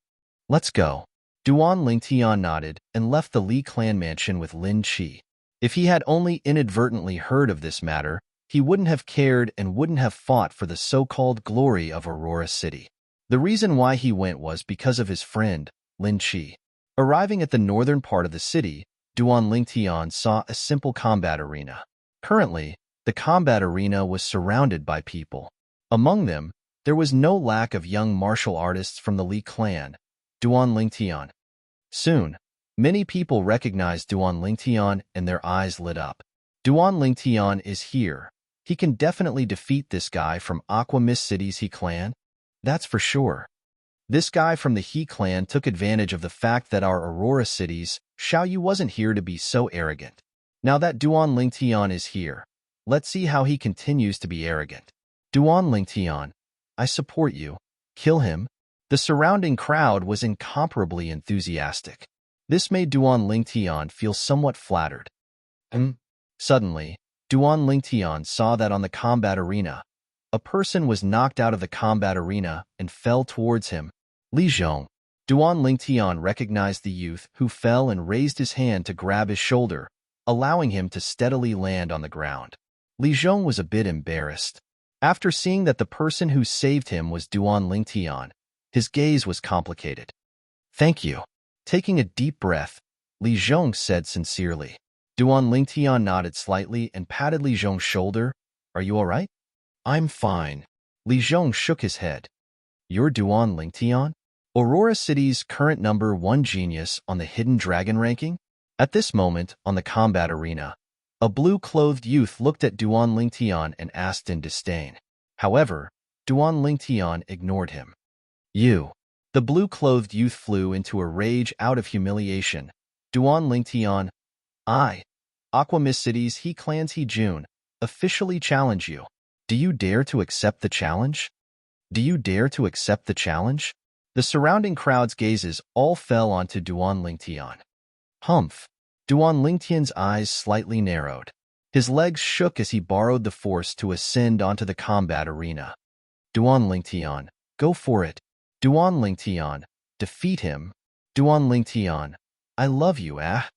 Speaker 1: Let's go. Duan Lingtian nodded and left the Li clan mansion with Lin Qi. If he had only inadvertently heard of this matter, he wouldn't have cared and wouldn't have fought for the so-called glory of Aurora City. The reason why he went was because of his friend, Lin Qi. Arriving at the northern part of the city, Duan Lingtian saw a simple combat arena. Currently, the combat arena was surrounded by people. Among them, there was no lack of young martial artists from the Li clan, Duan Lingtian. Soon, many people recognized Duan Lingtian and their eyes lit up. Duan Lingtian is here. He can definitely defeat this guy from Aqua Mist City's He clan. That's for sure. This guy from the He clan took advantage of the fact that our Aurora City's Xiao Yu wasn't here to be so arrogant. Now that Duan Lingtian is here, let's see how he continues to be arrogant. Duan Lingtian, I support you. Kill him. The surrounding crowd was incomparably enthusiastic. This made Duan Lingtian feel somewhat flattered. Suddenly, Duan Lingtian saw that on the combat arena, a person was knocked out of the combat arena and fell towards him. Li Zhong. Duan Lingtian recognized the youth who fell and raised his hand to grab his shoulder, allowing him to steadily land on the ground. Li Zhong was a bit embarrassed. After seeing that the person who saved him was Duan Lingtian, his gaze was complicated. Thank you. Taking a deep breath, Li Zhong said sincerely. Duan Lingtian nodded slightly and patted Li Zhong's shoulder. Are you all right? I'm fine. Li Zhong shook his head. You're Duan Lingtian? Aurora City's current #1 genius on the Hidden Dragon ranking? At this moment, on the combat arena, a blue-clothed youth looked at Duan Lingtian and asked in disdain. However, Duan Lingtian ignored him. You. The blue-clothed youth flew into a rage out of humiliation. Duan Lingtian, I, Aqua Mist City's He clan's He Jun, officially challenge you. Do you dare to accept the challenge? Do you dare to accept the challenge? The surrounding crowd's gazes all fell onto Duan Lingtian. Humph. Duan Lingtian's eyes slightly narrowed. His legs shook as he borrowed the force to ascend onto the combat arena. Duan Lingtian, go for it. Duan Lingtian, defeat him. Duan Lingtian, I love you, ah.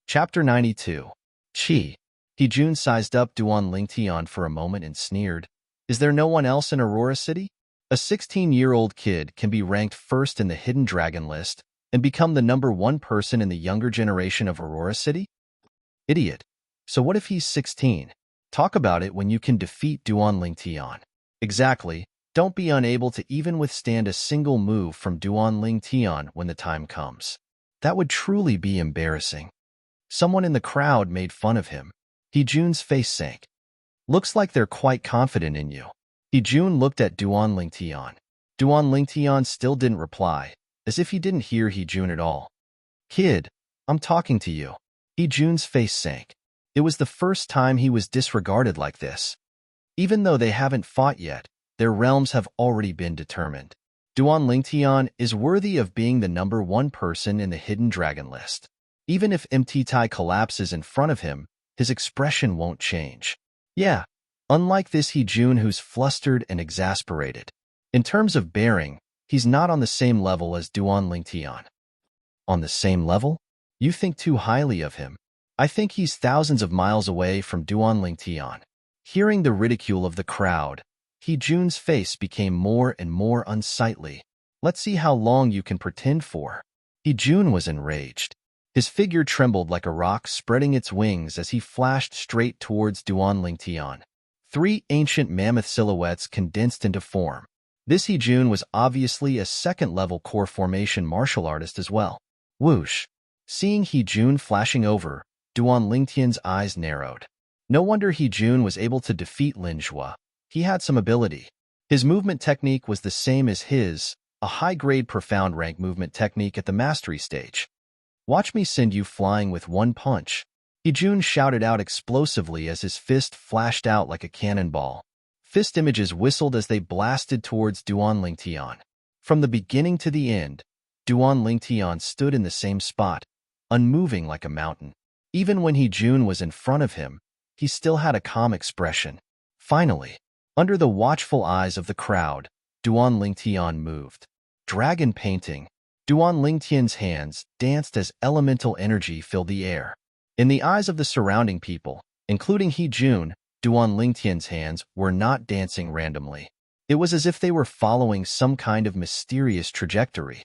Speaker 1: Chapter 92. Qi. He Jun sized up Duan Lingtian for a moment and sneered. Is there no one else in Aurora City? A 16-year-old kid can be ranked first in the Hidden Dragon list and become the #1 person in the younger generation of Aurora City? Idiot. So what if he's 16? Talk about it when you can defeat Duan Lingtian. Exactly. Don't be unable to even withstand a single move from Duan Lingtian when the time comes. That would truly be embarrassing. Someone in the crowd made fun of him. He-jun's face sank. Looks like they're quite confident in you. He-jun looked at Duan Lingtian. Duan Lingtian still didn't reply, as if he didn't hear He-jun at all. Kid, I'm talking to you. He-jun's face sank. It was the first time he was disregarded like this. Even though they haven't fought yet, their realms have already been determined. Duan Lingtian is worthy of being the #1 person in the Hidden Dragon list. Even if Mttai collapses in front of him, his expression won't change. Yeah, unlike this He-jun who's flustered and exasperated. In terms of bearing, he's not on the same level as Duan Lingtian. On the same level? You think too highly of him. I think he's thousands of miles away from Duan Lingtian. Hearing the ridicule of the crowd, He-jun's face became more and more unsightly. Let's see how long you can pretend for. He-jun was enraged. His figure trembled like a rock, spreading its wings as he flashed straight towards Duan Lingtian. 3 ancient mammoth silhouettes condensed into form. This He-jun was obviously a second-level core formation martial artist as well. Whoosh! Seeing He-jun flashing over, Duan Lingtian's eyes narrowed. No wonder He-jun was able to defeat Lin Zhua. He had some ability. His movement technique was the same as his, a high-grade profound rank movement technique at the mastery stage. Watch me send you flying with one punch. He-jun shouted out explosively as his fist flashed out like a cannonball. Fist images whistled as they blasted towards Duan Lingtian. From the beginning to the end, Duan Lingtian stood in the same spot, unmoving like a mountain. Even when He-jun was in front of him, he still had a calm expression. Finally, under the watchful eyes of the crowd, Duan Lingtian moved. Dragon painting. Duan Lingtian's hands danced as elemental energy filled the air. In the eyes of the surrounding people, including He-jun, Duan Lingtian's hands were not dancing randomly. It was as if they were following some kind of mysterious trajectory.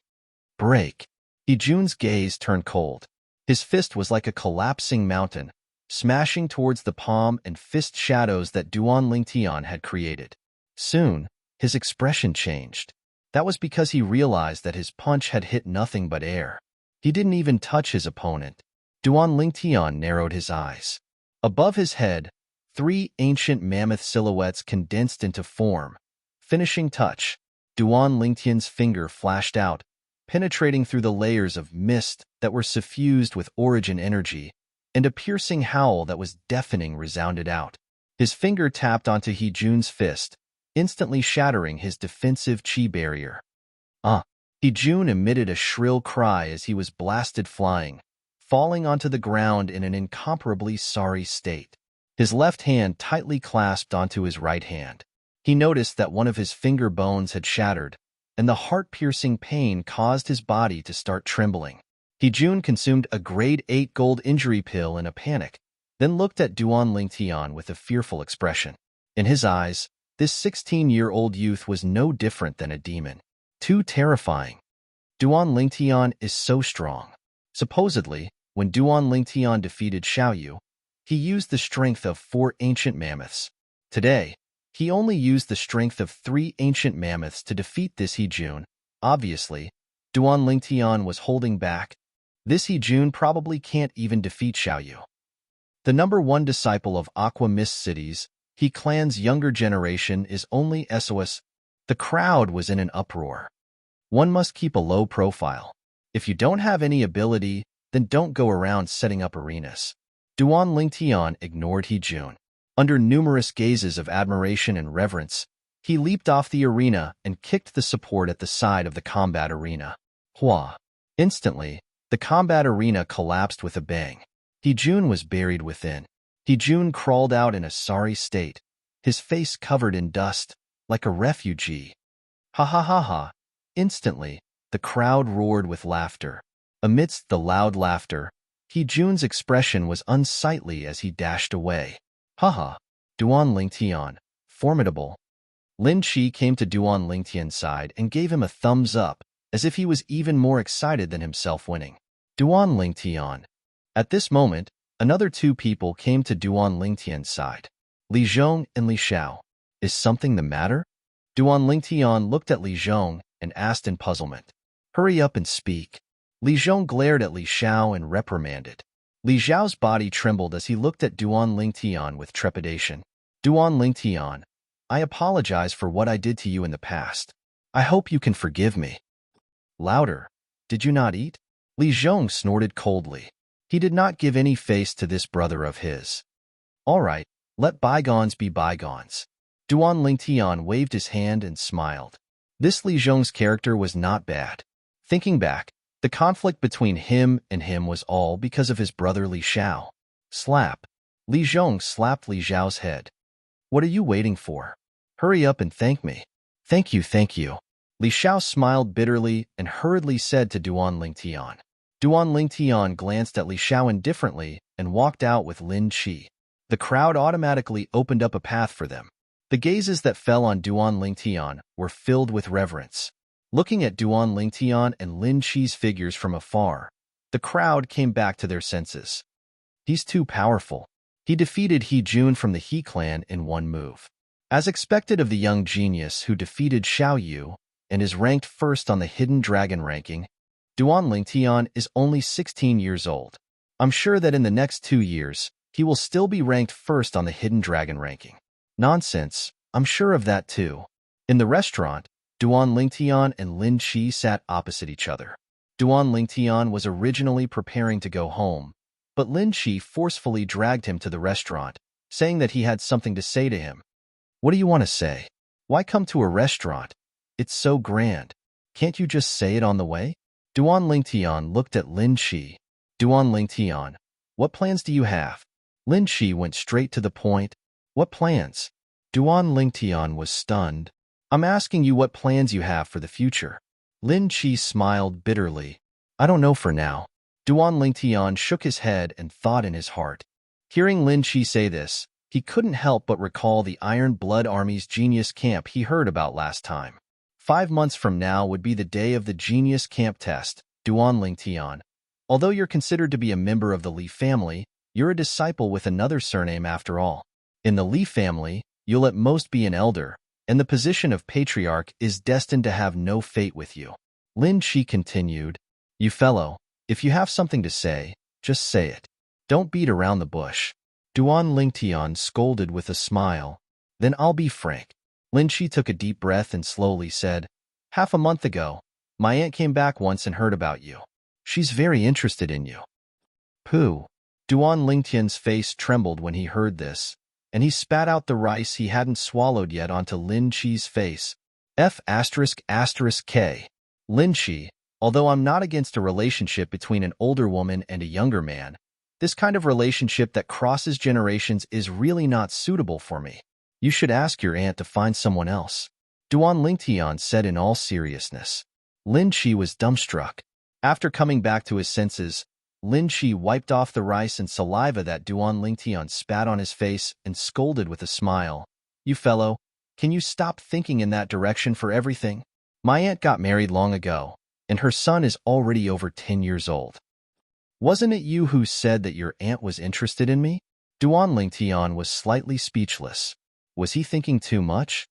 Speaker 1: Break. He-jun's gaze turned cold. His fist was like a collapsing mountain, smashing towards the palm and fist shadows that Duan Lingtian had created. Soon, his expression changed. That was because he realized that his punch had hit nothing but air. He didn't even touch his opponent. Duan Lingtian narrowed his eyes. Above his head, 3 ancient mammoth silhouettes condensed into form. Finishing touch. Duan Lingtian's finger flashed out, penetrating through the layers of mist that were suffused with origin energy, and a piercing howl that was deafening resounded out. His finger tapped onto He-jun's fist, instantly shattering his defensive chi barrier. He-jun emitted a shrill cry as he was blasted flying, falling onto the ground in an incomparably sorry state. His left hand tightly clasped onto his right hand. He noticed that one of his finger bones had shattered, and the heart-piercing pain caused his body to start trembling. He-jun consumed a grade 8 gold injury pill in a panic, then looked at Duan Lingtian with a fearful expression. In his eyes, this 16-year-old youth was no different than a demon. Too terrifying. Duan Lingtian is so strong. Supposedly, when Duan Lingtian defeated Xiaoyu, he used the strength of 4 ancient mammoths. Today, he only used the strength of 3 ancient mammoths to defeat this He-jun. Obviously, Duan Lingtian was holding back. This He-jun probably can't even defeat Xiaoyu. The #1 disciple of Aqua Mist Cities, He clan's younger generation is only SOS. The crowd was in an uproar. One must keep a low profile. If you don't have any ability, then don't go around setting up arenas. Duan Lingtian ignored He-jun. Under numerous gazes of admiration and reverence, he leaped off the arena and kicked the support at the side of the combat arena. Hua! Instantly, the combat arena collapsed with a bang. He-jun was buried within. He-jun crawled out in a sorry state, his face covered in dust, like a refugee. Ha ha ha ha! Instantly, the crowd roared with laughter. Amidst the loud laughter, He-jun's expression was unsightly as he dashed away. Haha! Duan Lingtian, formidable. Lin Chi came to Duan Lingtian's side and gave him a thumbs up, as if he was even more excited than himself winning. Duan Lingtian. At this moment, another 2 people came to Duan Lingtian's side. Li Zhong and Li Xiao. Is something the matter? Duan Lingtian looked at Li Zhong and asked in puzzlement. Hurry up and speak. Li Zhong glared at Li Xiao and reprimanded. Li Zhao's body trembled as he looked at Duan Lingtian with trepidation. Duan Lingtian, I apologize for what I did to you in the past. I hope you can forgive me. Louder. Did you not eat? Li Zhong snorted coldly. He did not give any face to this brother of his. All right, let bygones be bygones. Duan Lingtian waved his hand and smiled. This Li Zhong's character was not bad. Thinking back, the conflict between him and him was all because of his brother Li Xiao. Slap. Li Zhong slapped Li Xiao's head. What are you waiting for? Hurry up and thank me. Thank you, thank you. Li Xiao smiled bitterly and hurriedly said to Duan Lingtian. Duan Lingtian glanced at Li Xiao indifferently and walked out with Lin Qi. The crowd automatically opened up a path for them. The gazes that fell on Duan Lingtian were filled with reverence. Looking at Duan Lingtian and Lin Qi's figures from afar, the crowd came back to their senses. He's too powerful. He defeated He Jun from the He clan in one move. As expected of the young genius who defeated Xiao Yu and is ranked first on the Hidden Dragon ranking, Duan Lingtian is only 16 years old. I'm sure that in the next 2 years, he will still be ranked first on the Hidden Dragon ranking. Nonsense, I'm sure of that too. In the restaurant, Duan Lingtian and Lin Qi sat opposite each other. Duan Lingtian was originally preparing to go home, but Lin Qi forcefully dragged him to the restaurant, saying that he had something to say to him. What do you want to say? Why come to a restaurant? It's so grand. Can't you just say it on the way? Duan Lingtian looked at Lin Qi. Duan Lingtian, what plans do you have? Lin Qi went straight to the point. What plans? Duan Lingtian was stunned. I'm asking you what plans you have for the future. Lin Qi smiled bitterly. I don't know for now. Duan Lingtian shook his head and thought in his heart. Hearing Lin Qi say this, he couldn't help but recall the Iron Blood Army's Genius Camp he heard about last time. 5 months from now would be the day of the Genius Camp test, Duan Lingtian. Although you're considered to be a member of the Li family, you're a disciple with another surname after all. In the Li family, you'll at most be an elder, and the position of patriarch is destined to have no fate with you. Lin Qi continued, You fellow, if you have something to say, just say it. Don't beat around the bush. Duan Lingtian scolded with a smile. Then I'll be frank. Lin Qi took a deep breath and slowly said, Half a month ago, my aunt came back once and heard about you. She's very interested in you. Pooh. Duan Lingtian's face trembled when he heard this, and he spat out the rice he hadn't swallowed yet onto Lin Qi's face. F***K. Lin Qi, although I'm not against a relationship between an older woman and a younger man, this kind of relationship that crosses generations is really not suitable for me. You should ask your aunt to find someone else. Duan Lingtian said in all seriousness. Lin Qi was dumbstruck. After coming back to his senses, Lin Qi wiped off the rice and saliva that Duan Lingtian spat on his face and scolded with a smile. You fellow, can you stop thinking in that direction for everything? My aunt got married long ago, and her son is already over 10 years old. Wasn't it you who said that your aunt was interested in me? Duan Lingtian was slightly speechless. Was he thinking too much?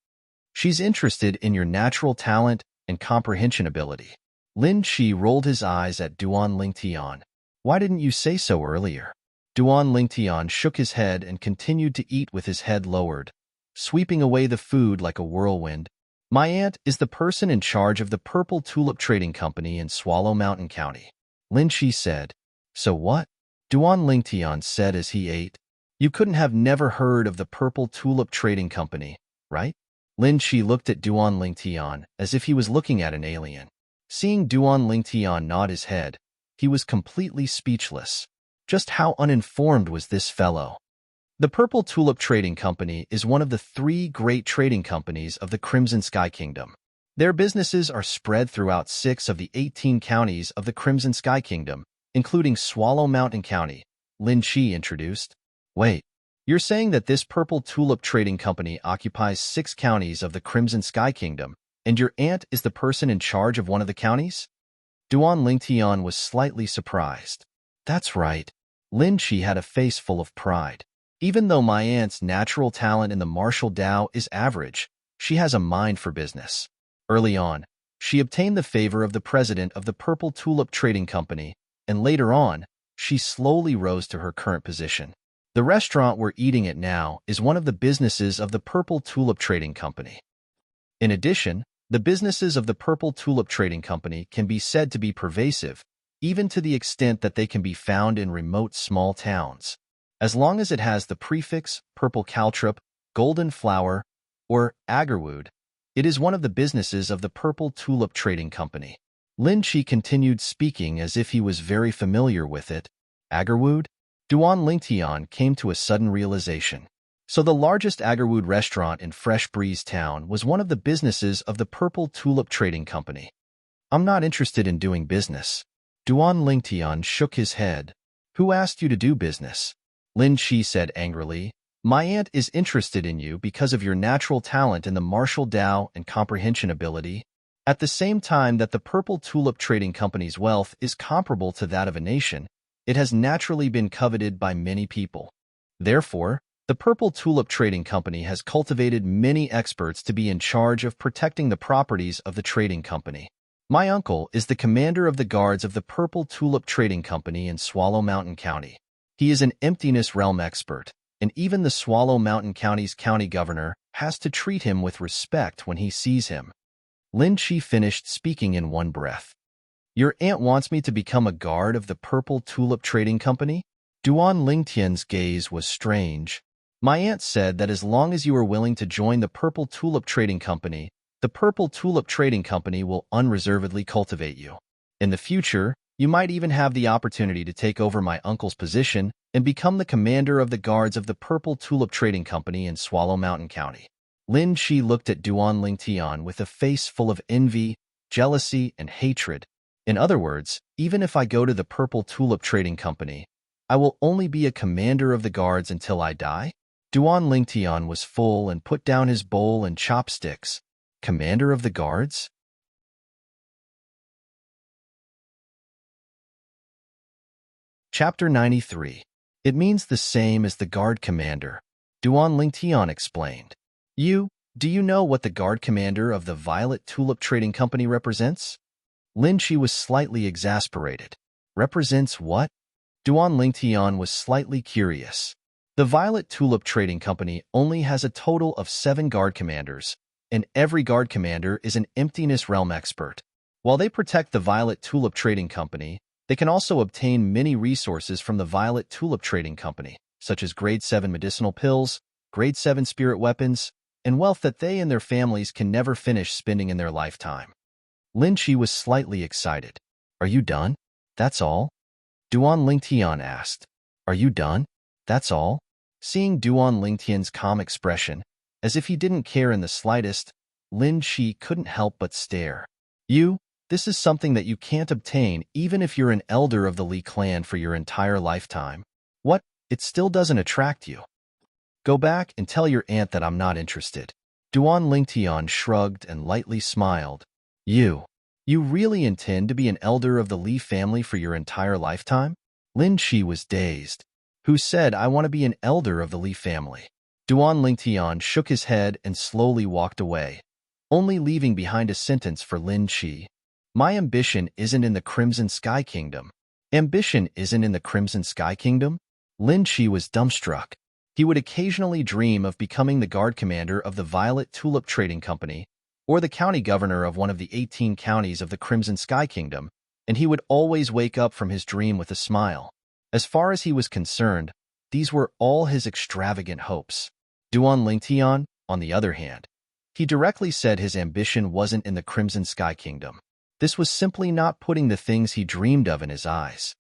Speaker 1: She's interested in your natural talent and comprehension ability. Lin Qi rolled his eyes at Duan Lingtian. Why didn't you say so earlier? Duan Lingtian shook his head and continued to eat with his head lowered, sweeping away the food like a whirlwind. My aunt is the person in charge of the Purple Tulip Trading Company in Swallow Mountain County. Lin Qi said. So what? Duan Lingtian said as he ate. You couldn't have never heard of the Purple Tulip Trading Company, right? Lin Qi looked at Duan Lingtian as if he was looking at an alien. Seeing Duan Lingtian nod his head, he was completely speechless. Just how uninformed was this fellow? The Purple Tulip Trading Company is one of the 3 great trading companies of the Crimson Sky Kingdom. Their businesses are spread throughout 6 of the 18 counties of the Crimson Sky Kingdom, including Swallow Mountain County, Lin Qi introduced. Wait, you're saying that this Purple Tulip Trading Company occupies 6 counties of the Crimson Sky Kingdom, and your aunt is the person in charge of one of the counties? Duan Lingtian was slightly surprised. That's right. Lin Qi had a face full of pride. Even though my aunt's natural talent in the martial Dao is average, she has a mind for business. Early on, she obtained the favor of the president of the Purple Tulip Trading Company, and later on, She slowly rose to her current position. The restaurant we're eating at now is one of the businesses of the Purple Tulip Trading Company. In addition, the businesses of the Purple Tulip Trading Company can be said to be pervasive, even to the extent that they can be found in remote small towns. As long as it has the prefix purple caltrop, golden flower, or agarwood, it is one of the businesses of the Purple Tulip Trading Company. Lin Chi continued speaking as if he was very familiar with it. Agarwood? Duan Lingtian came to a sudden realization. So the largest agarwood restaurant in Fresh Breeze Town was one of the businesses of the Purple Tulip Trading Company. I'm not interested in doing business. Duan Lingtian shook his head. Who asked you to do business? Lin Chi said angrily. My aunt is interested in you because of your natural talent in the martial Dao and comprehension ability. At the same time that the Purple Tulip Trading Company's wealth is comparable to that of a nation, it has naturally been coveted by many people. Therefore, the Purple Tulip Trading Company has cultivated many experts to be in charge of protecting the properties of the trading company. My uncle is the commander of the guards of the Purple Tulip Trading Company in Swallow Mountain County. He is an emptiness realm expert, and even the Swallow Mountain County's county governor has to treat him with respect when he sees him. Lin Chi finished speaking in one breath. Your aunt wants me to become a guard of the Purple Tulip Trading Company? Duan Lingtian's gaze was strange. My aunt said that as long as you are willing to join the Purple Tulip Trading Company, the Purple Tulip Trading Company will unreservedly cultivate you. In the future, you might even have the opportunity to take over my uncle's position and become the commander of the guards of the Purple Tulip Trading Company in Swallow Mountain County. Lin Chi looked at Duan Lingtian with a face full of envy, jealousy, and hatred. In other words, even if I go to the Purple Tulip Trading Company, I will only be a commander of the guards until I die? Duan Lingtian was full and put down his bowl and chopsticks. Commander of the guards? Chapter 93. It means the same as the guard commander. Duan Lingtian explained. Do you know what the guard commander of the Violet Tulip Trading Company represents? Lin Chi was slightly exasperated. Represents what? Duan Lingtian was slightly curious. The Violet Tulip Trading Company only has a total of 7 guard commanders, and every guard commander is an emptiness realm expert. While they protect the Violet Tulip Trading Company, they can also obtain many resources from the Violet Tulip Trading Company, such as Grade 7 medicinal pills, Grade 7 spirit weapons, and wealth that they and their families can never finish spending in their lifetime. Lin Chi was slightly excited. Are you done? That's all? Duan Lingtian asked. Are you done? That's all? Seeing Duan Lingtian's calm expression, as if he didn't care in the slightest, Lin Chi couldn't help but stare. This is something that you can't obtain even if you're an elder of the Li clan for your entire lifetime. What? It still doesn't attract you? Go back and tell your aunt that I'm not interested. Duan Lingtian shrugged and lightly smiled. You really intend to be an elder of the Li family for your entire lifetime? Lin Chi was dazed. Who said I want to be an elder of the Li family? Duan Lingtian shook his head and slowly walked away, only leaving behind a sentence for Lin Chi. My ambition isn't in the Crimson Sky Kingdom. Ambition isn't in the Crimson Sky Kingdom? Lin Chi was dumbstruck. He would occasionally dream of becoming the guard commander of the Violet Tulip Trading Company, or the county governor of one of the 18 counties of the Crimson Sky Kingdom, and he would always wake up from his dream with a smile. As far as he was concerned, these were all his extravagant hopes. Duan Lingtian, on the other hand, he directly said his ambition wasn't in the Crimson Sky Kingdom. This was simply not putting the things he dreamed of in his eyes.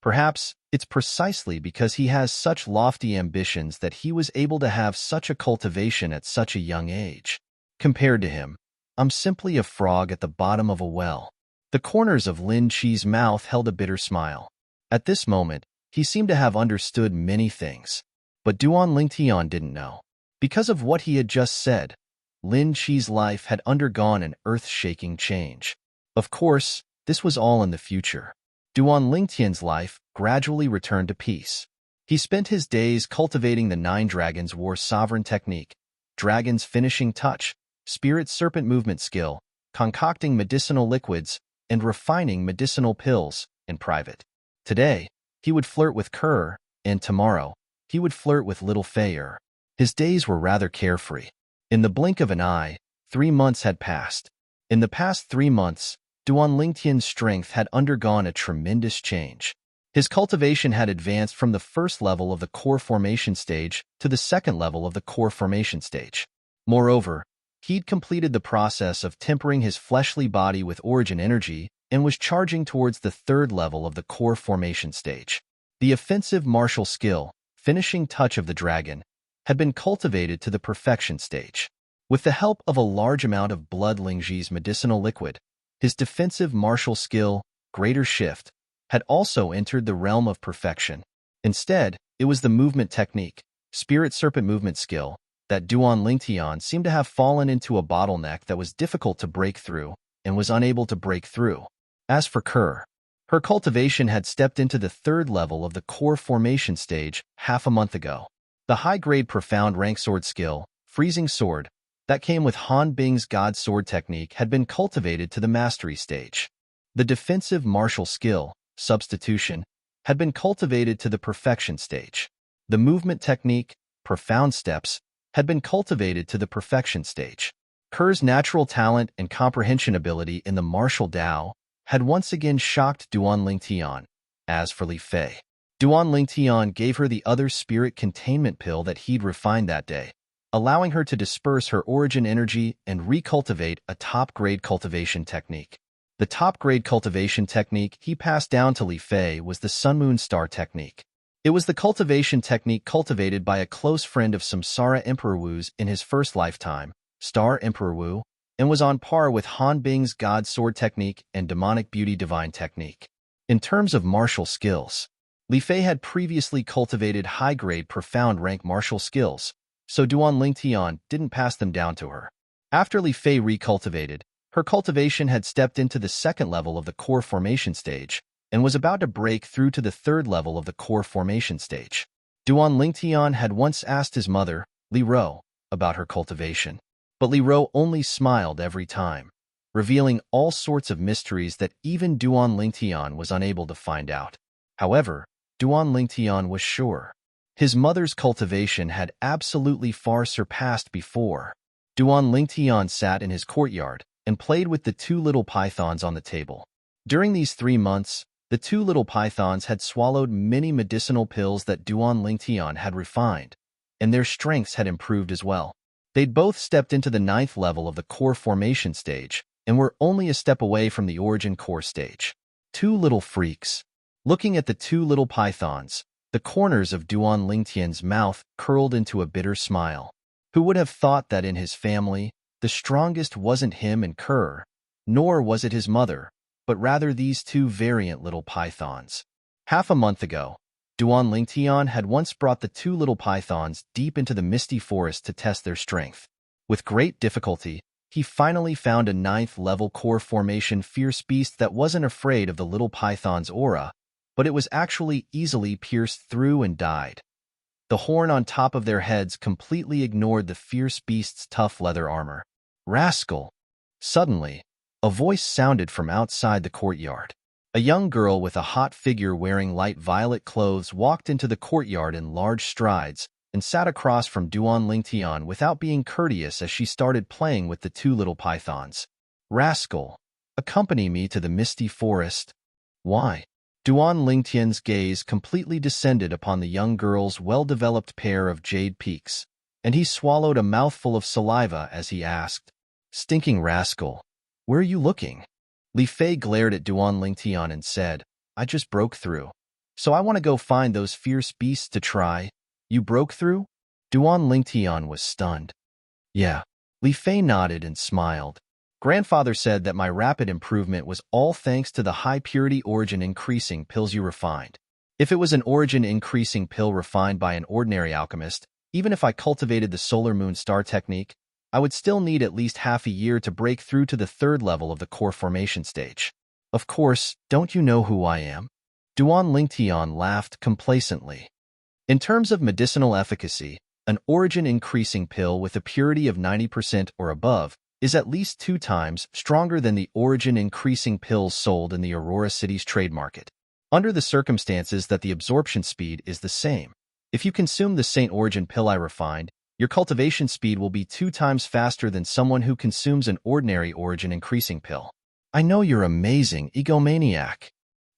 Speaker 1: Perhaps it's precisely because he has such lofty ambitions that he was able to have such a cultivation at such a young age. Compared to him, I'm simply a frog at the bottom of a well. The corners of Lin Chi's mouth held a bitter smile. At this moment, he seemed to have understood many things. But Duan Lingtian didn't know. Because of what he had just said, Lin Chi's life had undergone an earth-shaking change. Of course, this was all in the future. Duan Lingtian's life gradually returned to peace. He spent his days cultivating the 9 Dragons War Sovereign Technique, Dragon's Finishing Touch, Spirit Serpent Movement Skill, concocting medicinal liquids, and refining medicinal pills in private. Today, he would flirt with Kerr, and tomorrow, he would flirt with little Fayer. His days were rather carefree. In the blink of an eye, 3 months had passed. In the past 3 months, Duan Lingtian's strength had undergone a tremendous change. His cultivation had advanced from the first level of the core formation stage to the second level of the core formation stage. Moreover, he'd completed the process of tempering his fleshly body with origin energy and was charging towards the third level of the core formation stage. The offensive martial skill, finishing touch of the dragon, had been cultivated to the perfection stage. With the help of a large amount of blood Lingji's medicinal liquid, his defensive martial skill, greater shift, had also entered the realm of perfection. Instead, it was the movement technique, spirit serpent movement skill, that Duan Lingtian seemed to have fallen into a bottleneck that was difficult to break through and was unable to break through. As for Kerr, her cultivation had stepped into the third level of the core formation stage half a month ago. The high-grade profound rank sword skill, freezing sword, that came with Han Bing's God Sword technique had been cultivated to the mastery stage. The defensive martial skill, substitution, had been cultivated to the perfection stage. The movement technique, profound steps, had been cultivated to the perfection stage. Kerr's natural talent and comprehension ability in the martial Dao had once again shocked Duan Lingtian. As for Li Fei, Duan Lingtian gave her the other spirit containment pill that he'd refined that day, allowing her to disperse her origin energy and recultivate a top-grade cultivation technique. The top-grade cultivation technique he passed down to Li Fei was the Sun Moon Star technique. It was the cultivation technique cultivated by a close friend of Samsara Emperor Wu's in his first lifetime, Star Emperor Wu, and was on par with Han Bing's God Sword technique and Demonic Beauty Divine technique. In terms of martial skills, Li Fei had previously cultivated high-grade profound rank martial skills, so Duan Lingtian didn't pass them down to her. After Li Fei recultivated, her cultivation had stepped into the second level of the core formation stage and was about to break through to the third level of the core formation stage. Duan Lingtian had once asked his mother, Li Ro, about her cultivation, but Li Ro only smiled every time, revealing all sorts of mysteries that even Duan Lingtian was unable to find out. However, Duan Lingtian was sure. His mother's cultivation had absolutely far surpassed before. Duan Lingtian sat in his courtyard and played with the 2 little pythons on the table. During these 3 months, the 2 little pythons had swallowed many medicinal pills that Duan Lingtian had refined, and their strengths had improved as well. They'd both stepped into the 9th level of the core formation stage and were only a step away from the origin core stage. 2 little freaks. Looking at the 2 little pythons, the corners of Duan Lingtian's mouth curled into a bitter smile. Who would have thought that in his family, the strongest wasn't him and Kerr, nor was it his mother, but rather these 2 variant little pythons. Half a month ago, Duan Lingtian had once brought the 2 little pythons deep into the misty forest to test their strength. With great difficulty, he finally found a 9th level core formation fierce beast that wasn't afraid of the little python's aura, but it was actually easily pierced through and died. The horn on top of their heads completely ignored the fierce beast's tough leather armor. Rascal! Suddenly, a voice sounded from outside the courtyard. A young girl with a hot figure wearing light violet clothes walked into the courtyard in large strides and sat across from Duan Lingtian without being courteous as she started playing with the 2 little pythons. Rascal! Accompany me to the misty forest. Why? Duan Lingtian's gaze completely descended upon the young girl's well-developed pair of jade peaks, and he swallowed a mouthful of saliva as he asked, Stinking rascal, where are you looking? Li Fei glared at Duan Lingtian and said, I just broke through. So I want to go find those fierce beasts to try. You broke through? Duan Lingtian was stunned. Yeah. Li Fei nodded and smiled. Grandfather said that my rapid improvement was all thanks to the high-purity origin-increasing pills you refined. If it was an origin-increasing pill refined by an ordinary alchemist, even if I cultivated the Solar Moon Star technique, I would still need at least half a year to break through to the 3rd level of the core formation stage. Of course, don't you know who I am? Duan Lingtian laughed complacently. In terms of medicinal efficacy, an origin-increasing pill with a purity of 90% or above is at least 2 times stronger than the origin-increasing pills sold in the Aurora City's trade market. Under the circumstances that the absorption speed is the same. If you consume the Saint Origin pill I refined, your cultivation speed will be 2 times faster than someone who consumes an ordinary origin increasing pill. I know you're amazing, egomaniac.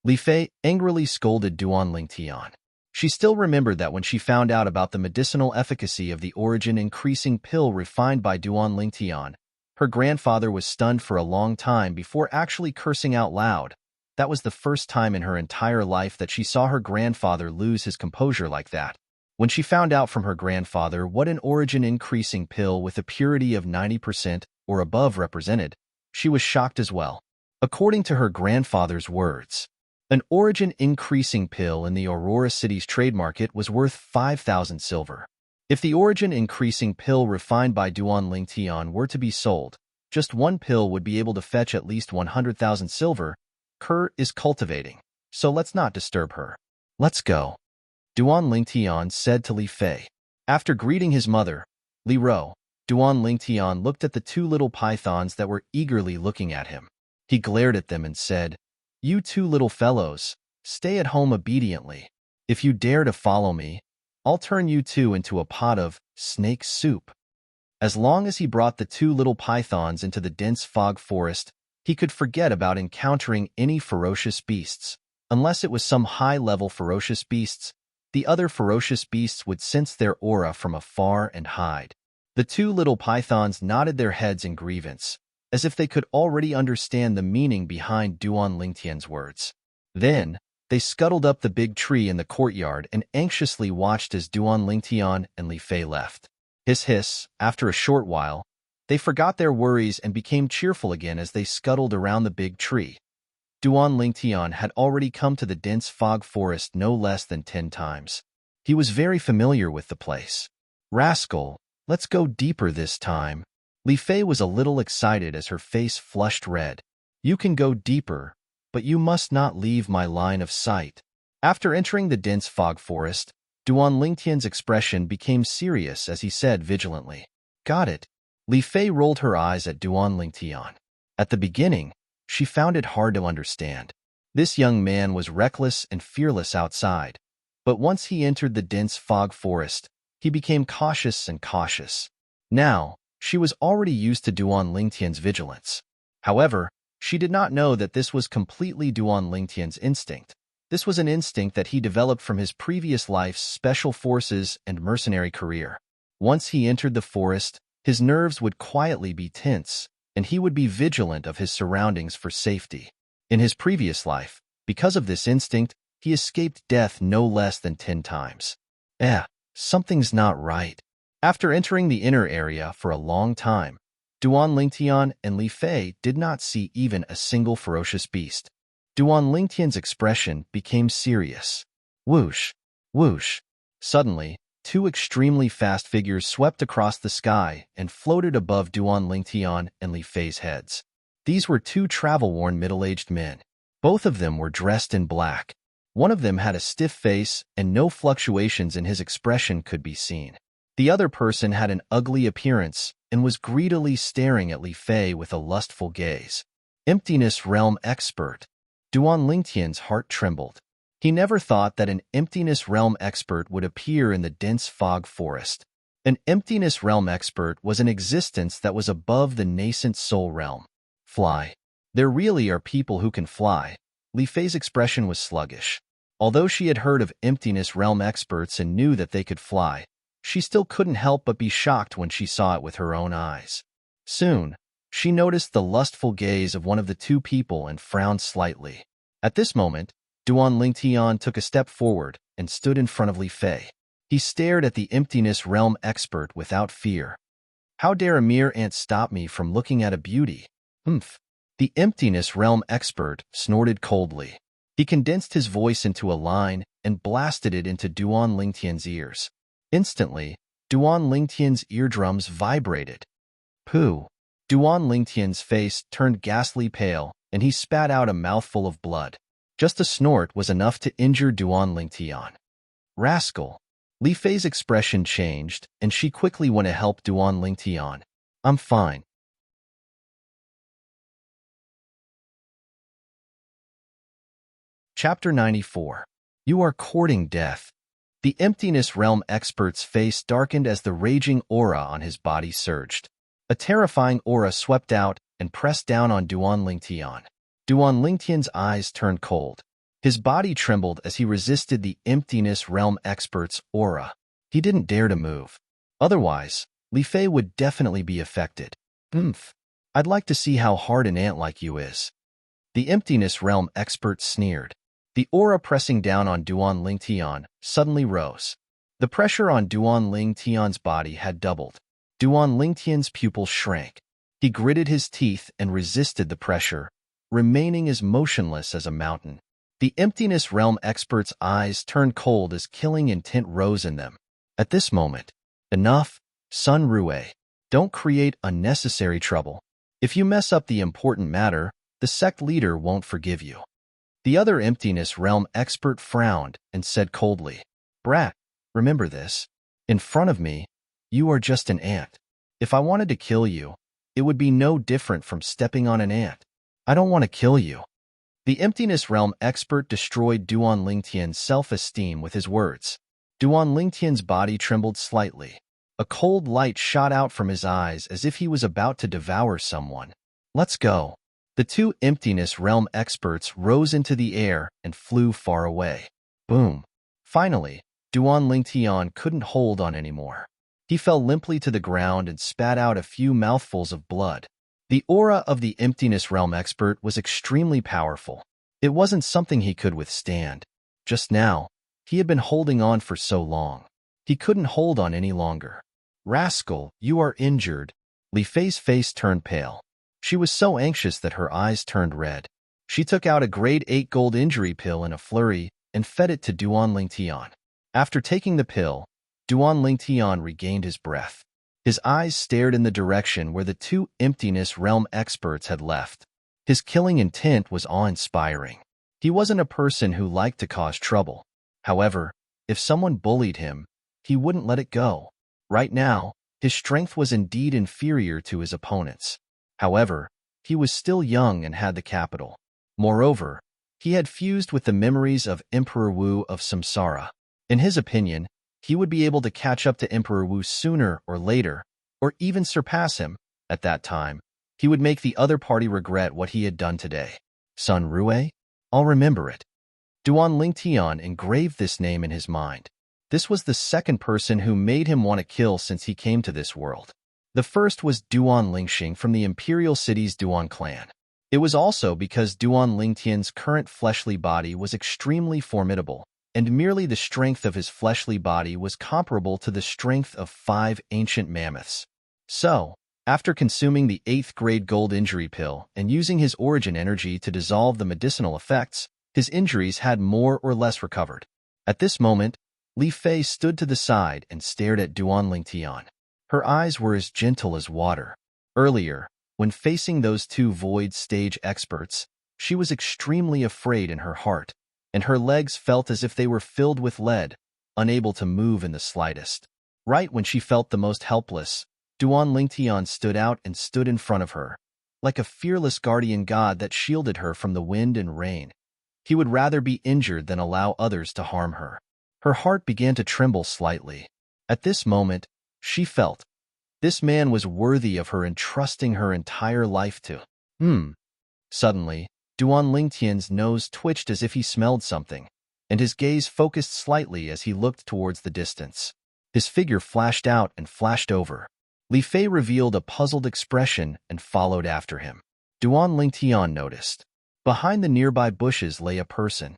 Speaker 1: Li Fei angrily scolded Duan Lingtian. She still remembered that when she found out about the medicinal efficacy of the origin increasing pill refined by Duan Lingtian, her grandfather was stunned for a long time before actually cursing out loud. That was the first time in her entire life that she saw her grandfather lose his composure like that. When she found out from her grandfather what an origin-increasing pill with a purity of 90% or above represented, she was shocked as well. According to her grandfather's words, an origin-increasing pill in the Aurora City's trade market was worth 5,000 silver. If the origin-increasing pill refined by Duan Lingtian were to be sold, just one pill would be able to fetch at least 100,000 silver. Kerr is cultivating, so let's not disturb her. Let's go, Duan Lingtian said to Li Fei. After greeting his mother, Li Ro, Duan Lingtian looked at the 2 little pythons that were eagerly looking at him. He glared at them and said, "You 2 little fellows, stay at home obediently. If you dare to follow me, I'll turn you 2 into a pot of snake soup." As long as he brought the 2 little pythons into the dense fog forest, he could forget about encountering any ferocious beasts. Unless it was some high-level ferocious beasts, the other ferocious beasts would sense their aura from afar and hide. The 2 little pythons nodded their heads in grievance, as if they could already understand the meaning behind Duan Lingtian's words. Then, they scuttled up the big tree in the courtyard and anxiously watched as Duan Lingtian and Li Fei left. Hiss hiss, after a short while, they forgot their worries and became cheerful again as they scuttled around the big tree. Duan Lingtian had already come to the dense fog forest no less than 10 times. He was very familiar with the place. Rascal, let's go deeper this time. Li Fei was a little excited as her face flushed red. You can go deeper, but you must not leave my line of sight. After entering the dense fog forest, Duan Lingtian's expression became serious as he said vigilantly, "Got it." Li Fei rolled her eyes at Duan Lingtian. At the beginning, she found it hard to understand. This young man was reckless and fearless outside, but once he entered the dense fog forest, he became cautious and cautious. Now, she was already used to Duan Lingtian's vigilance. However, she did not know that this was completely Duan Lingtian's instinct. This was an instinct that he developed from his previous life's special forces and mercenary career. Once he entered the forest, his nerves would quietly be tense, and he would be vigilant of his surroundings for safety. In his previous life, because of this instinct, he escaped death no less than 10 times. Something's not right. After entering the inner area for a long time, Duan Lingtian and Li Fei did not see even a single ferocious beast. Duan Lingtian's expression became serious. Whoosh, whoosh. Suddenly, 2 extremely fast figures swept across the sky and floated above Duan Lingtian and Li Fei's heads. These were 2 travel-worn middle-aged men. Both of them were dressed in black. One of them had a stiff face and no fluctuations in his expression could be seen. The other person had an ugly appearance and was greedily staring at Li Fei with a lustful gaze. Emptiness Realm Expert. Duan Lingtian's heart trembled. He never thought that an Emptiness Realm Expert would appear in the dense fog forest. An Emptiness Realm Expert was an existence that was above the nascent soul realm. Fly. There really are people who can fly. Li Fei's expression was sluggish. Although she had heard of Emptiness Realm Experts and knew that they could fly, she still couldn't help but be shocked when she saw it with her own eyes. Soon, she noticed the lustful gaze of one of the 2 people and frowned slightly. At this moment, Duan Lingtian took a step forward and stood in front of Li Fei. He stared at the Emptiness Realm Expert without fear. How dare a mere ant stop me from looking at a beauty? Humph. The Emptiness Realm Expert snorted coldly. He condensed his voice into a line and blasted it into Duan Lingtian's ears. Instantly, Duan Lingtian's eardrums vibrated. Pooh! Duan Lingtian's face turned ghastly pale, and he spat out a mouthful of blood. Just a snort was enough to injure Duan Lingtian. Rascal! Li Fei's expression changed, and she quickly went to help Duan Lingtian. I'm fine. Chapter 94. You are courting death. The emptiness realm expert's face darkened as the raging aura on his body surged. A terrifying aura swept out and pressed down on Duan Lingtian. Duan Lingtian's eyes turned cold. His body trembled as he resisted the emptiness realm expert's aura. He didn't dare to move. Otherwise, Li Fei would definitely be affected. I'd like to see how hard an ant like you is. The emptiness realm expert sneered. The aura pressing down on Duan Lingtian suddenly rose. The pressure on Duan Lingtian's body had doubled. Duan Lingtian's pupils shrank. He gritted his teeth and resisted the pressure, remaining as motionless as a mountain. The emptiness realm expert's eyes turned cold as killing intent rose in them. At this moment, enough, Sun Rue. Don't create unnecessary trouble. If you mess up the important matter, the sect leader won't forgive you. The other emptiness realm expert frowned and said coldly, Brat, remember this. In front of me, you are just an ant. If I wanted to kill you, it would be no different from stepping on an ant. I don't want to kill you. The emptiness realm expert destroyed Duan Lingtian's self-esteem with his words. Duan Lingtian's body trembled slightly. A cold light shot out from his eyes as if he was about to devour someone. Let's go. The two emptiness realm experts rose into the air and flew far away. Boom. Finally, Duan Lingtian couldn't hold on anymore. He fell limply to the ground and spat out a few mouthfuls of blood. The aura of the emptiness realm expert was extremely powerful. It wasn't something he could withstand. Just now, he had been holding on for so long. He couldn't hold on any longer. Rascal, you are injured. Li Fei's face turned pale. She was so anxious that her eyes turned red. She took out a grade 8 gold injury pill in a flurry and fed it to Duan Lingtian. After taking the pill, Duan Lingtian regained his breath. His eyes stared in the direction where the two emptiness realm experts had left. His killing intent was awe-inspiring. He wasn't a person who liked to cause trouble. However, if someone bullied him, he wouldn't let it go. Right now, his strength was indeed inferior to his opponents. However, he was still young and had the capital. Moreover, he had fused with the memories of Emperor Wu of Samsara. In his opinion, he would be able to catch up to Emperor Wu sooner or later, or even surpass him. At that time, he would make the other party regret what he had done today. Sun Rue? I'll remember it. Duan Lingtian engraved this name in his mind. This was the second person who made him want to kill since he came to this world. The first was Duan Lingxing from the Imperial City's Duan clan. It was also because Duan Lingtian's current fleshly body was extremely formidable, and merely the strength of his fleshly body was comparable to the strength of 5 ancient mammoths. So, after consuming the 8th grade gold injury pill and using his origin energy to dissolve the medicinal effects, his injuries had more or less recovered. At this moment, Li Fei stood to the side and stared at Duan Lingtian. Her eyes were as gentle as water. Earlier, when facing those two void stage experts, she was extremely afraid in her heart, and her legs felt as if they were filled with lead, unable to move in the slightest. Right when she felt the most helpless, Duan Lingtian stood out and stood in front of her, like a fearless guardian god that shielded her from the wind and rain. He would rather be injured than allow others to harm her. Her heart began to tremble slightly. At this moment, she felt this man was worthy of her entrusting her entire life to. Suddenly, Duan Lingtian's nose twitched as if he smelled something, and his gaze focused slightly as he looked towards the distance. His figure flashed out and flashed over. Li Fei revealed a puzzled expression and followed after him. Duan Lingtian noticed. Behind the nearby bushes lay a person.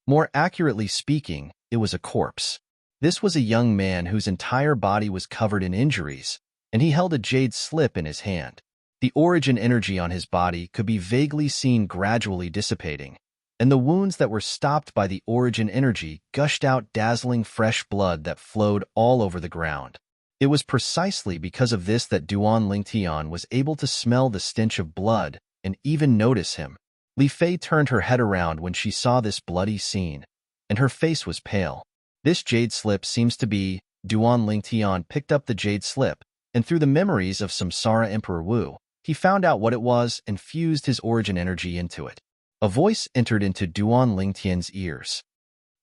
Speaker 1: More accurately speaking, it was a corpse. This was a young man whose entire body was covered in injuries, and he held a jade slip in his hand. The origin energy on his body could be vaguely seen gradually dissipating, and the wounds that were stopped by the origin energy gushed out dazzling fresh blood that flowed all over the ground. It was precisely because of this that Duan Lingtian was able to smell the stench of blood and even notice him. Li Fei turned her head around when she saw this bloody scene, and her face was pale. This jade slip seems to be. Duan Lingtian picked up the jade slip, and through the memories of Samsara Emperor Wu, he found out what it was and fused his origin energy into it. A voice entered into Duan Lingtian's ears.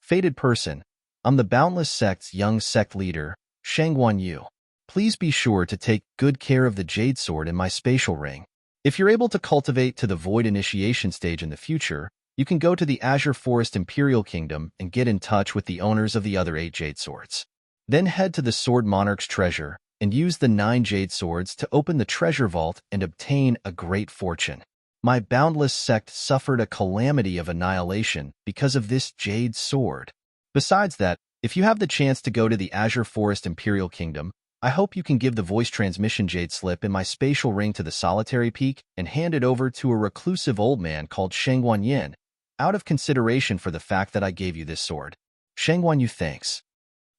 Speaker 1: Fated person, I'm the Boundless Sect's young sect leader, Shangguan Yu. Please be sure to take good care of the Jade Sword in my spatial ring. If you're able to cultivate to the Void Initiation stage in the future, you can go to the Azure Forest Imperial Kingdom and get in touch with the owners of the other 8 Jade Swords. Then head to the Sword Monarch's treasure and use the 9 Jade Swords to open the treasure vault and obtain a great fortune. My Boundless Sect suffered a calamity of annihilation because of this Jade Sword. Besides that, if you have the chance to go to the Azure Forest Imperial Kingdom, I hope you can give the voice transmission Jade Slip in my spatial ring to the Solitary Peak and hand it over to a reclusive old man called Shangguan Yin, out of consideration for the fact that I gave you this sword. Shangguan Yu thanks.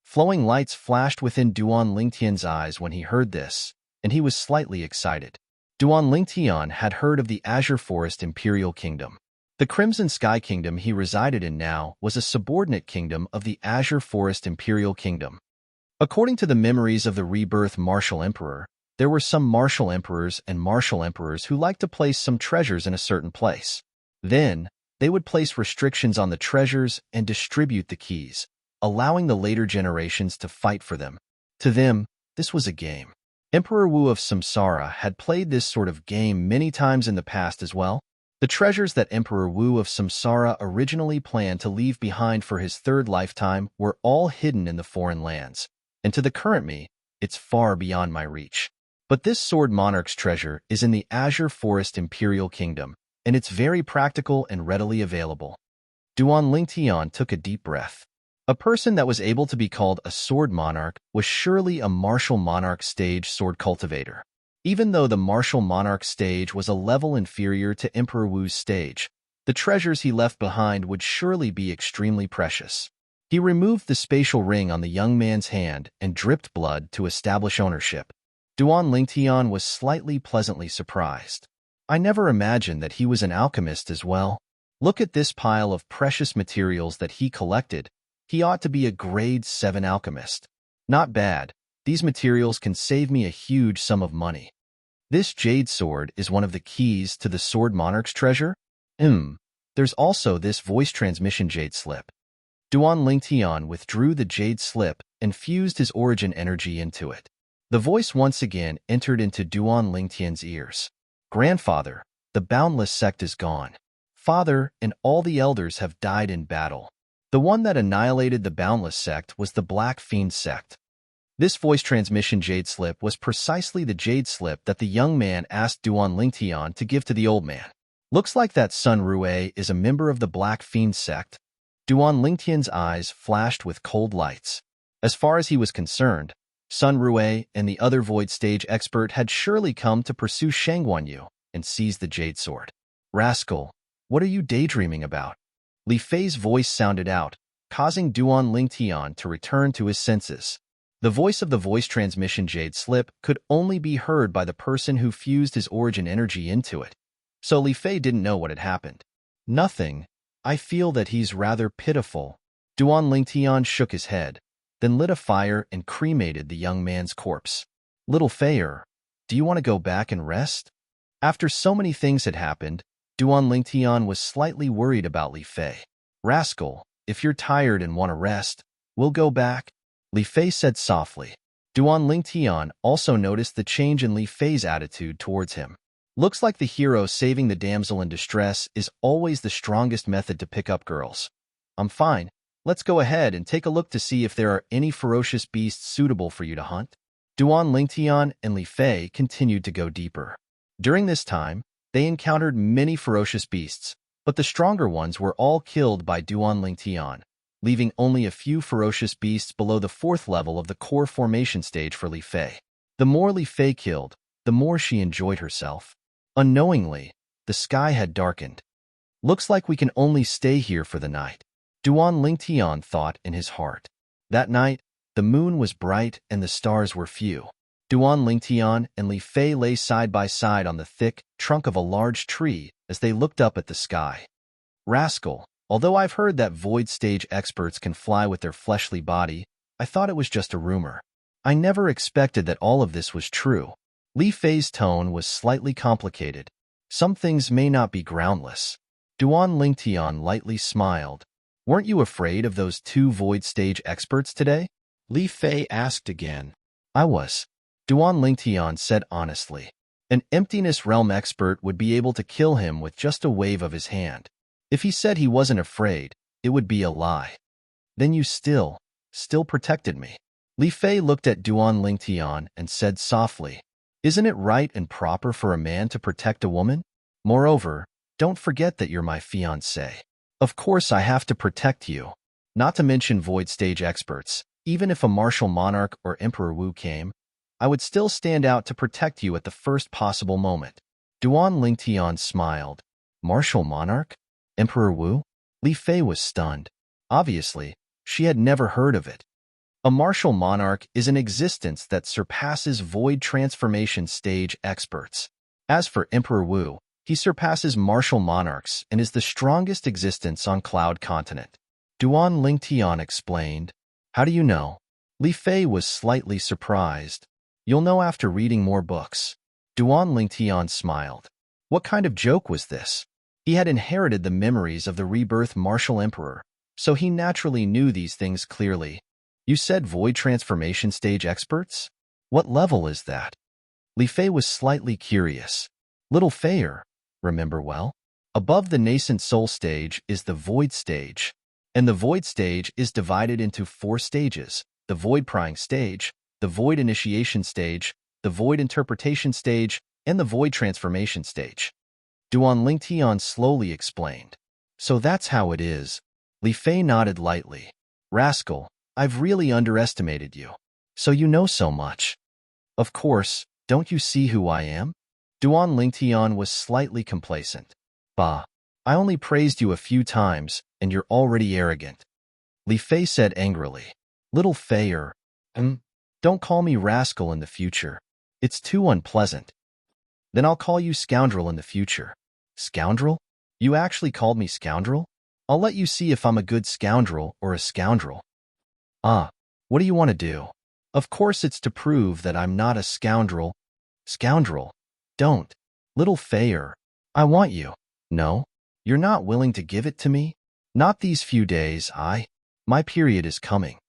Speaker 1: Flowing lights flashed within Duan Lingtian's eyes when he heard this, and he was slightly excited. Duan Lingtian had heard of the Azure Forest Imperial Kingdom. The Crimson Sky Kingdom he resided in now was a subordinate kingdom of the Azure Forest Imperial Kingdom. According to the memories of the rebirth Martial Emperor, there were some Martial Emperors and Martial Emperors who liked to place some treasures in a certain place. Then, they would place restrictions on the treasures and distribute the keys, allowing the later generations to fight for them. To them, this was a game. Emperor Wu of Samsara had played this sort of game many times in the past as well. The treasures that Emperor Wu of Samsara originally planned to leave behind for his 3rd lifetime were all hidden in the foreign lands, and to the current me, it's far beyond my reach. But this Sword Monarch's treasure is in the Azure Forest Imperial Kingdom, and it's very practical and readily available. Duan Lingtian took a deep breath. A person that was able to be called a Sword Monarch was surely a Martial Monarch stage sword cultivator. Even though the Martial Monarch stage was a level inferior to Emperor Wu's stage, the treasures he left behind would surely be extremely precious. He removed the spatial ring on the young man's hand and dripped blood to establish ownership. Duan Lingtian was slightly pleasantly surprised. I never imagined that he was an alchemist as well. Look at this pile of precious materials that he collected. He ought to be a grade 7 alchemist. Not bad. These materials can save me a huge sum of money. This Jade Sword is one of the keys to the Sword Monarch's treasure? There's also this voice transmission Jade Slip. Duan Lingtian withdrew the Jade Slip and fused his origin energy into it. The voice once again entered into Duan Lingtian's ears. Grandfather, the Boundless Sect is gone. Father and all the elders have died in battle. The one that annihilated the Boundless Sect was the Black Fiend Sect. This voice transmission Jade Slip was precisely the Jade Slip that the young man asked Duan Lingtian to give to the old man. Looks like that Sun Rue is a member of the Black Fiend Sect. Duan Lingtian's eyes flashed with cold lights. As far as he was concerned, Sun Rue and the other Void Stage expert had surely come to pursue Shangguan Yu and seize the Jade Sword. Rascal, what are you daydreaming about? Li Fei's voice sounded out, causing Duan Lingtian to return to his senses. The voice of the voice transmission Jade Slip could only be heard by the person who fused his origin energy into it, so Li Fei didn't know what had happened. Nothing. I feel that he's rather pitiful. Duan Lingtian shook his head, then lit a fire and cremated the young man's corpse. Little Feier, do you want to go back and rest? After so many things had happened, Duan Lingtian was slightly worried about Li Fei. Rascal, if you're tired and want to rest, we'll go back, Li Fei said softly. Duan Lingtian also noticed the change in Li Fei's attitude towards him. Looks like the hero saving the damsel in distress is always the strongest method to pick up girls. I'm fine. Let's go ahead and take a look to see if there are any ferocious beasts suitable for you to hunt. Duan Lingtian and Li Fei continued to go deeper. During this time, they encountered many ferocious beasts, but the stronger ones were all killed by Duan Lingtian, leaving only a few ferocious beasts below the 4th level of the core formation stage for Li Fei. The more Li Fei killed, the more she enjoyed herself. Unknowingly, the sky had darkened. Looks like we can only stay here for the night, Duan Lingtian thought in his heart. That night, the moon was bright and the stars were few. Duan Lingtian and Li Fei lay side by side on the thick trunk of a large tree as they looked up at the sky. Rascal, although I've heard that Void Stage experts can fly with their fleshly body, I thought it was just a rumor. I never expected that all of this was true. Li Fei's tone was slightly complicated. Some things may not be groundless. Duan Lingtian lightly smiled. Weren't you afraid of those two void stage experts today? Li Fei asked again. I was. Duan Lingtian said honestly. An emptiness realm expert would be able to kill him with just a wave of his hand. If he said he wasn't afraid, it would be a lie. Then you still protected me. Li Fei looked at Duan Lingtian and said softly, isn't it right and proper for a man to protect a woman? Moreover, don't forget that you're my fiancé. Of course I have to protect you. Not to mention void stage experts. Even if a martial monarch or Emperor Wu came, I would still stand out to protect you at the first possible moment. Duan Lingtian smiled. Martial monarch? Emperor Wu? Li Fei was stunned. Obviously, she had never heard of it. A martial monarch is an existence that surpasses void transformation stage experts. As for Emperor Wu, he surpasses martial monarchs and is the strongest existence on Cloud Continent. Duan Lingtian explained. How do you know? Li Fei was slightly surprised. You'll know after reading more books. Duan Lingtian smiled. What kind of joke was this? He had inherited the memories of the rebirth martial emperor, so he naturally knew these things clearly. You said void transformation stage experts? What level is that? Li Fei was slightly curious. Little Feier, remember well? Above the nascent soul stage is the void stage, and the void stage is divided into 4 stages: the void prying stage, the void initiation stage, the void interpretation stage, and the void transformation stage. Duan Lingtian slowly explained. So that's how it is. Li Fei nodded lightly. Rascal, I've really underestimated you. So you know so much. Of course, don't you see who I am? Duan Lingtian was slightly complacent. Bah, I only praised you a few times, and you're already arrogant. Li Fei said angrily. Little Feier, don't call me rascal in the future. It's too unpleasant. Then I'll call you scoundrel in the future. Scoundrel? You actually called me scoundrel? I'll let you see if I'm a good scoundrel or a scoundrel. What do you want to do? Of course it's to prove that I'm not a scoundrel. Scoundrel. Don't. Little Feier. I want you. No? You're not willing to give it to me? Not these few days, My period is coming.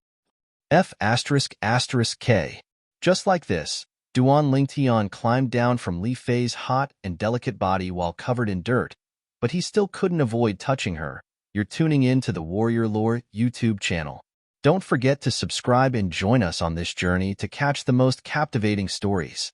Speaker 1: F***K. Just like this, Duan Lingtian climbed down from Li Fei's hot and delicate body while covered in dirt, but he still couldn't avoid touching her. You're tuning in to the Warrior Lore YouTube channel. Don't forget to subscribe and join us on this journey to catch the most captivating stories.